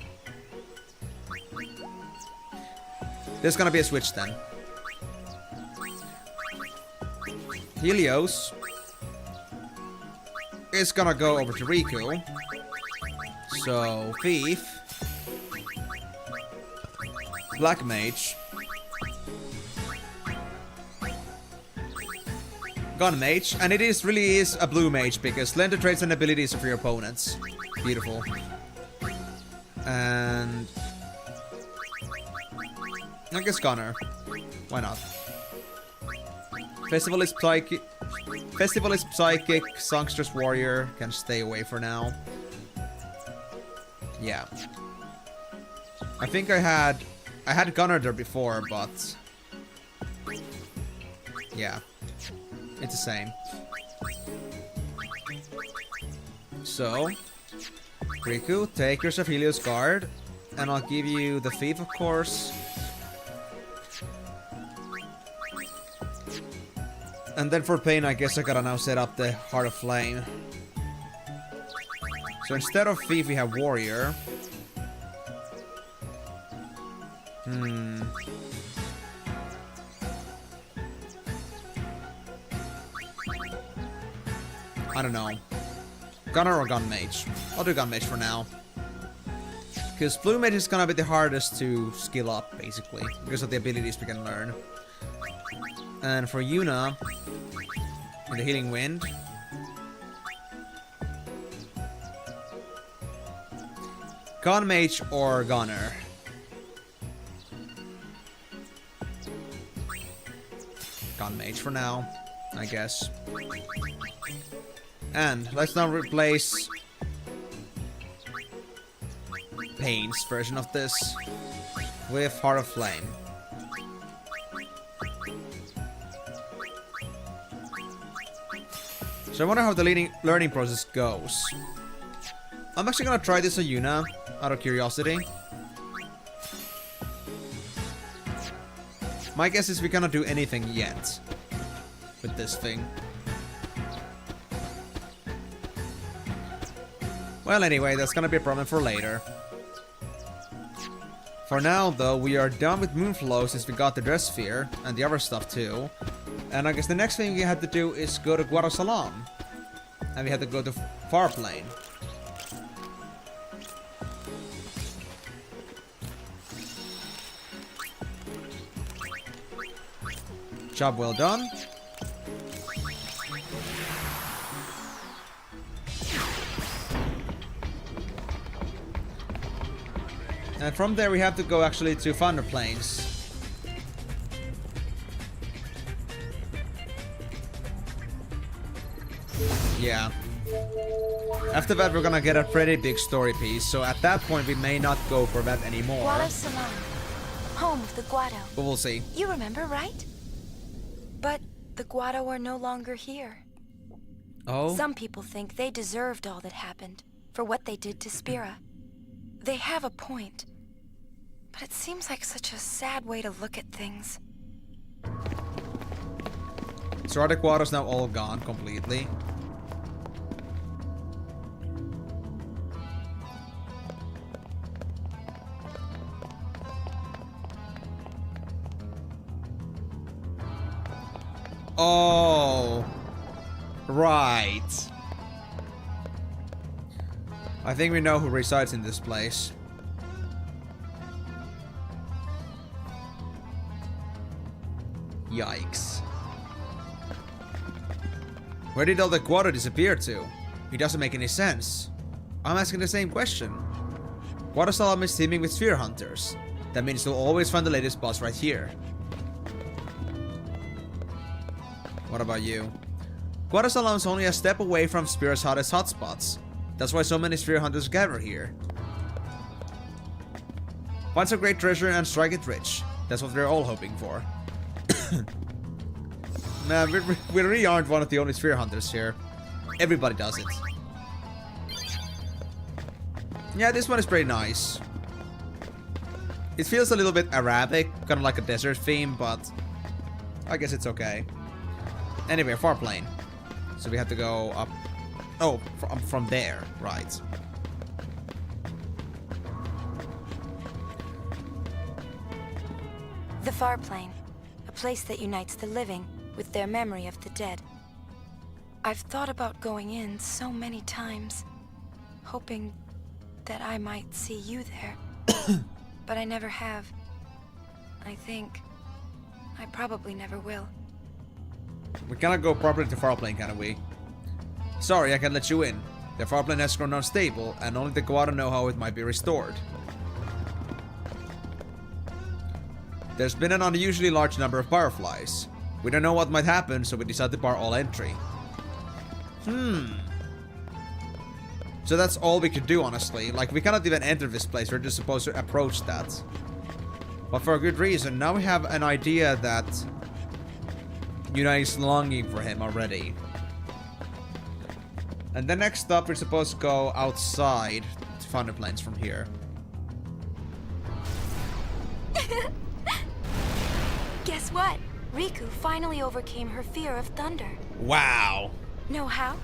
There's gonna be a switch then. Helios is gonna go over to Rikku. So, Thief. Black Mage. Gun Mage. And it really is a blue mage because lend the traits and abilities of your opponents. Beautiful. And I guess Gunner. Why not? Festival is psychic. Songstress Warrior can stay away for now. Yeah. I think I had Gunner there before, but yeah. It's the same. So, Rikku, take your Saphelios Guard, and I'll give you the Thief, of course. And then for Payne, I guess I gotta now set up the Heart of Flame. So instead of Thief, we have Warrior. I don't know. Gunner or Gun Mage? I'll do Gun Mage for now. Because Blue Mage is gonna be the hardest to skill up, basically. Because of the abilities we can learn. And for Yuna, in the Healing Wind. Gun Mage or Gunner? Gun Mage for now, I guess. And let's now replace Payne's version of this with Heart of Flame. So I wonder how the learning process goes. I'm actually gonna try this on Yuna, out of curiosity. My guess is we cannot do anything yet with this thing. Well, anyway, that's gonna be a problem for later. For now, though, we are done with Moonflow since we got the Dress Sphere and the other stuff too. And I guess the next thing we have to do is go to Guadasalam. And we have to go to Far Plane. Job well done. And from there we have to go actually to Thunder Plains. Yeah. After that we're gonna get a pretty big story piece, so at that point we may not go for that anymore. Guadasalam, home of the Guado. But we'll see. You remember, right? But the Guado are no longer here. Oh? Some people think they deserved all that happened for what they did to Spira. They have a point. But it seems like such a sad way to look at things. So are the Guados now all gone completely? Oh, right. I think we know who resides in this place. Yikes. Where did all the Guado disappear to? It doesn't make any sense. I'm asking the same question. Guadasalam is teeming with sphere hunters. That means you'll always find the latest boss right here. What about you? Guadasalam is only a step away from Spira's hottest hotspots. That's why so many sphere hunters gather here. Find some great treasure and strike it rich. That's what we're all hoping for. Nah, we really aren't one of the only sphere hunters here. Everybody does it. Yeah, this one is pretty nice. It feels a little bit Arabic, kind of like a desert theme, but I guess it's okay. Anyway, Far Plane. So we have to go up. Oh, from there, right. The Far Plane, a place that unites the living with their memory of the dead. I've thought about going in so many times, hoping that I might see you there. But I never have. I think I probably never will. We cannot go properly to Farplane, can we? Sorry, I can't let you in. The Farplane has grown unstable, and only the Guada know how it might be restored. There's been an unusually large number of fireflies. We don't know what might happen, so we decided to bar all entry. So that's all we could do, honestly. Like, we cannot even enter this place, we're just supposed to approach that. But for a good reason. Now we have an idea that Yuna is longing for him already. And then next up, we're supposed to go outside to Thunder Plains from here. Guess what? Rikku finally overcame her fear of thunder. Wow. Know how?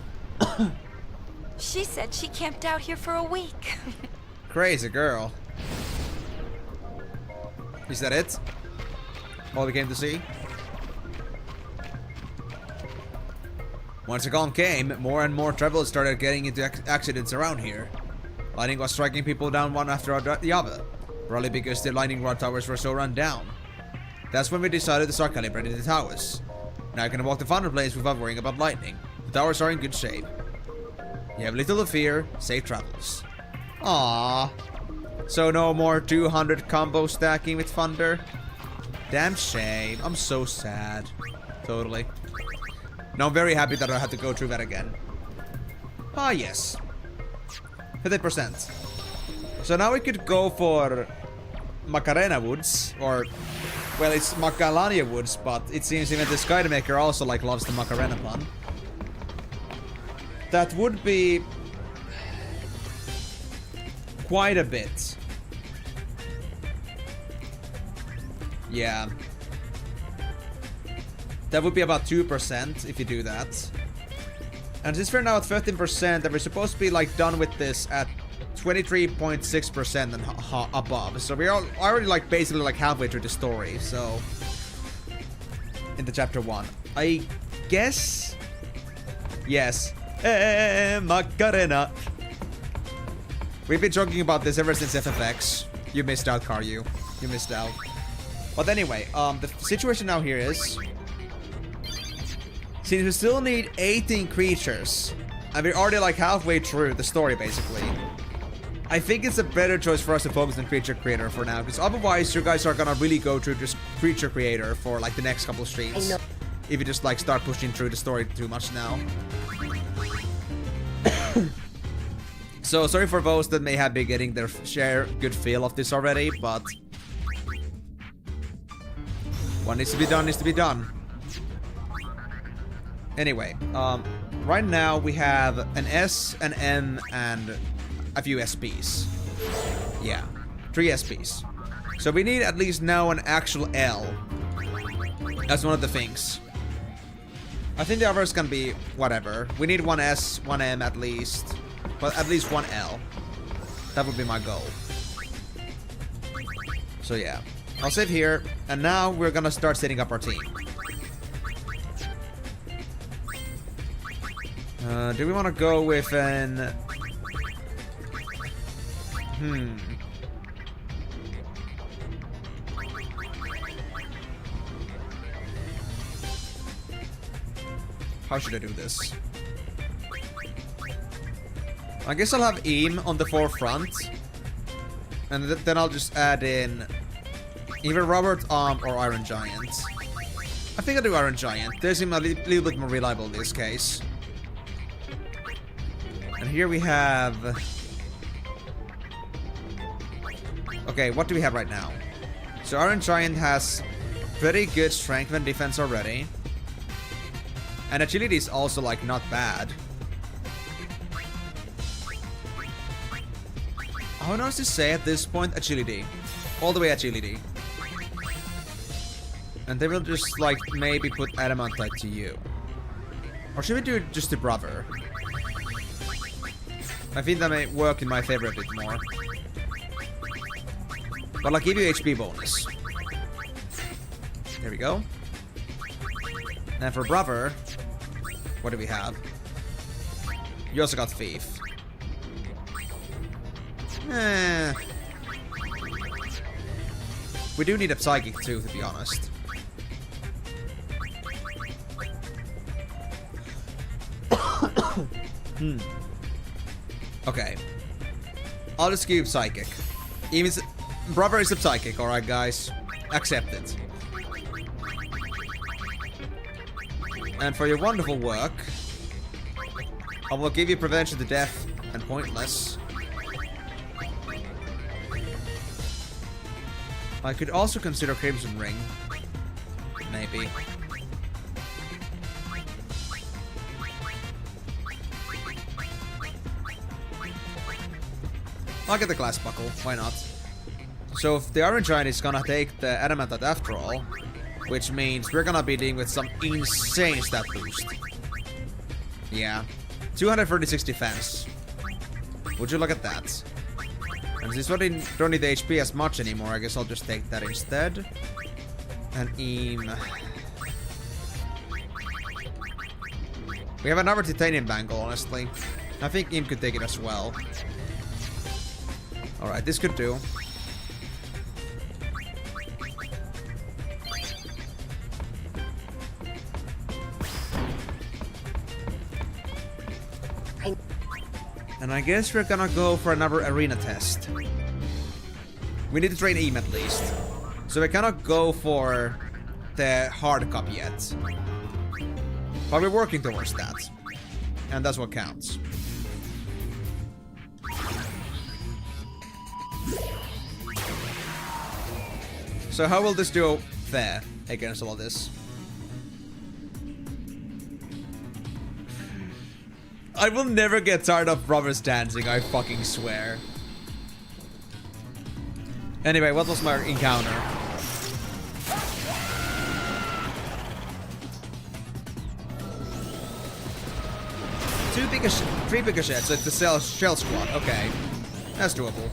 She said she camped out here for a week. Crazy girl. Is that it? All we came to see? Once the calm came, more and more travelers started getting into accidents around here. Lightning was striking people down one after the other, probably because the lightning rod towers were so run down. That's when we decided to start calibrating the towers. Now you can walk the Thunder Plains without worrying about lightning. The towers are in good shape. You have little to fear, safe travels. Aww. So no more 200 combo stacking with Thunder? Damn shame, I'm so sad. Totally. Now I'm very happy that I had to go through that again. Ah yes. 50%. So now we could go for Macarena Woods, or well, it's Macalania Woods, but it seems even the Skydamaker also like loves the Macarena pun. That would be quite a bit. Yeah. That would be about 2% if you do that. And since we're now at 15%, and we're supposed to be like done with this at 23.6% and above. So we're already like basically like halfway through the story, so in the chapter 1. I guess yes. Macarena. We've been talking about this ever since FFX. You missed out, Karyu. You missed out. But anyway, the situation now here is, since we still need 18 creatures, and we're already like halfway through the story basically, I think it's a better choice for us to focus on Creature Creator for now, because otherwise you guys are gonna really go through just Creature Creator for like the next couple of streams. If you just like start pushing through the story too much now. So sorry for those that may have been getting their share good feel of this already, but what needs to be done needs to be done. Anyway, right now we have an S, an M, and a few SPs. Yeah, 3 SPs. So we need at least now an actual L. That's one of the things. I think the others can be whatever. We need 1 S, 1 M at least. But at least 1 L. That would be my goal. So yeah. I'll sit here, and now we're gonna start setting up our team. Do we want to go with an... How should I do this? I guess I'll have Eam on the forefront. And then I'll just add in either Robert Arm or Iron Giant. I think I'll do Iron Giant. They seem a little bit more reliable in this case. And here we have... Okay, what do we have right now? So Iron Giant has pretty good strength and defense already. And agility is also like not bad. How knows to say at this point? Agility. All the way agility. And they will just like maybe put Adamantite to you. Or should we do just the brother? I think that may work in my favor a bit more. But I'll give you HP bonus. There we go. And for brother, what do we have? You also got Thief. We do need a psychic too, to be honest. Okay. I'll just keep psychic. Even brother is a psychic, alright guys. Accept it. And for your wonderful work, I will give you prevention to death and pointless. I could also consider Crimson Ring. Maybe. I'll get the glass buckle, why not? So if the Iron Giant is gonna take the adamantite after all, which means we're gonna be dealing with some insane stat boost. Yeah. 236 defense. Would you look at that? And since we don't need the HP as much anymore, I guess I'll just take that instead. And we have another titanium bangle, honestly. I think Eam could take it as well. Alright, this could do. And I guess we're gonna go for another arena test. We need to train Eam at least. So we cannot go for the hard cup yet. But we're working towards that. And that's what counts. So how will this duo fare against all of this? I will never get tired of brothers dancing, I fucking swear. Anyway, what was my encounter? Three bigger sheds, so it's the shell squad. Okay. That's doable.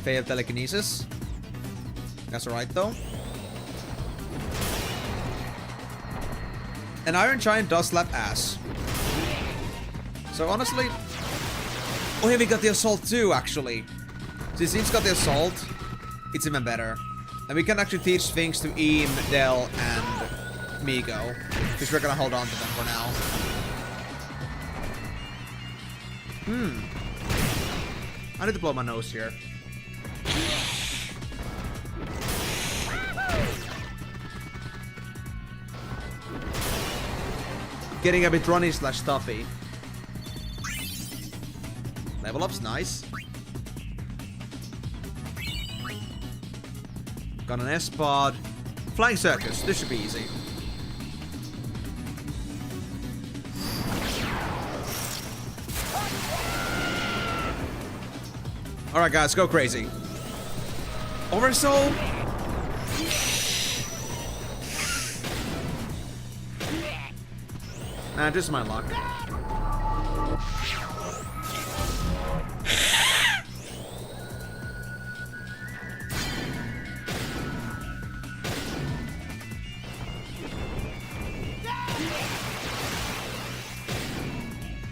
Failed telekinesis. That's alright though. An Iron Giant does slap ass. So honestly... Oh yeah, we got the assault too, actually. Since Eam's got the assault, it's even better. And we can actually teach things to Eam, Del, and Migo. Because we're gonna hold on to them for now. I need to blow my nose here. Getting a bit runny/stuffy. Level up's nice. Got an S-pod. Flying Circus, this should be easy. Alright guys, go crazy. Oversoul? Nah, just my luck.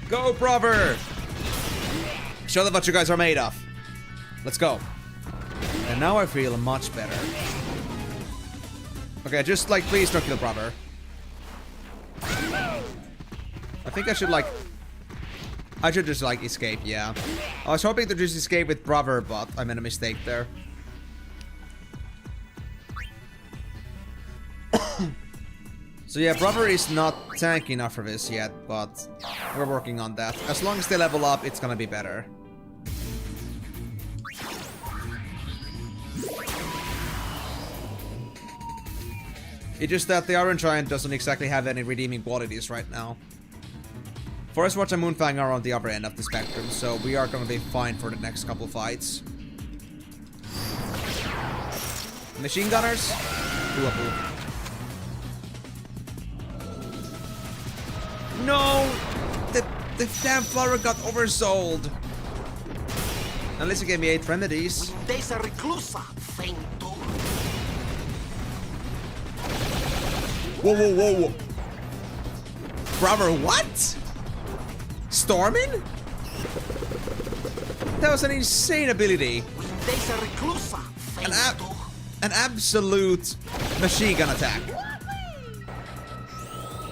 Go, brother! Show them what you guys are made of. Let's go. And now I feel much better. Okay, just like, please don't kill brother. I think I should like... I should just like escape, yeah. I was hoping to just escape with brother, but I made a mistake there. So yeah, brother is not tanky enough for this yet, but we're working on that. As long as they level up, it's gonna be better. It's just that the Iron Giant doesn't exactly have any redeeming qualities right now. Forest Watch and Moonfang are on the other end of the spectrum, so we are gonna be fine for the next couple fights. Machine Gunners? Doable. No! The damn flower got oversold! At least it gave me 8 remedies. Whoa, whoa, whoa, whoa. Brother, what? Storming? That was an insane ability. An absolute machine gun attack.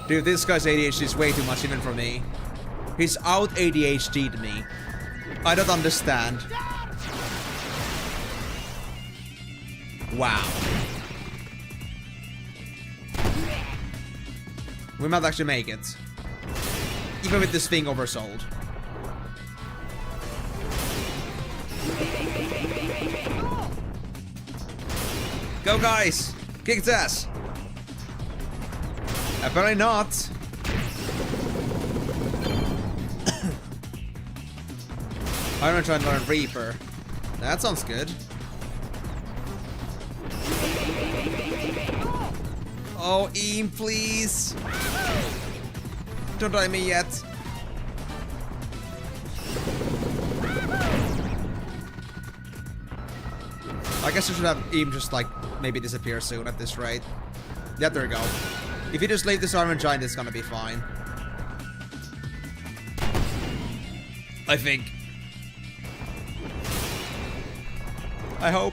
Dude, this guy's ADHD is way too much even for me. He's out ADHD'd me. I don't understand. Wow. We might actually make it. Even with this thing oversold. Go guys! Kick its ass! Apparently not. I'm gonna try and learn Reaper. That sounds good. Oh, Eam, please! Don't die me yet. I guess I should have Eam just like maybe disappear soon at this rate. Yeah, there we go. If you just leave this Iron Giant, it's gonna be fine. I think. I hope.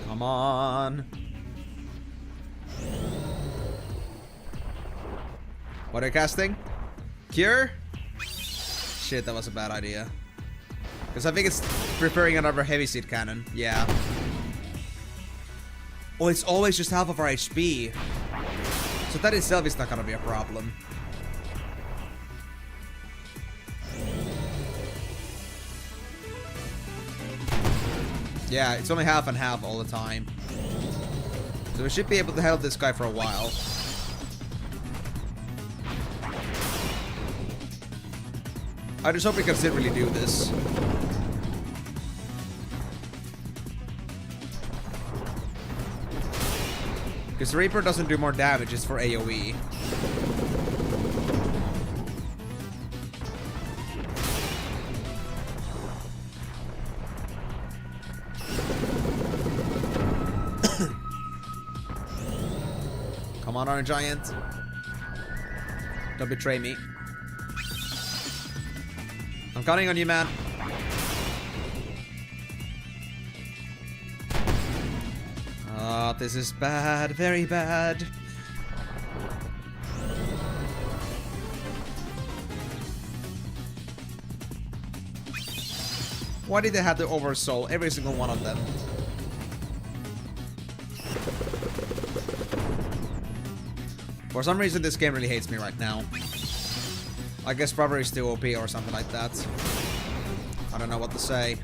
Come on. What are you casting? Cure? Shit, that was a bad idea. Because I think it's preparing another heavy seed cannon. Yeah. Oh, it's always just half of our HP. So that itself is not gonna be a problem. Yeah, it's only half and half all the time. So we should be able to help this guy for a while. I just hope we can still really do this. Because Reaper doesn't do more damage, it's for AoE. Come on, Iron Giant. Don't betray me. I'm counting on you, man. Oh, this is bad. Very bad. Why did they have to oversoul every single one of them? For some reason, this game really hates me right now. I guess probably it's too OP or something like that. I don't know what to say.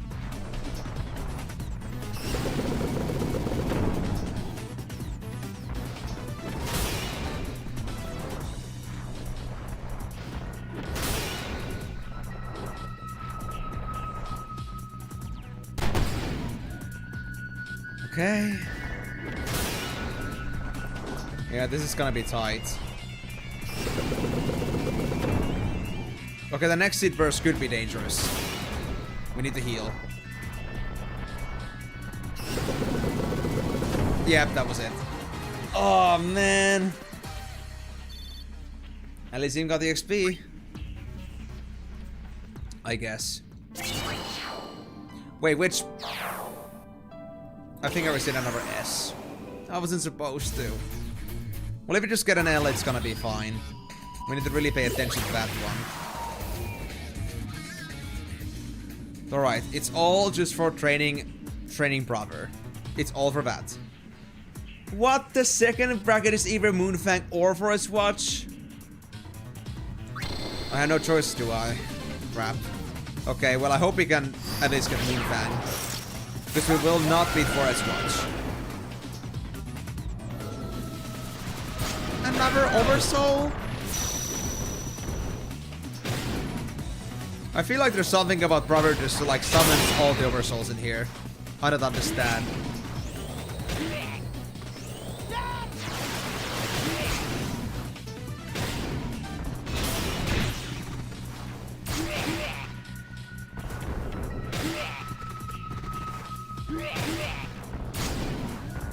Okay. Yeah, this is gonna be tight. Okay, the next seed burst could be dangerous. We need to heal. Yep, that was it. Oh, man. At least he got the XP. I guess. Wait, which... I think I received another S. I wasn't supposed to. Well, if we just get an L, it's gonna be fine. We need to really pay attention to that one. Alright, it's all just for training brother. It's all for that. What? The second bracket is either Moonfang or Forest Watch? I have no choice, do I? Crap. Okay, well I hope we can at least get Moonfang. Because we will not beat Forest Watch. Another Oversoul? I feel like there's something about Brother just like summons all the Oversouls in here. I don't understand.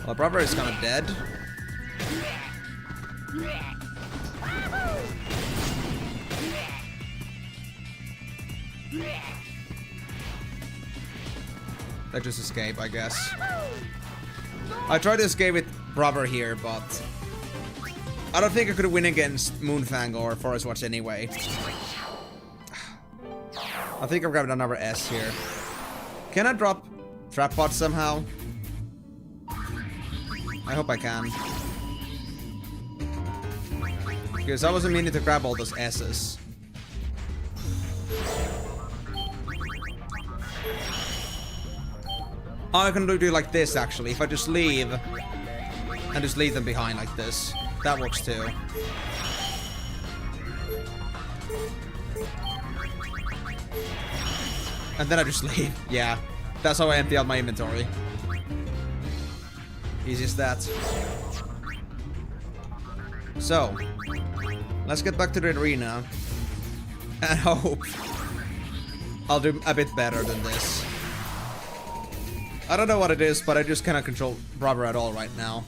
Well, brother is kind of dead. Let's just escape, I guess. I tried to escape with brother here, but I don't think I could win against Moonfang or Forest Watch anyway. I think I've grabbed another S here. Can I drop Trap Pod somehow? I hope I can. Because I wasn't meaning to grab all those S's. Oh, I can do it like this, actually. If I just leave and just leave them behind like this. That works too. And then I just leave. Yeah. That's how I empty out my inventory. Easy as that. So, let's get back to the arena. And hope I'll do a bit better than this. I don't know what it is, but I just cannot control Brother at all right now.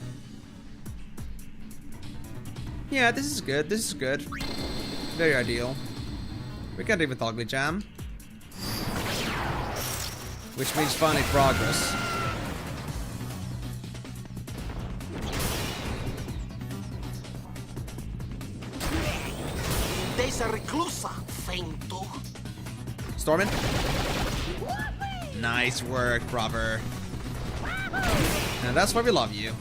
Yeah, this is good. This is good. Very ideal. We can't even Ugly Jam. Which means finally progress. Stormin'. Nice work, brother. And that's why we love you.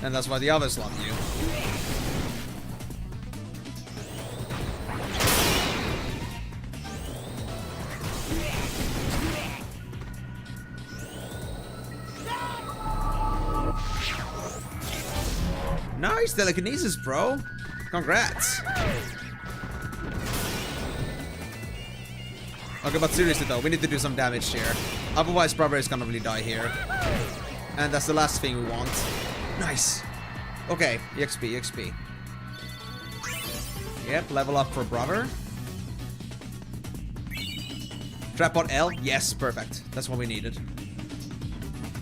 And that's why the others love you. Nice telekinesis, bro. Congrats. Okay, but seriously though, we need to do some damage here. Otherwise, brother is gonna really die here. And that's the last thing we want. Nice. Okay, EXP, EXP. Yep, level up for brother. Trap on L? Yes, perfect. That's what we needed.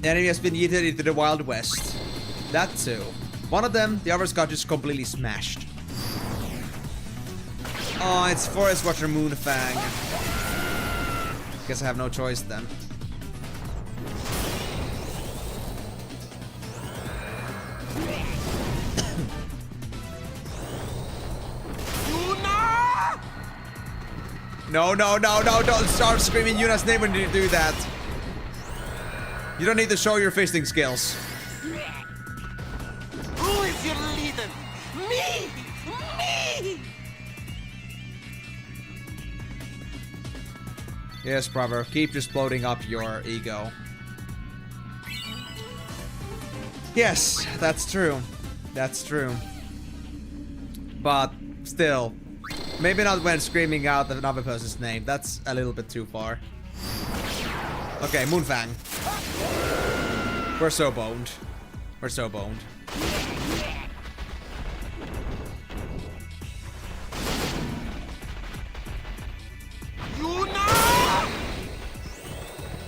The enemy has been yeeted into the Wild West. That too. One of them, the others got just completely smashed. Oh, it's Forest Watcher Moonfang. Guess I have no choice then. Yuna! No, no, no, no, don't start screaming Yuna's name when you do that. You don't need to show your fisting skills. Who is your leader? Me! Me! Yes, brother. Keep just bloating up your ego. Yes, that's true. That's true. But still, maybe not when screaming out another person's name. That's a little bit too far. Okay, Moonfang. We're so boned. We're so boned.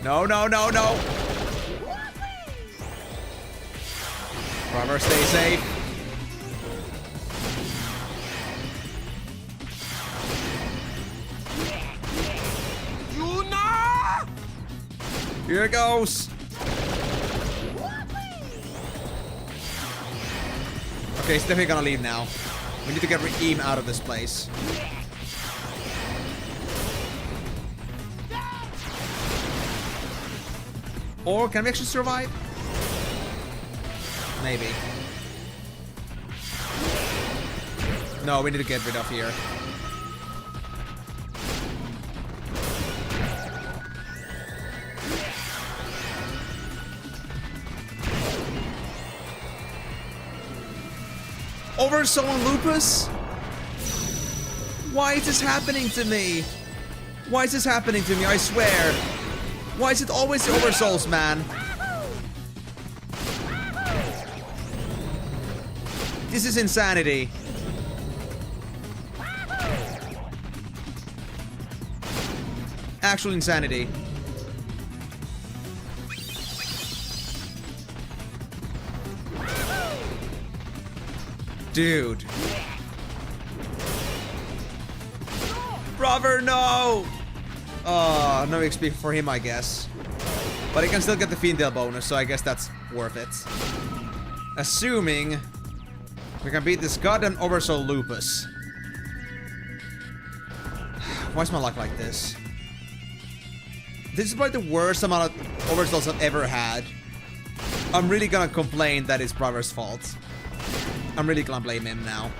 No, no, no, no! Brother, stay safe. Yuna! Here it goes! Okay, he's definitely gonna leave now. We need to get Reem out of this place. Or can we actually survive? Maybe. No, we need to get rid of here. Oversoul and Lupus? Why is this happening to me? Why is this happening to me? I swear. Why is it always the Oversouls, man? This is insanity. Actual insanity. dude. Brother, no! Oh, no XP for him, I guess. But he can still get the Fiendale bonus, so I guess that's worth it. Assuming we can beat this goddamn Oversoul Lupus. Why is my luck like this? This is probably the worst amount of Oversouls I've ever had. I'm really gonna complain that it's brother's fault. I'm really gonna blame him now.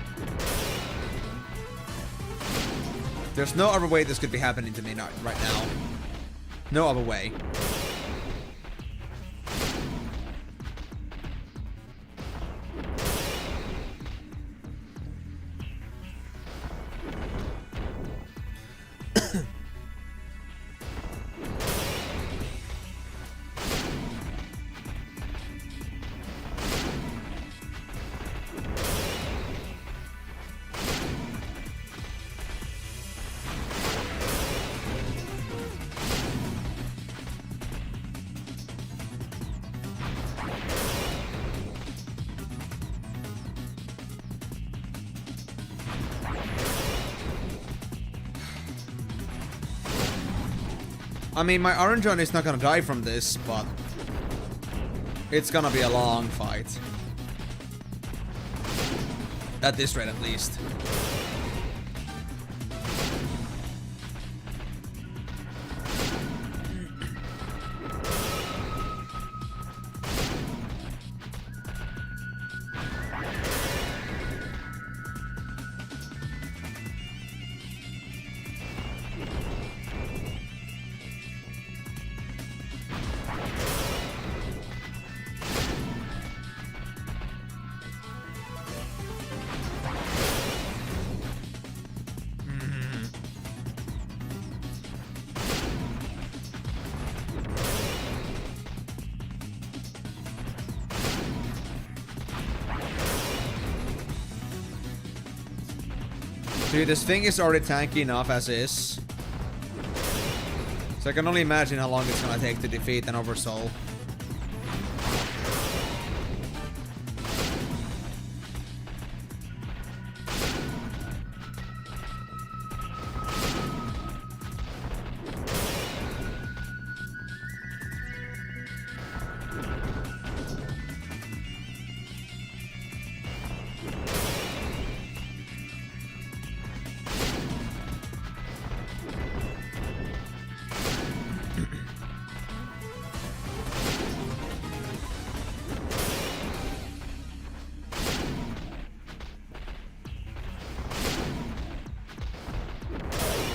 There's no other way this could be happening to me right now. No other way. I mean, my orange one is not gonna die from this, but it's gonna be a long fight. At this rate, at least. Dude, this thing is already tanky enough as is. So I can only imagine how long it's gonna take to defeat an Oversoul.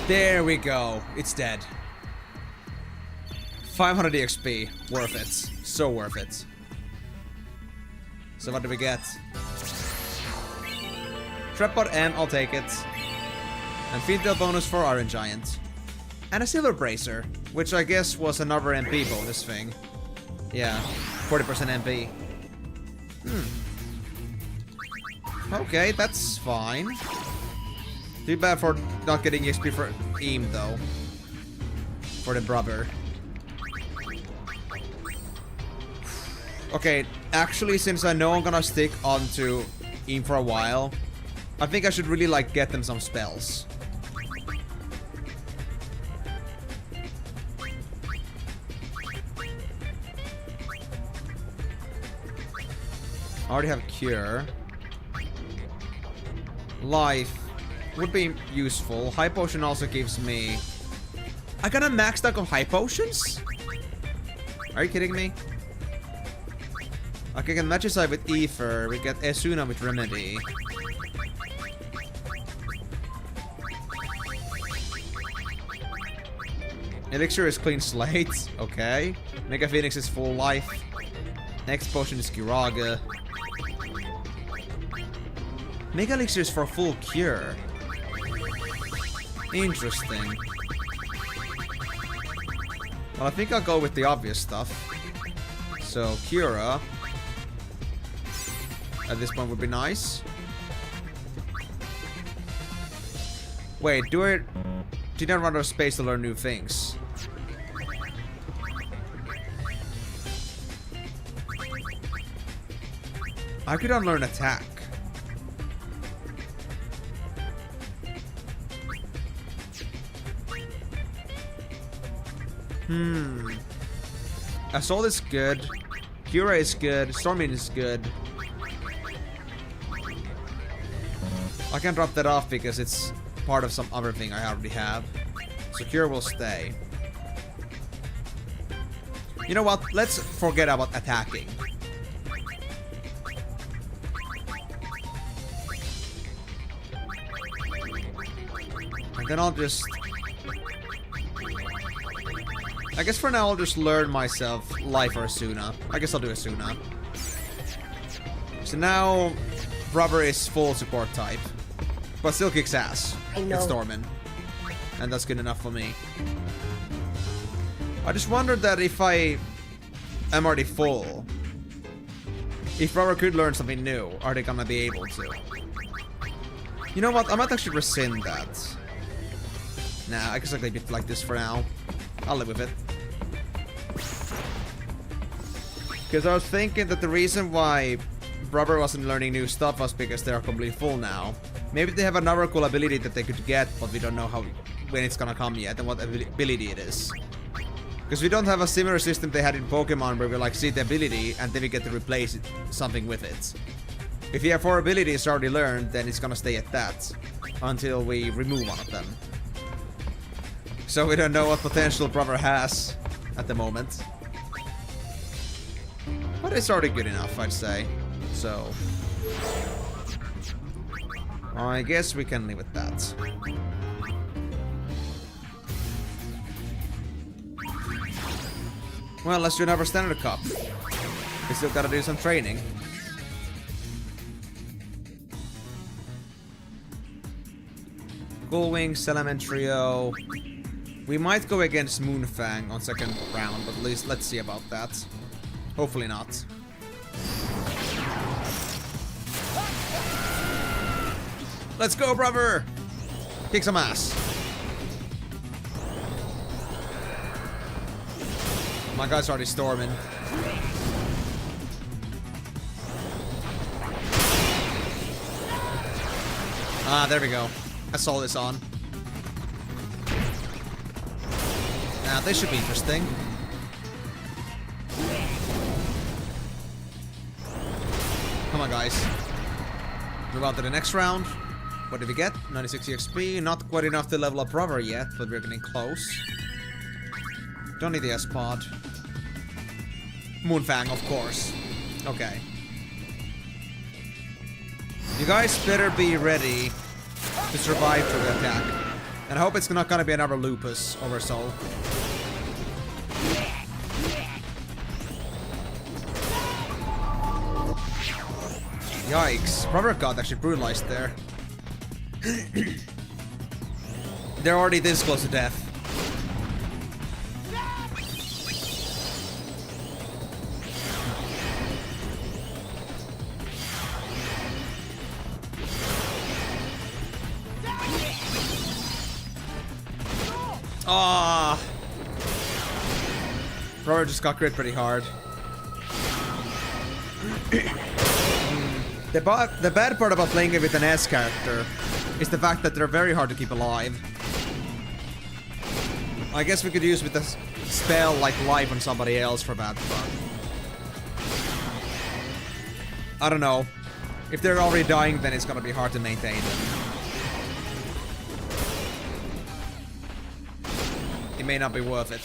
There we go. It's dead. 500 EXP. Worth it. So worth it. So what do we get? Trapod M, I'll take it. And Fiendale bonus for Iron Giant. And a Silver Bracer, which I guess was another MP bonus thing. Yeah, 40% MP. Okay, that's fine. Too bad for not getting XP for Eam, though. For the brother. Okay, actually, since I know I'm gonna stick onto Eam for a while, I think I should really, like, get them some spells. I already have Cure. Life would be useful. High Potion also gives me... I got a max stack of High Potions? Are you kidding me? Okay, I can match aside with Ether. We get Esuna with Remedy. Elixir is Clean Slate. Okay. Mega Phoenix is Full Life. Next potion is Kiraga. Mega Elixir is for Full Cure. Interesting. Well, I think I'll go with the obvious stuff. So, Cura. At this point would be nice. Wait, did I run out of space to learn new things? I could unlearn attack. Assault is good. Cura is good. Storming is good. I can drop that off because it's part of some other thing I already have. So Cure will stay. You know what? Let's forget about attacking. And then I'll just... I guess for now I'll just learn myself Life or Asuna. I guess I'll do Asuna. So now Rubber is full support type. But still kicks ass. I know. It's Stormin. And that's good enough for me. I just wondered that if I am already full, if Rubber could learn something new, are they gonna be able to? You know what? I might actually rescind that. Nah, I guess I'll leave it like this for now. I'll live with it. Because I was thinking that the reason why Rubber wasn't learning new stuff was because they are completely full now. Maybe they have another cool ability that they could get, but we don't know how when it's gonna come yet and what ability it is. Because we don't have a similar system they had in Pokemon where we like see the ability and then we get to replace something with it. If you have 4 abilities already learned, then it's gonna stay at that until we remove one of them. So we don't know what potential Rubber has at the moment. But it's already good enough, I'd say. So I guess we can live with that. Well, let's do another standard cup. We still gotta do some training. Cool Wings, Element Trio. We might go against Moonfang on second round, but at least let's see about that. Hopefully not. Let's go, brother! Kick some ass. My guy's already storming. Ah, there we go. I saw this on. Now, this should be interesting. Come on, guys. Move on to the next round. What did we get? 96 EXP. Not quite enough to level up Rubber yet, but we're getting close. Don't need the S-Pod. Moonfang, of course. Okay. You guys better be ready to survive through the attack. And I hope it's not gonna be another Lupus or so. Yikes. Rubber got actually brutalized there. They're already this close to death. Ah, Rubber just got crit pretty hard. The bad part about playing it with an S character is the fact that they're very hard to keep alive. I guess we could use with a spell like Life on somebody else for that, but I don't know. If they're already dying, then it's gonna be hard to maintain them. It may not be worth it.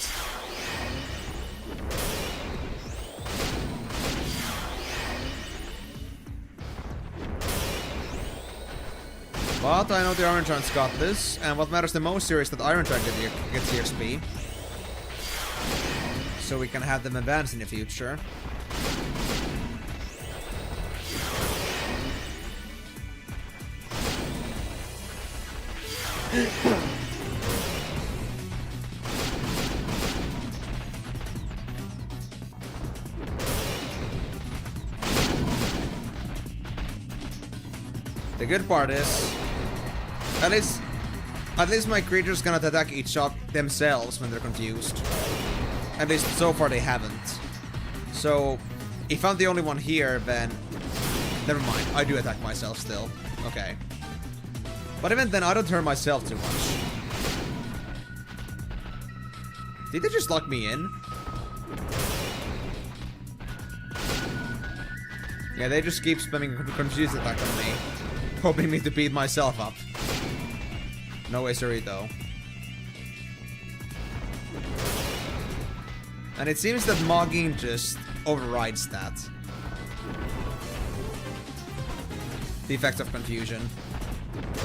But I know the Iron Giant's got this, and what matters the most here is that Iron Giant gets EXP. So we can have them advance in the future. The good part is, at least my creatures cannot attack each other themselves when they're confused. At least so far they haven't. So, if I'm the only one here, then never mind. I do attack myself still. Okay. But even then, I don't hurt myself too much. Did they just lock me in? Yeah, they just keep spamming confused attack on me, hoping me to beat myself up. No way, sorry though. And it seems that mogging just overrides that. The effect of confusion.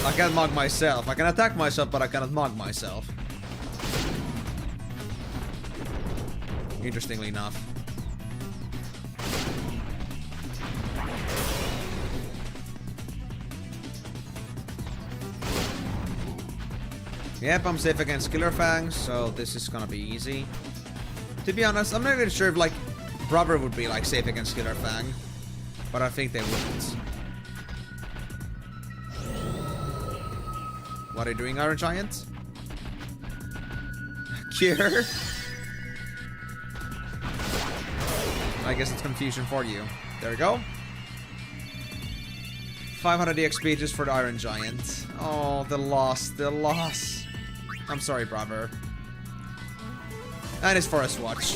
I can't mog myself. I can attack myself, but I cannot mog myself. Interestingly enough. Yep, I'm safe against Killer Fangs, so this is gonna be easy. To be honest, I'm not even sure if, like, Brother would be, like, safe against Killer Fang. But I think they wouldn't. What are you doing, Iron Giant? Cure? I guess it's confusion for you. There we go. 500 EXP just for the Iron Giant. Oh, the loss, the loss. I'm sorry, brother. And it's Forest Watch.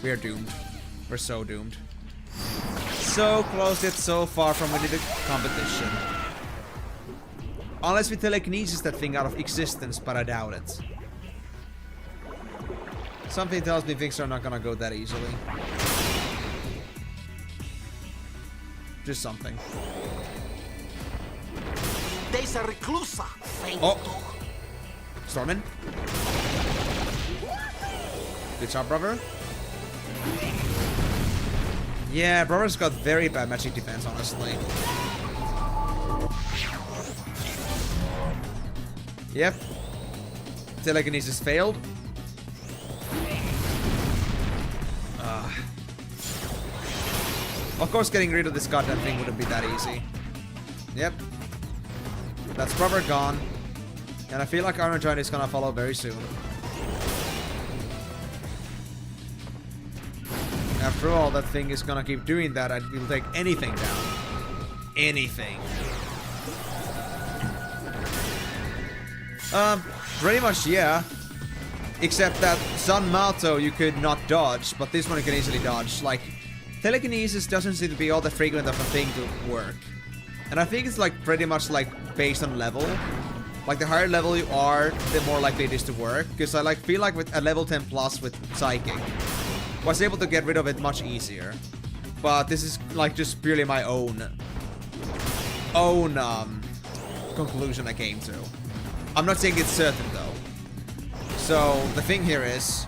We are doomed. We're so doomed. So close yet so far from winning the competition. Unless we telekinesis that thing out of existence, but I doubt it. Something tells me things are not gonna go that easily. Just something. Oh! Stormin. Good job, brother. Yeah, brother's got very bad magic defense, honestly. Yep. Telekinesis failed. Of course, getting rid of this goddamn thing wouldn't be that easy. Yep. That's brother gone. And I feel like Iron Giant is gonna follow very soon. After all, that thing is gonna keep doing that and will take anything down. Anything. Pretty much, yeah. Except that Sun Mato you could not dodge, but this one you can easily dodge. Like, telekinesis doesn't seem to be all that frequent of a thing to work. And I think it's like pretty much like based on level. Like the higher level you are, the more likely it is to work. Because I like feel like with a level 10 plus with Psychic, was able to get rid of it much easier. But this is like just purely my own conclusion I came to. I'm not saying it's certain though. So the thing here is,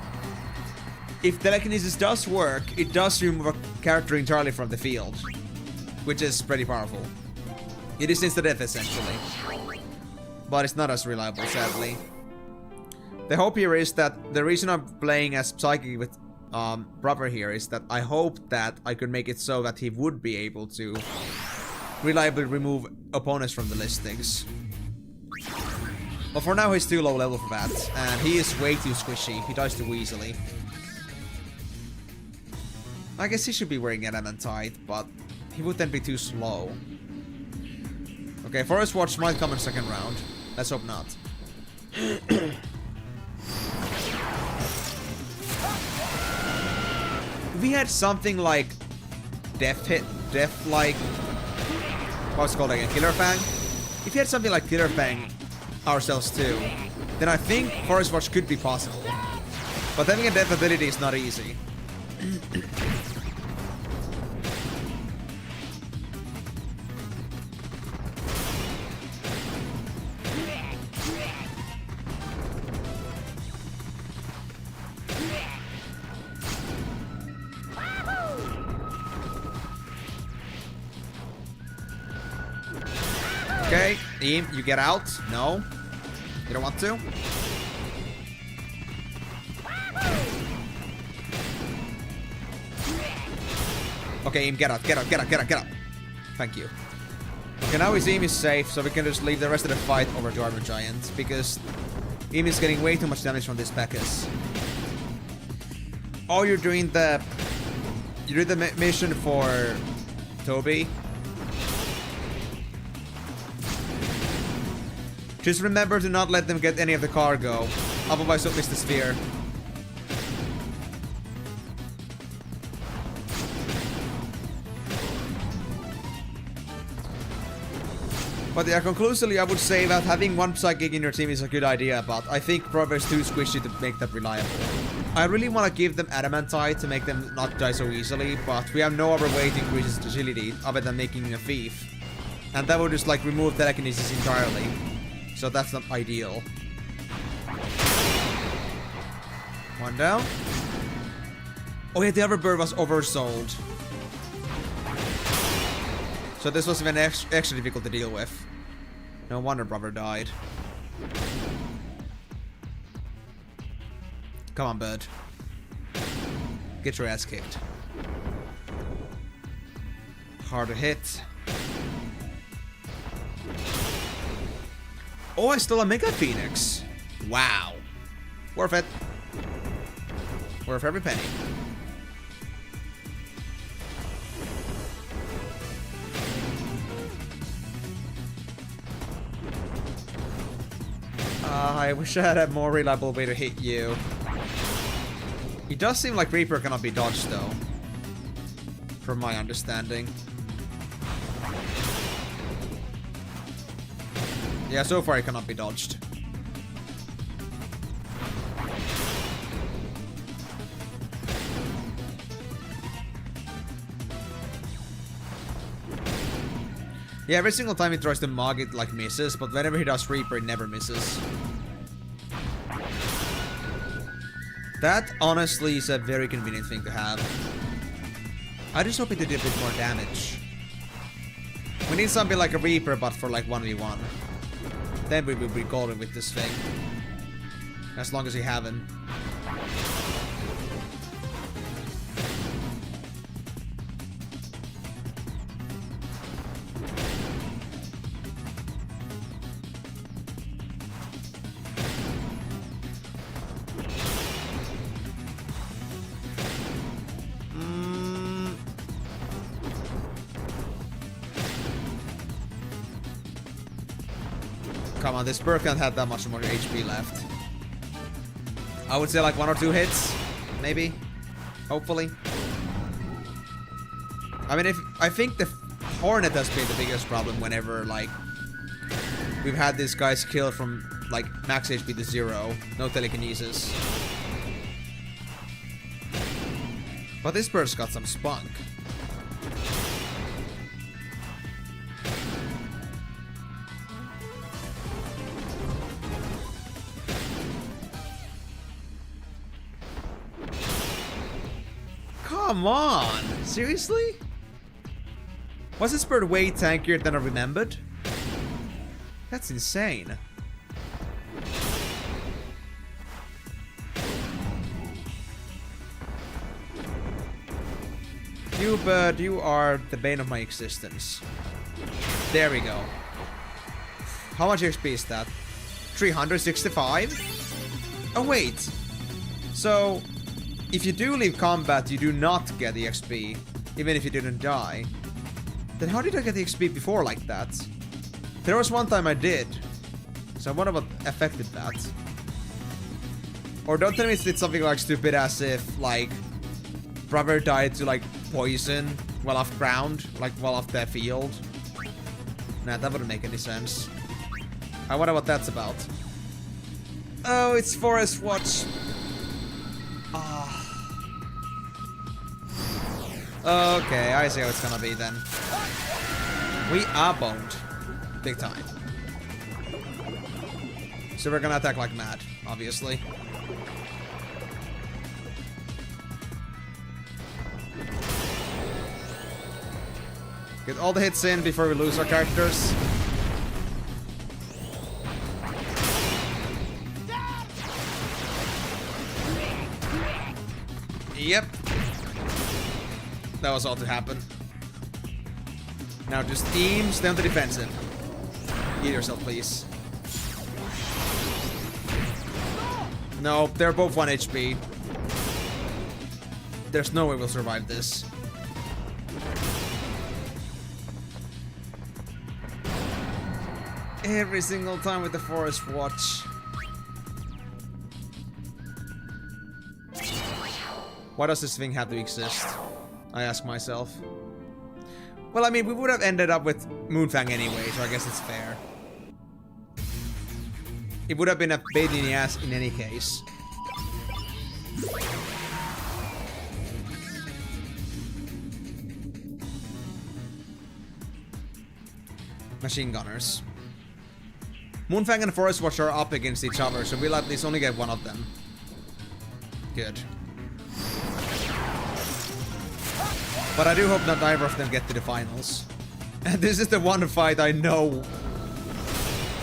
if telekinesis does work, it does remove a character entirely from the field, which is pretty powerful. It is instant death essentially, but it's not as reliable, sadly. The hope here is that the reason I'm playing as Psychic with Brother here is that I hope that I could make it so that he would be able to reliably remove opponents from the listings. But for now he's too low level for that, and he is way too squishy. He dies too easily. I guess he should be wearing Adamantite, but he would then be too slow. Okay, Forest Watch might come in second round. Let's hope not. We had something like like what's it called again? Killer Fang? If you had something like Killer Fang ourselves too, then I think Forest Watch could be possible. But having a death ability is not easy. Okay, Eam, you get out? No? You don't want to? Okay, Eam, get out, get out, get out, get out, get out. Thank you. Okay, now his Eam is safe, so we can just leave the rest of the fight over to Iron Giant, because Eam is getting way too much damage from this Pekkas. Oh, you're doing the... You did the mission for Toby? Just remember to not let them get any of the cargo. Otherwise you'll miss the sphere. But yeah, conclusively, I would say that having one psychic in your team is a good idea, but I think Proverbs too squishy to make that reliable. I really want to give them Adamantite to make them not die so easily, but we have no other way to increase his agility other than making him a thief. And that would just like remove telekinesis entirely. So that's not ideal. One down. Oh yeah, the other bird was oversold. So this was even extra difficult to deal with. No wonder brother died. Come on, bird. Get your ass kicked. Hard to hit. Oh, I stole a Mega Phoenix. Wow. Worth it. Worth every penny. I wish I had a more reliable way to hit you. He does seem like Reaper cannot be dodged though. From my understanding. Yeah, so far he cannot be dodged. Yeah, every single time he tries to mog it like misses, but whenever he does Reaper it never misses. That honestly is a very convenient thing to have. I just hope it did a bit more damage. We need something like a Reaper but for like 1v1. Then we will be golden with this thing. As long as we have him. Come on, this bird can't have that much more HP left. I would say like 1 or 2 hits, maybe. Hopefully. I mean, I think the Hornet has been the biggest problem whenever like we've had these guys killed from like max HP to 0, no telekinesis. But this bird's got some spunk. Come on! Seriously? Was this bird way tankier than I remembered? That's insane. You bird, you are the bane of my existence. There we go. How much XP is that? 365? Oh wait. So if you do leave combat, you do not get the XP, even if you didn't die. Then how did I get the XP before like that? There was one time I did. So I wonder what affected that. Or don't tell me it's something like stupid as if, like, brother died to, like, poison while off ground, like, while off the field. Nah, that wouldn't make any sense. I wonder what that's about. Oh, it's Forest Watch. Okay, I see how it's gonna be then. We are boned. Big time. So we're gonna attack like mad, obviously. Get all the hits in before we lose our characters. Yep. That was all to happen. Now just team, stay on the defensive. Heal yourself, please. No, they're both 1 HP. There's no way we'll survive this. Every single time with the Forest Watch. Why does this thing have to exist? I ask myself. Well, I mean, we would have ended up with Moonfang anyway, so I guess it's fair. It would have been a pain in the ass in any case. Machine gunners. Moonfang and Forest Watch are up against each other, so we'll at least only get one of them. Good. But I do hope not either of them get to the finals. And this is the one fight I know.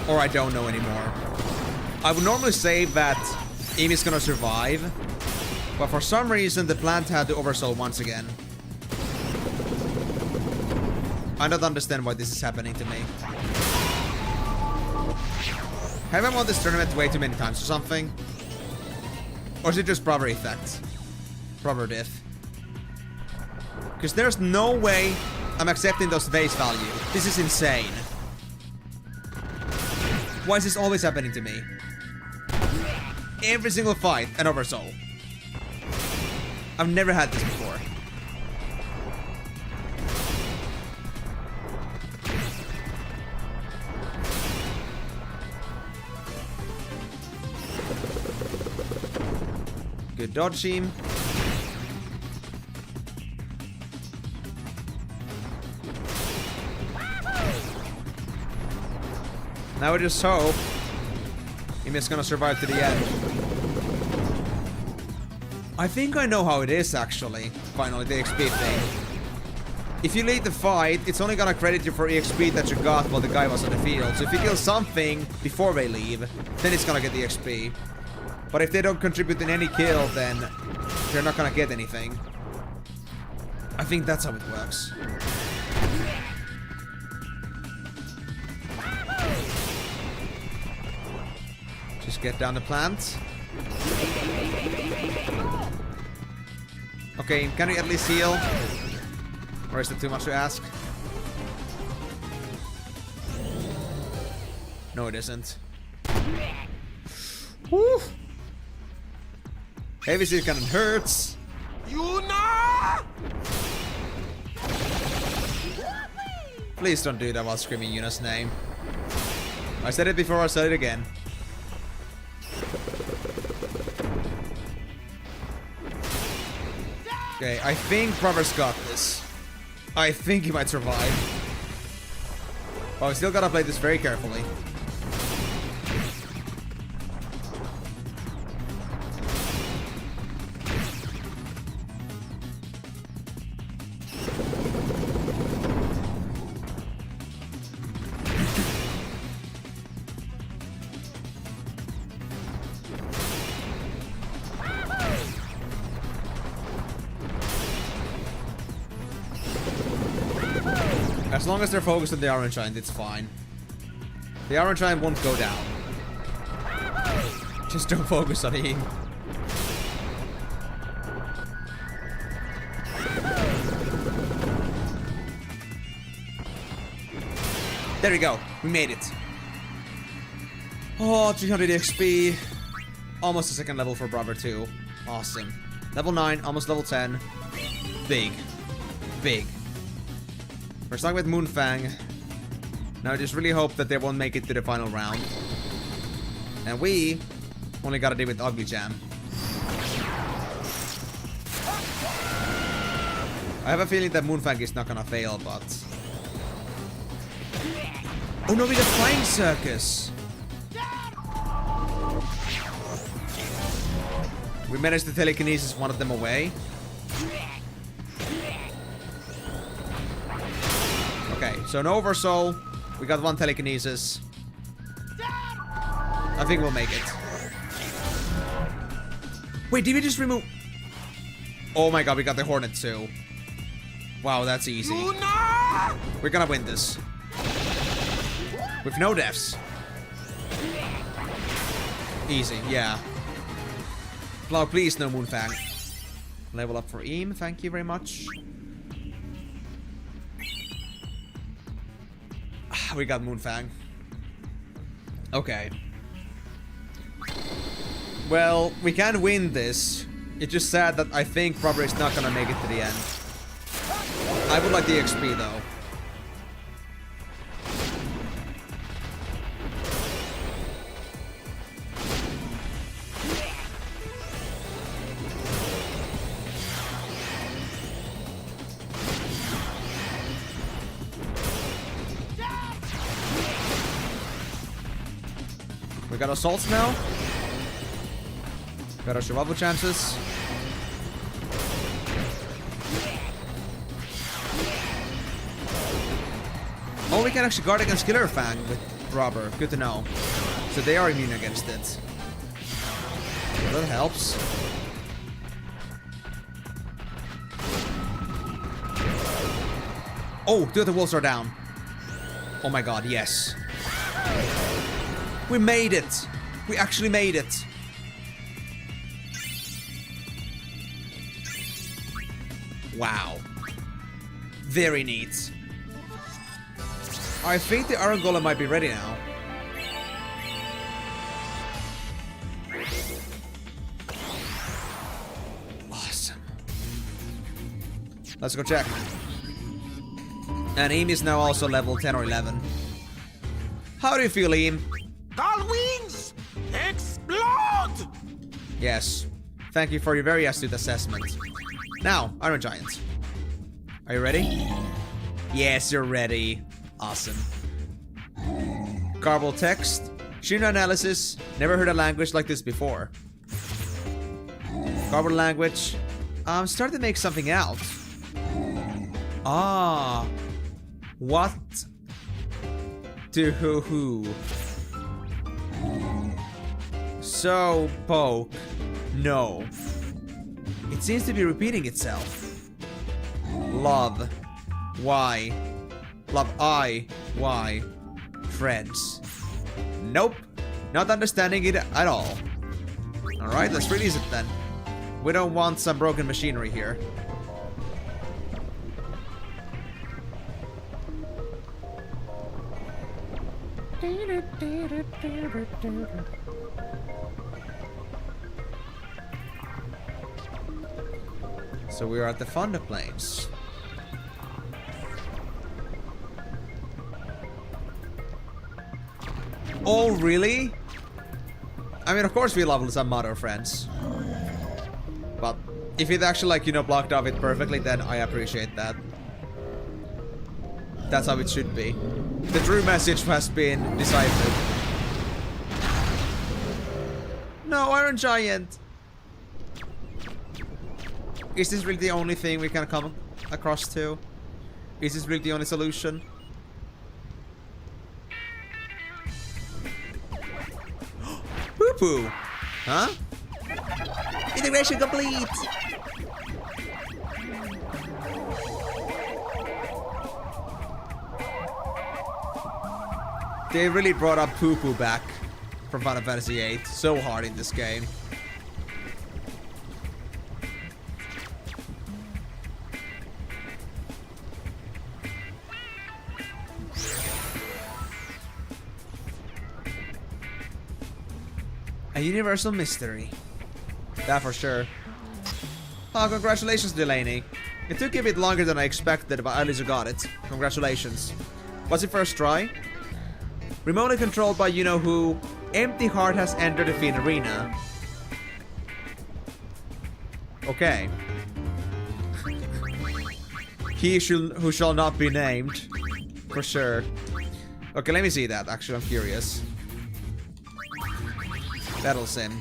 Or I don't know anymore. I would normally say that Amy is gonna survive. But for some reason the plant had to oversoul once again. I don't understand why this is happening to me. Have I won this tournament way too many times or something? Or is it just brother effect? Brother diff. Because there's no way I'm accepting those face value. This is insane. Why is this always happening to me? Every single fight, an oversoul. I've never had this before. Good dodge team. Now we just hope Imi's gonna survive to the end. I think I know how it is actually. Finally, the XP thing. If you lead the fight, it's only gonna credit you for XP that you got while the guy was on the field. So if you kill something before they leave, then it's gonna get the XP. But if they don't contribute in any kill, then they're not gonna get anything. I think that's how it works. Just get down the plant. Okay, can we at least heal? Or is it too much to ask? No, it isn't. Woo! Heavy Steel Cannon hurts. Yuna! Please don't do that while screaming Yuna's name. I said it before, I said it again. Okay, I think Brother's got this. I think he might survive. But we still gotta play this very carefully. As long as they're focused on the Orange Giant, it's fine. The Orange Giant won't go down. Just don't focus on him. There we go. We made it. Oh, 300 XP. Almost a second level for Brother 2. Awesome. Level 9, almost level 10. Big. Big. We're stuck with Moonfang. Now I just really hope that they won't make it to the final round. And we only gotta deal with Ugly Jam. I have a feeling that Moonfang is not gonna fail, but... Oh no, we got Flying Circus! We managed to telekinesis one of them away. Okay, so no oversoul. We got one telekinesis. I think we'll make it. Wait, did we just remove... Oh my god, we got the Hornet too. Wow, that's easy. We're gonna win this. With no deaths. Easy, yeah. Plow, please, no Moonfang. Level up for Eam, thank you very much. We got Moonfang. Okay. Well, we can win this. It's just sad that I think Robert is not gonna make it to the end. I would like the XP though. We got assaults now. Got our survival chances. Oh, we can actually guard against Killer Fang with Robber. Good to know. So they are immune against it. So that helps. Oh, the other wolves are down. Oh my god, yes. We made it! We actually made it! Wow. Very neat. I think the Iron Golem might be ready now. Awesome. Let's go check. And Eam is now also level 10 or 11. How do you feel, Eam? All wings! Explode! Yes. Thank you for your very astute assessment. Now, Iron Giant. Are you ready? Yes, you're ready. Awesome. Garbled text. Shino analysis. Never heard a language like this before. Garbled language. I'm starting to make something out. Ah. What? To who? So, poke. No. It seems to be repeating itself. Love. Why? Love I. Why? Friends. Nope. Not understanding it at all. Alright, let's release it then. We don't want some broken machinery here. So we are at the Fonda Plains. Oh, really? I mean, of course we love some mother friends. But if it actually, like, you know, blocked off it perfectly, then I appreciate that. That's how it should be. The true message has been deciphered. No, Iron Giant! Is this really the only thing we can come across to? Is this really the only solution? Poo-poo! Huh? Integration complete! They really brought up poo-poo back from Final Fantasy VIII so hard in this game. A universal mystery. That for sure. Oh, congratulations, Delaney. It took a bit longer than I expected, but at least you got it. Congratulations. Was it first try? Remotely controlled by you-know-who, Empty Heart has entered the Fiend Arena. Okay. He who shall not be named. For sure. Okay, let me see that. Actually, I'm curious. Battle Sim.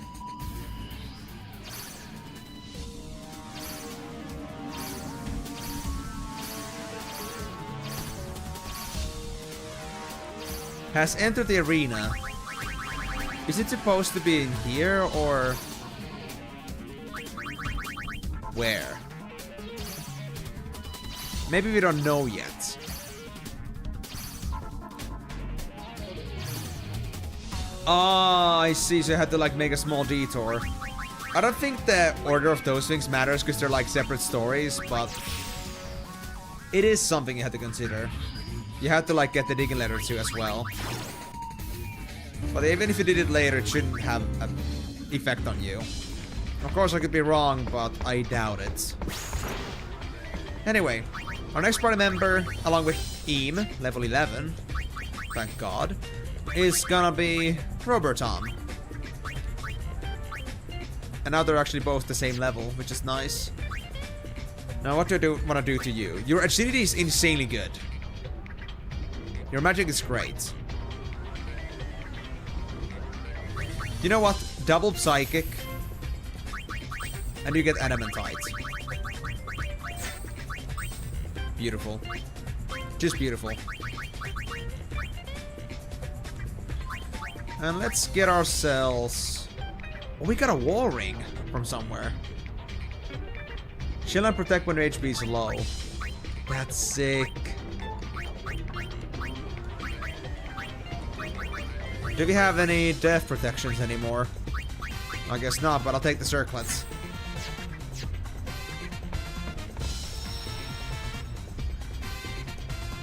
Has entered the arena. Is it supposed to be in here or where? Maybe we don't know yet. Ah, I see. So I had to like make a small detour. I don't think the order of those things matters because they're like separate stories, but it is something you have to consider. You have to like get the digging letter too as well. But even if you did it later, it shouldn't have an effect on you. Of course, I could be wrong, but I doubt it. Anyway, our next party member, along with Eam, level 11, thank God, is gonna be Robertom. And now they're actually both the same level, which is nice. Now, what do I want to do to you? Your agility is insanely good. Your magic is great. You know what? Double psychic. And you get adamantite. Beautiful. Just beautiful. And let's get ourselves... Oh, we got a wall ring from somewhere. Shield and protect when your HP is low. That's sick. Do we have any death protections anymore? I guess not, but I'll take the circlets.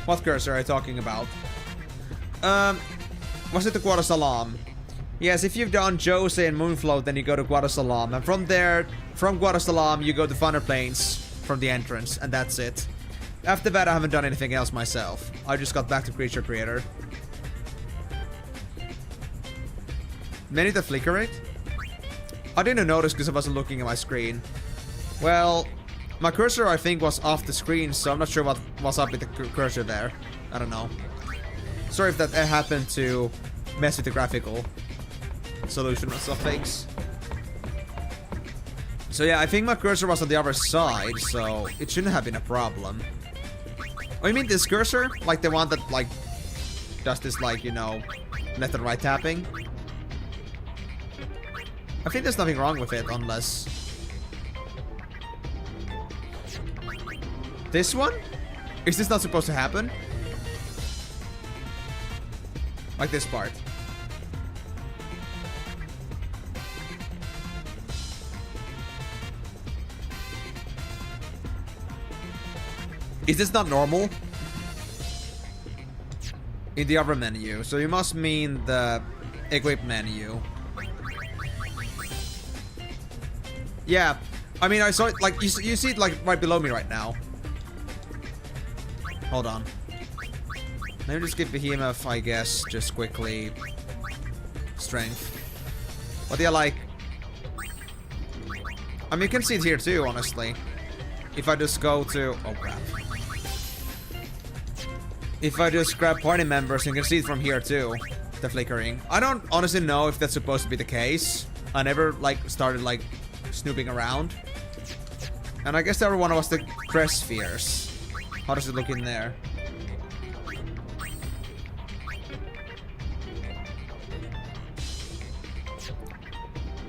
What cursor are you talking about? Was it the Guadasalam? Yes, if you've done Jose and Moonflow, then you go to Guadasalam. And from there, from Guadasalam, you go to Thunder Plains from the entrance, and that's it. After that, I haven't done anything else myself. I just got back to Creature Creator. Many that flicker it? I didn't notice because I wasn't looking at my screen. Well, my cursor I think was off the screen, so I'm not sure what was up with the cursor there. I don't know. Sorry if that happened to mess with the graphical solution of things. So yeah, I think my cursor was on the other side, so it shouldn't have been a problem. Oh, you mean this cursor? Like the one that, like, does this, like, you know, left and right tapping? I think there's nothing wrong with it, unless... This one? Is this not supposed to happen? Like this part. Is this not normal? In the other menu, so you must mean the equip menu. Yeah, I mean I saw it, like, you see it like right below me right now. Hold on. Let me just give Behemoth, I guess, just quickly. Strength. What do you like? I mean, you can see it here too, honestly. If I just go to... Oh, crap. If I just grab party members, you can see it from here too. The flickering. I don't honestly know if that's supposed to be the case. I never, like, started, like, snooping around. And I guess the other one was the crest spheres. How does it look in there?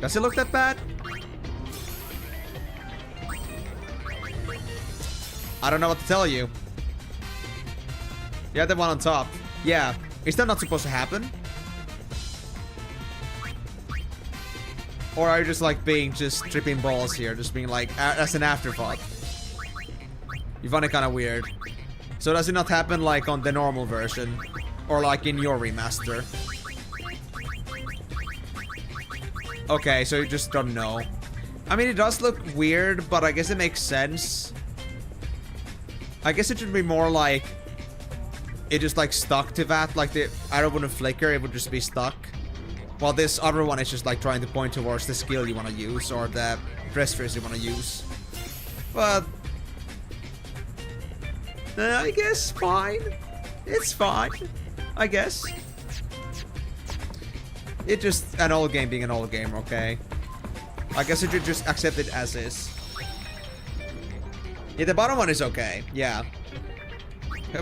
Does it look that bad? I don't know what to tell you. Yeah, the one on top. Yeah. Is that not supposed to happen? Or are you just like being just tripping balls here? Just being like, as an afterthought? You find it kind of weird. So does it not happen like on the normal version? Or like in your remaster? Okay, so you just don't know. I mean, it does look weird, but I guess it makes sense. I guess it should be more like... It just like stuck to that. Like the arrow wouldn't flicker, it would just be stuck. While this other one is just like trying to point towards the skill you want to use. Or the dress spheres you want to use. But... I guess fine. It's fine. I guess. It's just an old game being an old game, okay? I guess you should just accept it as is. Yeah, the bottom one is okay, yeah.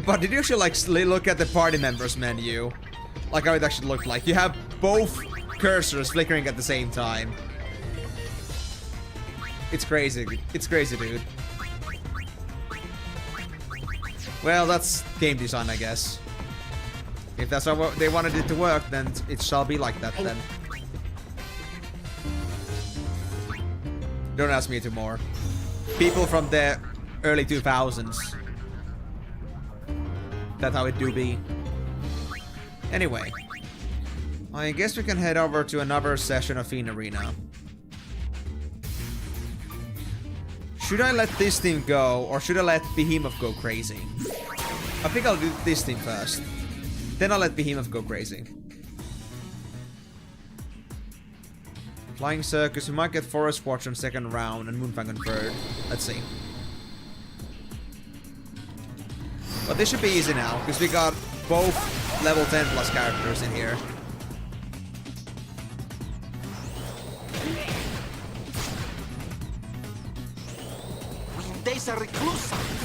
But did you actually like look at the party members menu? Like how it actually looked like. You have both cursors flickering at the same time. It's crazy. It's crazy, dude. Well, that's game design, I guess. If that's how they wanted it to work, then it shall be like that, then. Don't ask me to more. People from the early 2000s. That's how it do be. Anyway. I guess we can head over to another session of Fiend Arena. Should I let this team go, or should I let Behemoth go crazy? I think I'll do this team first. Then I'll let Behemoth go crazy. Flying Circus, we might get Forest Watch on second round and Moonfang on third. Let's see. But this should be easy now, because we got both level 10 plus characters in here.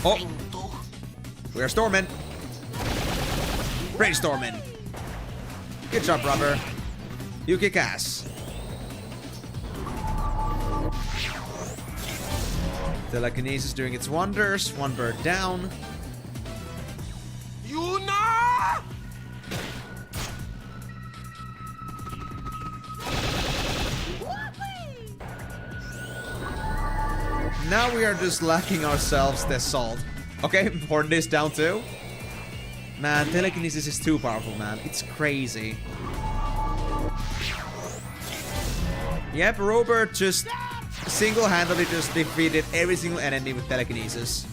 Oh! We're storming! Brainstorming! Good job, brother. You kick ass. Telekinesis doing its wonders. One bird down. Yuna! Now we are just lacking ourselves the salt. Okay, Horn is down too. Man, telekinesis is too powerful, man. It's crazy. Yep, Robert just single-handedly just defeated every single enemy with telekinesis.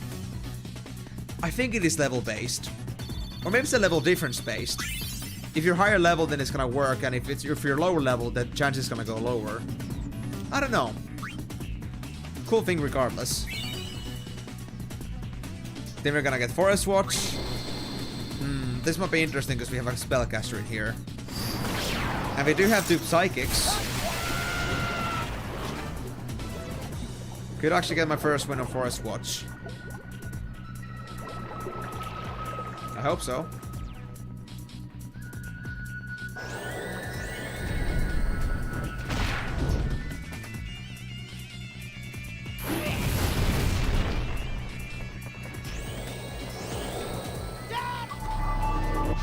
I think it is level-based. Or maybe it's a level difference-based. If you're higher level, then it's gonna work, and if you're lower level, the chance is gonna go lower. I don't know. Cool thing regardless. Then we're gonna get Forest Watch. This might be interesting because we have a spellcaster in here. And we do have 2 psychics. Could actually get my first win on Forest Watch. I hope so.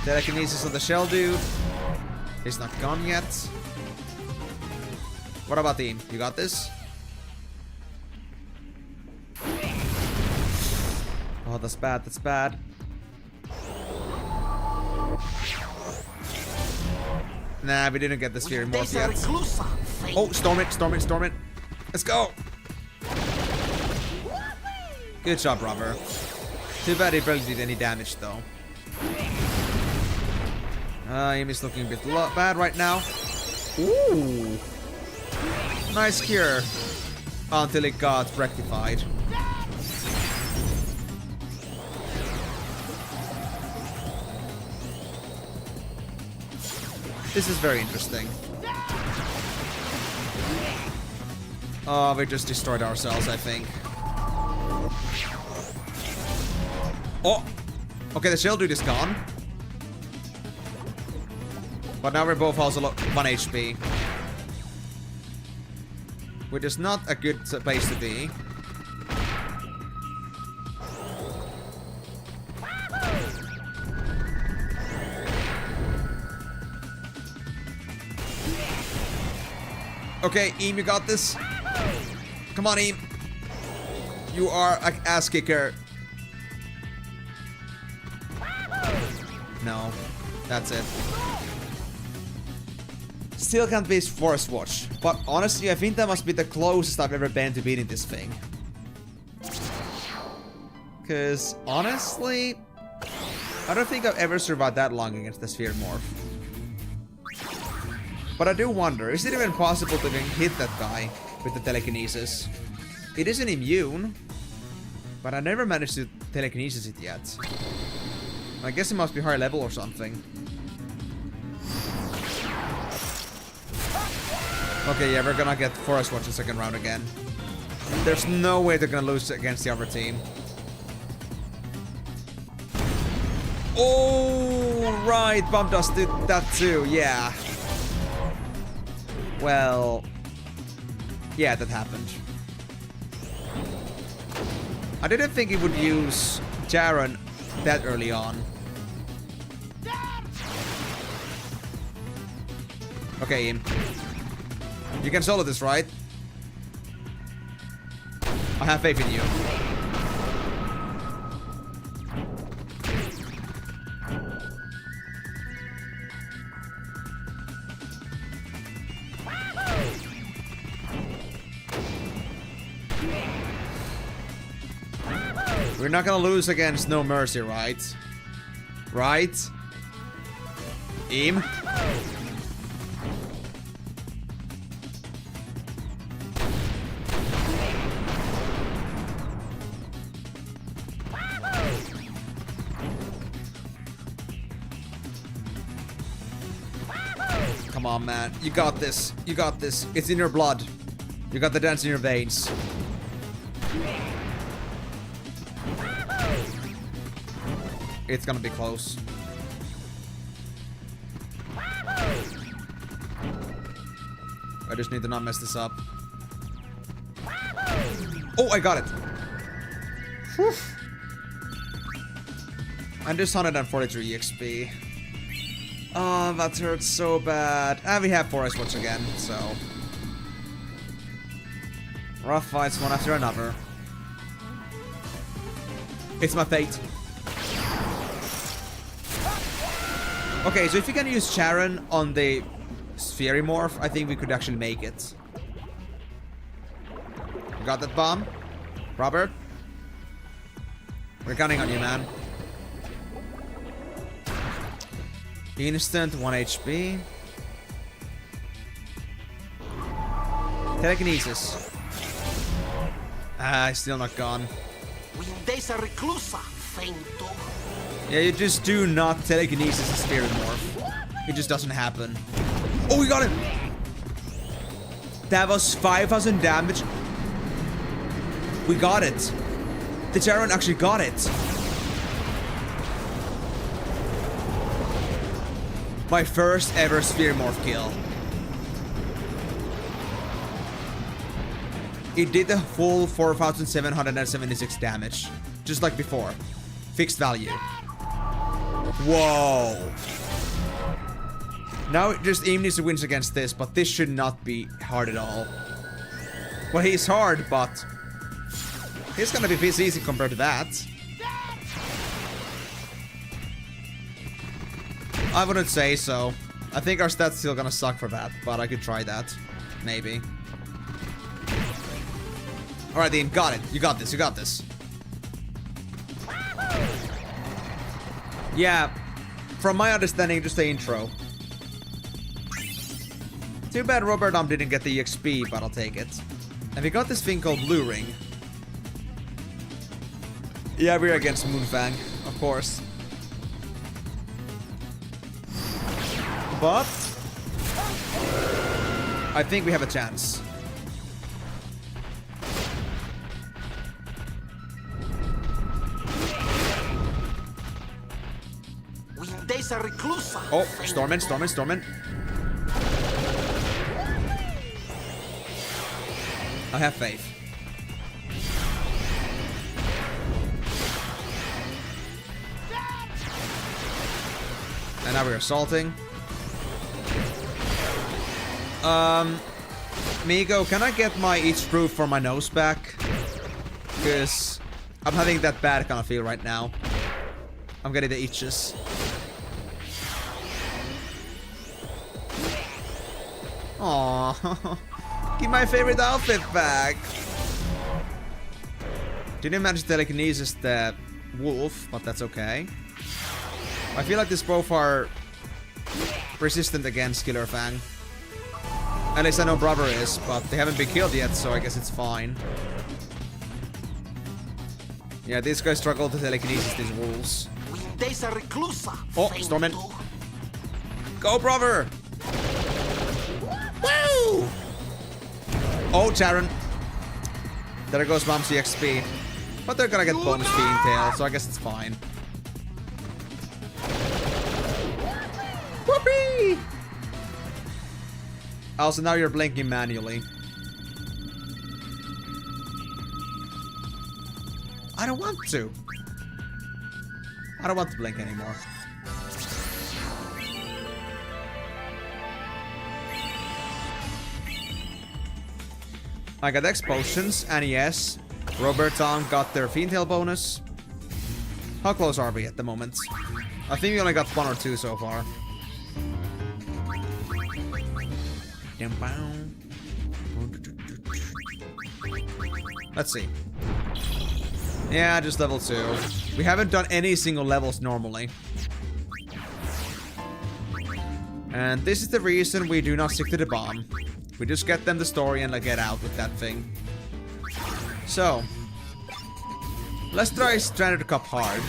Telekinesis on the shell dude. He's not gone yet. What about team? You got this? Oh, that's bad. That's bad. Nah, we didn't get the sphere morph yet. Oh, storm it, storm it, storm it. Let's go. Good job, brother. Too bad it barely did any damage, though. Aim is looking a bit bad right now. Ooh. Nice cure. Until it got rectified. This is very interesting. Oh, we just destroyed ourselves, I think. Oh! Okay, the shell dude is gone. But now we're both also 1 HP. Which is not a good place to be. Okay, Eam, you got this. Come on, Eam. You are an ass kicker. No, that's it. Still can't beat Forest Watch, but honestly, I think that must be the closest I've ever been to beating this thing. Cause honestly, I don't think I've ever survived that long against the sphere morph. But I do wonder, is it even possible to even hit that guy with the telekinesis? It isn't immune, but I never managed to telekinesis it yet. I guess it must be higher level or something. Okay, yeah, we're gonna get Forest Watch in second round again. There's no way they're gonna lose against the other team. Oh, right, Bum Dust did that too, yeah. Well, yeah, that happened. I didn't think he would use Jaron that early on. Okay, Ian. You can solo this, right? I have faith in you. We're not gonna lose against No Mercy, right? Right? Aim. Come on, man. You got this. You got this. It's in your blood. You got the dance in your veins. It's gonna be close. I just need to not mess this up. Oh, I got it. Whew. And just 143 XP. Oh, that hurts so bad. And we have Forest Watch again, so... rough fights one after another. It's my fate. Okay, so if you can use Charon on the Sphere Morph, I think we could actually make it. You got that bomb? Robert? We're counting on you, man. Instant 1 HP. Telekinesis. Ah, still not gone. Yeah, you just do not telekinesis a Spirit Morph. It just doesn't happen. Oh, we got him! That was 5,000 damage. We got it. The Charon actually got it. My first ever Sphere Morph kill. It did the full 4,776 damage. Just like before. Fixed value. Whoa. Now just Aim needs to win against this, but this should not be hard at all. Well, he's hard, but he's gonna be piss easy compared to that. I wouldn't say so. I think our stats still gonna suck for that, but I could try that. Maybe. Alright, Dean, got it. You got this, you got this. Yeah, from my understanding, just the intro. Too bad Robert didn't get the EXP, but I'll take it. And we got this thing called Blue Ring. Yeah, we're against Moonfang, of course. But I think we have a chance. Oh, Stormin, Stormin, Stormin. I have faith. And now we're assaulting. Migo, can I get my itch proof for my nose back? Because I'm having that bad kind of feel right now. I'm getting the itches. Aww. Give my favorite outfit back. Didn't manage to telekinesis the wolf, but that's okay. I feel like these both are resistant against Killer Fang. At least I know Brother is, but they haven't been killed yet, so I guess it's fine. Yeah, these guys struggle to telekinesis these wolves. Oh, Stormin. Go, Brother! Woo! Oh, Charon. There goes Mom's EXP. But they're gonna get bonus Fiend Tail, so I guess it's fine. Whoopee! Also, now you're blinking manually. I don't want to. I don't want to blink anymore. I got X potions, and yes, Roberton got their Fiend Tail bonus. How close are we at the moment? I think we only got 1 or 2 so far. Let's see. Yeah, just level 2. We haven't done any single levels normally. And this is the reason we do not stick to the bomb. We just get them the story and like get out with that thing. So, let's try Stranded Cup hard.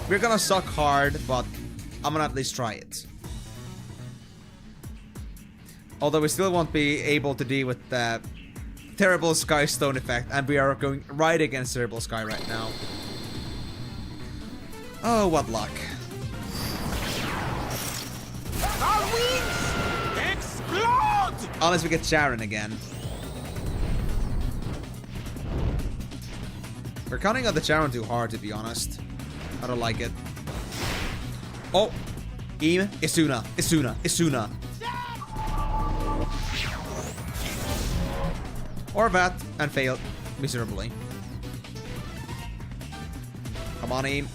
We're gonna suck hard, but I'm gonna at least try it. Although we still won't be able to deal with the terrible Sky Stone effect, and we are going right against Terrible Sky right now. Oh, what luck. Our wings explode! Unless we get Sharon again. We're counting on the Sharon too hard, to be honest. I don't like it. Oh! Isuna. Or that, and fail miserably. Come on, Eam.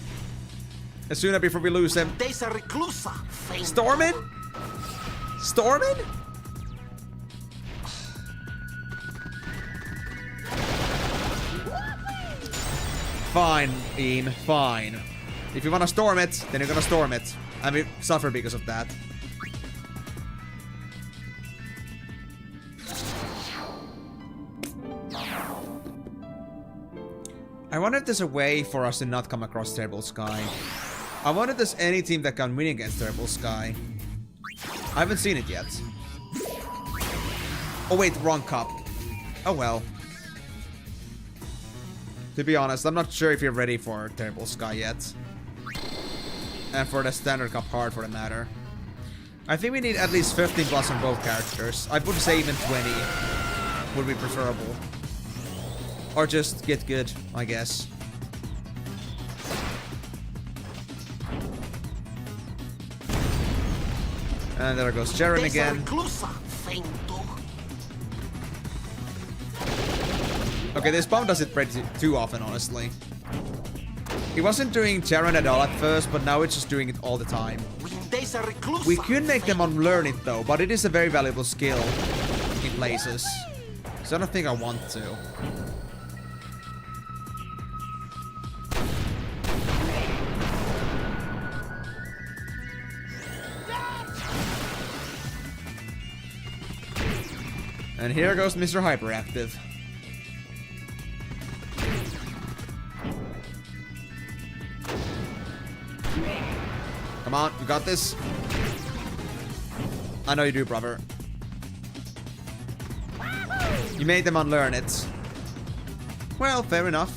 Isuna before we lose him. Stormin? Stormin? Fine, Eam, fine. If you wanna storm it, then you're gonna storm it. And we suffer because of that. I wonder if there's a way for us to not come across Terrible Sky. I wonder if there's any team that can win against Terrible Sky. I haven't seen it yet. Oh wait, wrong cup. Oh well. To be honest, I'm not sure if you're ready for Terrible Sky yet. And for the Standard Cup hard for the matter. I think we need at least 15 plus on both characters. I would say even 20 would be preferable. Or just get good, I guess. And there goes Jaren again. Okay, this bomb does it pretty too often, honestly. He wasn't doing Jaren at all at first, but now it's just doing it all the time. We could make them unlearn it though, but it is a very valuable skill in places. So I don't think I want to. And here goes Mr. Hyperactive. Come on, you got this. I know you do, brother. You made them unlearn it. Well, fair enough.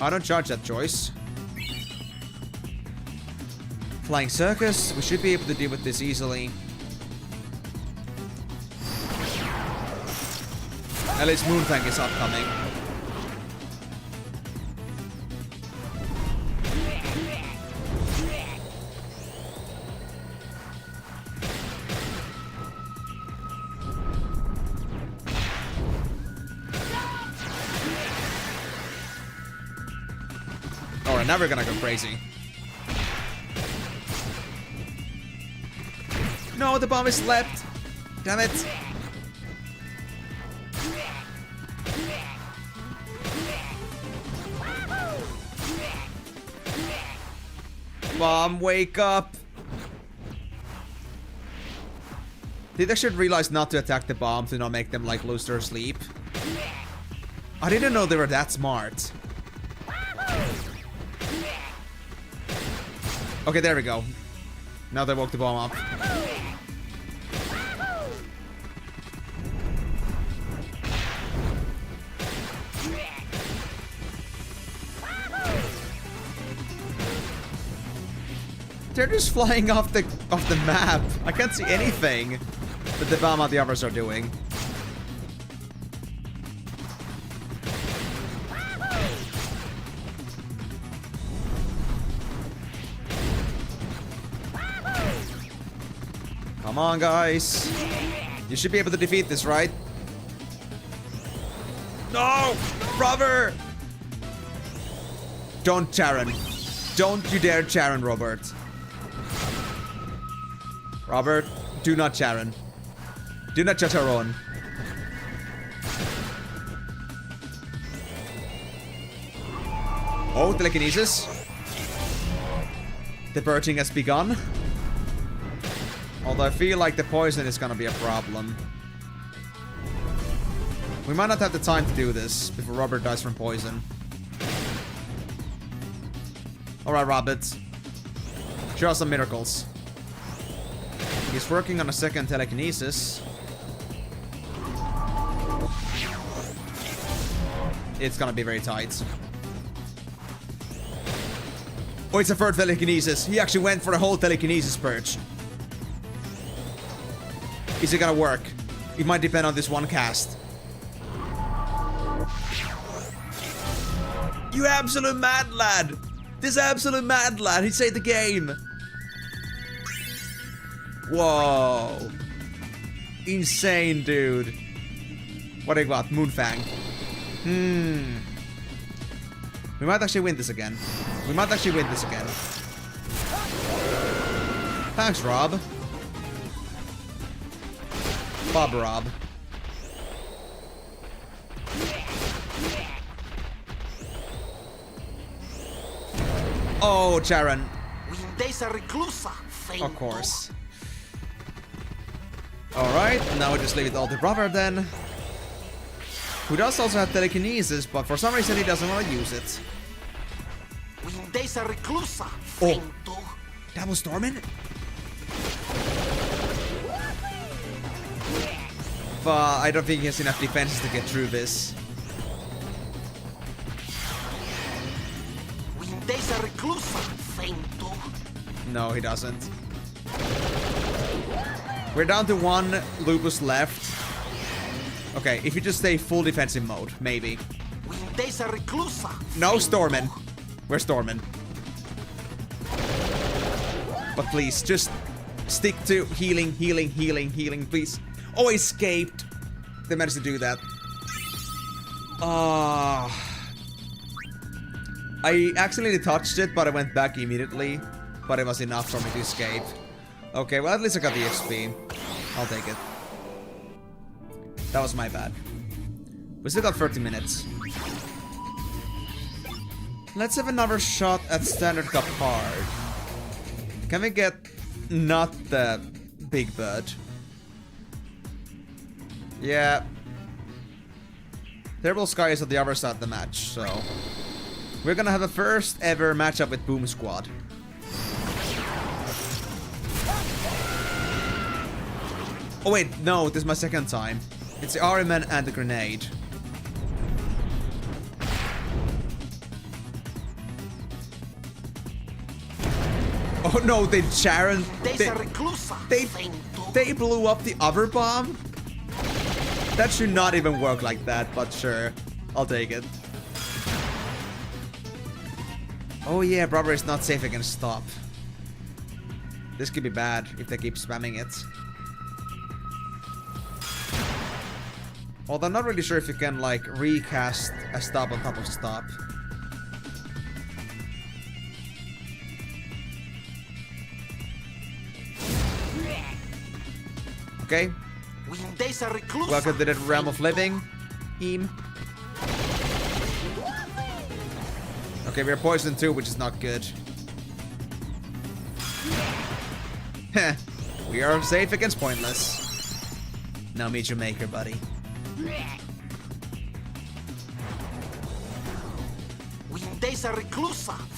I don't judge that choice. Flying Circus, we should be able to deal with this easily. At least Moonfang is upcoming. Alright, now we're gonna go crazy. No, the bomb is left. Damn it. Bomb, wake up! Did I should realize not to attack the bomb to not make them like lose their sleep? I didn't know they were that smart. Okay, there we go. Now they woke the bomb up. They're just flying off the map. I can't see anything that the bomb and the others are doing. Come on, guys. You should be able to defeat this, right? No! Brother! Don't Charon. Don't you dare Charon, Robert. Robert, do not Charon. Do not Chacharon. Oh, telekinesis. The purging has begun. Although I feel like the poison is gonna be a problem. We might not have the time to do this before Robert dies from poison. Alright, Robert. Show us some miracles. He's working on a second telekinesis. It's gonna be very tight. Oh, it's a third telekinesis. He actually went for the whole telekinesis purge. Is it gonna work? It might depend on this one cast. You absolute mad lad! This absolute mad lad, he saved the game! Whoa. Insane, dude. What do you got? Moonfang. We might actually win this again. We might actually win this again. Thanks, Rob. Bob Rob. Oh, Charon. Of course. Alright, now we just leave it all to Brother then. Who does also have telekinesis, but for some reason he doesn't want to use it. Oh, that was Stormin? But I don't think he has enough defenses to get through this. No, he doesn't. We're down to one Lupus left. Okay, if you just stay full defensive mode, maybe. No, Stormin. We're Stormin. But please, just stick to healing, healing, healing, healing, please. Oh, I escaped. They managed to do that. I accidentally touched it, but I went back immediately. But it was enough for me to escape. Okay, well, at least I got the XP. I'll take it. That was my bad. We still got 30 minutes. Let's have another shot at Standard Cup hard. Can we get not the big bird? Yeah. Terrible Sky is at the other side of the match, so... We're gonna have a first ever matchup with Boom Squad. Oh wait, no, this is my second time. It's the Ariman and the grenade. Oh no, they Charon. They blew up the other bomb? That should not even work like that, but sure. I'll take it. Oh yeah, Brother is not safe against stop. This could be bad if they keep spamming it. Although I'm not really sure if you can, like, recast a stop on top of stop. Okay. Welcome to the realm of living. Eam. Okay, we're poisoned too, which is not good. Heh. We are safe against pointless. Now meet your maker, buddy.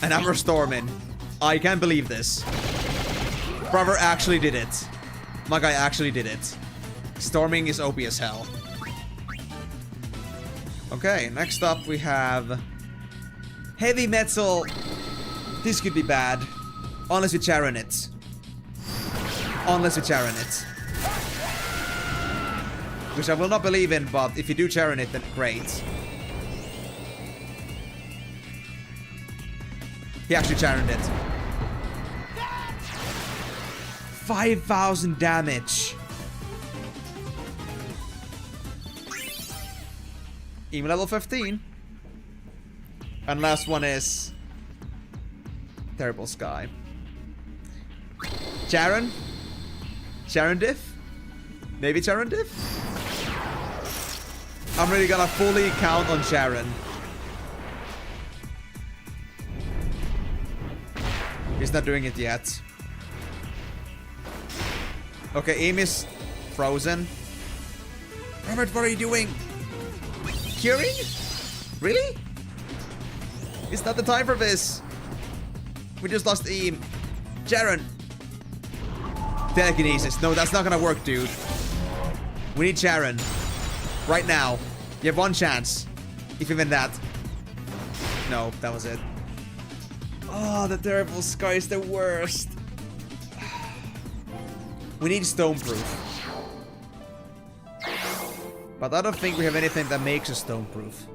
And I'm Stormin. I can't believe this. Brother actually did it. My guy actually did it. Storming is OP as hell. Okay, next up we have... Heavy Metal. This could be bad. Unless we Charon it. Unless we Charon it. Which I will not believe in, but if you do Charon it, then great. He actually Charoned it. 5,000 damage. Even level 15. And last one is... Terrible Sky. Charon? Charon diff? Maybe Charon diff? I'm really gonna fully count on Charon. He's not doing it yet. Okay, aim is frozen. Robert, what are you doing? Curing? Really? It's not the time for this. We just lost aim. Jaren. Telekinesis. No, that's not gonna work, dude. We need Jaren. Right now. You have one chance. If even that. No, that was it. Oh, the terrible sky is the worst. We need stoneproof. But I don't think we have anything that makes us stoneproof.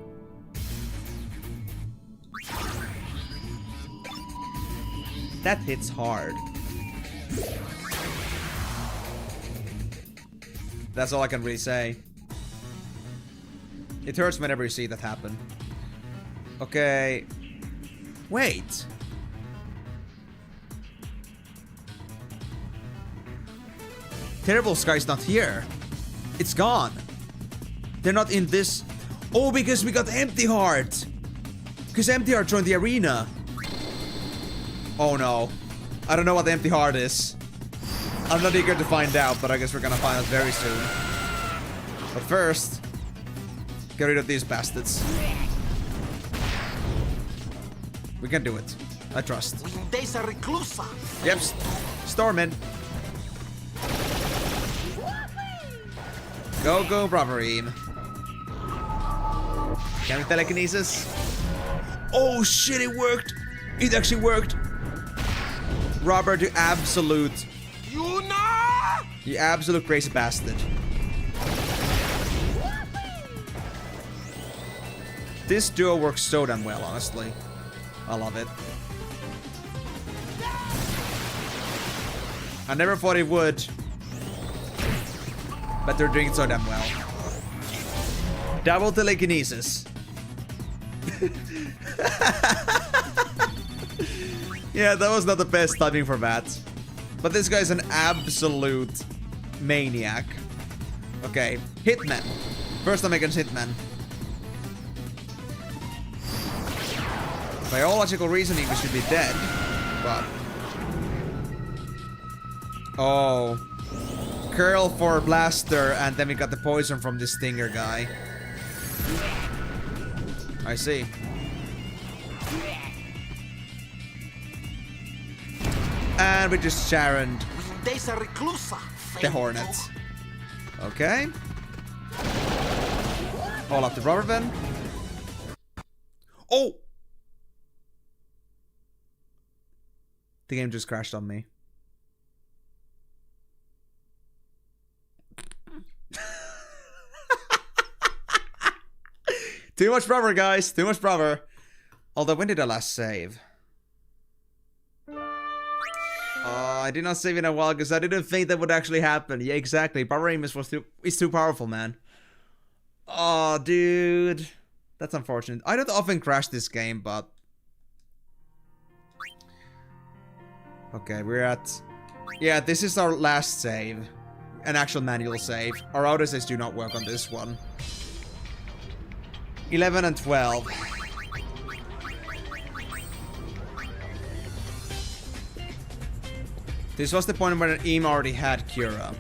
That hits hard. That's all I can really say. It hurts whenever you see that happen. Okay. Wait. Terrible Sky's not here. It's gone. They're not in this. Oh, because we got Empty Heart. Because Empty Heart joined the arena. Oh no. I don't know what the Empty Heart is. I'm not eager to find out, but I guess we're gonna find out very soon. But first, get rid of these bastards. We can do it. I trust. Yep, Stormin. Go, go, Braverim. Can we telekinesis? Oh shit, it worked! It actually worked! Robert, you absolute... Yuna! You absolute crazy bastard. This duo works so damn well, honestly. I love it. I never thought it would. But they're doing it so damn well. Double telekinesis. Yeah, that was not the best timing for that. But this guy's an absolute maniac. Okay, Hitman. First time against Hitman. By all logical reasoning, we should be dead. But... oh. Curl for Blaster, and then we got the poison from this Stinger guy. I see. And we just Sharoned the Hornets. Okay. All up to Robert then. Oh! The game just crashed on me. Too much brother, guys. Too much brother. Although, when did I last save? I did not save in a while because I didn't think that would actually happen. Yeah, exactly. Power Amos is too powerful, man. Oh, dude. That's unfortunate. I don't often crash this game, but... okay, we're at... yeah, this is our last save. An actual manual save. Our autosaves do not work on this one. 11 and 12. This was the point where Eam already had Cura.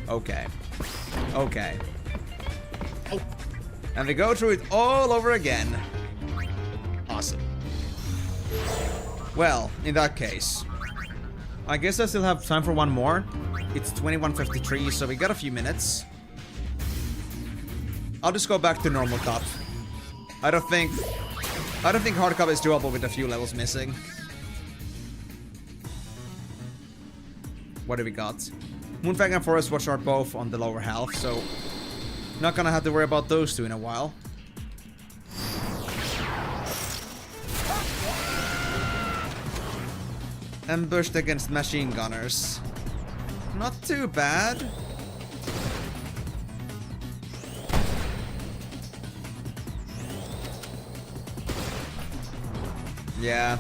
Okay. Okay. And we go through it all over again. Awesome. Well, in that case, I guess I still have time for one more. It's 21:53, so we got a few minutes. I'll just go back to normal cup. I don't think hard cup is doable with a few levels missing. What do we got? Moonfang and Forest Watch are both on the lower half, so not gonna have to worry about those two in a while. Ambushed against machine gunners. Not too bad. Yeah.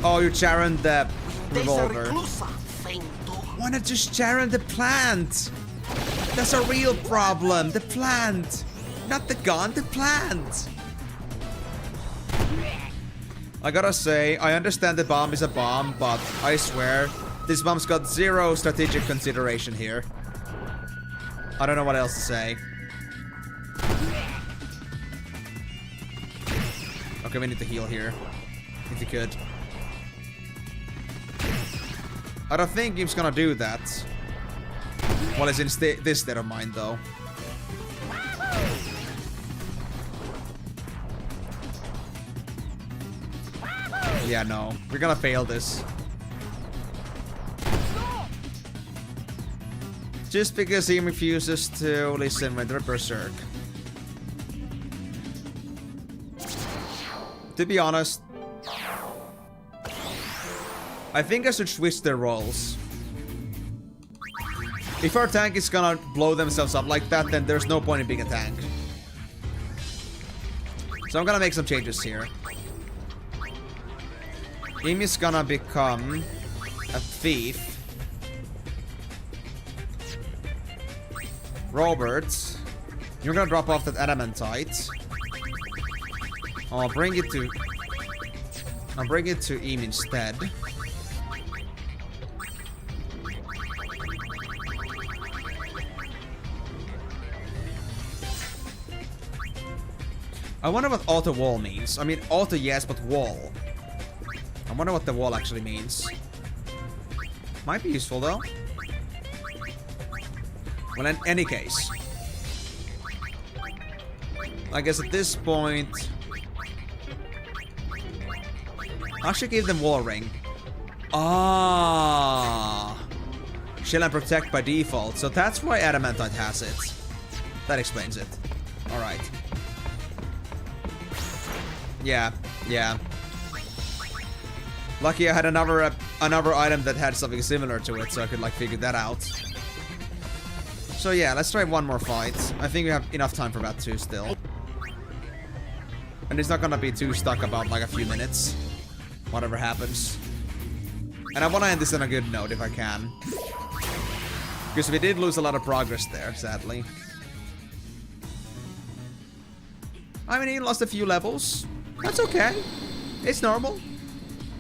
Oh, you Charon the revolver. Why not just Charon the plant? That's a real problem. The plant. Not the gun, the plant. I gotta say, I understand the bomb is a bomb, but I swear, this bomb's got zero strategic consideration here. I don't know what else to say. Okay, we need to heal here. If you could. I don't think he's gonna do that. Well, it's in this state of mind, though. Yeah, no. We're gonna fail this. Just because he refuses to listen when they're berserk. To be honest, I think I should switch their roles. If our tank is gonna blow themselves up like that, then there's no point in being a tank. So I'm gonna make some changes here. Amy's gonna become a thief. Robert, you're gonna drop off that adamantite. I'll bring it to Amy instead. I wonder what auto wall means. I mean, auto yes, but wall. I wonder what the wall actually means. Might be useful though. Well, in any case, I guess at this point, I should give them wall ring. Ah, shield and protect by default. So that's why adamantite has it. That explains it. All right. Yeah. Lucky I had another item that had something similar to it, so I could like figure that out. So yeah, let's try one more fight. I think we have enough time for that too still. And it's not gonna be too stuck about like a few minutes. Whatever happens. And I wanna end this on a good note if I can. Because we did lose a lot of progress there, sadly. I mean, he lost a few levels. That's okay. It's normal.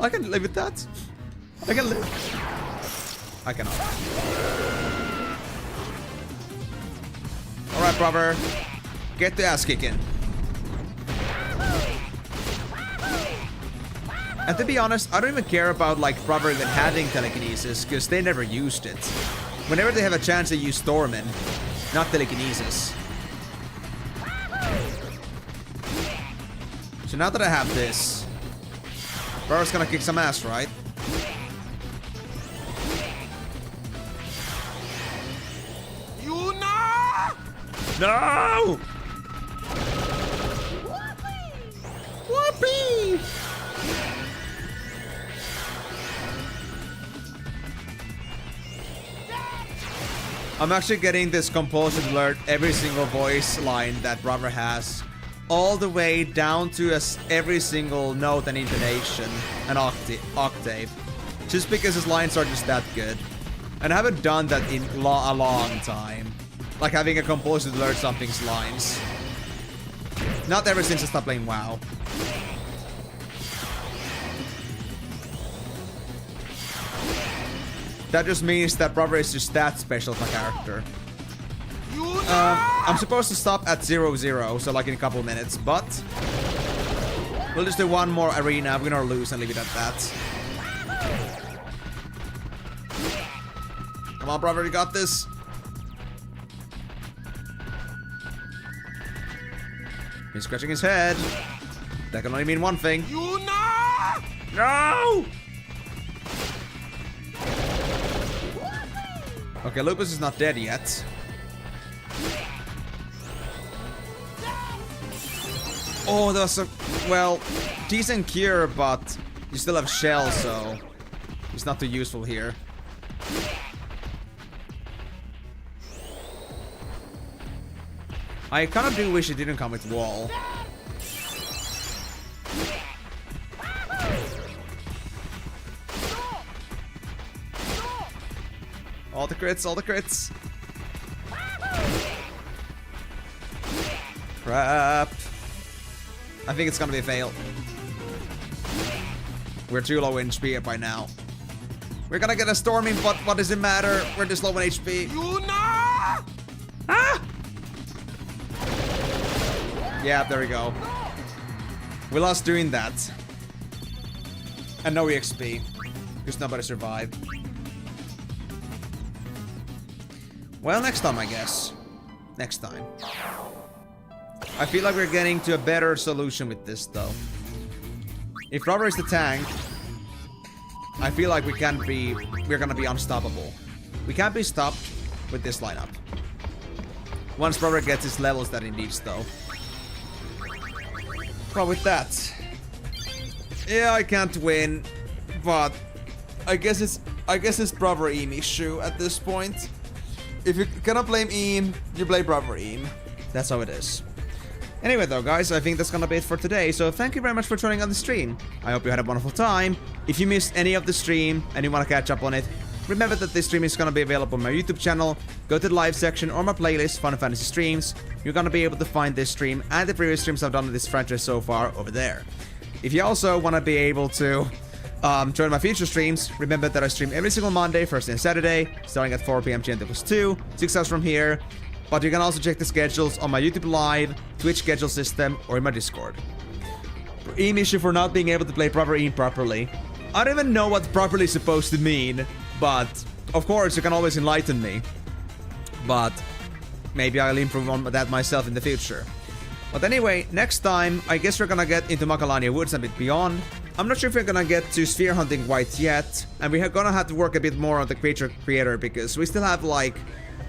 I can live with that. I can live. I cannot. Alright, brother. Get the ass kicking. And to be honest, I don't even care about like brother even having telekinesis, because they never used it. Whenever they have a chance, they use Stormin, not telekinesis. So now that I have this, brother's gonna kick some ass, right? Yuna! No! Whoopee! I'm actually getting this compulsion alert every single voice line that brother has, all the way down to every single note and intonation and octave, just because his lines are just that good. And I haven't done that in a long time, like having a compulsion alert something's lines. Not ever since I stopped playing WoW. That just means that brother is just that special of a character. I'm supposed to stop at 0-0, so like in a couple minutes, but we'll just do one more arena, win or lose, and leave it at that. Come on, brother, you got this. He's scratching his head. That can only mean one thing. Yuna! No! Okay, Lupus is not dead yet. Oh, that was a, well, decent cure, but you still have shell, so it's not too useful here. I kind of do wish it didn't come with wall. All the crits, all the crits. Crap. I think it's gonna be a fail. We're too low in HP by now. We're gonna get a storming, but what does it matter? We're just low in HP. Yuna! Ah! Yeah, there we go. We lost doing that. And no EXP. Because nobody survived. Well, next time, I guess. Next time. I feel like we're getting to a better solution with this, though. If Robber is the tank, I feel like we're gonna be unstoppable. We can't be stopped with this lineup. Once Robber gets his levels that he needs, though. But with that, yeah, I can't win, but I guess it's Brother Eam issue at this point. If you cannot blame Eam, you blame Brother Eam. That's how it is. Anyway though, guys, I think that's gonna be it for today, so thank you very much for joining on the stream. I hope you had a wonderful time. If you missed any of the stream and you wanna catch up on it, remember that this stream is gonna be available on my YouTube channel. Go to the live section or my playlist, Final Fantasy Streams. You're gonna be able to find this stream and the previous streams I've done in this franchise so far over there. If you also wanna be able to join my future streams, remember that I stream every single Monday, Thursday and Saturday, starting at 4 PM GMT+2, 6 hours from here. But you can also check the schedules on my YouTube Live, Twitch schedule system, or in my Discord. Eam issue for not being able to play Brother Eam properly. I don't even know what properly is supposed to mean, but of course you can always enlighten me. But maybe I'll improve on that myself in the future. But anyway, next time, I guess we're gonna get into Macalania Woods and a bit beyond. I'm not sure if we're gonna get to sphere hunting quite yet, and we're gonna have to work a bit more on the creature creator because we still have like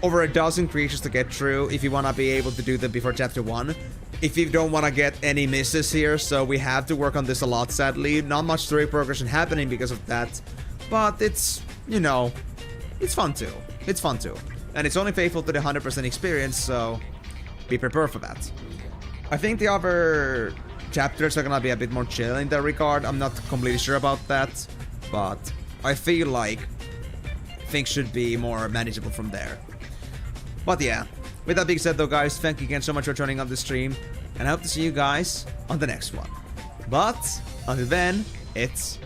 over a dozen creatures to get through if you wanna be able to do them before chapter 1. If you don't wanna get any misses here, so we have to work on this a lot, sadly. Not much story progression happening because of that, but it's, you know, it's fun too. It's fun too. And it's only faithful to the 100% experience, so be prepared for that. I think the other chapters are gonna be a bit more chill in that regard. I'm not completely sure about that, but I feel like things should be more manageable from there. But yeah, with that being said though, guys, thank you again so much for joining on the stream, and I hope to see you guys on the next one. But until then, it's